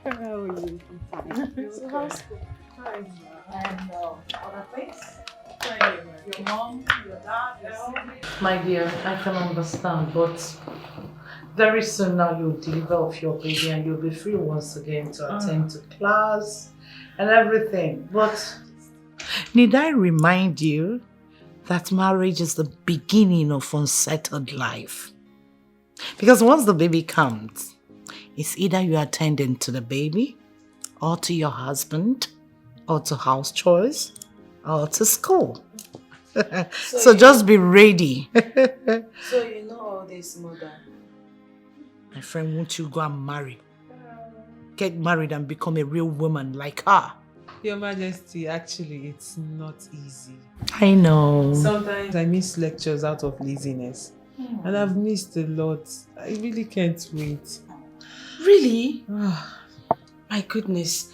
How are you? I'm fine. So how's school? Fine. And other things? Your mom, your dad, your siblings? My dear, I can understand, but very soon now you'll deliver off your baby and you'll be free once again to attend to class and everything. But need I remind you that marriage is the beginning of unsettled life? Because once the baby comes, it's either you attending to the baby, or to your husband, or to house chores, or to school. So just be ready. So you know all this, mother? My friend, won't you go and marry? Get married and become a real woman like her. Your Majesty, actually, it's not easy. I know. Sometimes I miss lectures out of laziness. And I've missed a lot. I really can't wait. Really? My goodness.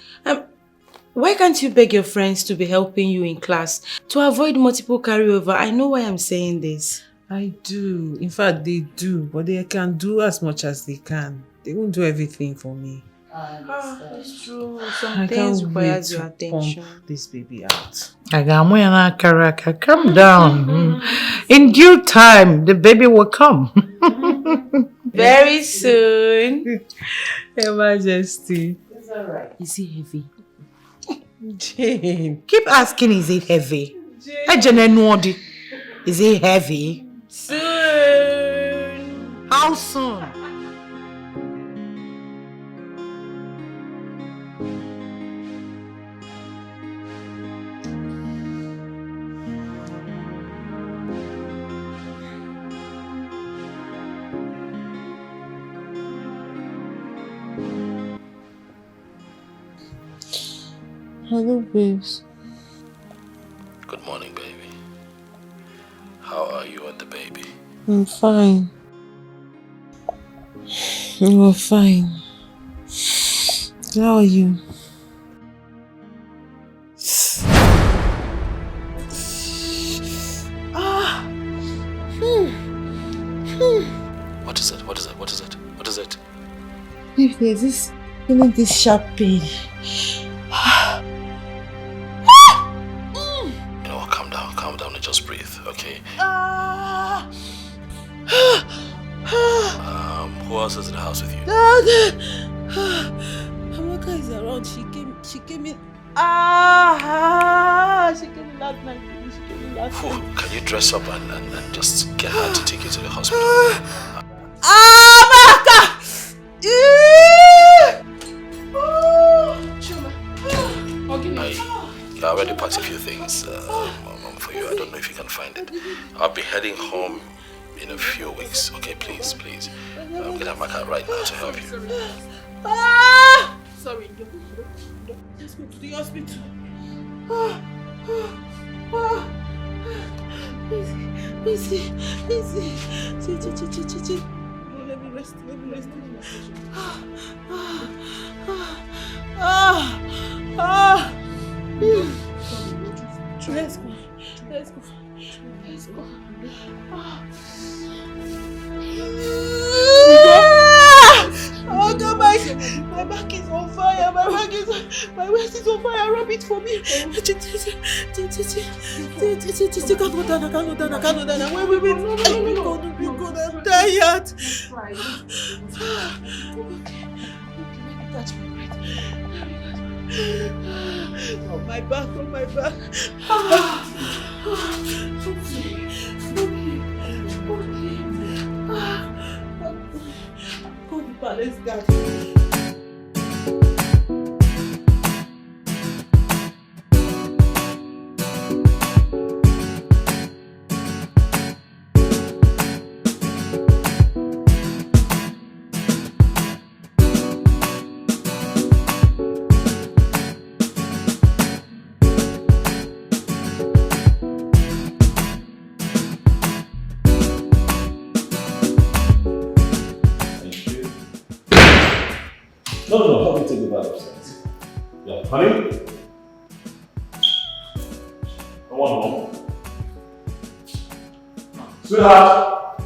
Why can't you beg your friends to be helping you in class to avoid multiple carryover? I know why I'm saying this. I do. In fact, they do. But they can do as much as they can. They won't do everything for me. It's true. I Some things can't require wait your to attention. pump this baby out. Calm down. In due time, the baby will come. Very soon. Your Majesty. It's alright. Is he heavy? Jane. Keep asking, is it heavy? Jane. Is it heavy? Soon. How soon? Hello, babes. Good morning, baby. How are you and the baby? I'm fine. You're fine. How are you? What is it? What is it? What is it? What is it? If there's this, this sharp pain. You know what? Calm down and just breathe, okay? Who else is in the house with you? Amaka is around. She came in. She came in last night. Can you dress up and just get her to take you to the hospital? Amaka! I already packed a few things for you. I don't know if you can find it. I'll be heading home in a few weeks. Okay, please. I'm gonna mark out right now to help you. Sorry, let's go to the hospital. Easy. Let me rest. Let's go. Oh God, my back is on fire. My waist is on fire. Rub it for me. I can't go down. Wait. Be good. I'm tired. Touch my breath. On my back. Let's go. No, help me take the bag upstairs. Yeah, honey? I want home. Sweetheart?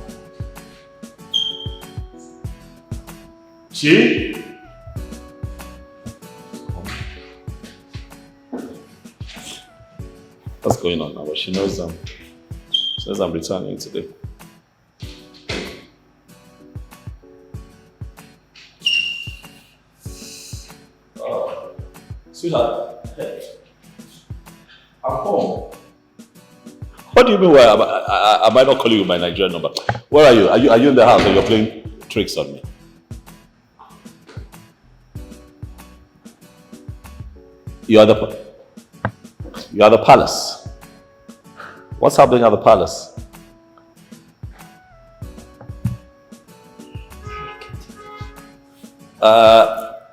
Chi? What's going on now? Well, she knows I'm returning today. Sweetheart, hey. I'm home. What do you mean? Why I might not call you with my Nigerian number? Where are you? Are you in the house or you're playing tricks on me? You are the palace. What's happening at the palace?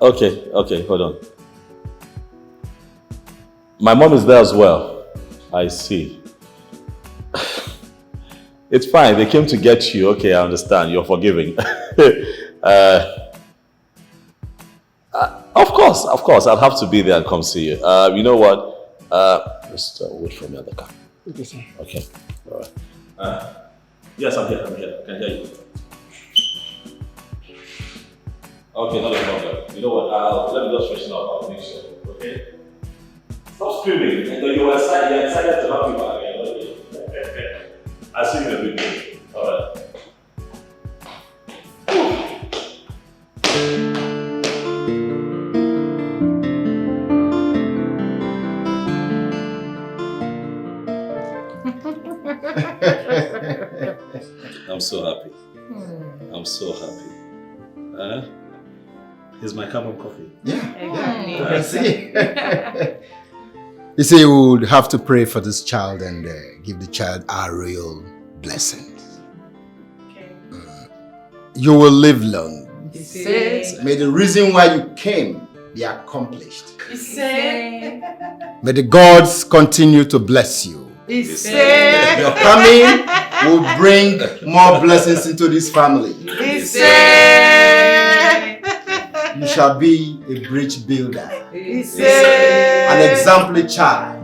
Okay, hold on. My mom is there as well. I see. It's fine, they came to get you. Okay, I understand, you're forgiving. Of course, I'll have to be there and come see you. You know what? Just wait for me at the car. Okay, sir. Okay, all right. Yes, I'm here, I can hear you. Okay, not a problem. You know what, let me just freshen up, I'll make sure, okay? Stop screaming, you're excited to have you back again, okay? I'll see you in a bit. All right. I'm so happy. I'm so happy. Here's my cup of coffee. I see. You see, we would have to pray for this child and give the child our royal blessing. You will live long. May the reason why you came be accomplished. May the gods continue to bless you. Your coming will bring more blessings into this family. You shall be a bridge builder, an exemplary child.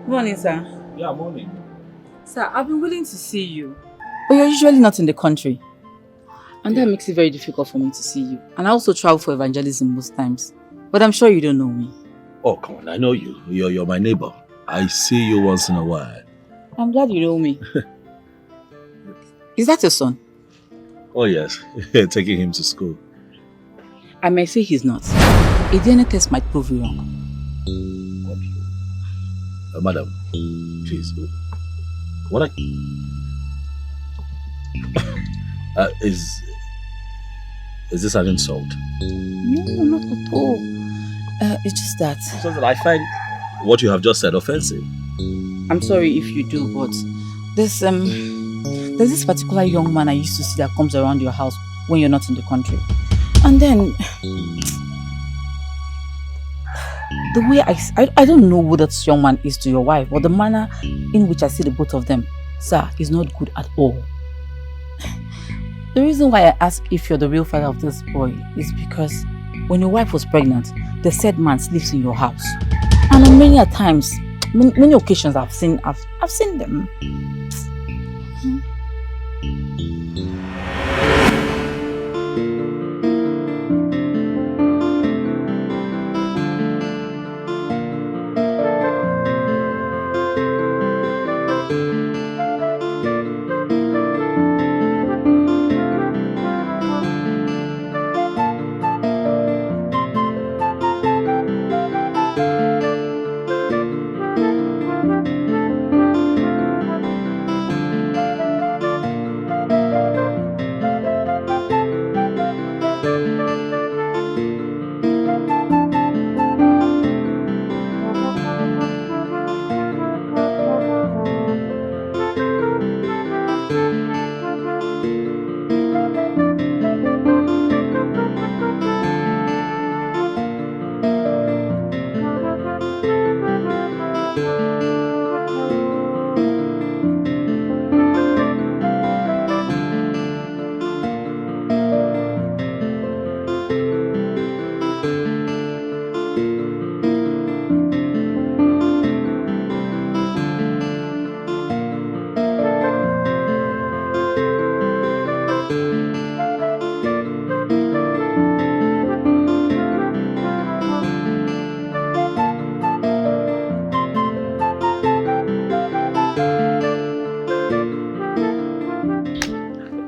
Morning, sir. Yeah, morning. Sir, I've been willing to see you, but you're usually not in the country. And that makes it very difficult for me to see you. And I also travel for evangelism most times. But I'm sure you don't know me. Oh, come on, I know you. You're my neighbor. I see you once in a while. I'm glad you know me. Is that your son? Oh, yes. Taking him to school. I may say he's not. A DNA test might prove you wrong. Madam, please. What is this an insult? No, not at all. It's just that. It's just that I find what you have just said offensive. I'm sorry if you do, but there's this particular young man I used to see that comes around your house when you're not in the country. And then the way I don't know who that young man is to your wife, but the manner in which I see the both of them, sir, is not good at all. The reason why I ask if you're the real father of this boy is because when your wife was pregnant, the said man sleeps in your house. And on many occasions I've seen them.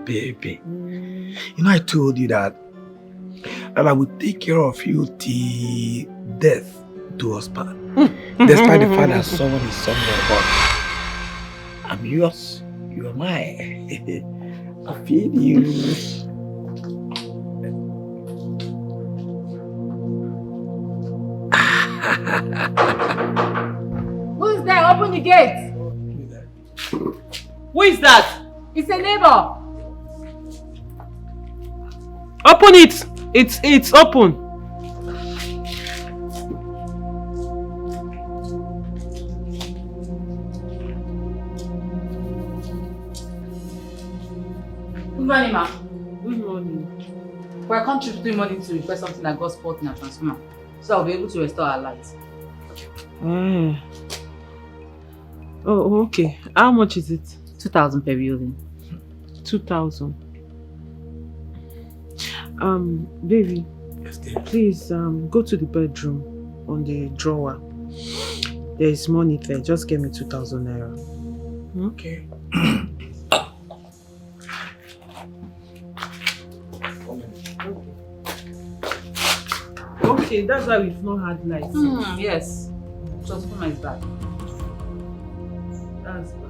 Baby, You know, I told you that I would take care of you till death do us part. Despite the fact that someone is somewhere, but I'm yours, you are mine. I feel you. Who's there? Open the gate. Who is that? It's a neighbor. Open it! It's open. Good morning, ma. Good morning. We're come Tuesday morning to request something that got spot in our transformer, so I'll be able to restore our lights. Oh, okay. How much is it? 2,000 per building. 2,000. Baby. Yes, dear. Please, go to the bedroom on the drawer. There is money there. Just give me 2,000 naira. Okay. Okay, that's why we've not had lights. Yes. Transformer is bad. That's bad.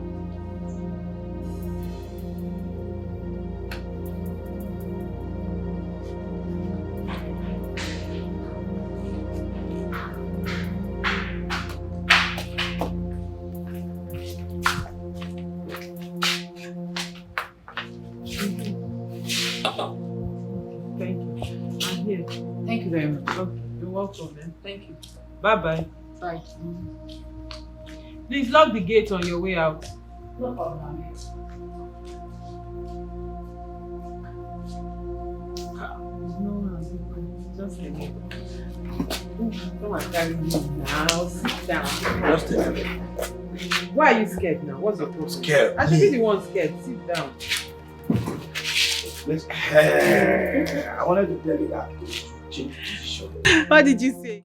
Thank you. I'm here. Thank you very much. Okay, you're welcome, man. Thank you. Bye-bye. Bye. Please lock the gate on your way out. No problem. Just a minute. Come and carry me now. Sit down. Just a minute. Why are you scared now? What's your problem? Scared. I should be the one scared. Sit down. I wanted to tell you that to change position. What did you say?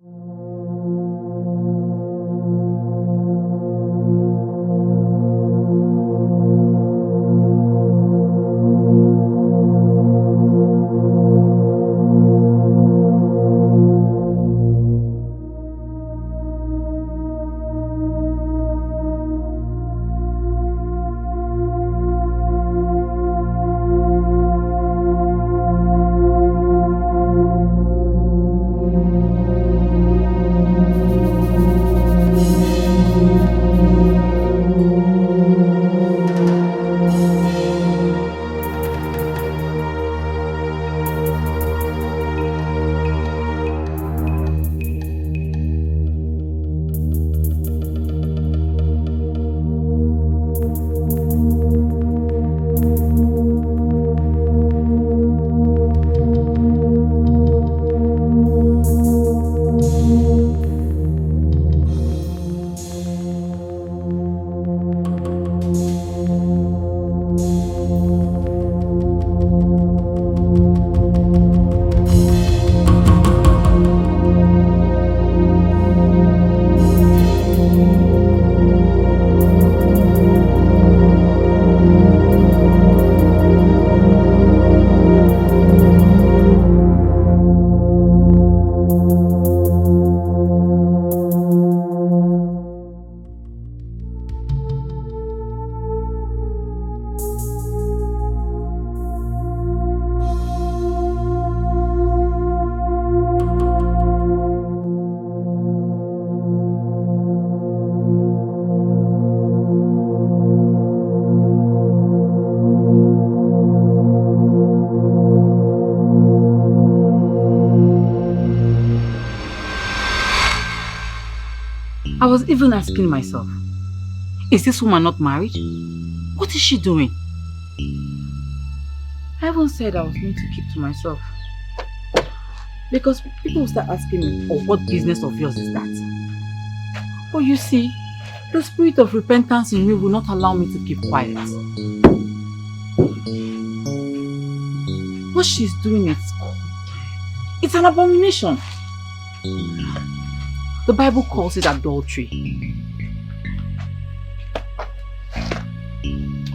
I was even asking myself, is this woman not married? What is she doing? I even said I was going to keep to myself. Because people will start asking me, oh, what business of yours is that? But you see, the spirit of repentance in me will not allow me to keep quiet. What she's doing it's an abomination. The Bible calls it adultery.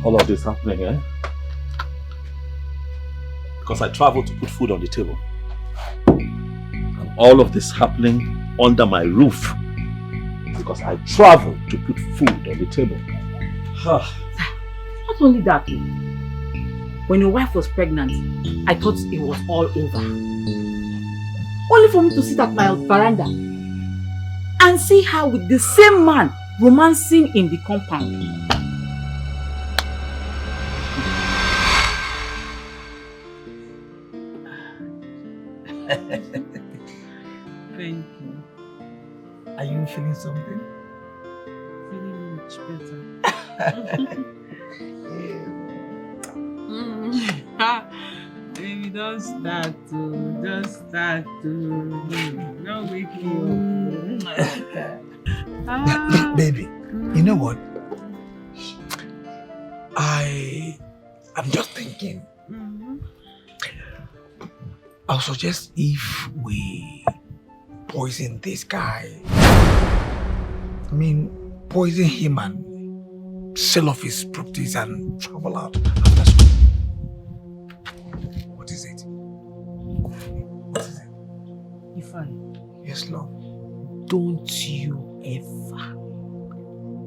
All of this happening, eh? because I traveled to put food on the table. And all of this happening under my roof because I traveled to put food on the table. Not only that, when your wife was pregnant, I thought it was all over. Only for me to sit at my veranda and see her with the same man romancing in the compound. Thank you. Are you feeling something? Feeling much better. Baby, don't start to. Don't wake me up. Baby, you know what? I'm just thinking. I'll suggest if we poison this guy. I mean, poison him and sell off his properties and travel out after school. What is it? What is it? Ifeanyi. Yes, love. Don't you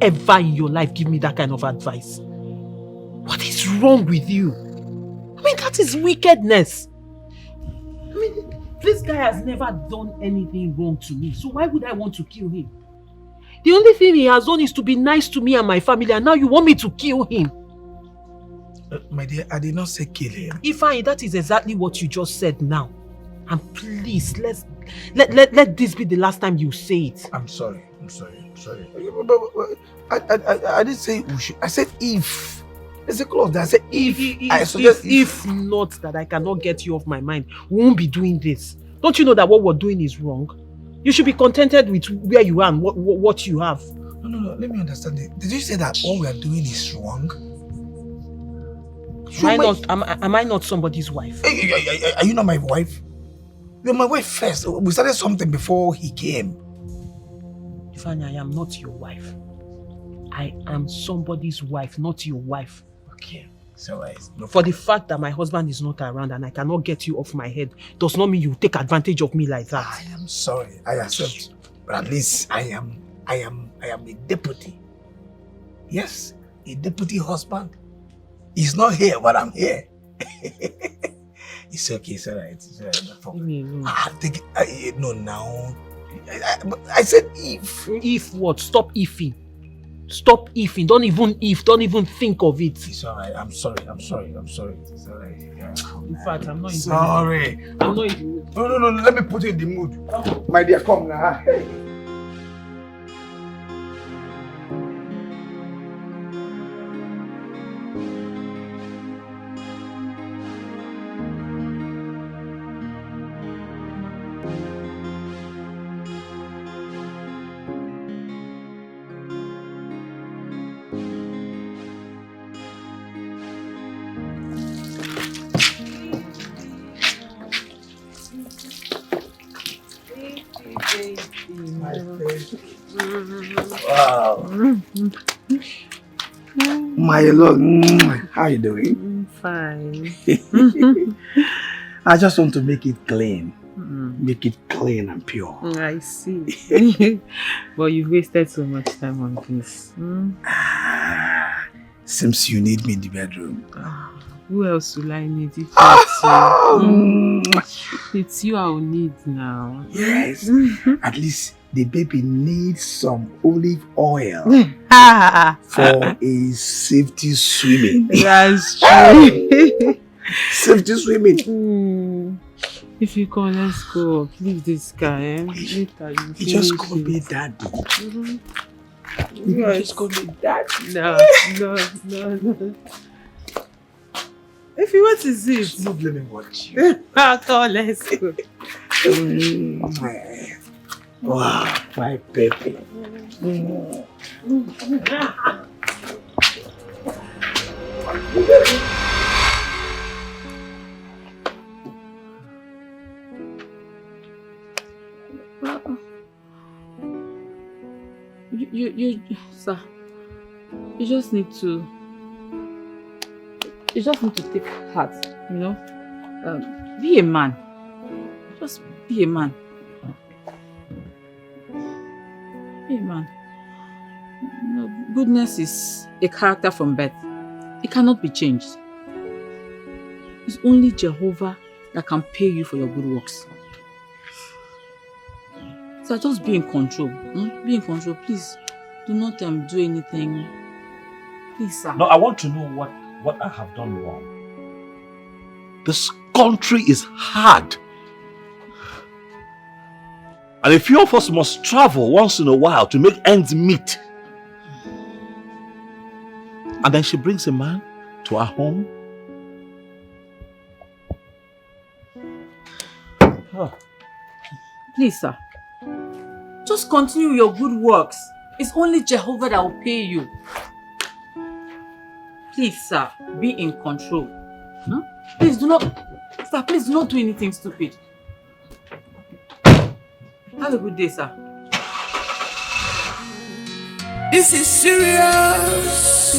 ever in your life give me that kind of advice. What is wrong with you? I mean, that is wickedness. I mean, this guy has never done anything wrong to me, so why would I want to kill him? The only thing he has done is to be nice to me and my family, and now you want me to kill him? My dear, I did not say kill him. Ifeanyi, that is exactly what you just said now. And please, let this be the last time you say it. I'm sorry. I didn't say we should. I said if. It's a clause that I said if. I suggest if not that I cannot get you off my mind, we won't be doing this. Don't you know that what we're doing is wrong? You should be contented with where you are and what you have. No. Let me understand it. Did you say that what we are doing is wrong? Am I not somebody's wife? Are you not my wife? You're my wife first. We started something before he came. Ifeanyi, I am not your wife. I am somebody's wife, not your wife. Okay. So for the fact that my husband is not around and I cannot get you off my head does not mean you take advantage of me like that. I am sorry. I accept. But at least I am a deputy. Yes, a deputy husband. He's not here, but I'm here. It's okay, it's alright. It's alright. No, now. I said if. If what? Stop ifing. Stop ifing. Don't even think of it. It's alright. I'm sorry. It's alright. In fact, I'm not in sorry. I'm not in No. Let me put you in the mood. My dear, come now. Wow. My love, how you doing? Fine. I just want to make it clean. Make it clean and pure. I see. But you've wasted so much time on this. Seems you need me in the bedroom. Who else will I need if it's you I will need now? Yes. At least the baby needs some olive oil for a safety swimming. That's true. Safety swimming. If you come, let's go. Leave this guy. Later you just call me daddy. You just call me daddy. No. If you what is it? Not let me watch you. Come, let's go. Wow, my baby. You, sir, you just need to take heart, you know? Be a man. Just be a man. Be a man. Goodness is a character from birth. It cannot be changed. It's only Jehovah that can pay you for your good works. So just be in control. Be in control. Please do not do anything. Please, sir. No, I want to know what I have done wrong. This country is hard. And a few of us must travel once in a while to make ends meet. And then she brings a man to our home. Please, sir. Just continue your good works. It's only Jehovah that will pay you. Please, sir, be in control. Please do not, sir, please do not do anything stupid. Have a good day, sir. This is serious.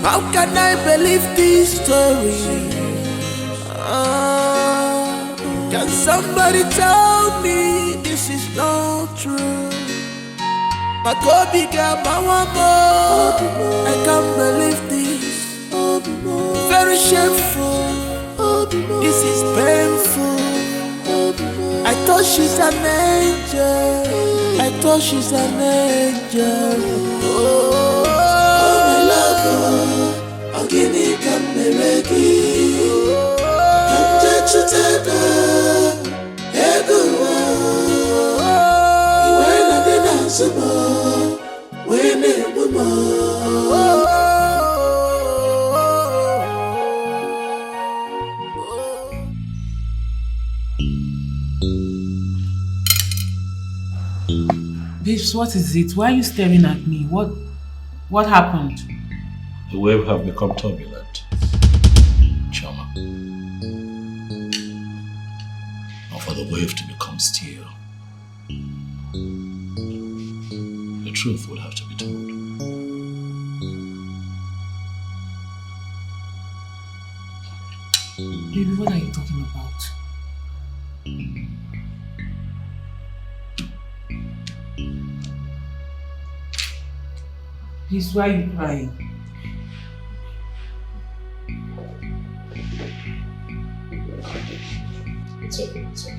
How can I believe this story? Can somebody tell me this is not true? My Kobe got my one more. I can't believe this. Very shameful. This is painful. I thought she's an angel. I thought she's an angel. Oh, my love, I'll give you Babes, what is it? Why are you staring at me? What happened? The wave have become turbulent, Chama. Or for the wave to become still, the truth will have to be told. Baby, what are you talking about? Please, why are you crying? It's okay, it's okay.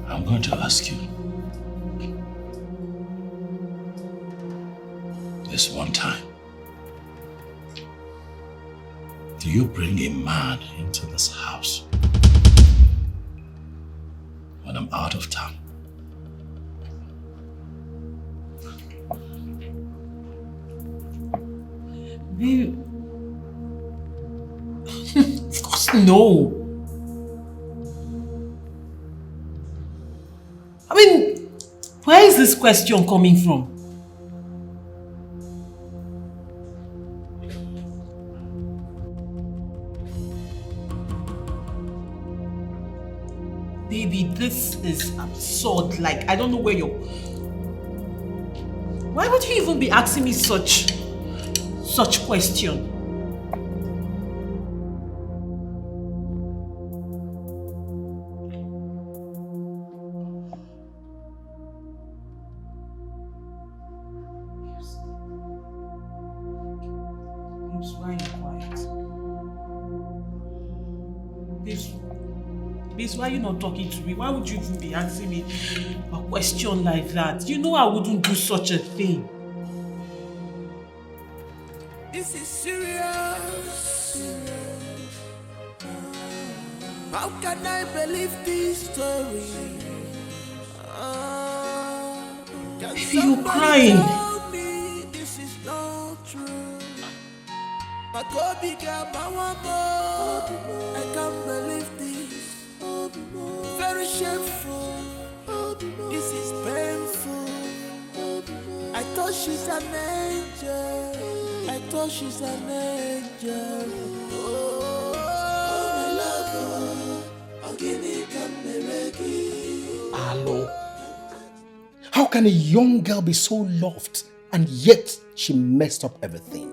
I'm going to ask you this one time. Do you bring a man into this house when I'm out of town? Babe. Of course, no. I mean, where is this question coming from? Baby, this is absurd. Like, I don't know where you're... Why would you even be asking me such question? Babes, why are you quiet? Babes, why are you not talking to me? Why would you even be asking me a question like that? You know I wouldn't do such a thing. This is serious. How can I believe this story? You crying? Tell me this is not true. I can't believe this. Very shameful. This is painful. I thought she's an angel. I thought she's an angel. Oh, my love. Hello. How can a young girl be so loved and yet she messed up everything?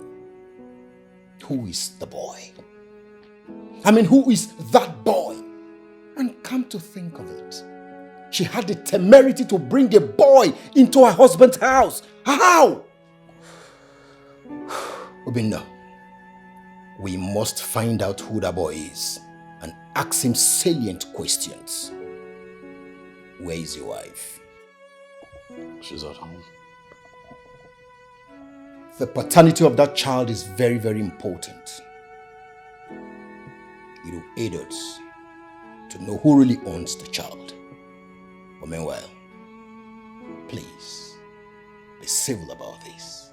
Who is the boy? I mean, who is that boy? And come to think of it, she had the temerity to bring a boy into her husband's house. How? Obinna, we must find out who that boy is and ask him salient questions. Where is your wife? She's at home. The paternity of that child is very, very important. It will aid us to know who really owns the child. But meanwhile, please, be civil about this.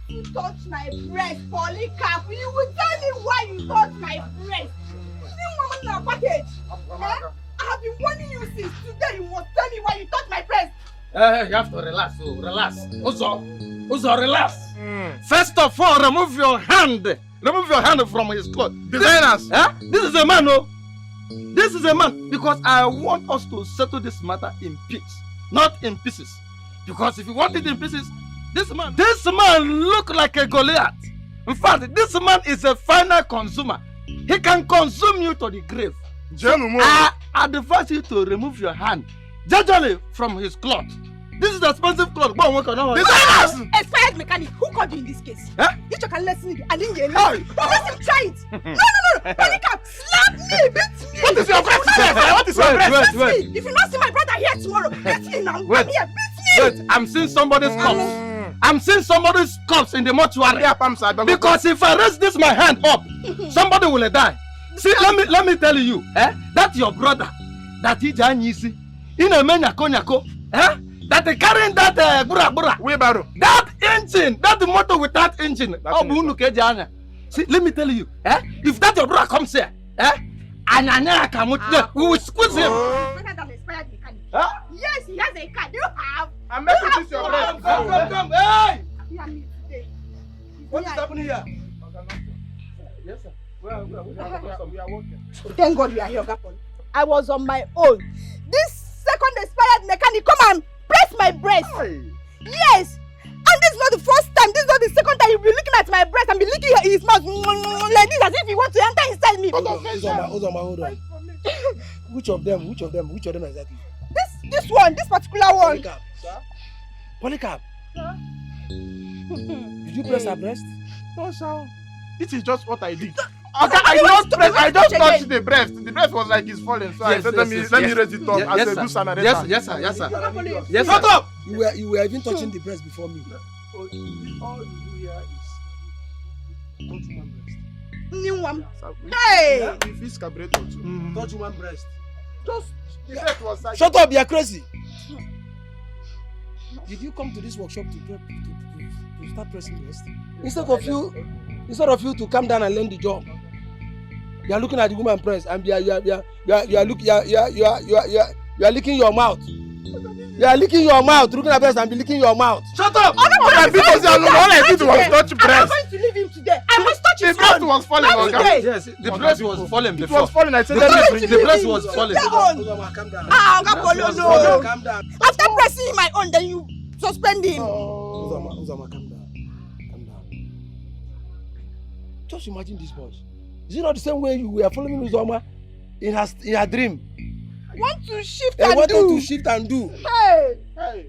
You touch my breast, Polycarp. You will tell me why you touch my breast. New woman in a package. I have been warning you since today. You must tell me why you touch my breast. You have to relax, relax. Uzo, relax. First of all, remove your hand. Remove your hand from his clothes. Designers. This is a man, no? This is a man. Because I want us to settle this matter in peace, not in pieces. Because if you want it in pieces, this man look like a Goliath. In fact, this man is a final consumer. He can consume you to the grave. I advise you to remove your hand gradually from his cloth. This is expensive cloth. Expired mechanic. Who called you in this case? You can listen. I didn't get it. Let him try it. No. Polycarp, slap me, beat me. What is your breast? What is your breast? Wait. If you not see my brother here tomorrow, beat me now. Wait. Come here, beat me. Wait, I'm seeing somebody's corpse. I'm seeing somebody's corpse in the mortuary. Because if I raise this my hand up, somebody will die. See, let me tell you, that your brother, that he Janyisi, in a nyako, that they carrying that wheelbarrow, that engine, that motor with that engine. See, let me tell you, if that your brother comes here, we will squeeze him. Yes, he has a car. Do you have? I'm making this your breast. Come. Hey! What is happening here? Yes, sir. We are working. Thank God we are here, Gapon. I was on my own. This second expired mechanic come and press my breast. Yes. And this is not the first time. This is not the second time you'll be looking at my breast and be licking his mouth like this as if he wants to enter inside me. Hold on. Which of them exactly? This one, this particular one. Polycarp. Sir? Did you press her breast? No, sir. This is just what I did. Okay, I just touched the breast. The breast was like it's falling, so I said let me raise it up as a good Samaritan. Yes, sir. Shut up! You were even touching the breast before me. All you do here is touch one breast. New one. Hey! If it's carburetor too. Touch one breast. Just the breast was like. Shut up! You are crazy. Did you come to this workshop to start pressing breast? Instead of you to come down and learn the job, you are looking at the woman breast and you are licking your mouth. You are licking your mouth, looking at breast and be licking your mouth. Shut up! All I did was touch breast. I'm going to leave him today. I must touch his breast was falling. Yes, the breast was falling before. It was falling. I said the breast was falling. Calm down. After pressing my own, then you suspend him. Uzama, calm down. Just imagine this boy. Is it not the same way you were following Uzama in her dream? Want to shift and do. Hey.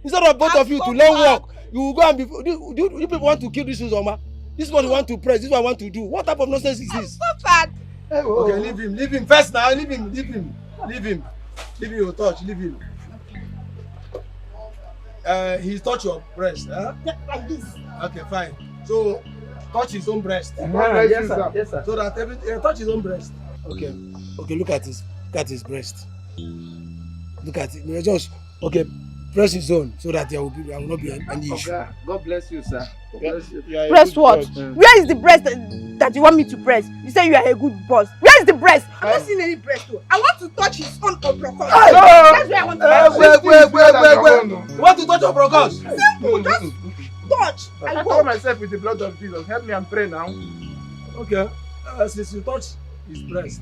Instead of both of you to learn work, you will go and be. You people want to kill this Uzama. This one you want to press. This one want to do. What type of nonsense is this? So bad. Okay, leave him first now. Leave him. Leave him. Leave him your touch. Leave him. he touch your breast, huh? Yeah, like this. Okay, fine. So, touch his own breast. Yes, sir. Yes, sir. So that touch his own breast. Okay. Okay, look at his breast. Look at it. Just press his own so that there will not be any issue. Okay. God bless you, sir. God bless you. Press what? Where is the breast that you want me to press? You say you are a good boss. Where is the breast? I'm not seeing any breast though. I want to touch his own obrocos. That's where I want to touch. Wait. You want to touch obrocos? Simple, just touch. I cover myself with the blood of Jesus. Help me and pray now. Okay. Since you touch his breast,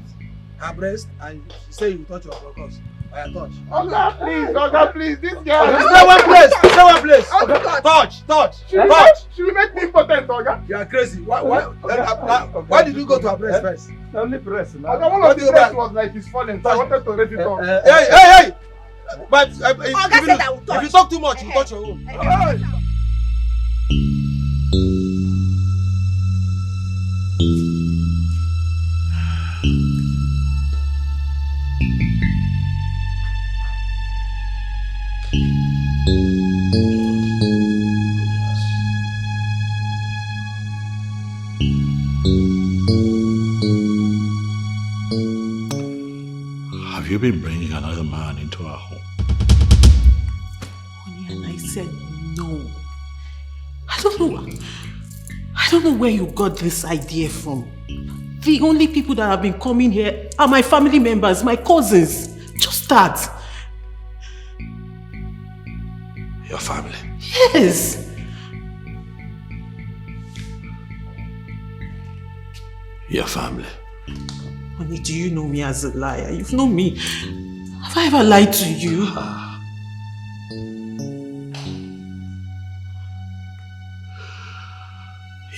her breast, and you say you touch your obrocos, I touch. Oga, please, this girl. Stay one place. Touch. She will make me impotent, Oga. You are crazy. Why did you go to her breast first? Only breast. Oga, one of the breast was like it's falling, so I wanted to raise it up. Hey! But if you talk too much, you touch your own. Have you been bringing another man into our home? Honey, and I said no. I don't know where you got this idea from. The only people that have been coming here are my family members, my cousins. Just that. Your family? Yes. Your family? Honey, do you know me as a liar? You've known me. Have I ever lied to you?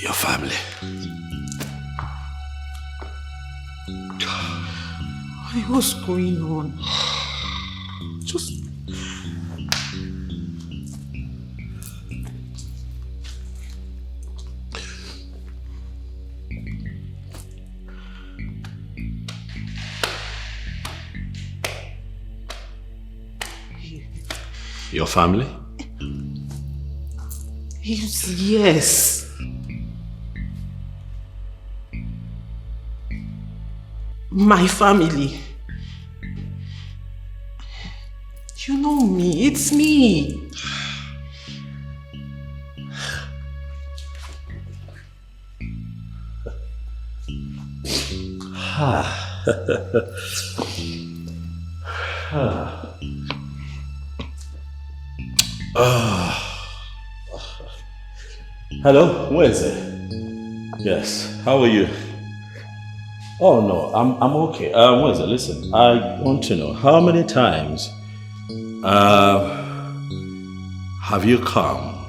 Your family? Honey, what's going on? Just... Your family? Yes. My family. You know me, it's me. Hello, where is it? Yes, how are you? Oh no, I'm okay. Where is it? Listen, I want to know how many times have you come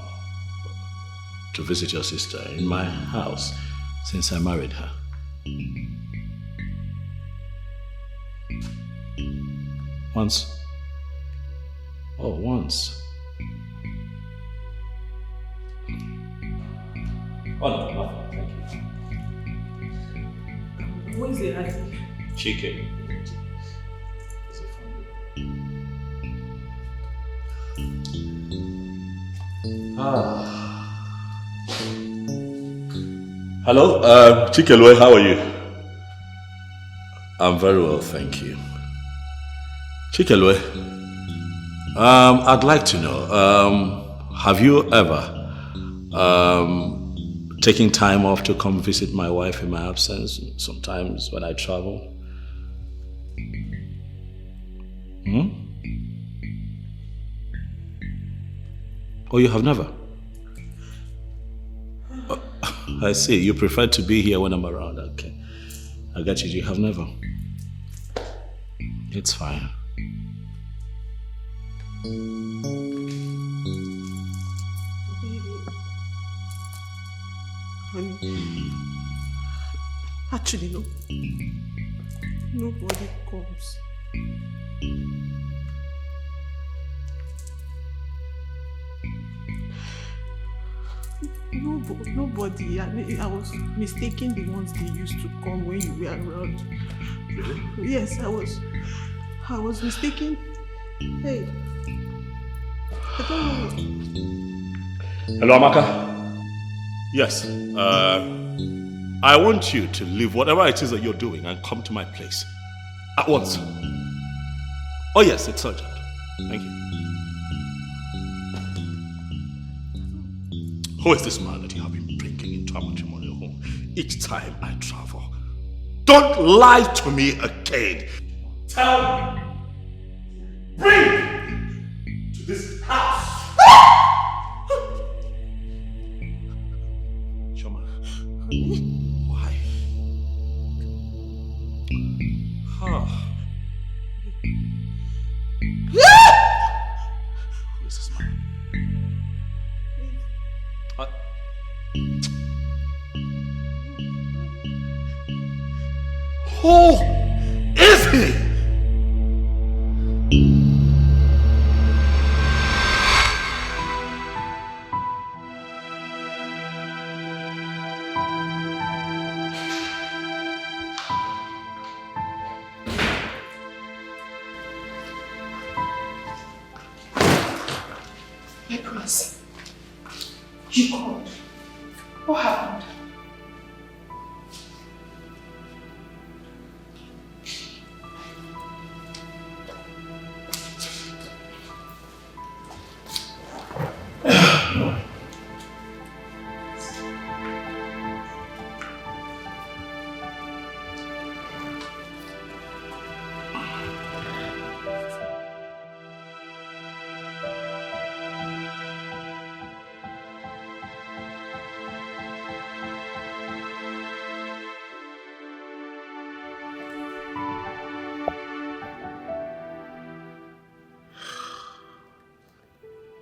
to visit your sister in my house since I married her? Once? Oh, once. Oh no, nothing, thank you. What is it? Chicken. Hello, Chikelwe, how are you? I'm very well, thank you. Chikelwe, I'd like to know, have you ever taking time off to come visit my wife in my absence, sometimes when I travel? Oh, you have never? Oh, I see, you prefer to be here when I'm around. Okay, I got you, you have never. It's fine. Honey, actually, no. Nobody comes. Nobody. I was mistaking the ones they used to come when you were around. Really? Yes, I was mistaken. Hey. Hello, Amaka. Yes. I want you to leave whatever it is that you're doing and come to my place. At once. Oh yes, it's urgent. Thank you. Who is this man that you have been bringing into our matrimonial home each time I travel? Don't lie to me again. Tell me. Bring me to this house. Shoma. Why? Huh. Who is this man? Who is he? Nicholas, you called. What happened?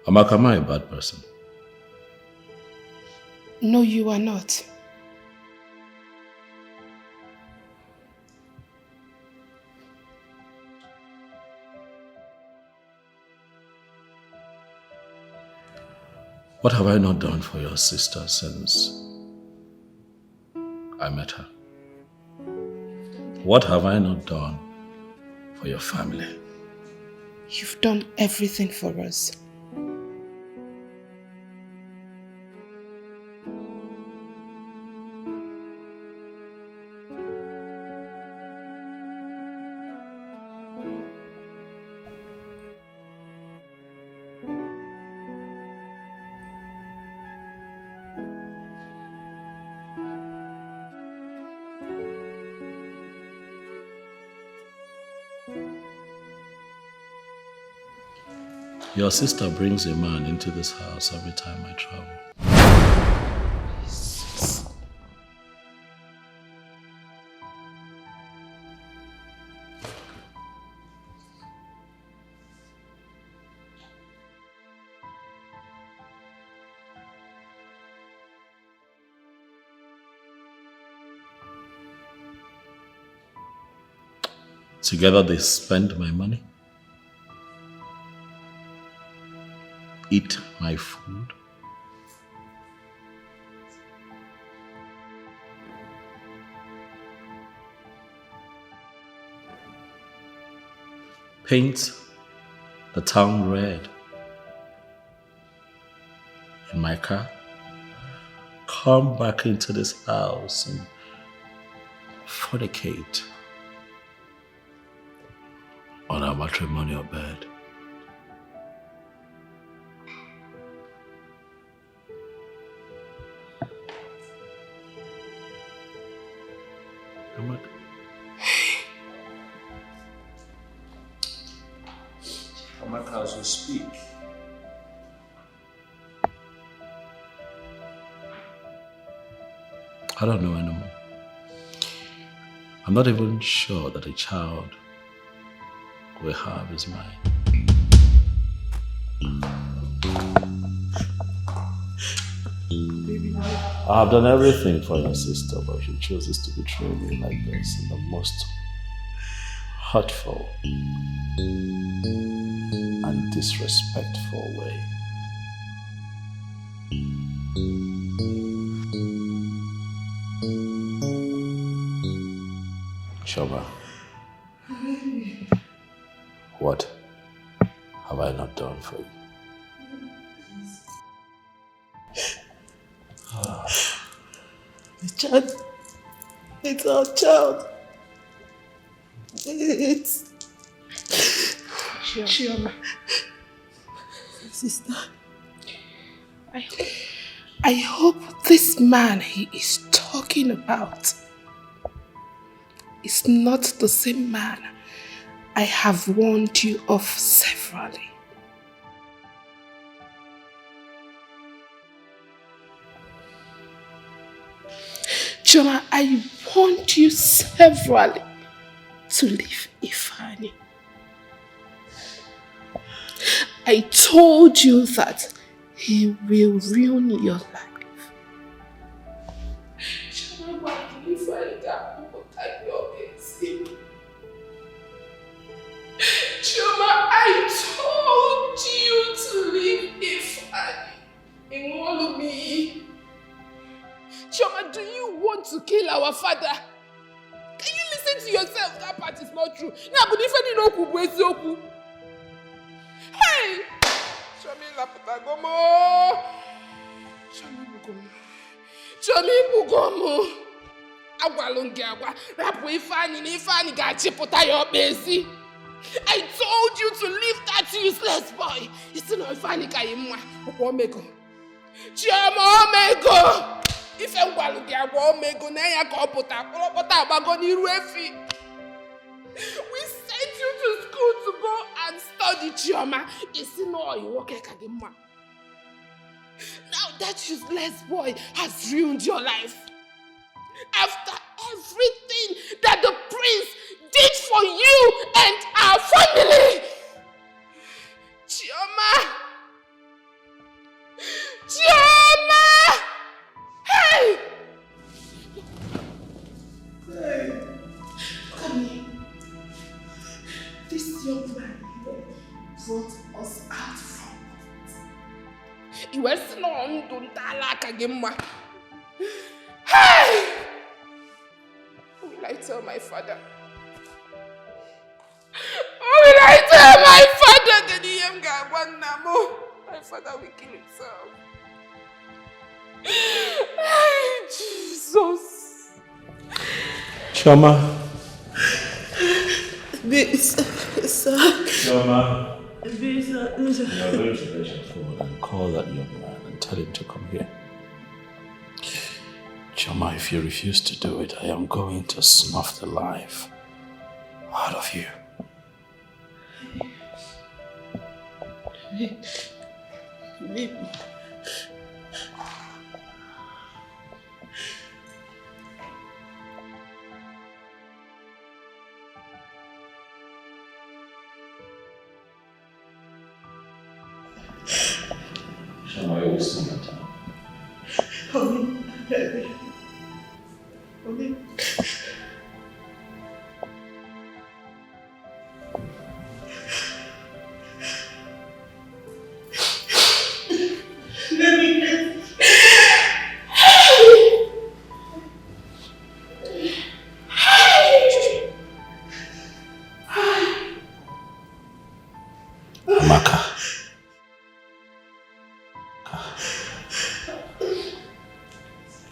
Amaka, am I a bad person? No, you are not. What have I not done for your sister since I met her? What have I not done for your family? You've done everything for us. Your sister brings a man into this house every time I travel. Together they spend my money, eat my food, paint the town red in my car, come back into this house and fornicate on our matrimonial bed. Amaka, as you speak, I don't know anymore. I'm not even sure that a child we have is mine. I have done everything for your sister, but she chooses to betray me like this in the most hurtful and disrespectful way. Shoba, what have I not done for you? The child. It's our child. It's Chioma. Sister. I hope this man he is talking about is not the same man I have warned you of severally. Chioma, I warned you severally to leave Ifeanyi. I told you that he will ruin your life. Chioma, why do you find out what you're saying? Chioma, I told you to leave Ifeanyi. Inwolumi. Chioma, do you want to kill our father? Can you listen to yourself? That part is not true. Hey! Chomi Bugomo. Agwalungi agwa. Rapu Ifeanyi ni Ifeanyi gachiputa your bezi. I told you to leave that useless boy. It's not Ifeanyi kayimwa. Omego. Chioma Omego. If I'm going to get Omego, now you can put up we sent you to school to go and study, Chioma. It's not you work like a man. Now that useless boy has ruined your life. After everything that the prince did for you and our family. Chioma! Chioma! Hey! Hey! Come here. This young man brought us out from it. He was not to talk again. Hey! What will I tell my father? What will I tell my father that he am one namo? My father will kill himself. Hey, Jesus. Chioma. Chioma. You are going to rush forward and call that young man and tell him to come here. Chioma, if you refuse to do it, I am going to snuff the life out of you. Chioma, you're wasting your time.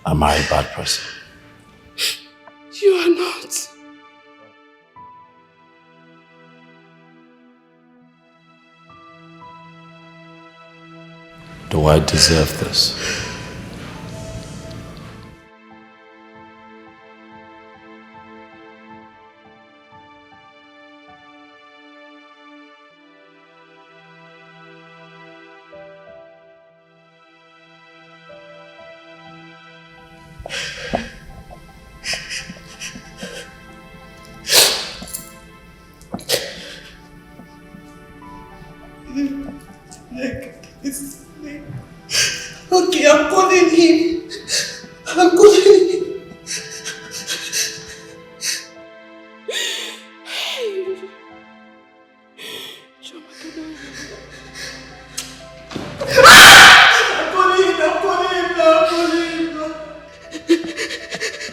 Am I a bad person? You are not. Do I deserve this? Okay, I'm calling him. I'm calling him.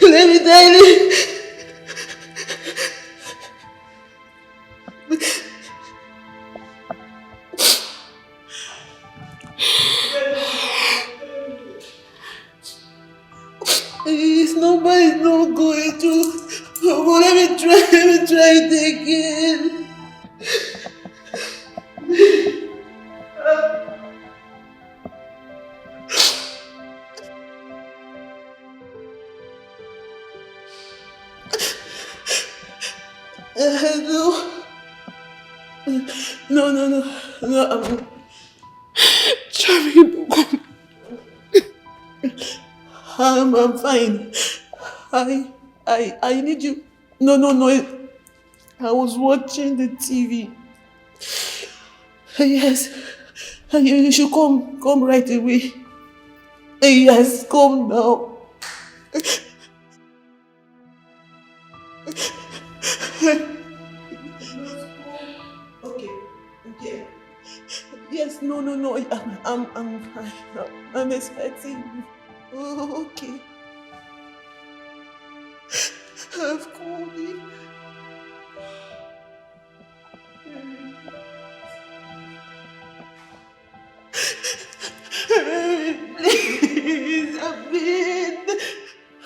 Let me tell you. try it again. No. I'm fine. I need you. No. I was watching the TV. Yes. You should come right away. Yes, come now. Okay. Yes, no. I'm expecting you. Oh, okay. I've called you. Please,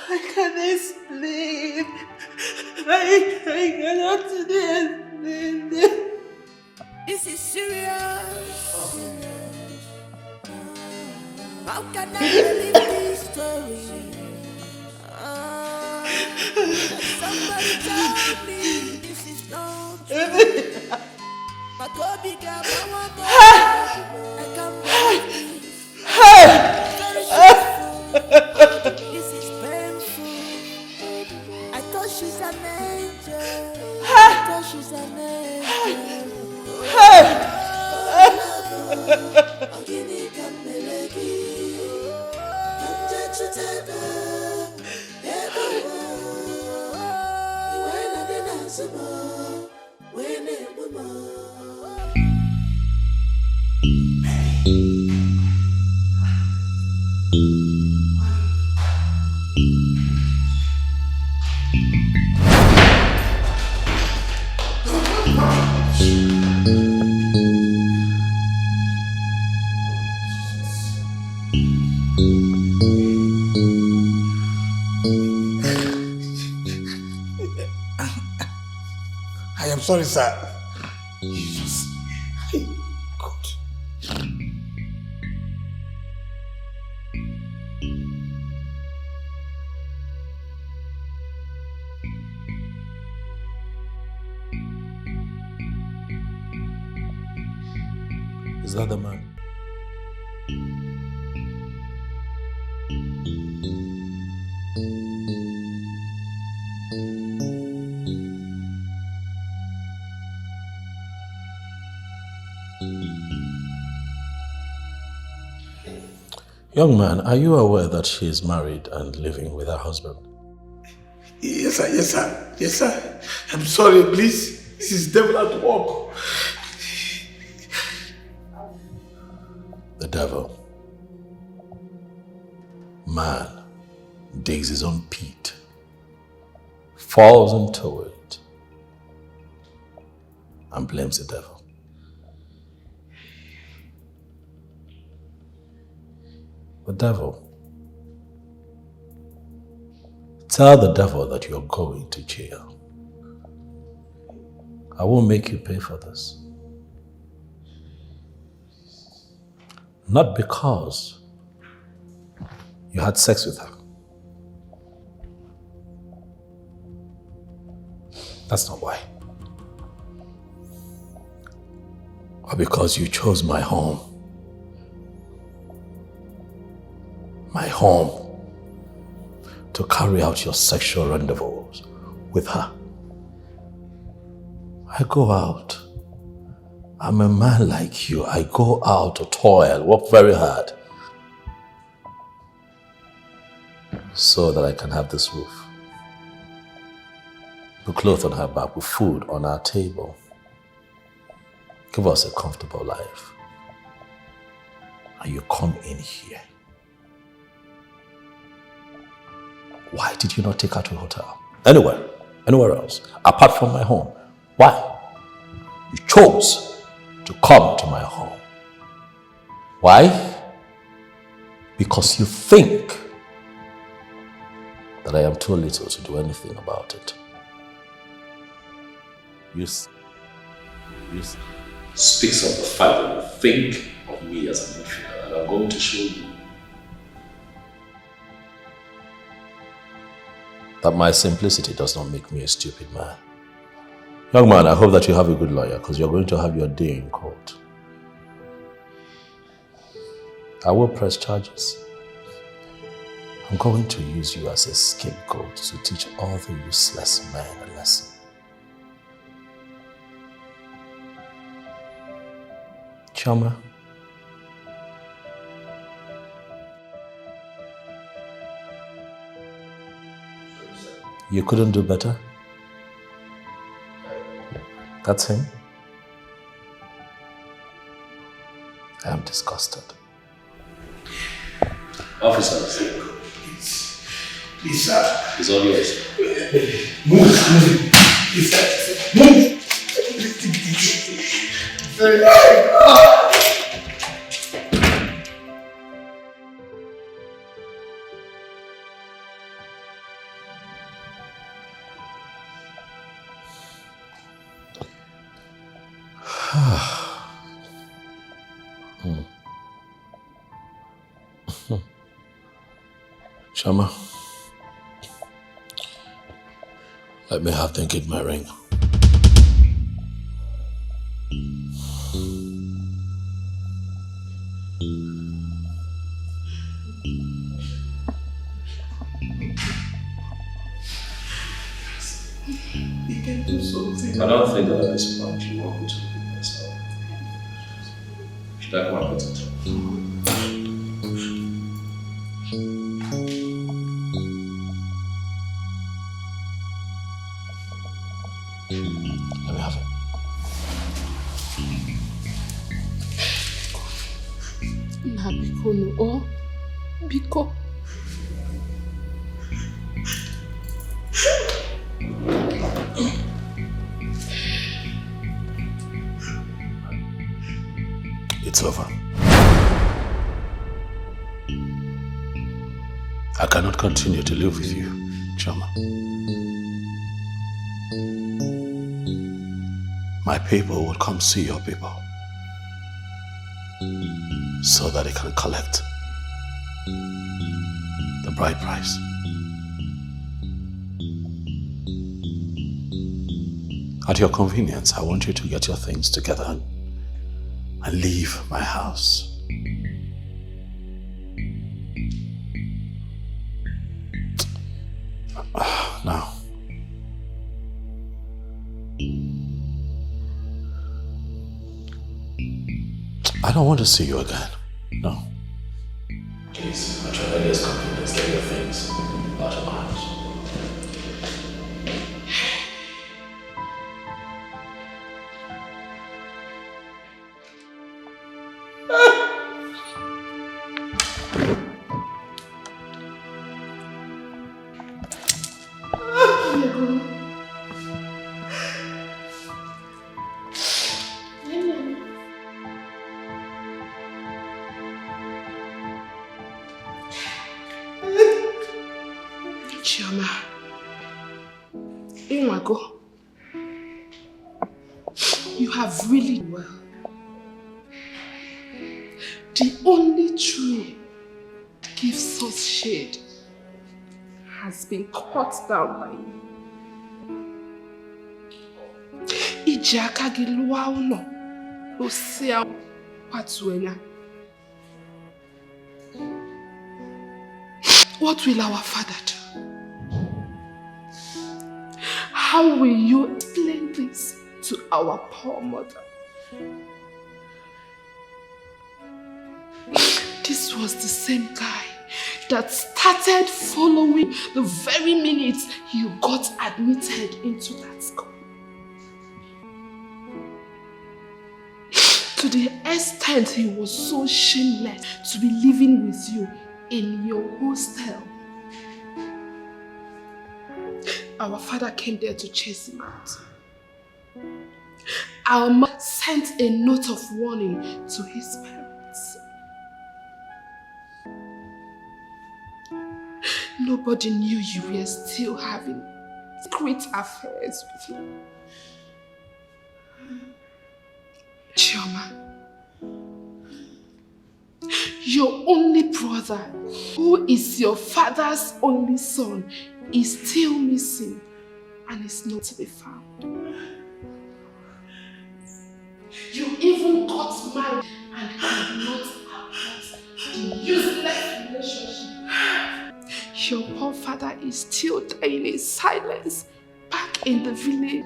I can't explain. I cannot explain. This is serious. How can I believe this story? Somebody tell me this is not true. My God began my I can't believe this. Very shameful. This is painful. I thought she's an angel. I thought she's an angel. I am sorry, sir. Jesus. God. Is that the man? Young man, are you aware that she is married and living with her husband? Yes, sir. I'm sorry, please. This is devil at work. The devil. Man digs his own pit, falls into it, and blames the devil. The devil. Tell the devil that you're going to jail. I won't make you pay for this. Not because you had sex with her. That's not why. Or because you chose my home. My home to carry out your sexual rendezvous with her. I go out. I'm a man like you. I go out to toil, work very hard, so that I can have this roof, put clothes on her back, with food on our table, give us a comfortable life. And you come in here. Why did you not take her to a hotel? Anywhere else, apart from my home? Why? You chose to come to my home. Why? Because you think that I am too little to do anything about it. speaks of the fact that you think of me as an inferior, and I'm going to show you that my simplicity does not make me a stupid man. Young man, I hope that you have a good lawyer, because you're going to have your day in court. I will press charges. I'm going to use you as a scapegoat to teach all the useless men a lesson. Chama, you couldn't do better? That's him? I am disgusted. Officers. Please, sir. It's all yours. Move. Please, sir. Move. Chama, let me have them get my ring. You can do something. I don't think that at this point you want me to repeat myself. Should I come and put it? Let me have it. Na biko no, oh, biko. It's over. I cannot continue to live with you, Chama. My people will come see your people so that they can collect the bride price. At your convenience, I want you to get your things together and leave my house. Now, I don't want to see you again. No. Please, at your earliest convenience, get your things out of my house. Chioma, Inwago, you have really well. The only tree that gives us shade has been cut down by you. Ijaka gilua uno, lusia watuena. What will our father do? How will you explain this to our poor mother? This was the same guy that started following the very minute you got admitted into that school. To the extent he was so shameless to be living with you in your hostel. Our father came there to chase him out. Our mother sent a note of warning to his parents. Nobody knew you were still having secret affairs with him. Chioma, your only brother, who is your father's only son, is still missing and is not to be found. You even got married and could not abort the useless relationship. Your poor father is still dying in silence back in the village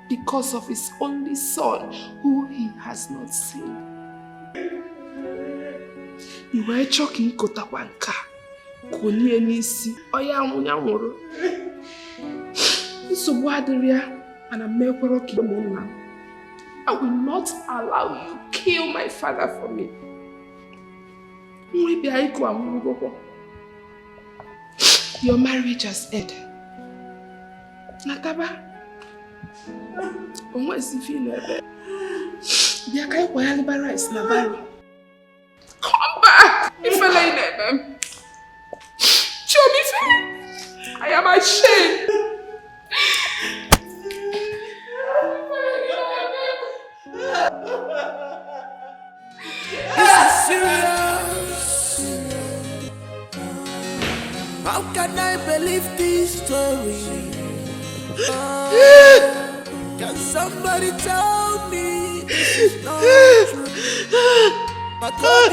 because of his only son who he has not seen. You were choking Kotawanka, Konye Nisi, Oya Munyamuru. So Wadiria and a Mekwero Kilomona. I will not allow you to kill my father for me. Your marriage has ended. Nataba. Come back! I am ashamed. This is serious. How can I believe this story? Can somebody tell me this is not true? My God, I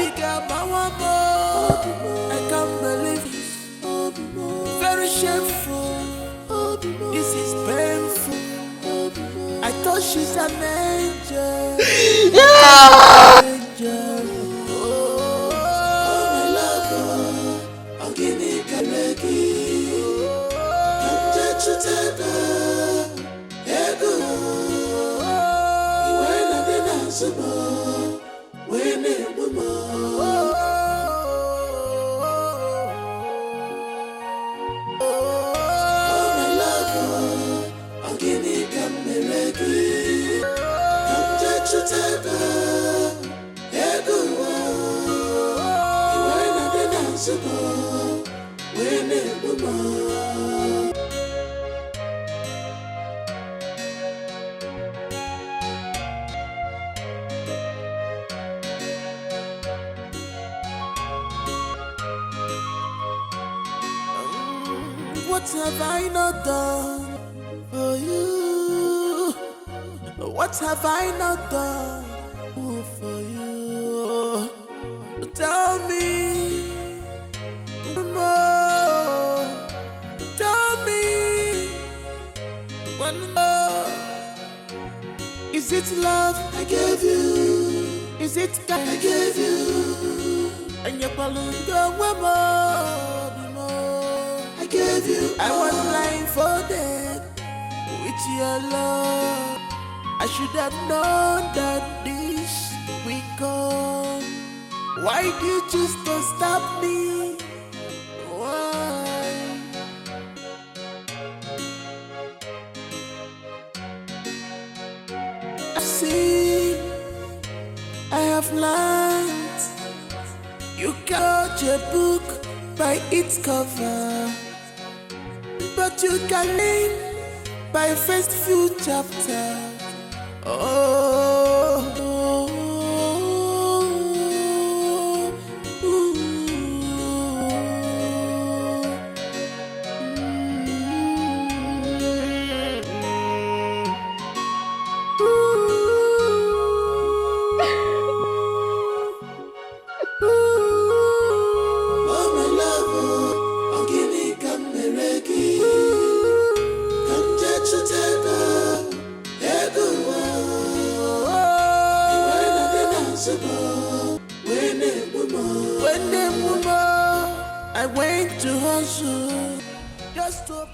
can't believe this. Very shameful. This is painful. I thought she's an angel. Angel. Oh, my love, I'm giving Kaleki. Come touch your table. Ego. When I didn't answer, when it was more. Oh, my love, I'm giving Kaleki. Come touch your table. Ego. When I didn't answer, when it was more. What have I not done for you? What have I not done for you? Tell me more. Tell me one more. Is it love I gave you? Is it God I gave you? And you're calling your woman. I gave you. I was blindfolded with your love. I should have known that this will come. Why did you choose to stop me? Why? I've seen, I have learned. You got your book by its cover, but you can learn by first few chapters.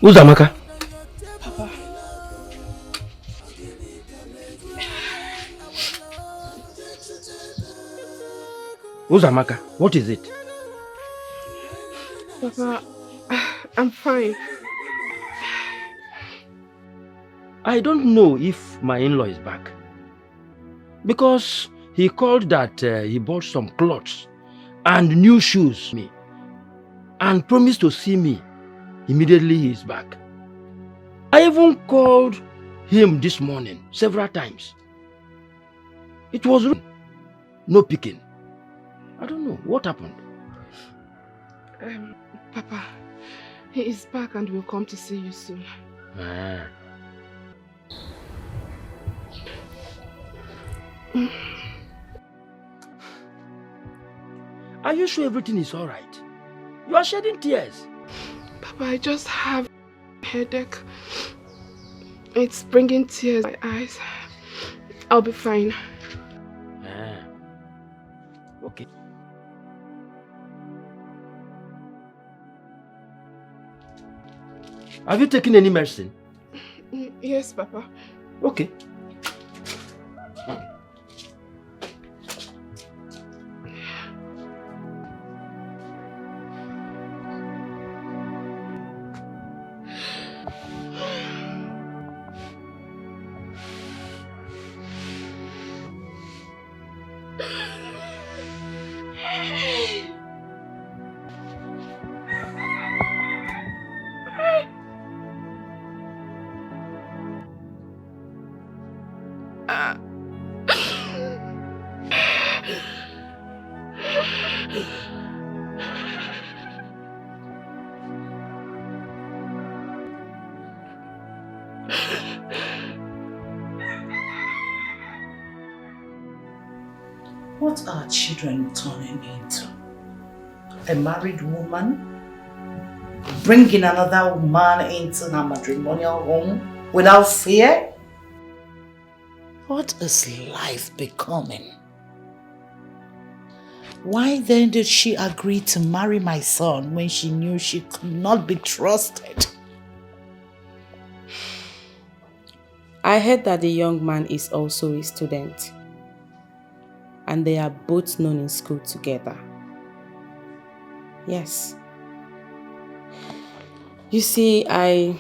Who's Amaka? Papa. Who's Amaka? What is it? Papa, I'm fine. I don't know if my in-law is back. Because he called that he bought some clothes and new shoes me and promised to see me immediately he is back. I even called him this morning several times. It was no picking. I don't know. What happened? Papa, he is back and will come to see you soon. Ah. Are you sure everything is all right? You are shedding tears. Papa, I just have a headache. It's bringing tears in my eyes. I'll be fine. Ah. Okay. Have you taken any medicine? Yes, Papa. Okay. What are children turning into? A married woman? Bringing another man into her matrimonial home without fear? What is life becoming? Why then did she agree to marry my son when she knew she could not be trusted? I heard that the young man is also a student. And they are both known in school together. Yes. You see, I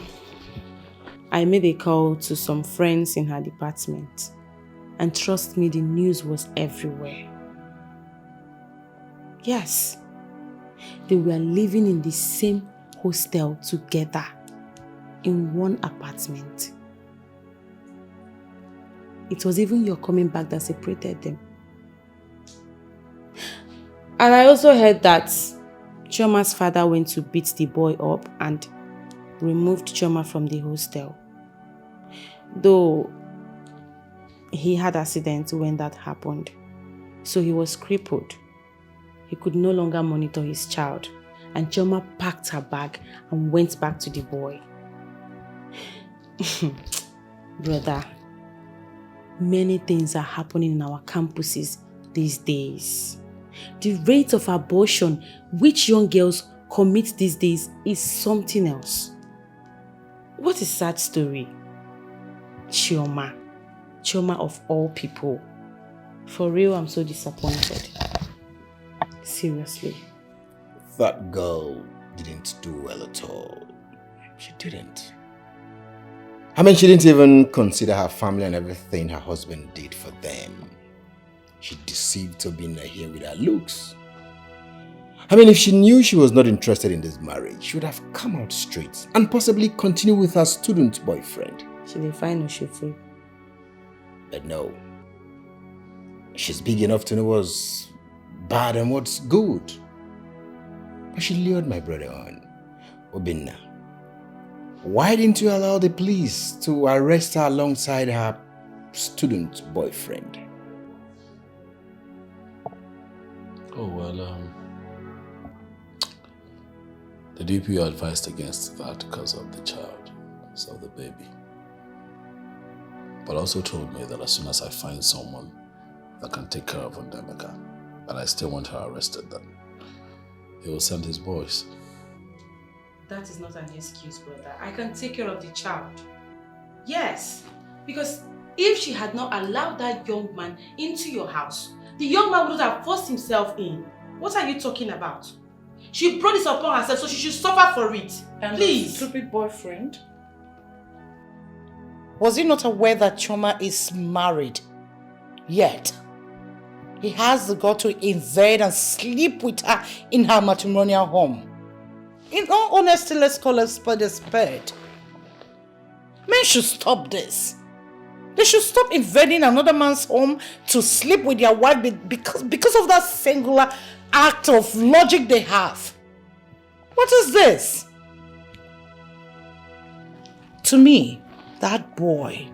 made a call to some friends in her department. And trust me, the news was everywhere. Yes. They were living in the same hostel together. In one apartment. It was even your coming back that separated them. And I also heard that Chioma's father went to beat the boy up and removed Chioma from the hostel. Though he had an accident when that happened. So he was crippled. He could no longer monitor his child. And Chioma packed her bag and went back to the boy. Brother, many things are happening in our campuses these days. The rate of abortion which young girls commit these days is something else. What a sad story. Chioma. Chioma of all people. For real, I'm so disappointed. Seriously. That girl didn't do well at all. She didn't. I mean, she didn't even consider her family and everything her husband did for them. She deceived Tobina here with her looks. I mean, if she knew she was not interested in this marriage, she would have come out straight and possibly continue with her student boyfriend. She will find Oshifre. But no. She's big enough to know what's bad and what's good. But she lured my brother on. Obinna, why didn't you allow the police to arrest her alongside her student boyfriend? Oh, well, the DPO advised against that because of the child, so the baby. But also told me that as soon as I find someone that can take care of Ndemeka, and I still want her arrested, then he will send his boys. That is not an excuse, brother. I can take care of the child. Yes, because if she had not allowed that young man into your house, the young man would have forced himself in. What are you talking about? She brought this upon herself, so she should suffer for it. And please. The stupid boyfriend? Was he not aware that Chioma is married? Yet, he has the gut to invade and sleep with her in her matrimonial home. In all honesty, let's call a spade a spade. Men should stop this. They should stop invading another man's home to sleep with their wife because of that singular act of logic they have. What is this? To me, that boy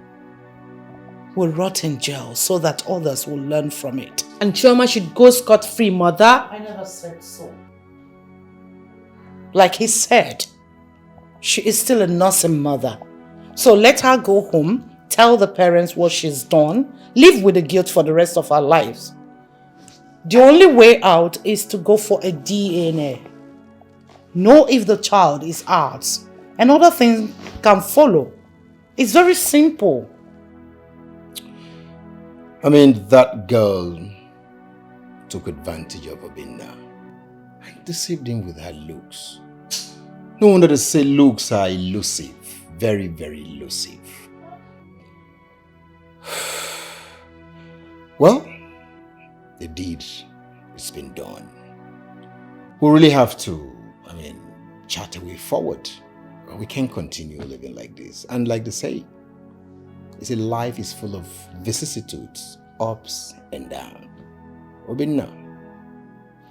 will rot in jail so that others will learn from it. And Chioma should go scot-free, mother. I never said so. Like he said, she is still a nursing mother. So let her go home, tell the parents what she's done, live with the guilt for the rest of her lives. The only way out is to go for a DNA. Know if the child is ours, and other things can follow. It's very simple. I mean, that girl took advantage of Obinna and deceived him with her looks. No wonder they say looks are elusive. Very, very elusive. Well, the deed has been done. We really have to, chart a way forward. We can't continue living like this. And like they say, life is full of vicissitudes, ups and downs. Obinna,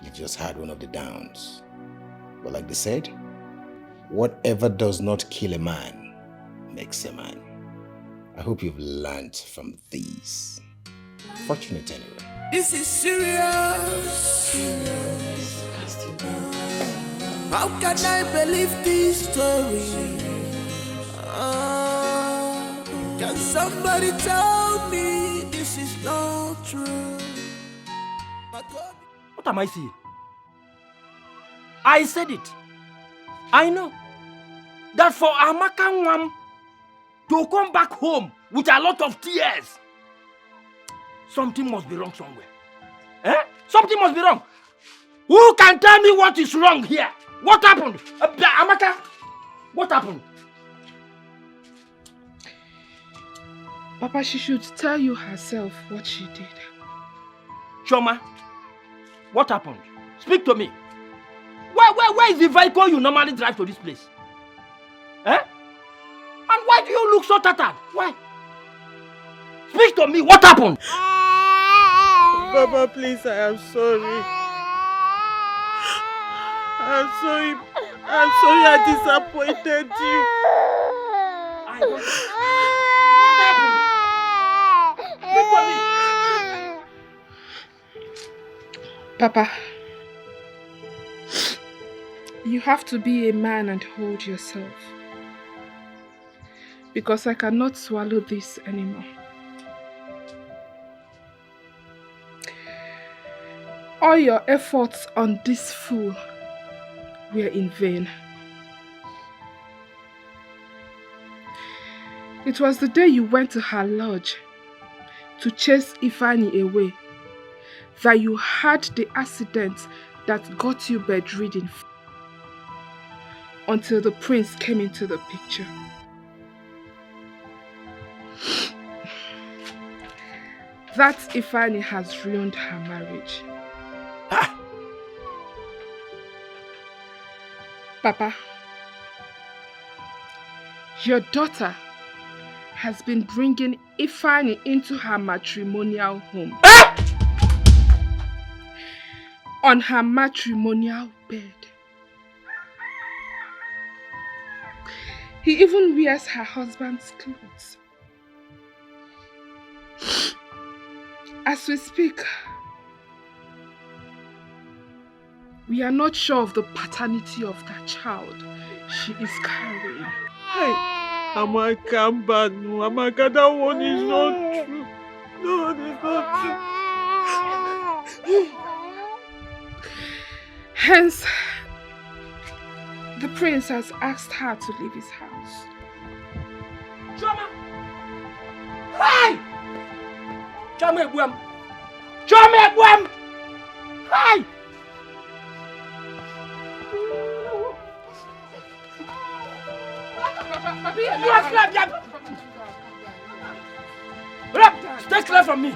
you've just had one of the downs. But like they said, whatever does not kill a man makes a man. I hope you've learned from these. Fortunate anyway. This is serious. How can I believe this story? Can somebody tell me this is not true? What am I seeing? I said it. I know that for Amaka Nwam to come back home with a lot of tears, something must be wrong somewhere. Something must be wrong. Who can tell me what is wrong here? What happened? Amaka, what happened? Papa, she should tell you herself what she did. Chioma, what happened? Speak to me. Where is the vehicle you normally drive to this place? And why do you look so tattered? Why? Speak to me. What happened? Papa, please, I am sorry. I'm sorry. I'm sorry I disappointed you. I don't... What happened? Speak to me. Papa, you have to be a man and hold yourself. Because I cannot swallow this anymore. All your efforts on this fool were in vain. It was the day you went to her lodge to chase Ifeanyi away that you had the accident that got you bedridden until the prince came into the picture. That Ifeanyi has ruined her marriage. Papa, your daughter has been bringing Ifeanyi into her matrimonial home. On her matrimonial bed. He even wears her husband's clothes. As we speak, we are not sure of the paternity of that child she is carrying. Hey, Amaka, Amaka, that one is not true. No, it's not true. Hence, the prince has asked her to leave his house. Chioma! Hey! Chioma Ebuam! Chioma Ebuam! Hey! Stay clear from me!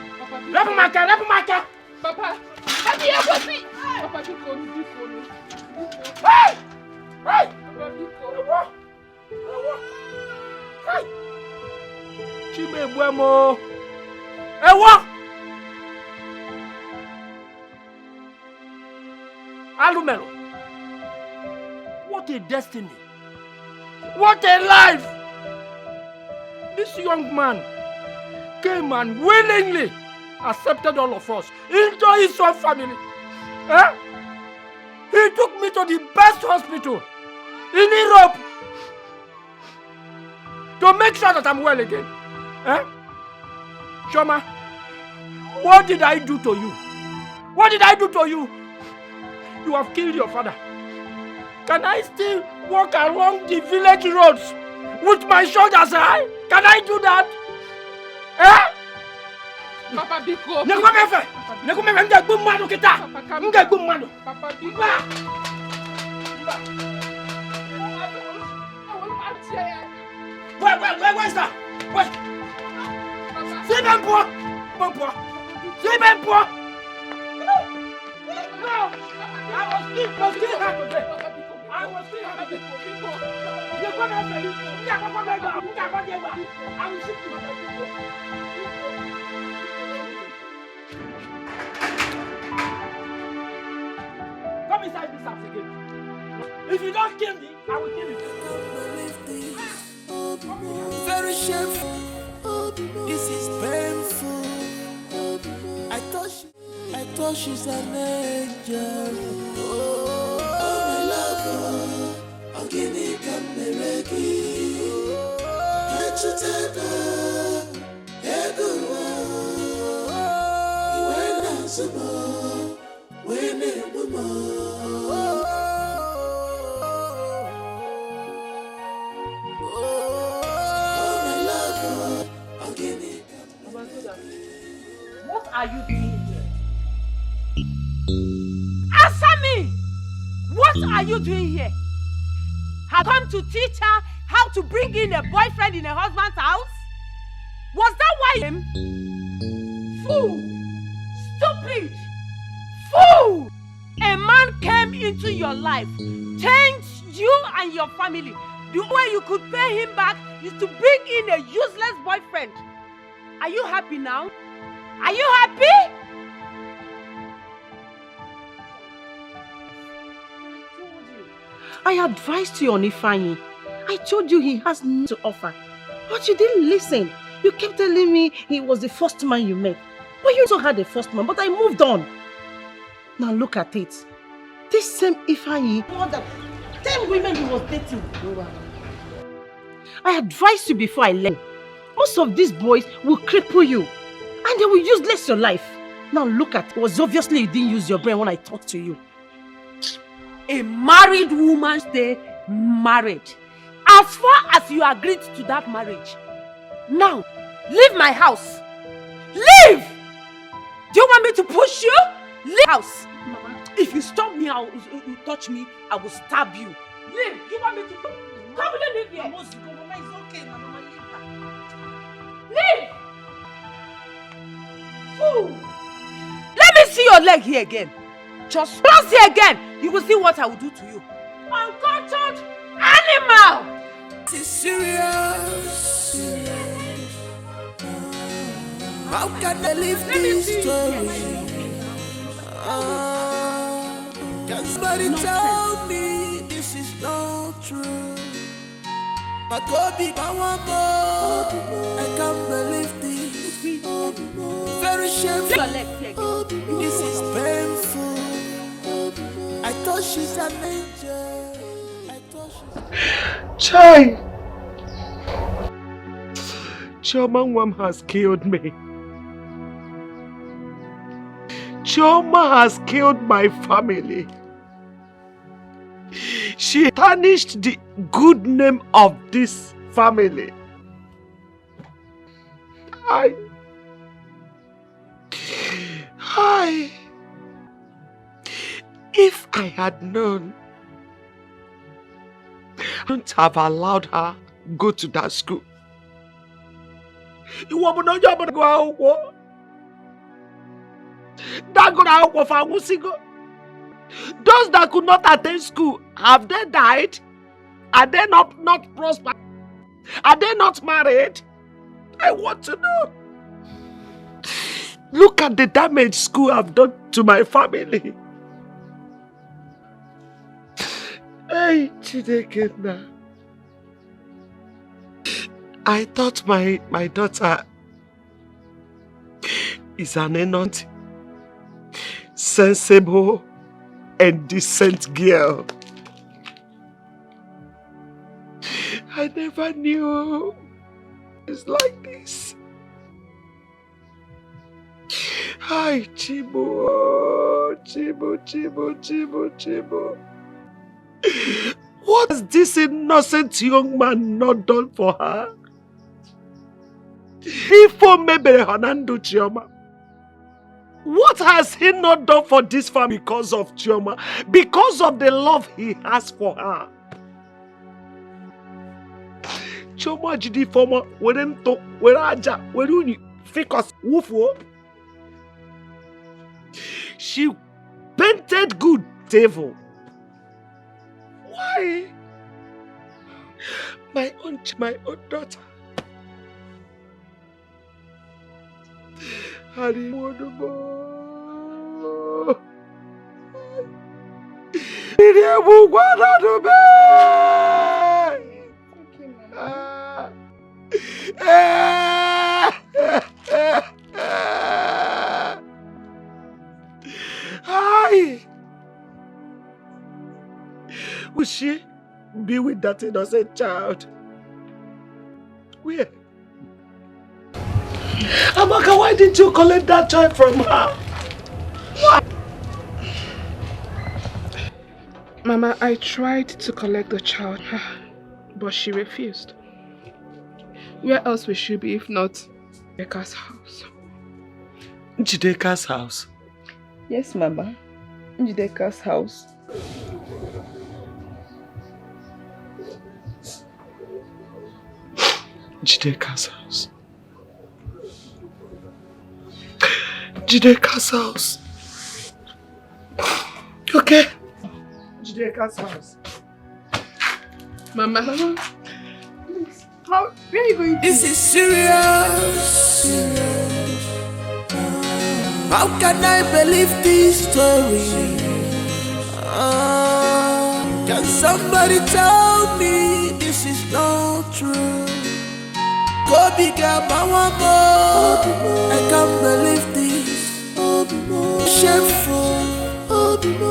Rapamaka! Papa! Papa, you call me. Hey! Hey! Papa, you call me. Hey! Chimebuemo. Ewa! Alumelo. What a destiny. What a life. This young man came and willingly accepted all of us into his own family. Eh? He took me to the best hospital in Europe to make sure that I'm well again. Eh? Shoma, what did I do to you? What did I do to you? You have killed your father. Can I still walk along the village roads with my shoulders high? Can I do that? Eh? Papa Biko. Nekumefe nge gumano kita. Nge gumano. Papa Biko. Where's that? Where? C'est même pas. C'est même pas. No. I was still happy today. I was still happy. You're going to have come inside this house again. If you don't kill me, I will kill you. Very shameful. This is painful. I thought she's an angel. Oh, my lover, I'm gonna come mereki. Let you take her, when I'm small, when I'm What are you doing here? Answer me! What are you doing here? Have come to teach her how to bring in a boyfriend in a husband's house? Was that why him? Fool! Stupid! Fool! A man came into your life, changed you and your family. The way you could pay him back is to bring in a useless boyfriend. Are you happy now? Are you happy? I advised you on Ifeanyi. I told you he has nothing to offer. But you didn't listen. You kept telling me he was the first man you met. But you also had a first man, but I moved on. Now look at it. This same Ifeanyi, more than 10 women he was dating. I advised you before I left. Most of these boys will cripple you. And they will useless your life. Now look at it. It was obviously you didn't use your brain when I talked to you. A married woman stay married. As far as you agreed to that marriage. Now, leave my house. Leave! Do you want me to push you? Leave house. If you stop me, you touch me, I will stab you. Leave! Do you want me to come? Leave here. Mama, it's okay. Mama, leave her. Leave! Fool! Let me see your leg here again. Just cross here again. You will see what I will do to you. Uncultured animal! This is serious. How can I live this story? Can somebody tell me this is not true? But God be my one more. I can't believe this. Very shameful. This is painful. I thought she's an angel. Chai! Chioma Nwam has killed me. Chioma has killed my family. She tarnished the good name of this family. If I had known, I wouldn't have allowed her go to that school. Those that could not attend school, have they died? Are they not prosperous? Are they not married? I want to know. Look at the damage school have done to my family. Hey, Chidekena. I thought my daughter is an innocent, sensible, and decent girl. I never knew it's like this. Hi, Chibo. What has this innocent young man not done for her? What has he not done for this family because of Chioma? Because of the love he has for her. Chioma jidi forma werento weraja weruni fikos wufo. She painted good devil. Why? My own daughter. Hari Wodubo. Iriabu Guadalupe. Hi. Will she be with that innocent child? Where? Amaka, why didn't you collect that child from her? Why? Mama, I tried to collect the child, but she refused. Where else will she be if not Njideka's house? Njideka's house? Yes, Mama. Njideka's house. Njideka's house. Njideka's house. Okay. Njideka's house. Mama. Please. Where are you going to? This is serious. How can I believe this story? Can somebody tell me this is not true? Go big up, I can't believe this. Shameful.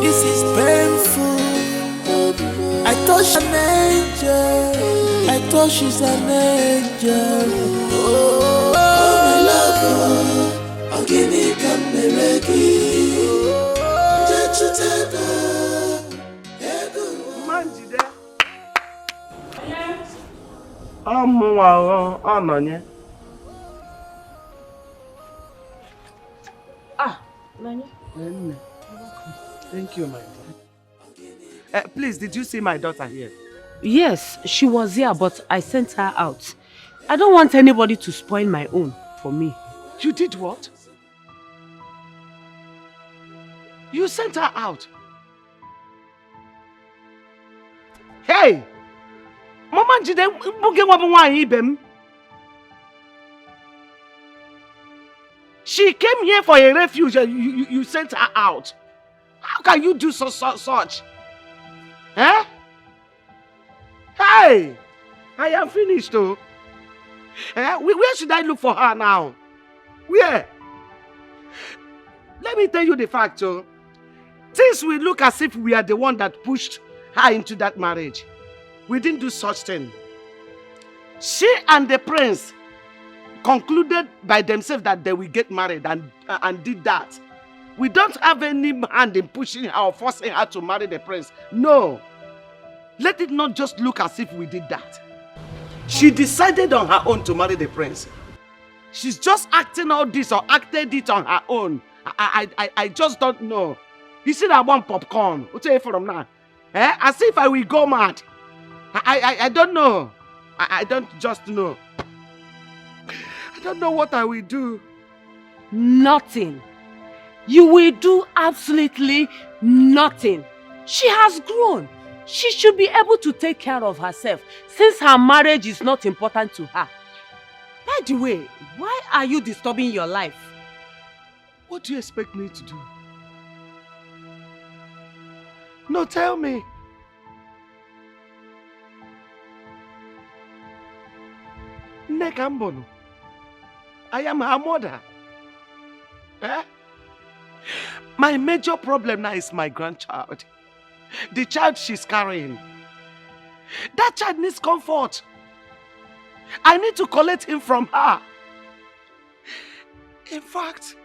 This is painful. I thought she's an angel. I thought she's an angel. Oh, my love, I'll give you Nanya. Thank you, my dear. Please, did you see my daughter here? Yes, she was here, but I sent her out. I don't want anybody to spoil my own for me. You did what? You sent her out? Hey! Mama Njide, she came here for a refuge and you sent her out. How can you do such? Huh? Hey! I am finished though. Where should I look for her now? Where? Let me tell you the fact, oh. Things will look as if we are the one that pushed her into that marriage. We didn't do such thing. She and the prince concluded by themselves that they will get married and did that. We don't have any hand in pushing her or forcing her to marry the prince. No. Let it not just look as if we did that. She decided on her own to marry the prince. She's just acting all this or acted it on her own. I just don't know. You see that one popcorn? What's it from now? As if I will go mad. I don't know. I don't just know. I don't know what I will do. Nothing. You will do absolutely nothing. She has grown. She should be able to take care of herself since her marriage is not important to her. By the way, why are you disturbing your life? What do you expect me to do? No, tell me. Nekambono, I am her mother. Eh? My major problem now is my grandchild. The child she's carrying. That child needs comfort. I need to collect him from her. In fact,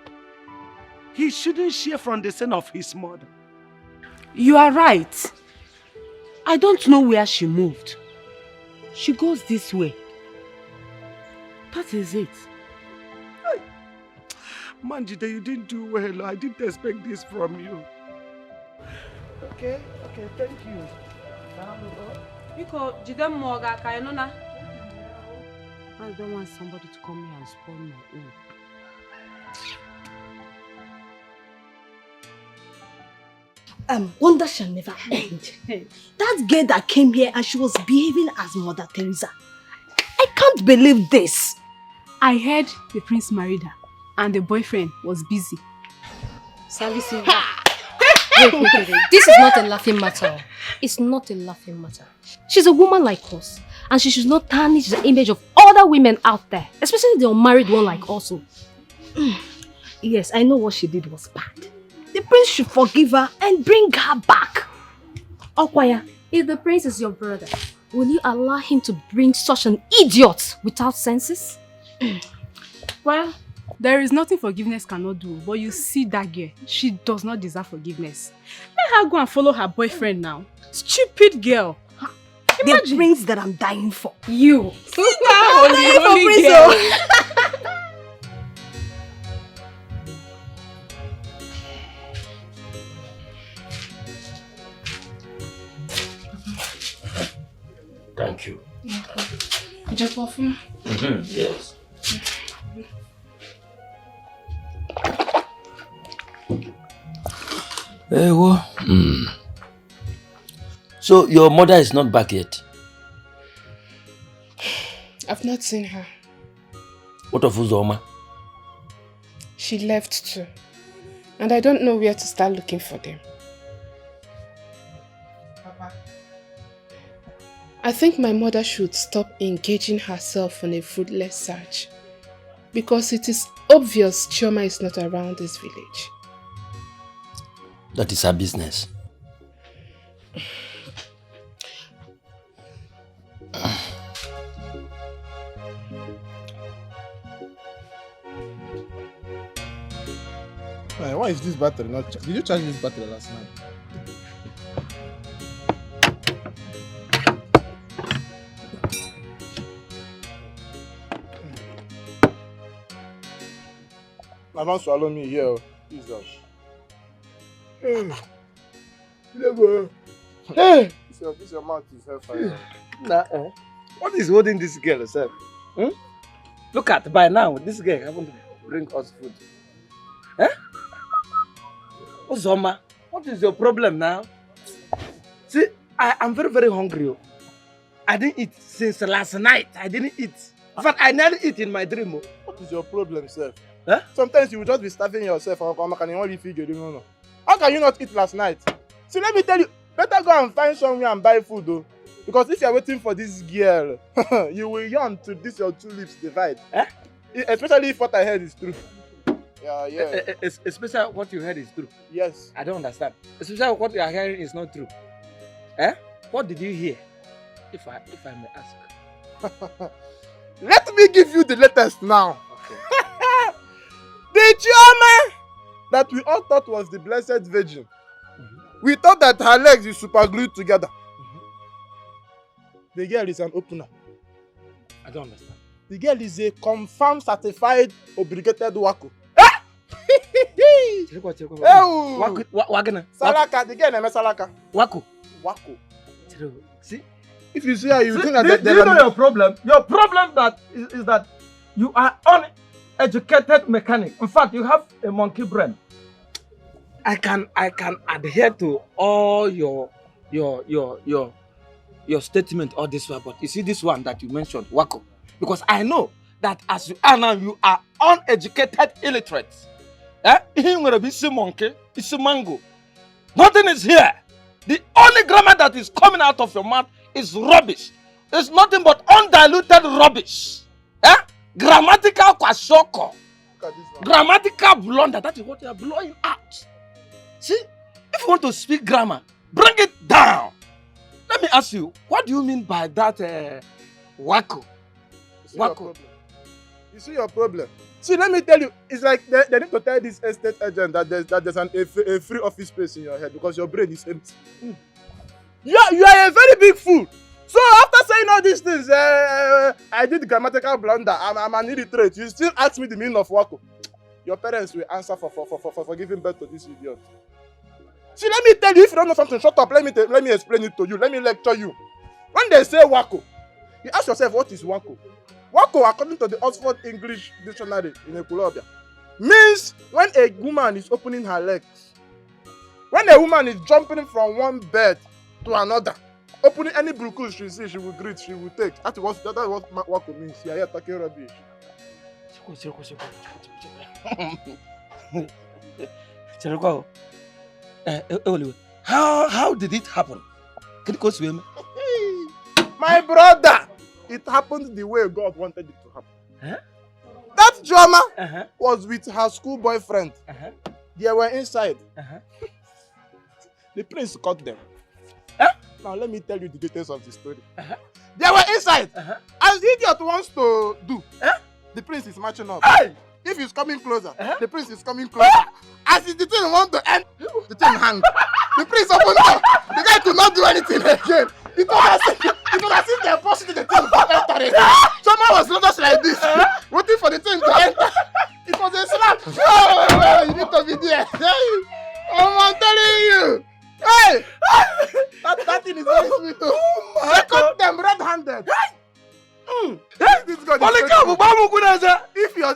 he shouldn't share from the sin of his mother. You are right. I don't know where she moved. She goes this way. That is it. Manjide, you didn't do well. I didn't expect this from you. Okay, thank you. Because Jidem Moga Kainona. I don't want somebody to come here and spoil my own. Wonder shall never end. That girl that came here and she was behaving as Mother Teresa. I can't believe this. I heard the prince married her and the boyfriend was busy servicing her. Wait. This is not a laughing matter. It's not a laughing matter. She's a woman like us, and she should not tarnish the image of other women out there, especially the unmarried one like us. Yes, I know what she did was bad. The prince should forgive her and bring her back. Okwaya, if the prince is your brother, will you allow him to bring such an idiot without senses? Well, there is nothing forgiveness cannot do, but you see that girl, she does not deserve forgiveness. Let her go and follow her boyfriend now. Stupid girl. Imagine. The prince that I'm dying for. You. I'm dying for prince. Thank you. Just perfume? Yes. So your mother is not back yet? I've not seen her. What of Uzoma? She left too. And I don't know where to start looking for them. Papa, I think my mother should stop engaging herself in a fruitless search. Because it is obvious Chioma is not around this village. That is her business. Why is this battery not charged? Did you charge this battery last night? Now don't swallow me here, Jesus. Hey, this your mouth is hellfire. What is holding this girl herself? Look at, by now, this girl haven't bring us food. Uzoma, what is your problem now? See, I'm very, very hungry. I didn't eat since last night. I didn't eat. In fact, I never eat in my dream. What is your problem, sir? Huh? Sometimes you will just be starving yourself and only figure. How can you not eat last night? See, let me tell you, better go and find somewhere and buy food though. Because if you are waiting for this girl, you will yawn till this your two lips divide. Especially if what I heard is true. Yeah. Especially what you heard is true. Yes. I don't understand. Especially what you are hearing is not true. What did you hear? If I may ask. Let me give you the latest now. Okay. The Chioma that we all thought was the Blessed Virgin. We thought that her legs is super glued together. The girl is an opener. I don't understand. The girl is a confirmed certified obligated wako. Salaka, the girl name is Salaka. Wako. See, if you see her, you think that do you know your problem? Your problem is that you are uneducated mechanic. In fact, you have a monkey brain. I can adhere to all your statement, all this one, but you see this one that you mentioned, Wako, because I know that as you are now, you are uneducated illiterate. Monkey, it's a mango. Nothing is here. The only grammar that is coming out of your mouth is rubbish. It's nothing but undiluted rubbish. Grammatical kwasoko. Grammatical blunder. That is what you are blowing out. See, if you want to speak grammar, bring it down. Let me ask you, what do you mean by that wacko? Wacko. You see your problem. See, let me tell you, it's like they need to tell this estate agent that there's a free office space in your head because your brain is empty. You are a very big fool. So after saying all these things, I did grammatical blunder. I'm an illiterate. You still ask me the meaning of wacko. Your parents will answer for giving birth to this idiot. See, let me tell you, if you don't know something, shut up. Let me explain it to you. Let me lecture you. When they say wacko, you ask yourself, what is wacko? Wacko, according to the Oxford English Dictionary in Ekulobia, means when a woman is opening her legs. When a woman is jumping from one bed to another, opening any bruku she sees, she will greet, she will take. That's what wacko means. You are here talking rubbish. How did it happen? Can you go swim? My brother, it happened the way God wanted it to happen. That drama was with her school boyfriend. They were inside. The prince caught them. Now let me tell you the details of the story. They were inside. As the idiot wants to do, the prince is marching up. If he's coming closer, the prince is coming closer. As the thing wants to end, the thing hangs. The prince opened up. The guy could not do anything again. It was as if they were pushing the thing to enter it. Someone was just like this, waiting for the thing to enter. It was a slap. Oh, you need to be there. I'm telling you. Hey! That thing is very sweet too. They caught them red-handed. This God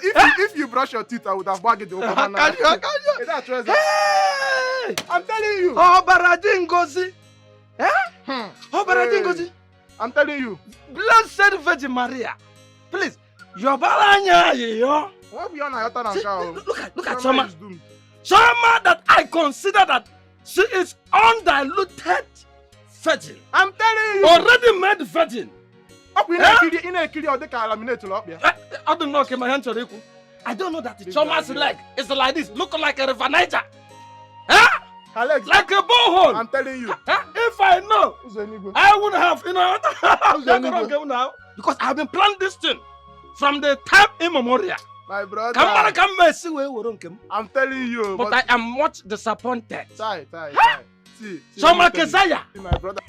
is if you brush your teeth, I would have bagged the open. I'm telling you. Oh, Baradin Gozi. Oh, Baradin Gozi. I'm telling you. Blessed Virgin Maria. Please. Your Baranya, yo. Look at Soma. Soma that I consider that she is undiluted virgin. I'm telling you. Already made virgin. I don't know, my hands are equal. I don't know that Choma's leg is like this, look like a river Niger. Alex, like a borehole. I'm telling you. If I know, I would have, now. Because I have been planning this thing from the time immemorial. My brother. I'm telling you. But I am much disappointed. See, Choma Kesaya. My brother.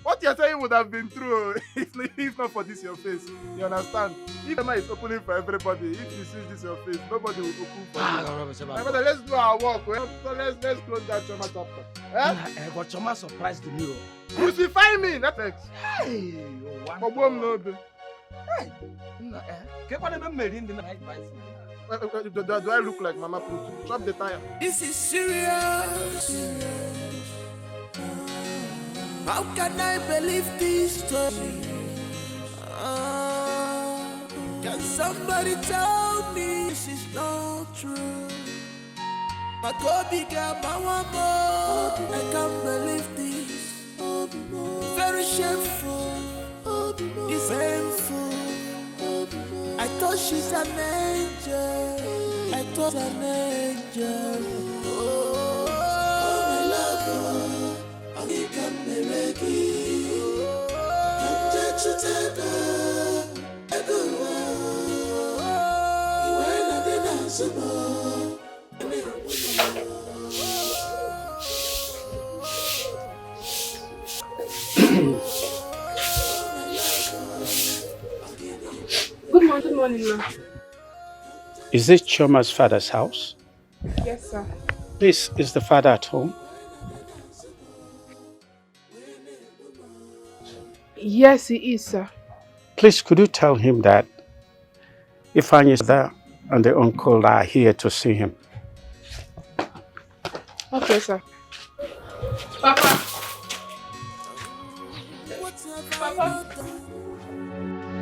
What you're saying would have been true if not for this your face. You understand? If the man is opening for everybody, if you see this your face, nobody will open for you. My brother, let's do our work. So let's close that Choma chapter. But Choma surprised me. Crucify me, that's it. Hey, do I look like Mama Pluto? Drop the tire. This is serious. How can I believe this story? Can somebody tell me this is not true? My Kobe got my one more. I can't believe this. Very shameful. It's painful. I thought she's an angel. I thought an angel. Oh, my love, I become a reggae. I'm just a tether. I go on. You ain't nothing else about. Good morning, ma'am. Is this Choma's father's house? Yes, sir. Please, is the father at home? Yes, he is, sir. Please, could you tell him that Ifanyi's there and the uncle are here to see him? Okay, sir. Papa. Papa.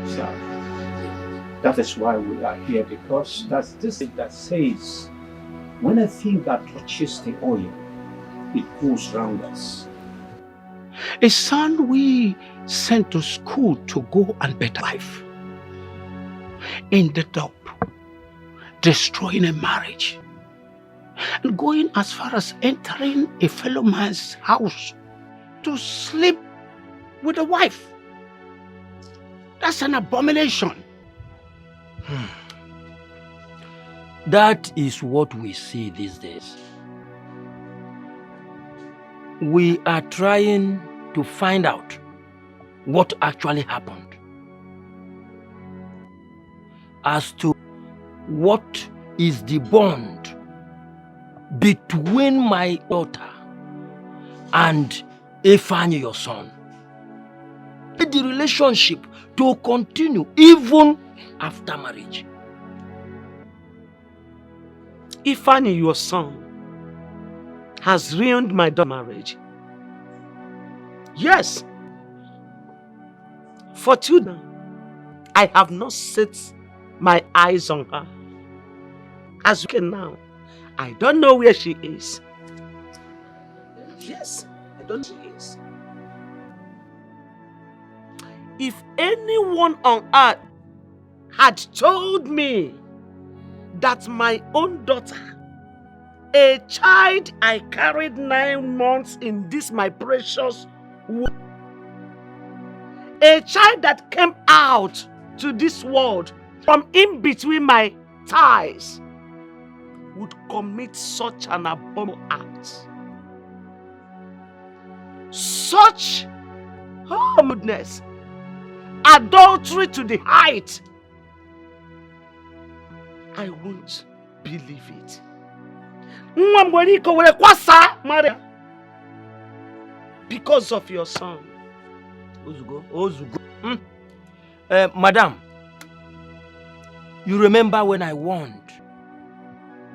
Sir. That is why we are here, because that's this thing that says, when a thing that touches the oil, it goes round us. A son we sent to school to go and better life ended up destroying a marriage and going as far as entering a fellow man's house to sleep with a wife. That's an abomination. That is what we see these days. We are trying to find out what actually happened as to what is the bond between my daughter and Ifeanyi, your son. The relationship to continue even after marriage. Ifeanyi, your son, has ruined my daughter's marriage. Yes. For 2 now, I have not set my eyes on her. As you can now, I don't know where she is. Yes, I don't know where she is. If anyone on earth had told me that my own daughter, a child I carried 9 months in this my precious womb, a child that came out to this world from in between my thighs, would commit such an abominable act, such goodness, adultery to the height, I won't believe it. Because of your son. Madam, you remember when I warned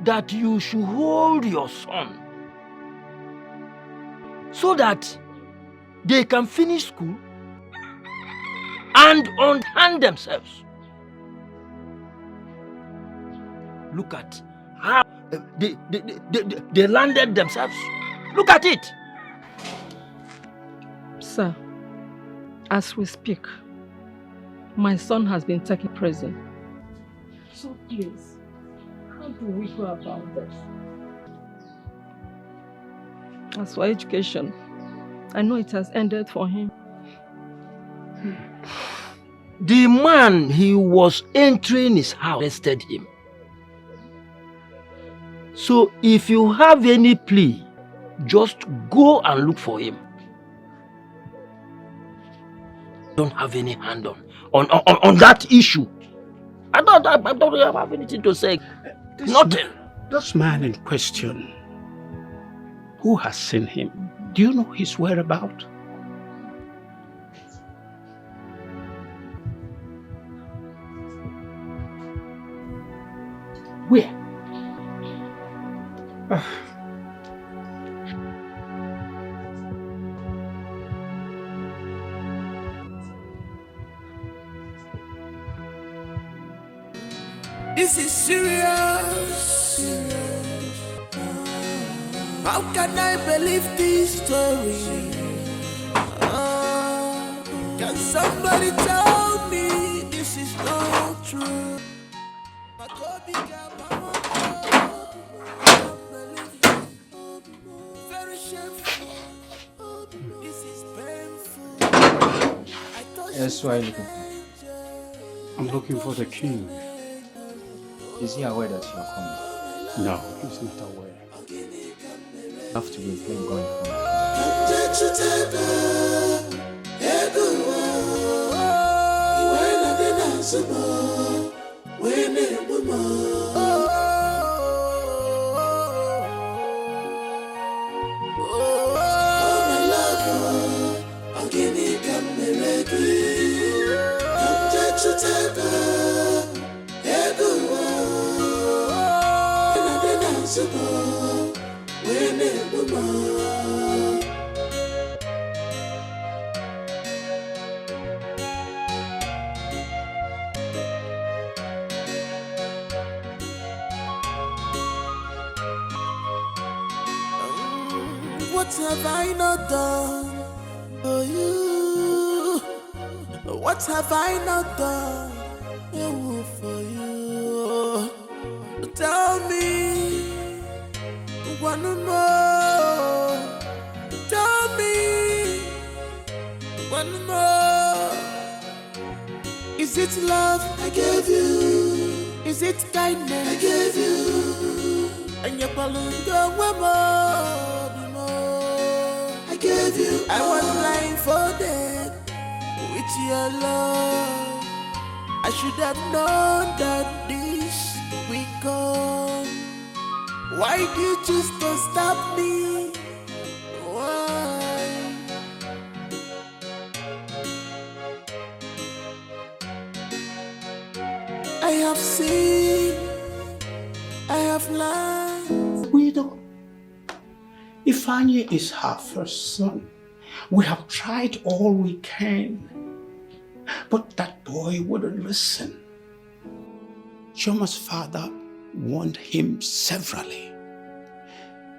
that you should hold your son so that they can finish school and unhand themselves. Look at how they landed themselves. Look at it. Sir, as we speak, my son has been taken to prison. So please, how do we go about this? As for education, I know it has ended for him. The man he was entering his house arrested him. So if you have any plea, just go and look for him. Don't have any hand on that issue. I don't have anything to say. Nothing. This man in question, who has seen him? Do you know his whereabouts? Where? This is serious. How can I believe this story? Can somebody tell me this is not true? Very shameful. This is painful. Yes, what are you looking for? I'm looking for the king. Is he aware that you're coming? No, he's not aware. You have to wait. Let me go inform What have I not done for you? What have I not done for you? Tell me one more. Tell me one more. Is it love I gave you? Is it kindness I gave you? And your palunga more. I gave you. I was blindfolded with your love. I should have known that this will come. Why did you choose to stop me? Why? I have seen, I have learned. Widow, Ifeanyi is her first son. We have tried all we can, but that boy wouldn't listen. Chioma's father warned him severally.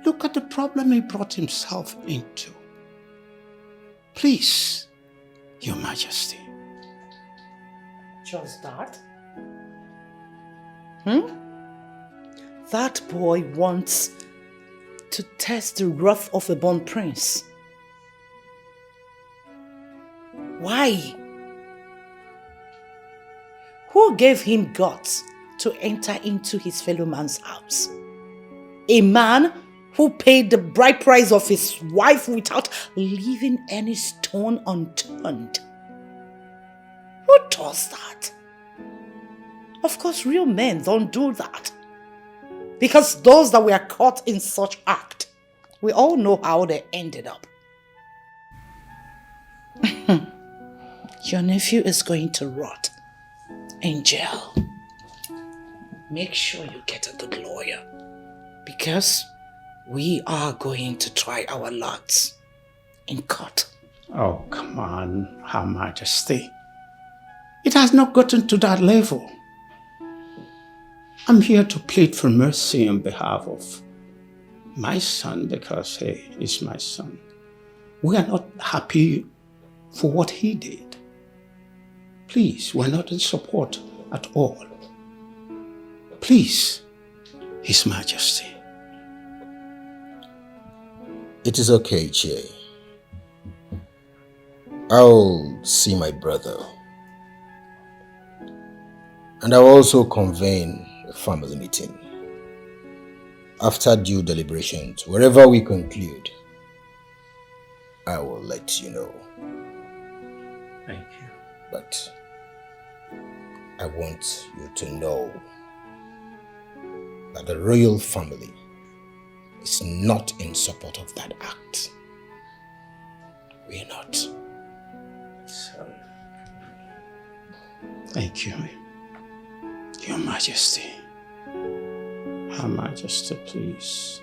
Look at the problem he brought himself into. Please, Your Majesty. Just that? That boy wants to test the wrath of a born prince. Why? Who gave him guts to enter into his fellow man's house? A man who paid the bride price of his wife without leaving any stone unturned. Who does that? Of course, real men don't do that. Because those that were caught in such act, we all know how they ended up. Your nephew is going to rot in jail. Make sure you get a good lawyer, because we are going to try our luck in court. Oh, come on, Her Majesty. It has not gotten to that level. I'm here to plead for mercy on behalf of my son, because he is my son. We are not happy for what he did. Please, we're not in support at all. Please, His Majesty. It is okay, Chie. I'll see my brother. And I'll also convene a family meeting. After due deliberations, wherever we conclude, I will let you know. Thank you. But I want you to know that the royal family is not in support of that act. We're not. So, thank you, Your Majesty. Her Majesty, please.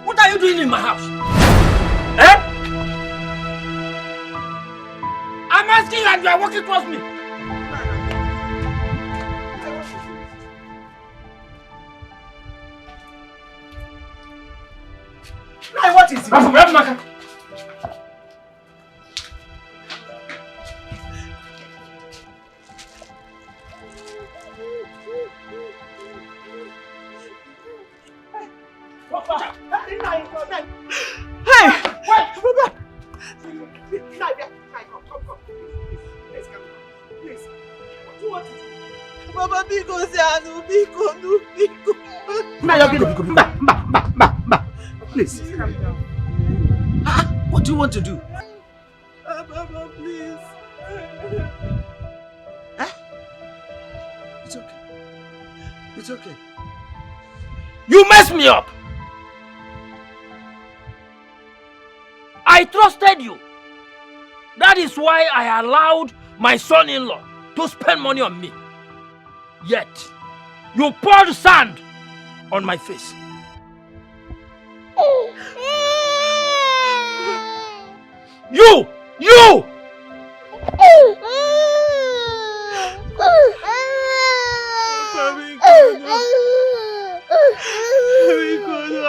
What are you doing in my house? Eh? I'm asking you and you are walking towards me. Now what is it? Please. What do you want to do? Mama, Biko, Zanu, Biko, no, Biko. Please. Calm down. What do you want to do? Mama, please. It's okay. It's okay. You messed me up! I trusted you. That is why I allowed my son-in-law to spend money on me. Yet, you poured sand on my face. You!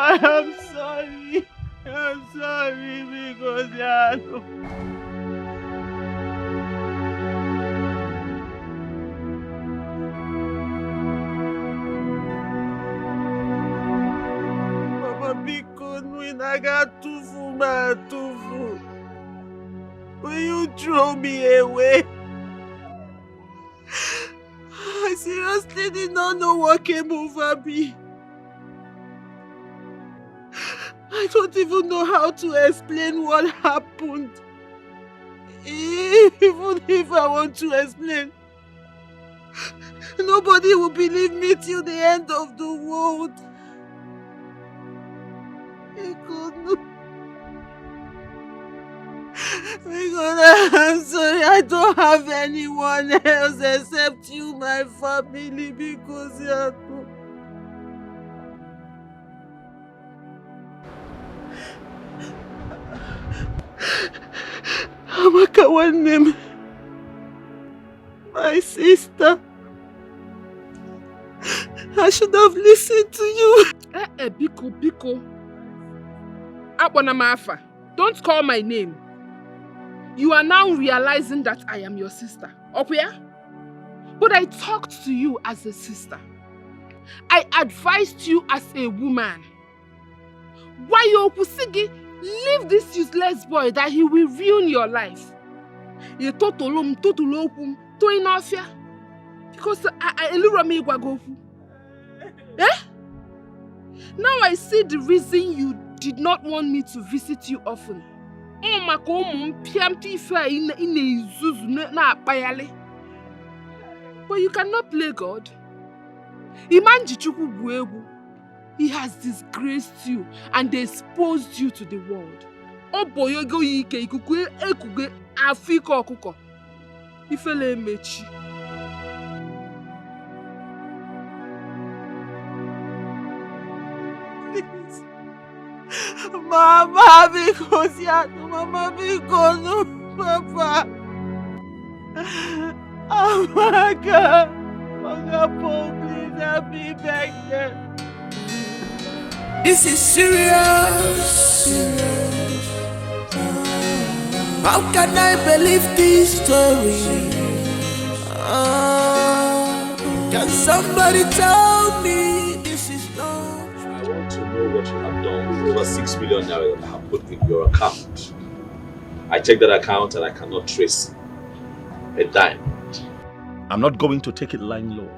I'm sorry. I'm sorry because Mama Biko, I got tufu. Will you throw me away? I seriously did not know what came over me. I don't even know how to explain what happened. Even if I want to explain, nobody will believe me till the end of the world. I'm sorry, I don't have anyone else except you, my family, because you are too. Amaka, one name. My sister. I should have listened to you. Biko. Abonamafa, don't call my name. You are now realizing that I am your sister. Okuya? But I talked to you as a sister. I advised you as a woman. Why you Okusigi? Leave this useless boy that he will ruin your life. You totolum totolokum to inafia. Because I elurami igwagofu. Eh? Now I see the reason you did not want me to visit you often. But you cannot play God. He has disgraced you and exposed you to the world. Please. Mama, because Mama, because no, Papa. Oh my God. Please help me back there. This is serious. How can I believe this story? Can somebody tell me this is not? I want to know what you have done with over 6 million naira that I have put in your account. I checked that account and I cannot trace a dime. I'm not going to take it lying low.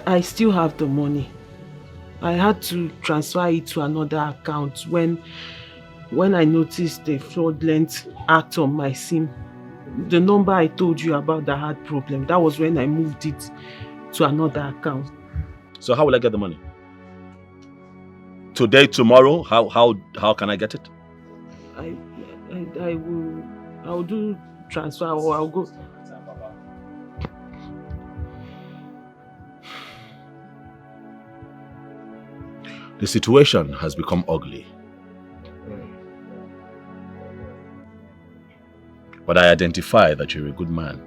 I still have the money. I had to transfer it to another account when I noticed a fraudulent act on my SIM. The number I told you about that had problem, that was when I moved it to another account. So how will I get the money? Today, tomorrow? How can I get it? I'll do transfer or I'll go. The situation has become ugly. But I identify that you're a good man.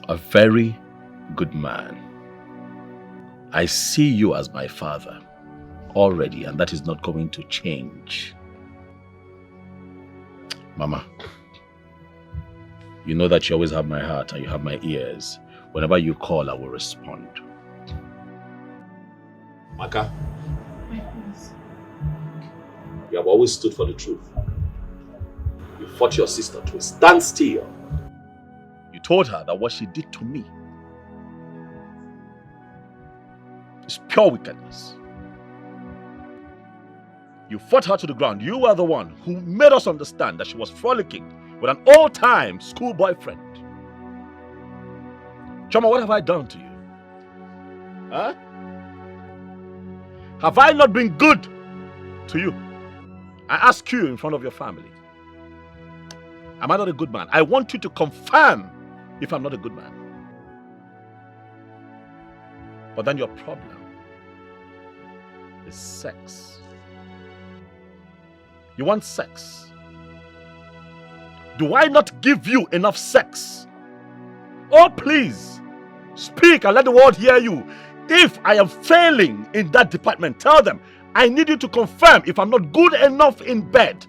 A very good man. I see you as my father. already, and that is not going to change. Mama, you know that you always have my heart and you have my ears. Whenever you call, I will respond. Maka, you have always stood for the truth. You fought your sister to a standstill. You told her that what she did to me is pure wickedness. You fought her to the ground. You were the one who made us understand that she was frolicking with an old-time school boyfriend. Choma, what have I done to you? Huh? Have I not been good to you? I ask you in front of your family. Am I not a good man? I want you to confirm if I'm not a good man. But then your problem is sex. You want sex. Do I not give you enough sex? Oh, please, speak and let the world hear you. If I am failing in that department, tell them I need you to confirm if I'm not good enough in bed.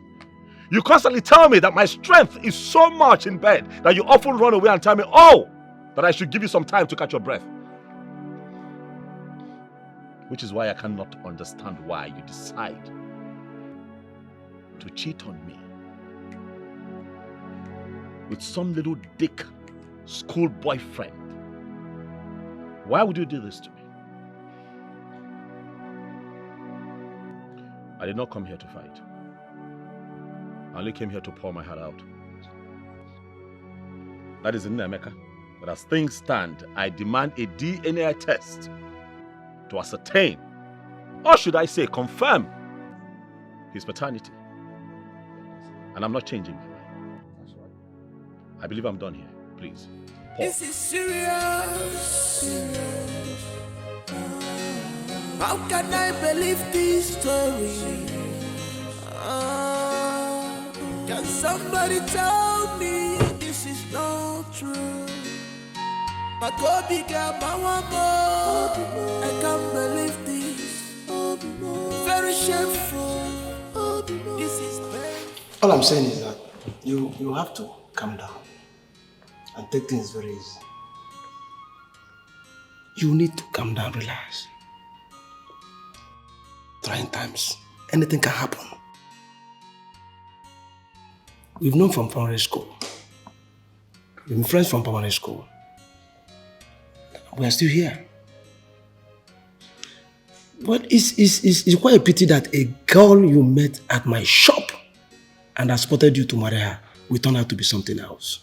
You constantly tell me that my strength is so much in bed that you often run away and tell me, oh, that I should give you some time to catch your breath. Which is why I cannot understand why you decide to cheat on me with some little dick school boyfriend. Why would you do this to me? I did not come here to fight. I only came here to pour my heart out. That is in Emeka. But as things stand, I demand a DNA test to ascertain, or should I say confirm, his paternity. And I'm not changing my mind. I believe I'm done here. Please. This is serious. How can I believe this story? Can somebody tell me this is not true? My Kobe girl, my woman, I can't believe this. Very shameful. This is pain. All I'm saying is that you have to calm down and take things very easy. You need to calm down, relax. Trying times, anything can happen. We've known from primary school. We've been friends from primary school. We are still here. But it's quite a pity that a girl you met at my shop and I spotted you to marry her will turn out to be something else.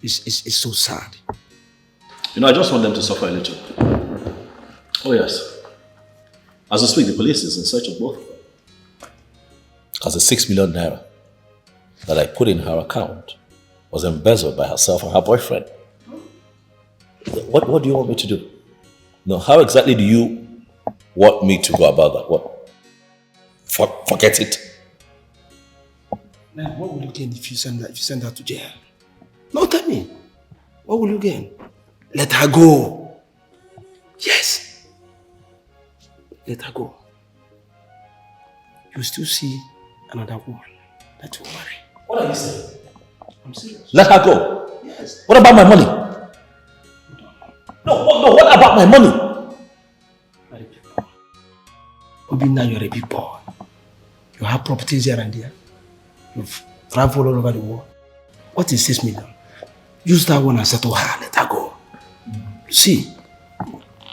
It's so sad. You know, I just want them to suffer a little. Oh yes. As we speak, the police is in search of both of them. Because the 6 million naira that I put in her account was embezzled by herself and her boyfriend. What do you want me to do? No, how exactly do you want me to go about that? What? Forget it. Now, what will you gain if you send her to jail? No, tell me. What will you gain? Let her go. Yes. Let her go. You still see another woman that will marry. What are you saying? I'm serious. Let her go? Yes. What about my money? No, what about my money? Obi, now you're a big boy. You have properties here and there. You've traveled all over the world. What is 6 million? Use that one and settle her. Let her go. See,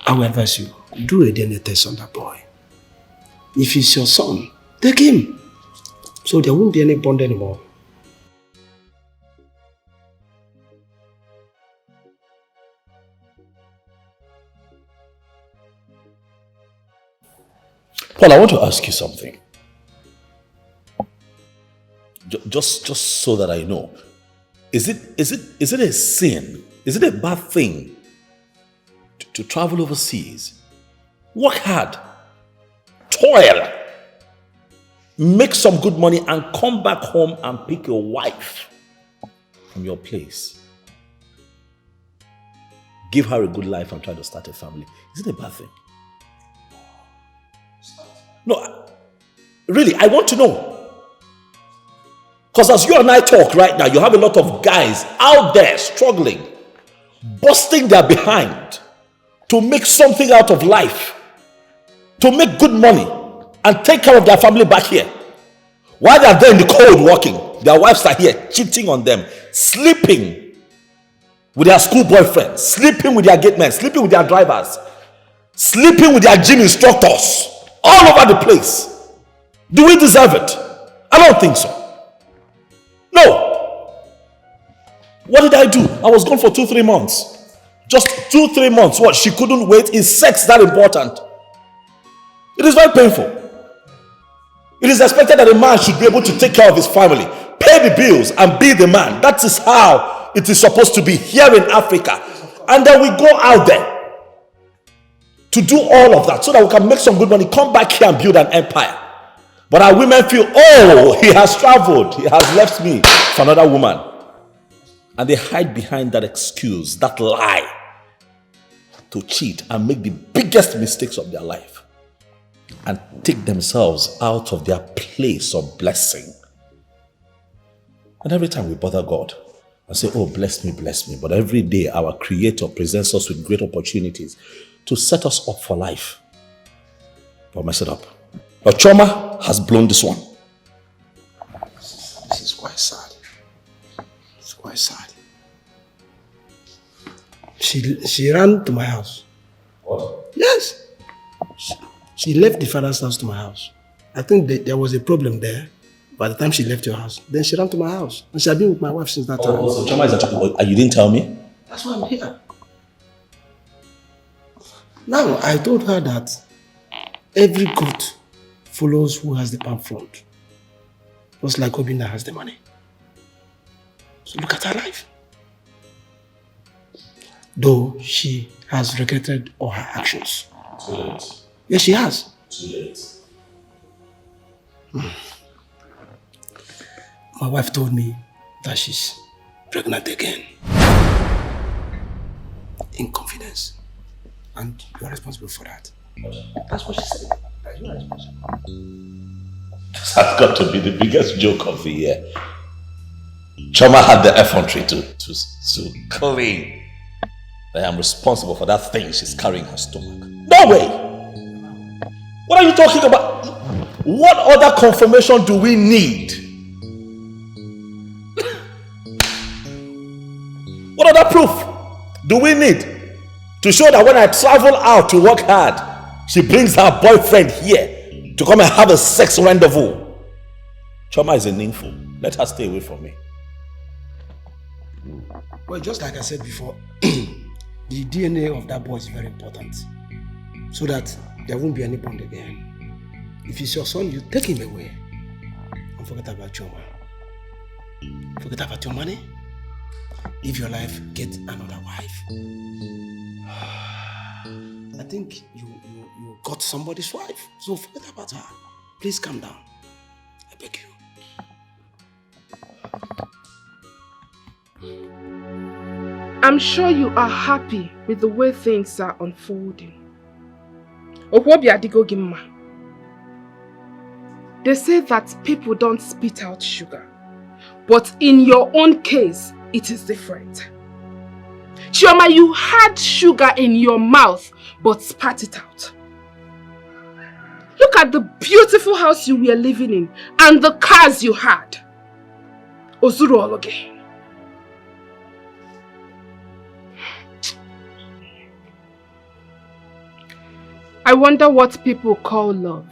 I will advise you, do a DNA test on that boy. If he's your son, take him. So there won't be any bond anymore. Paul, I want to ask you something. Just so that I know. Is it a sin? Is it a bad thing to travel overseas? Work hard. Toil. Make some good money and come back home and pick your wife from your place. Give her a good life and try to start a family. Is it a bad thing? No, really, I want to know. Because as you and I talk right now, you have a lot of guys out there struggling, busting their behind to make something out of life, to make good money and take care of their family back here. While they are there in the cold working, their wives are here cheating on them, sleeping with their school boyfriends, sleeping with their gate men, sleeping with their drivers, sleeping with their gym instructors, all over the place. Do we deserve it? I don't think so. No. What did I do? I was gone for 2-3 months. Just 2-3 months. What? She couldn't wait? Is sex that important? It is very painful. It is expected that a man should be able to take care of his family, pay the bills, and be the man. That is how it is supposed to be here in Africa. And then we go out there to do all of that so that we can make some good money, come back here and build an empire. But our women feel, oh, he has traveled, he has left me for another woman. And they hide behind that excuse, that lie, to cheat and make the biggest mistakes of their life and take themselves out of their place of blessing. And every time we bother God and say, oh, bless me, but every day our Creator presents us with great opportunities to set us up for life. But mess it up. But trauma has blown this one. This is quite sad. It's quite sad. She ran to my house. What? Yes. She left the father's house to my house. I think there was a problem there by the time she left your house. Then she ran to my house. And she had been with my wife since that time. So trauma is that you didn't tell me? That's why I'm here. Now, I told her that every goat follows who has the palm front. Just like Obinna has the money. So look at her life. Though she has regretted all her actions. Too late. Yes, she has. Too late. My wife told me that she's pregnant again. In confidence. And you are responsible for that. That's what she said. That you are responsible. This has got to be the biggest joke of the year. Choma had the effrontery to claim that I am responsible for that thing she's carrying in her stomach. No way! What are you talking about? What other confirmation do we need? What other proof do we need to show that when I travel out to work hard, she brings her boyfriend here to come and have a sex rendezvous? Choma is a nympho. Let her stay away from me. Well, just like I said before, the DNA of that boy is very important. So that there won't be any bond again. If it's your son, you take him away. And forget about Choma. Forget about your money. Live your life, get another wife. I think you got somebody's wife. So forget about her. Please calm down. I beg you. I'm sure you are happy with the way things are unfolding. They say that people don't spit out sugar, but in your own case, it is different. Chioma, you had sugar in your mouth, but spat it out. Look at the beautiful house you were living in and the cars you had. Ozuru Ologe. I wonder what people call love.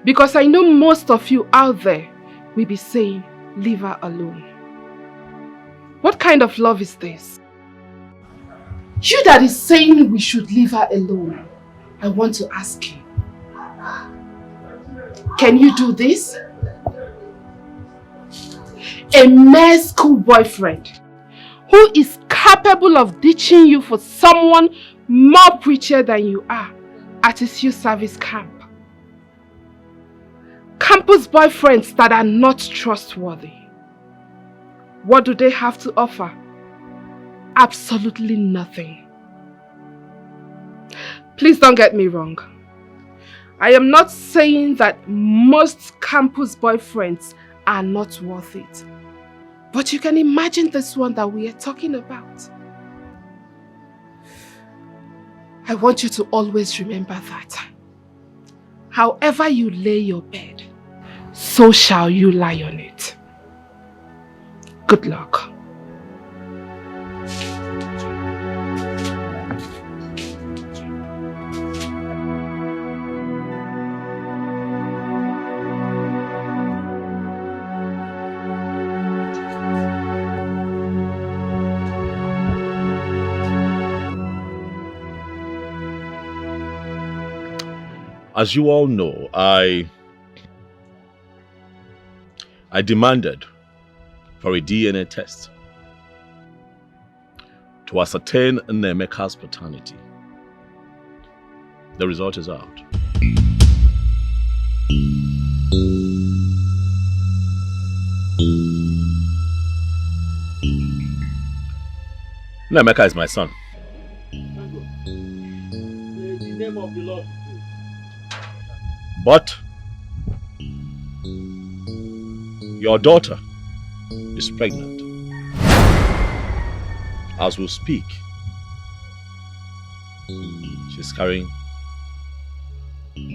Because I know most of you out there will be saying, leave her alone. What kind of love is this? You that is saying we should leave her alone, I want to ask you, can you do this? A mere school boyfriend who is capable of ditching you for someone more preacher than you are at his youth service camp. Campus boyfriends that are not trustworthy. What do they have to offer? Absolutely nothing. Please don't get me wrong. I am not saying that most campus boyfriends are not worth it. But you can imagine this one that we are talking about. I want you to always remember that. However you lay your bed, so shall you lie on it. Good luck. As you all know, I demanded for a DNA test to ascertain Nnemeka's paternity. The result is out. Nnemeka is my son. In the name of the Lord. But your daughter is pregnant. As we speak, she's carrying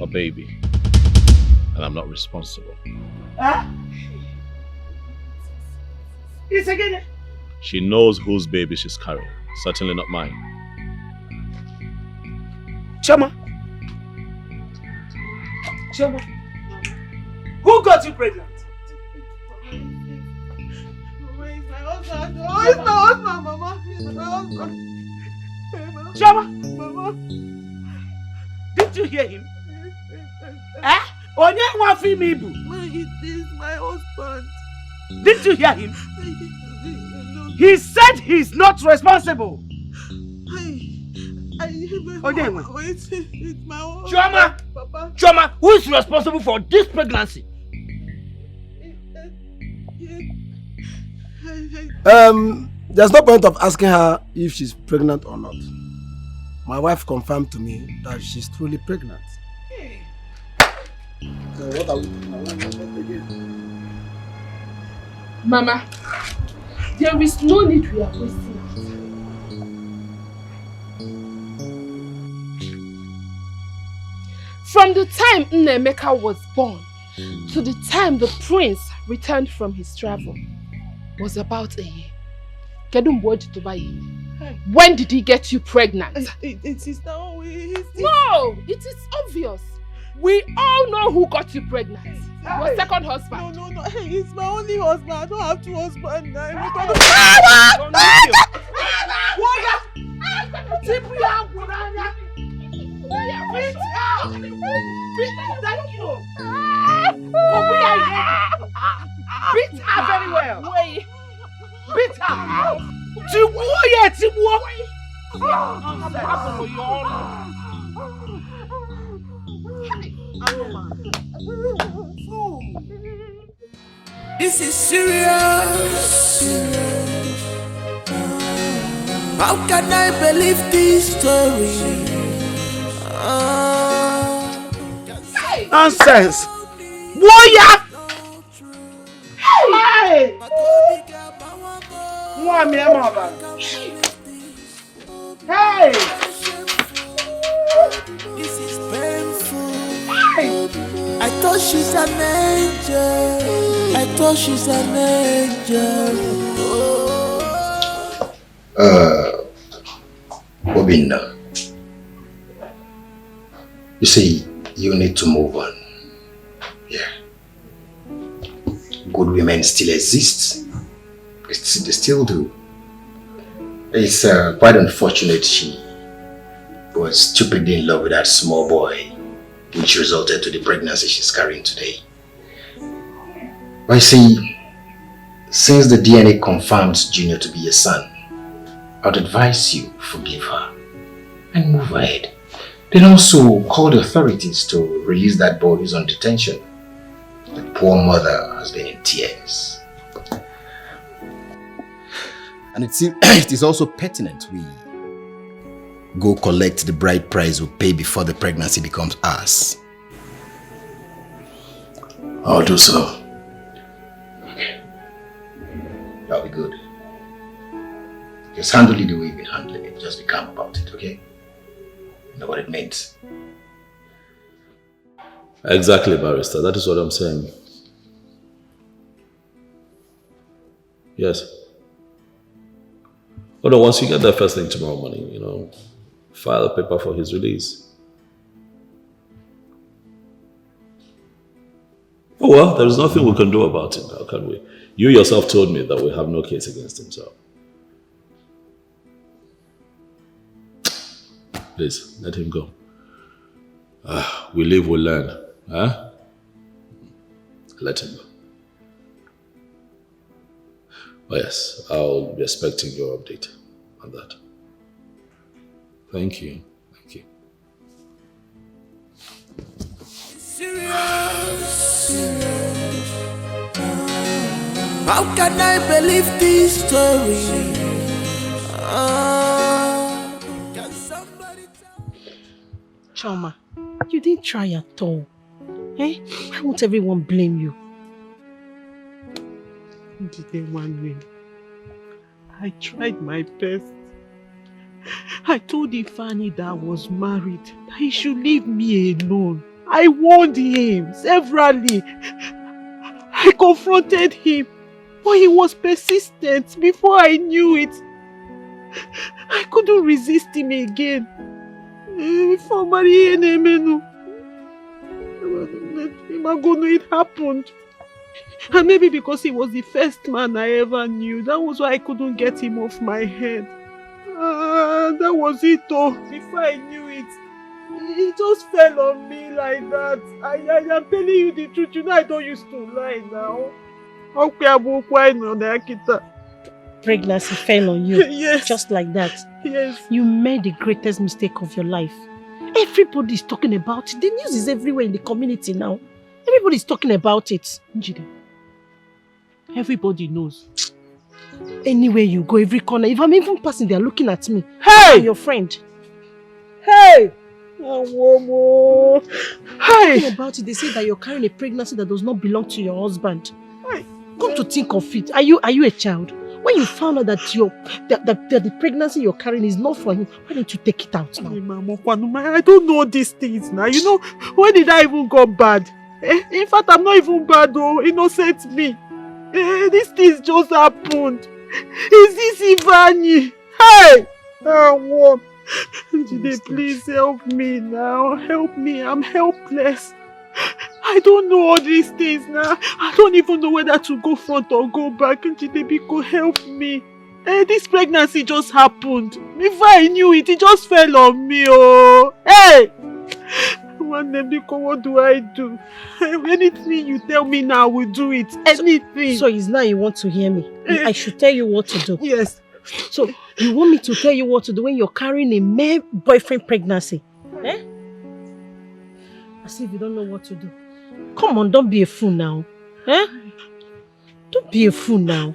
a baby, and I'm not responsible. It's again. She knows whose baby she's carrying. Certainly not mine. Chama. Chama. Who got you pregnant? My husband. Oh, it's my husband, Mama. It's my husband. Chama. Mama. Did you hear him? Onye wafi mi bu. It is my husband. Did you hear him? He said he's not responsible. Wait, it's my husband. Choma! Papa. Choma, who is responsible for this pregnancy? There's no point of asking her if she's pregnant or not. My wife confirmed to me that she's truly pregnant. So what are we doing now? Mama, there is no need we are wasting our time. From the time Nnemeka was born to the time the prince returned from his travel was about a year. When did he get you pregnant? It is now. No, it is obvious. We all know who got you pregnant. Your second husband. No. Hey, it's my only husband. I don't have two husbands now. Beat her very well. Beat her. This is serious. How can I believe this story? Nonsense. Warrior. Hey. Hey. This is painful. I thought she's an angel. I thought she's an angel. Obinna, you see, you need to move on. Yeah. Good women still exist. They still do. It's quite unfortunate she was stupidly in love with that small boy, which resulted to the pregnancy she's carrying today. But you see, since the DNA confirms Junior to be your son, I'd advise you forgive her and move ahead. Then also call the authorities to release that boy who's on detention. The poor mother has been in tears. And it is also pertinent we go collect the bride price we pay before the pregnancy becomes ours. I'll do so. That'll be good. Just handle it the way you've been handling it. Just be calm about it, okay? You know what it means. Exactly, barrister. That is what I'm saying. Yes. Oh no, once you get there first thing tomorrow morning, you know, file a paper for his release. Oh well, there is nothing we can do about it now, can we? You yourself told me that we have no case against him, so. Please, let him go. We live, we learn. Huh? Let him go. Oh yes, I'll be expecting your update on that. Thank you. Thank you. Serious. How can I believe this story? Can somebody Choma, you didn't try at all. Eh? Why won't everyone blame you? I tried my best. I told Ifani that I was married, that he should leave me alone. I warned him severally. I confronted him, but he was persistent. Before I knew it, I couldn't resist him again. Before marrying him, it happened. And maybe because he was the first man I ever knew, that was why I couldn't get him off my head. That was it though. Before I knew it, he just fell on me like that. I am telling you the truth. You know I don't used to lie now. Pregnancy fell on you. Yes. Just like that. Yes. You made the greatest mistake of your life. Everybody's talking about it. The news is everywhere in the community now. Everybody's talking about it. Njide. Everybody knows. Anywhere you go, every corner, if I'm even passing, they're looking at me. Hey! I'm your friend. Hey! Hey! Talking about it, they say that you're carrying a pregnancy that does not belong to your husband. Come to think of it, are you a child? When you found out that the pregnancy you're carrying is not for him, why didn't you take it out now? I don't know these things now. You know, when did I even go bad? In fact, I'm not even bad though. Innocent me. These things just happened. Is this Ivani? Hey! What? Jide, please help me now. Help me. I'm helpless. I don't know all these things now. I don't even know whether to go front or go back. Jide, Biko, help me. This pregnancy just happened. Before I knew it, it just fell on me. Oh, hey! Biko, what do I do? Anything you tell me now, I will do it. Anything. So it's now you want to hear me? I should tell you what to do. Yes. So you want me to tell you what to do when you're carrying a mere boyfriend pregnancy? Eh? As if you don't know what to do. Come on, don't be a fool now. Eh? Don't be a fool now.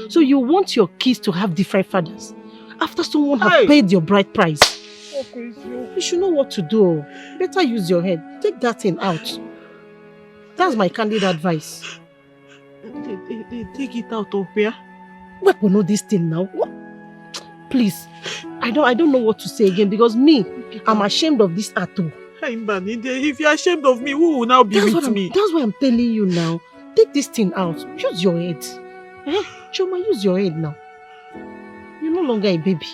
So you want your kids to have different fathers after someone has paid your bride price? You should know what to do. Better use your head. Take that thing out. That's my candid advice. They take it out of here. We know this thing now. What? Please, I don't know what to say again because me, I'm ashamed of this Ato. If you're ashamed of me, who will now be with me? That's why I'm telling you now. Take this thing out. Use your head. Eh? Choma, use your head now. You're no longer a baby.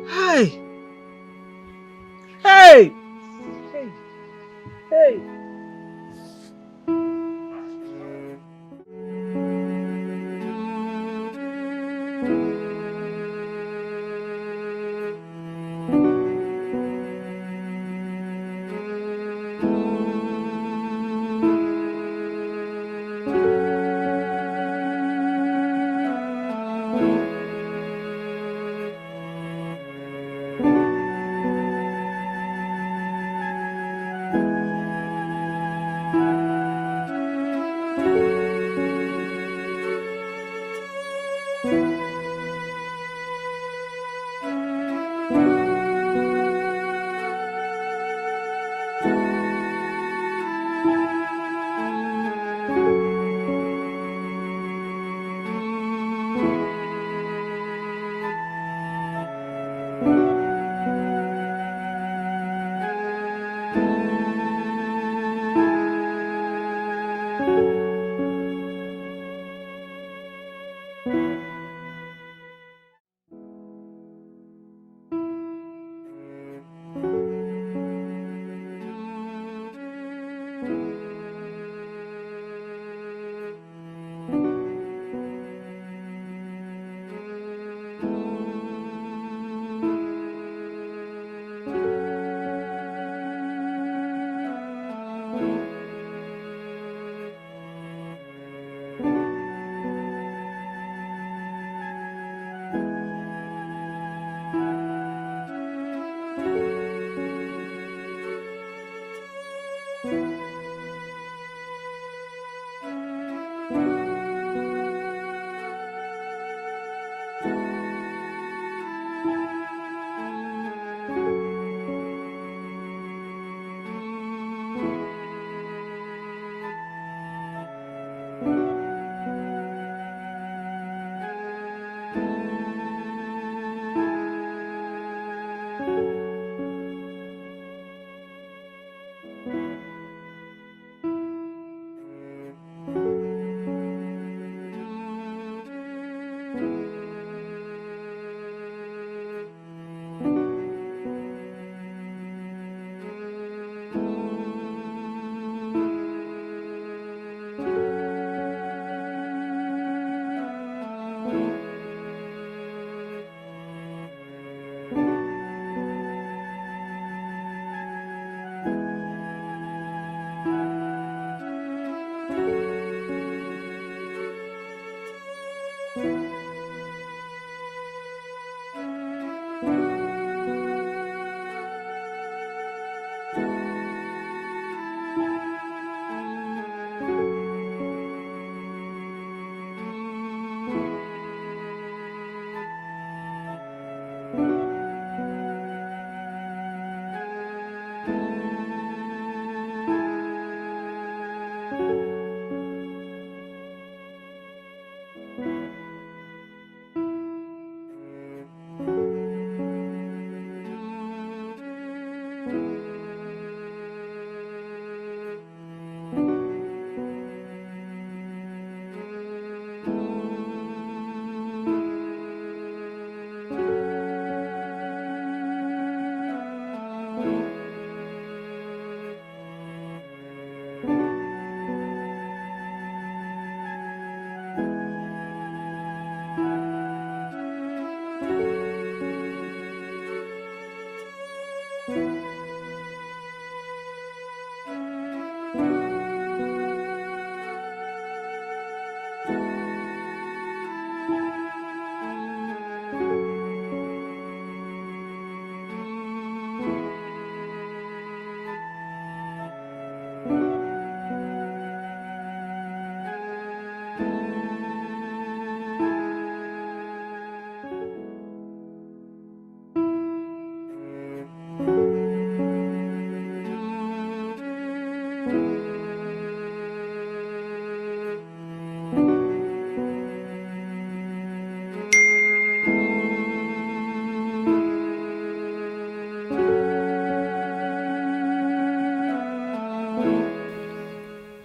Hey! Hey! Hey! Hey!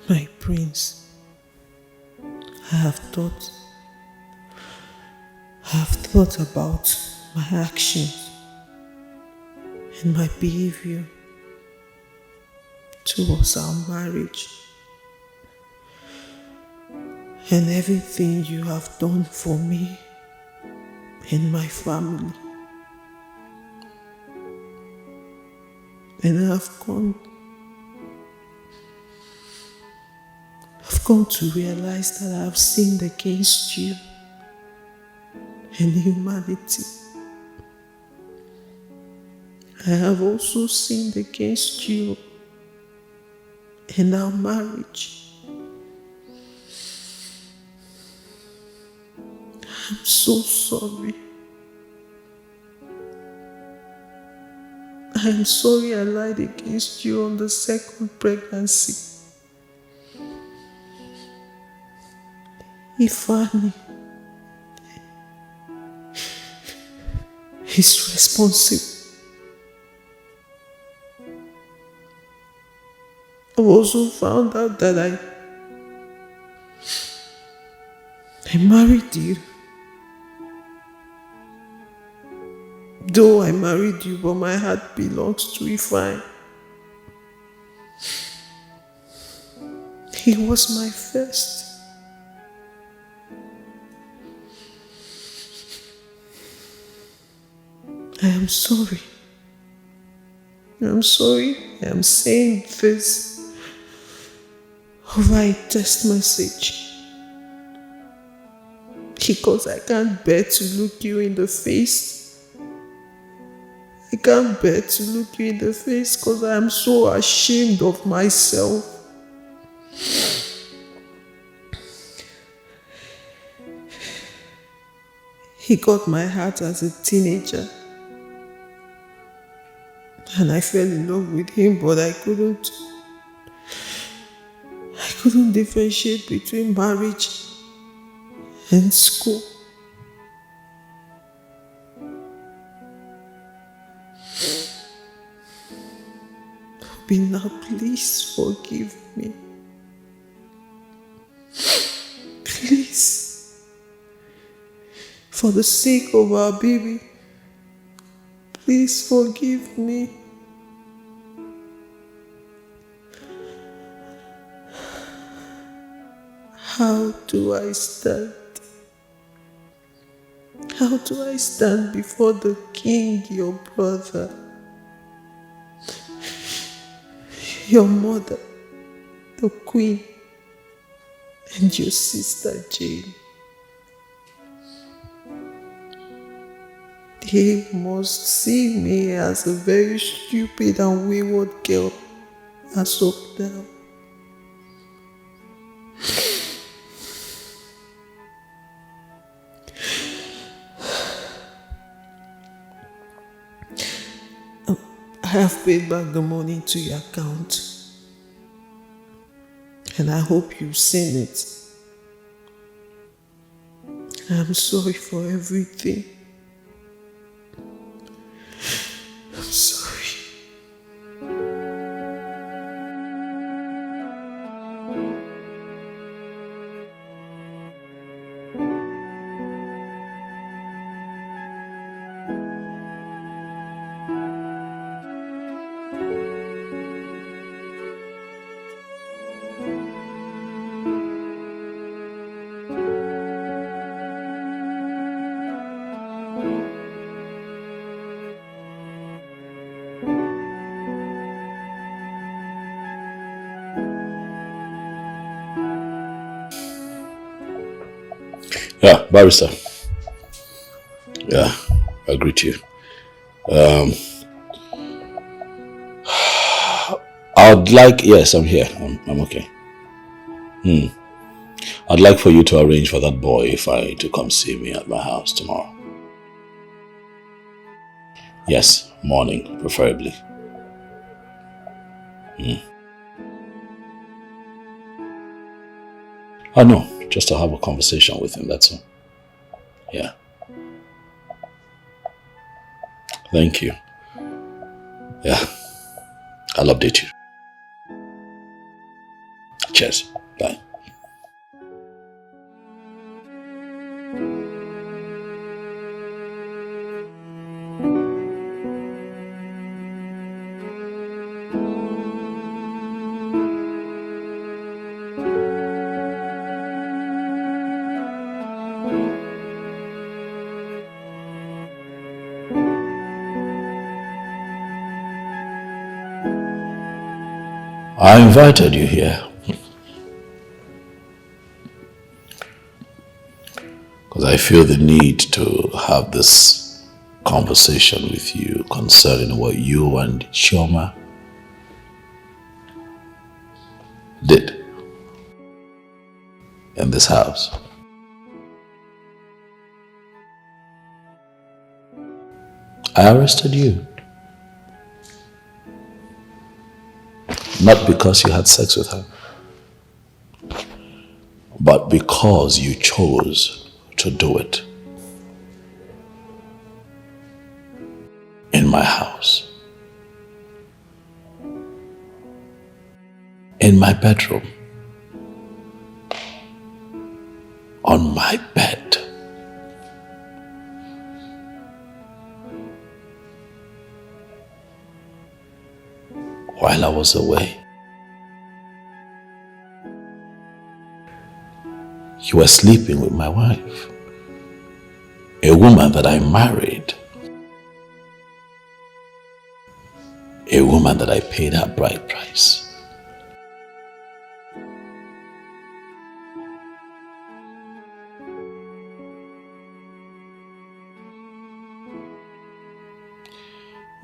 My prince, I have thought about my actions and my behavior towards our marriage and everything you have done for me and my family. And I've come to realize that I've sinned against you and humanity. I have also sinned against you and our marriage. I'm so sorry. I'm sorry I lied against you on the second pregnancy. Ifeanyi is responsible. I also found out that I married you. Though I married you, but my heart belongs to Ifeanyi. He was my first. I am sorry. I'm sorry I am saying this over a text message because I can't bear to look you in the face. I I can't bear to look you in the face because I am so ashamed of myself. He got my heart as a teenager. And I fell in love with him, but I couldn't differentiate between marriage and school. But now please forgive me. Please. For the sake of our baby, please forgive me. How do I stand? How do I stand before the king, your brother, your mother, the queen, and your sister Jane? They must see me as a very stupid and wayward girl as of now. I have paid back the money to your account, and I hope you've seen it. I'm sorry for everything. I'm sorry. Yeah, barrister. Yeah, I agree to you. I'd like, yes, I'm here. I'm okay. I'd like for you to arrange for that boy Ifeanyi to come see me at my house tomorrow. Yes, morning, preferably. I know, just to have a conversation with him, that's all. Yeah. Thank you. Yeah, I'll update you. Cheers. Bye. I invited you here because I feel the need to have this conversation with you concerning what you and Chioma did in this house. I arrested you. Not because you had sex with her, but because you chose to do it in my house, in my bedroom, on my bed. While I was away. You were sleeping with my wife, a woman that I married, a woman that I paid her bride price.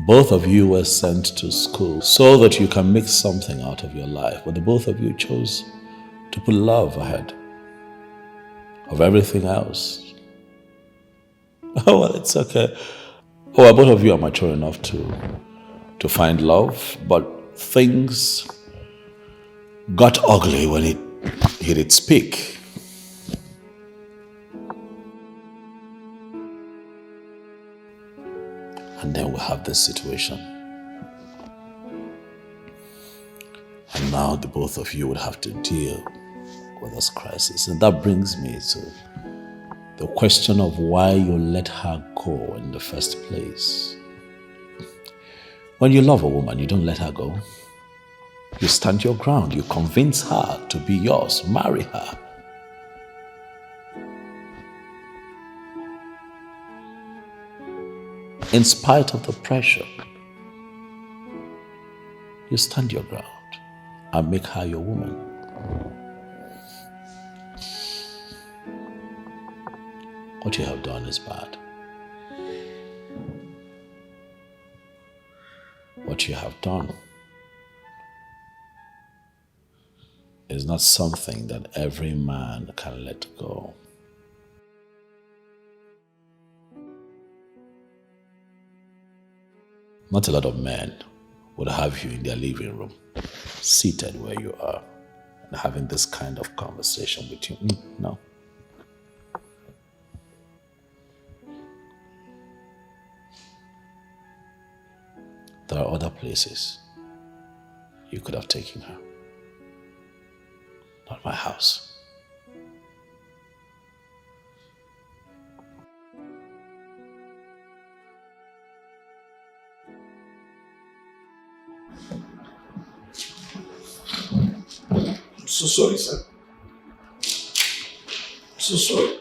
Both of you were sent to school so that you can make something out of your life, but the both of you chose to put love ahead of everything else. Oh, well, it's okay. Oh, well, both of you are mature enough to find love, but things got ugly when it hit its peak. And then we have this situation. And now the both of you would have to deal with this crisis. And that brings me to the question of why you let her go in the first place. When you love a woman, you don't let her go. You stand your ground. You convince her to be yours. Marry her. In spite of the pressure, you stand your ground and make her your woman. What you have done is bad. What you have done is not something that every man can let go. Not a lot of men would have you in their living room, seated where you are, and having this kind of conversation with you. No. There are other places you could have taken her. Not my house. I'm so sorry, sir. I'm so sorry.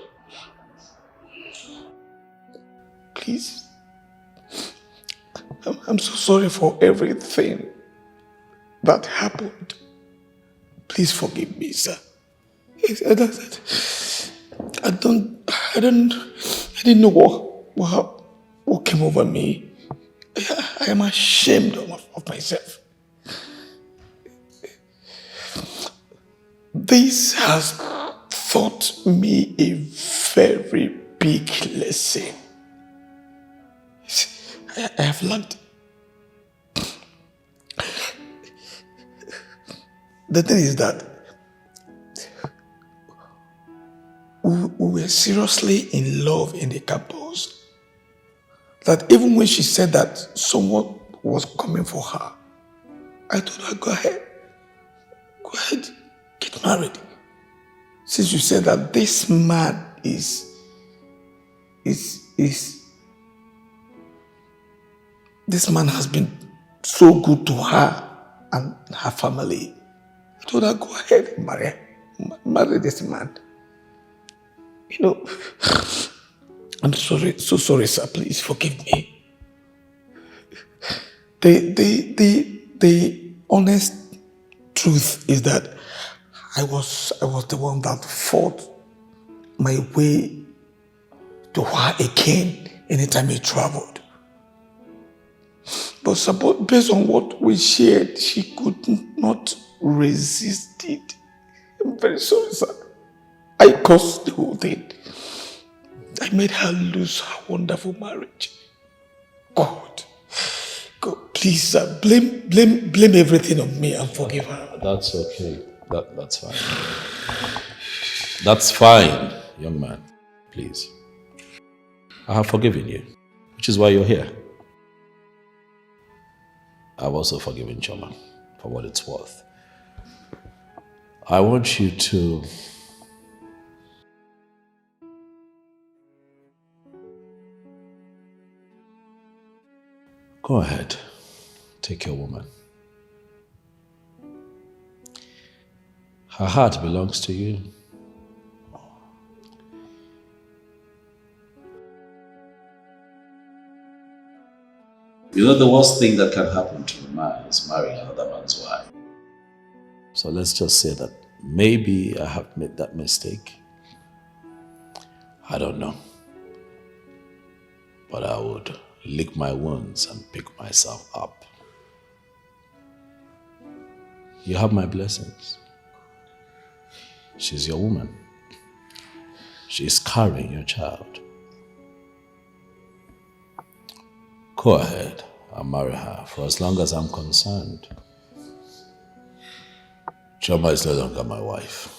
Please. I'm so sorry for everything that happened. Please forgive me, sir. I didn't know what came over me. I am ashamed of myself. This has taught me a very big lesson. I have learned. The thing is that we were seriously in love in the campus. That even when she said that someone was coming for her, I told her, go ahead, get married. Since you said that this man is this man has been so good to her and her family, I told her, go ahead and marry this man. You know, I'm sorry, so sorry, sir. Please forgive me. The honest truth is that I was the one that fought my way to her again anytime he traveled. But based on what we shared, she could not resist it. I'm very sorry, sir. I caused the whole thing. I made her lose her wonderful marriage. God, please, sir, blame everything on me and forgive her. That's okay. That's fine. That's fine, young man. Please. I have forgiven you, which is why you're here. I've also forgiven Choma for what it's worth. I want you to go ahead, take your woman. Her heart belongs to you. You know, the worst thing that can happen to a man is marrying another man's wife. So let's just say that maybe I have made that mistake. I don't know. But I would lick my wounds and pick myself up. You have my blessings. She's your woman. She's carrying your child. Go ahead and marry her for as long as I'm concerned. Chioma is no longer my wife.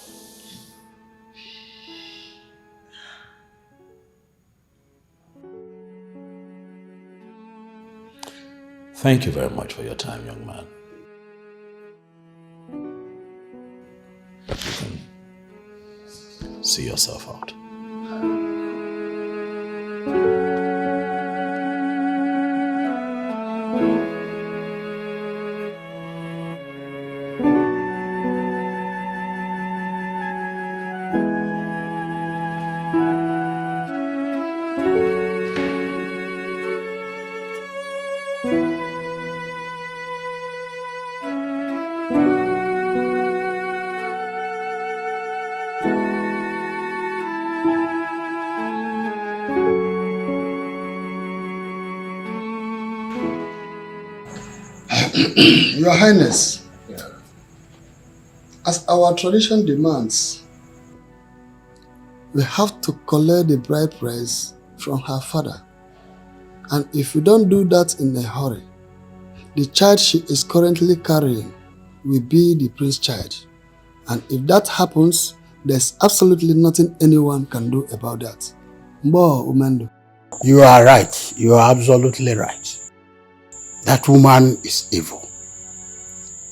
Thank you very much for your time, young man. You can see yourself out. Your Highness, as our tradition demands, we have to collect the bride price from her father. And if we don't do that in a hurry, the child she is currently carrying will be the prince's child. And if that happens, there's absolutely nothing anyone can do about that. Mbo Umendo. You are right. You are absolutely right. That woman is evil.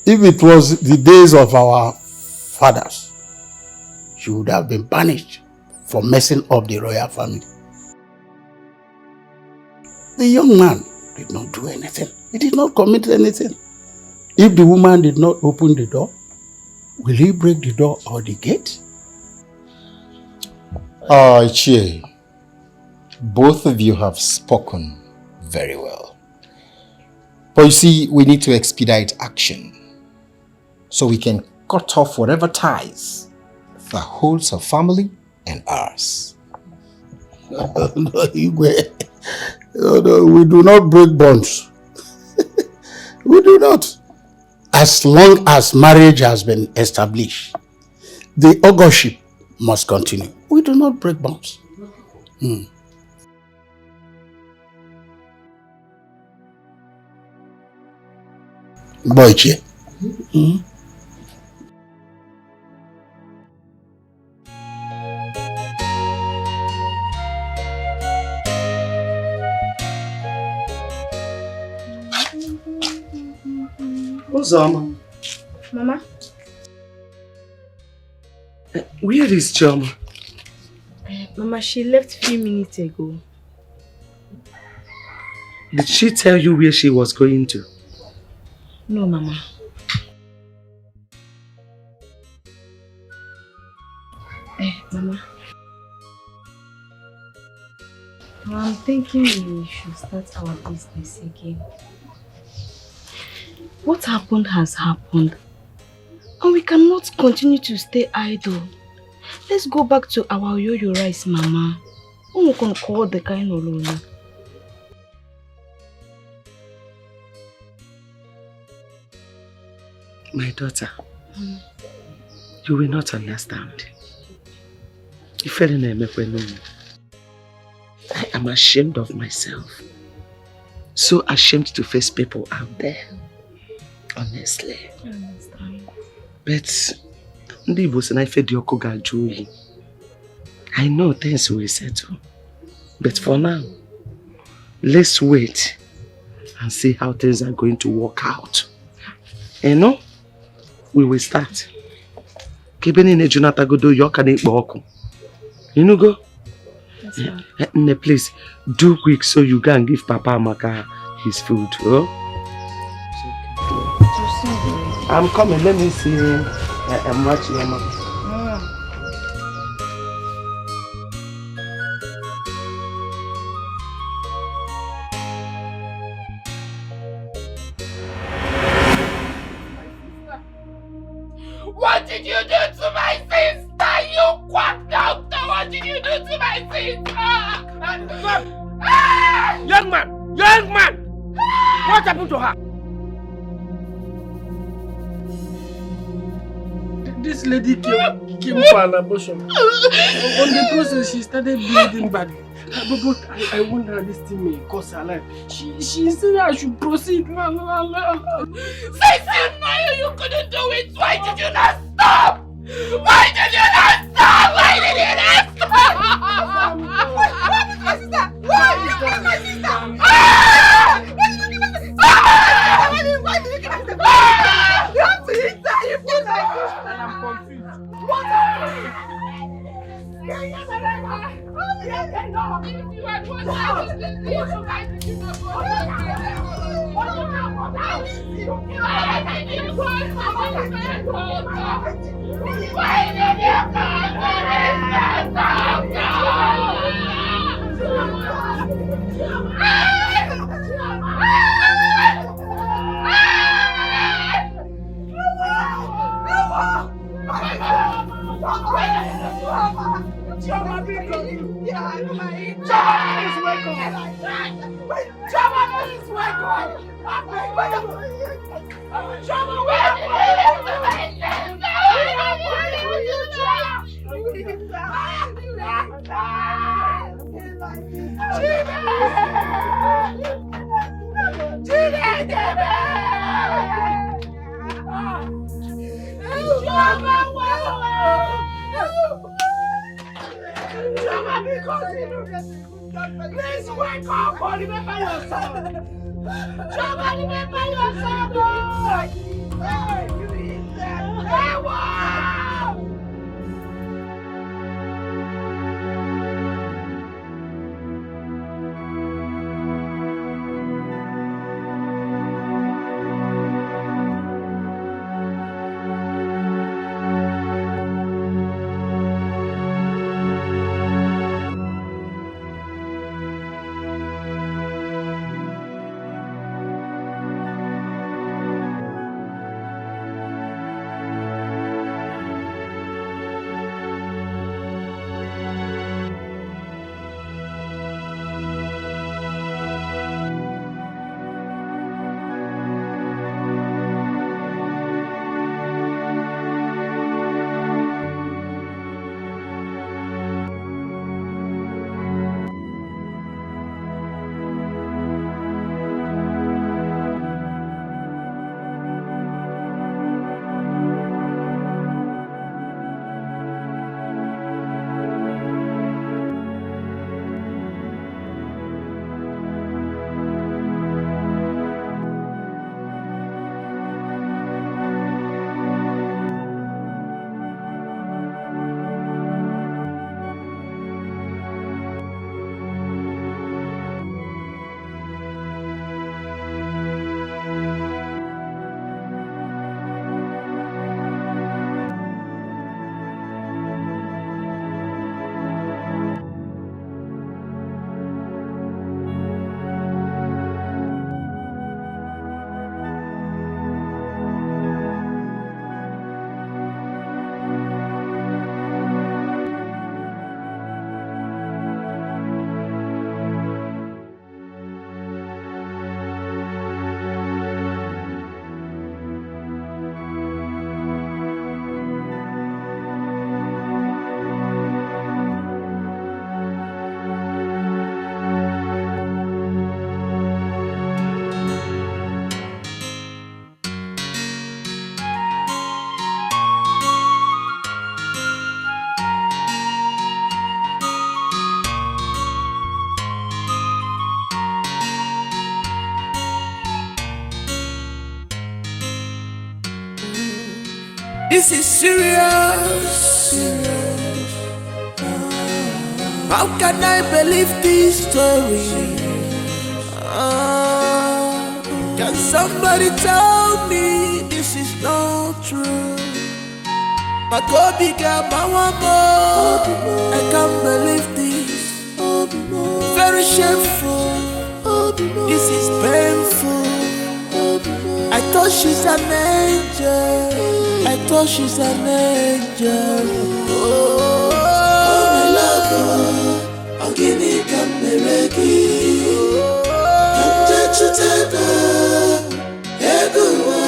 If it was the days of our fathers, she would have been punished for messing up the royal family. The young man did not do anything. He did not commit anything. If the woman did not open the door, will he break the door or the gate? Ichie, both of you have spoken very well. But you see, we need to expedite action so we can cut off whatever ties that holds her family and ours. No, we do not break bonds. We do not. As long as marriage has been established, the auguryship must continue. We do not break bonds. Boyche. Ozama. Mama? Where is Chioma? Mama, she left a few minutes ago. Did she tell you where she was going to? No, Mama. Mama. I'm thinking we should start our business again. What happened has happened. And we cannot continue to stay idle. Let's go back to our yo-yo rice, Mama. We can call the kind of loan. My daughter, you will not understand. I am ashamed of myself. So ashamed to face people out there. Honestly. I understand. But I know things will settle. But for now, let's wait and see how things are going to work out. You know, we will start. You know, go? Please, do quick so you can give Papa Amaka his food. Oh? I'm coming, let me see I'm watching him. What did you do to my sister? You quack doctor! What did you do to my sister? Young man! Young man! What happened to her? This lady came for an abortion. On the process, she started bleeding badly. But I warned her this thing may cost her life. She said I should proceed. Since you knew you couldn't do it, why did you not stop? Why did you not stop? Why did you not stop? My sister! Why did you kill my sister? Why did you kill my sister? You have to eat that! You killed my sister! And I'm confused. What happened? If you had one time, you guys did not go. Chama, please wake up! Chama, please wake up! Chama, wake Please wake up! Remember yourself! Chama, remember yourself! Hey, you eat that! Hey, wow! This is serious. How can I believe this story? Can somebody tell me this is not true? But go bigger, I can't believe this. Very shameful. This is painful. I thought she's an angel. I thought she's an angel. Oh, my love, I'm gonna come Ego,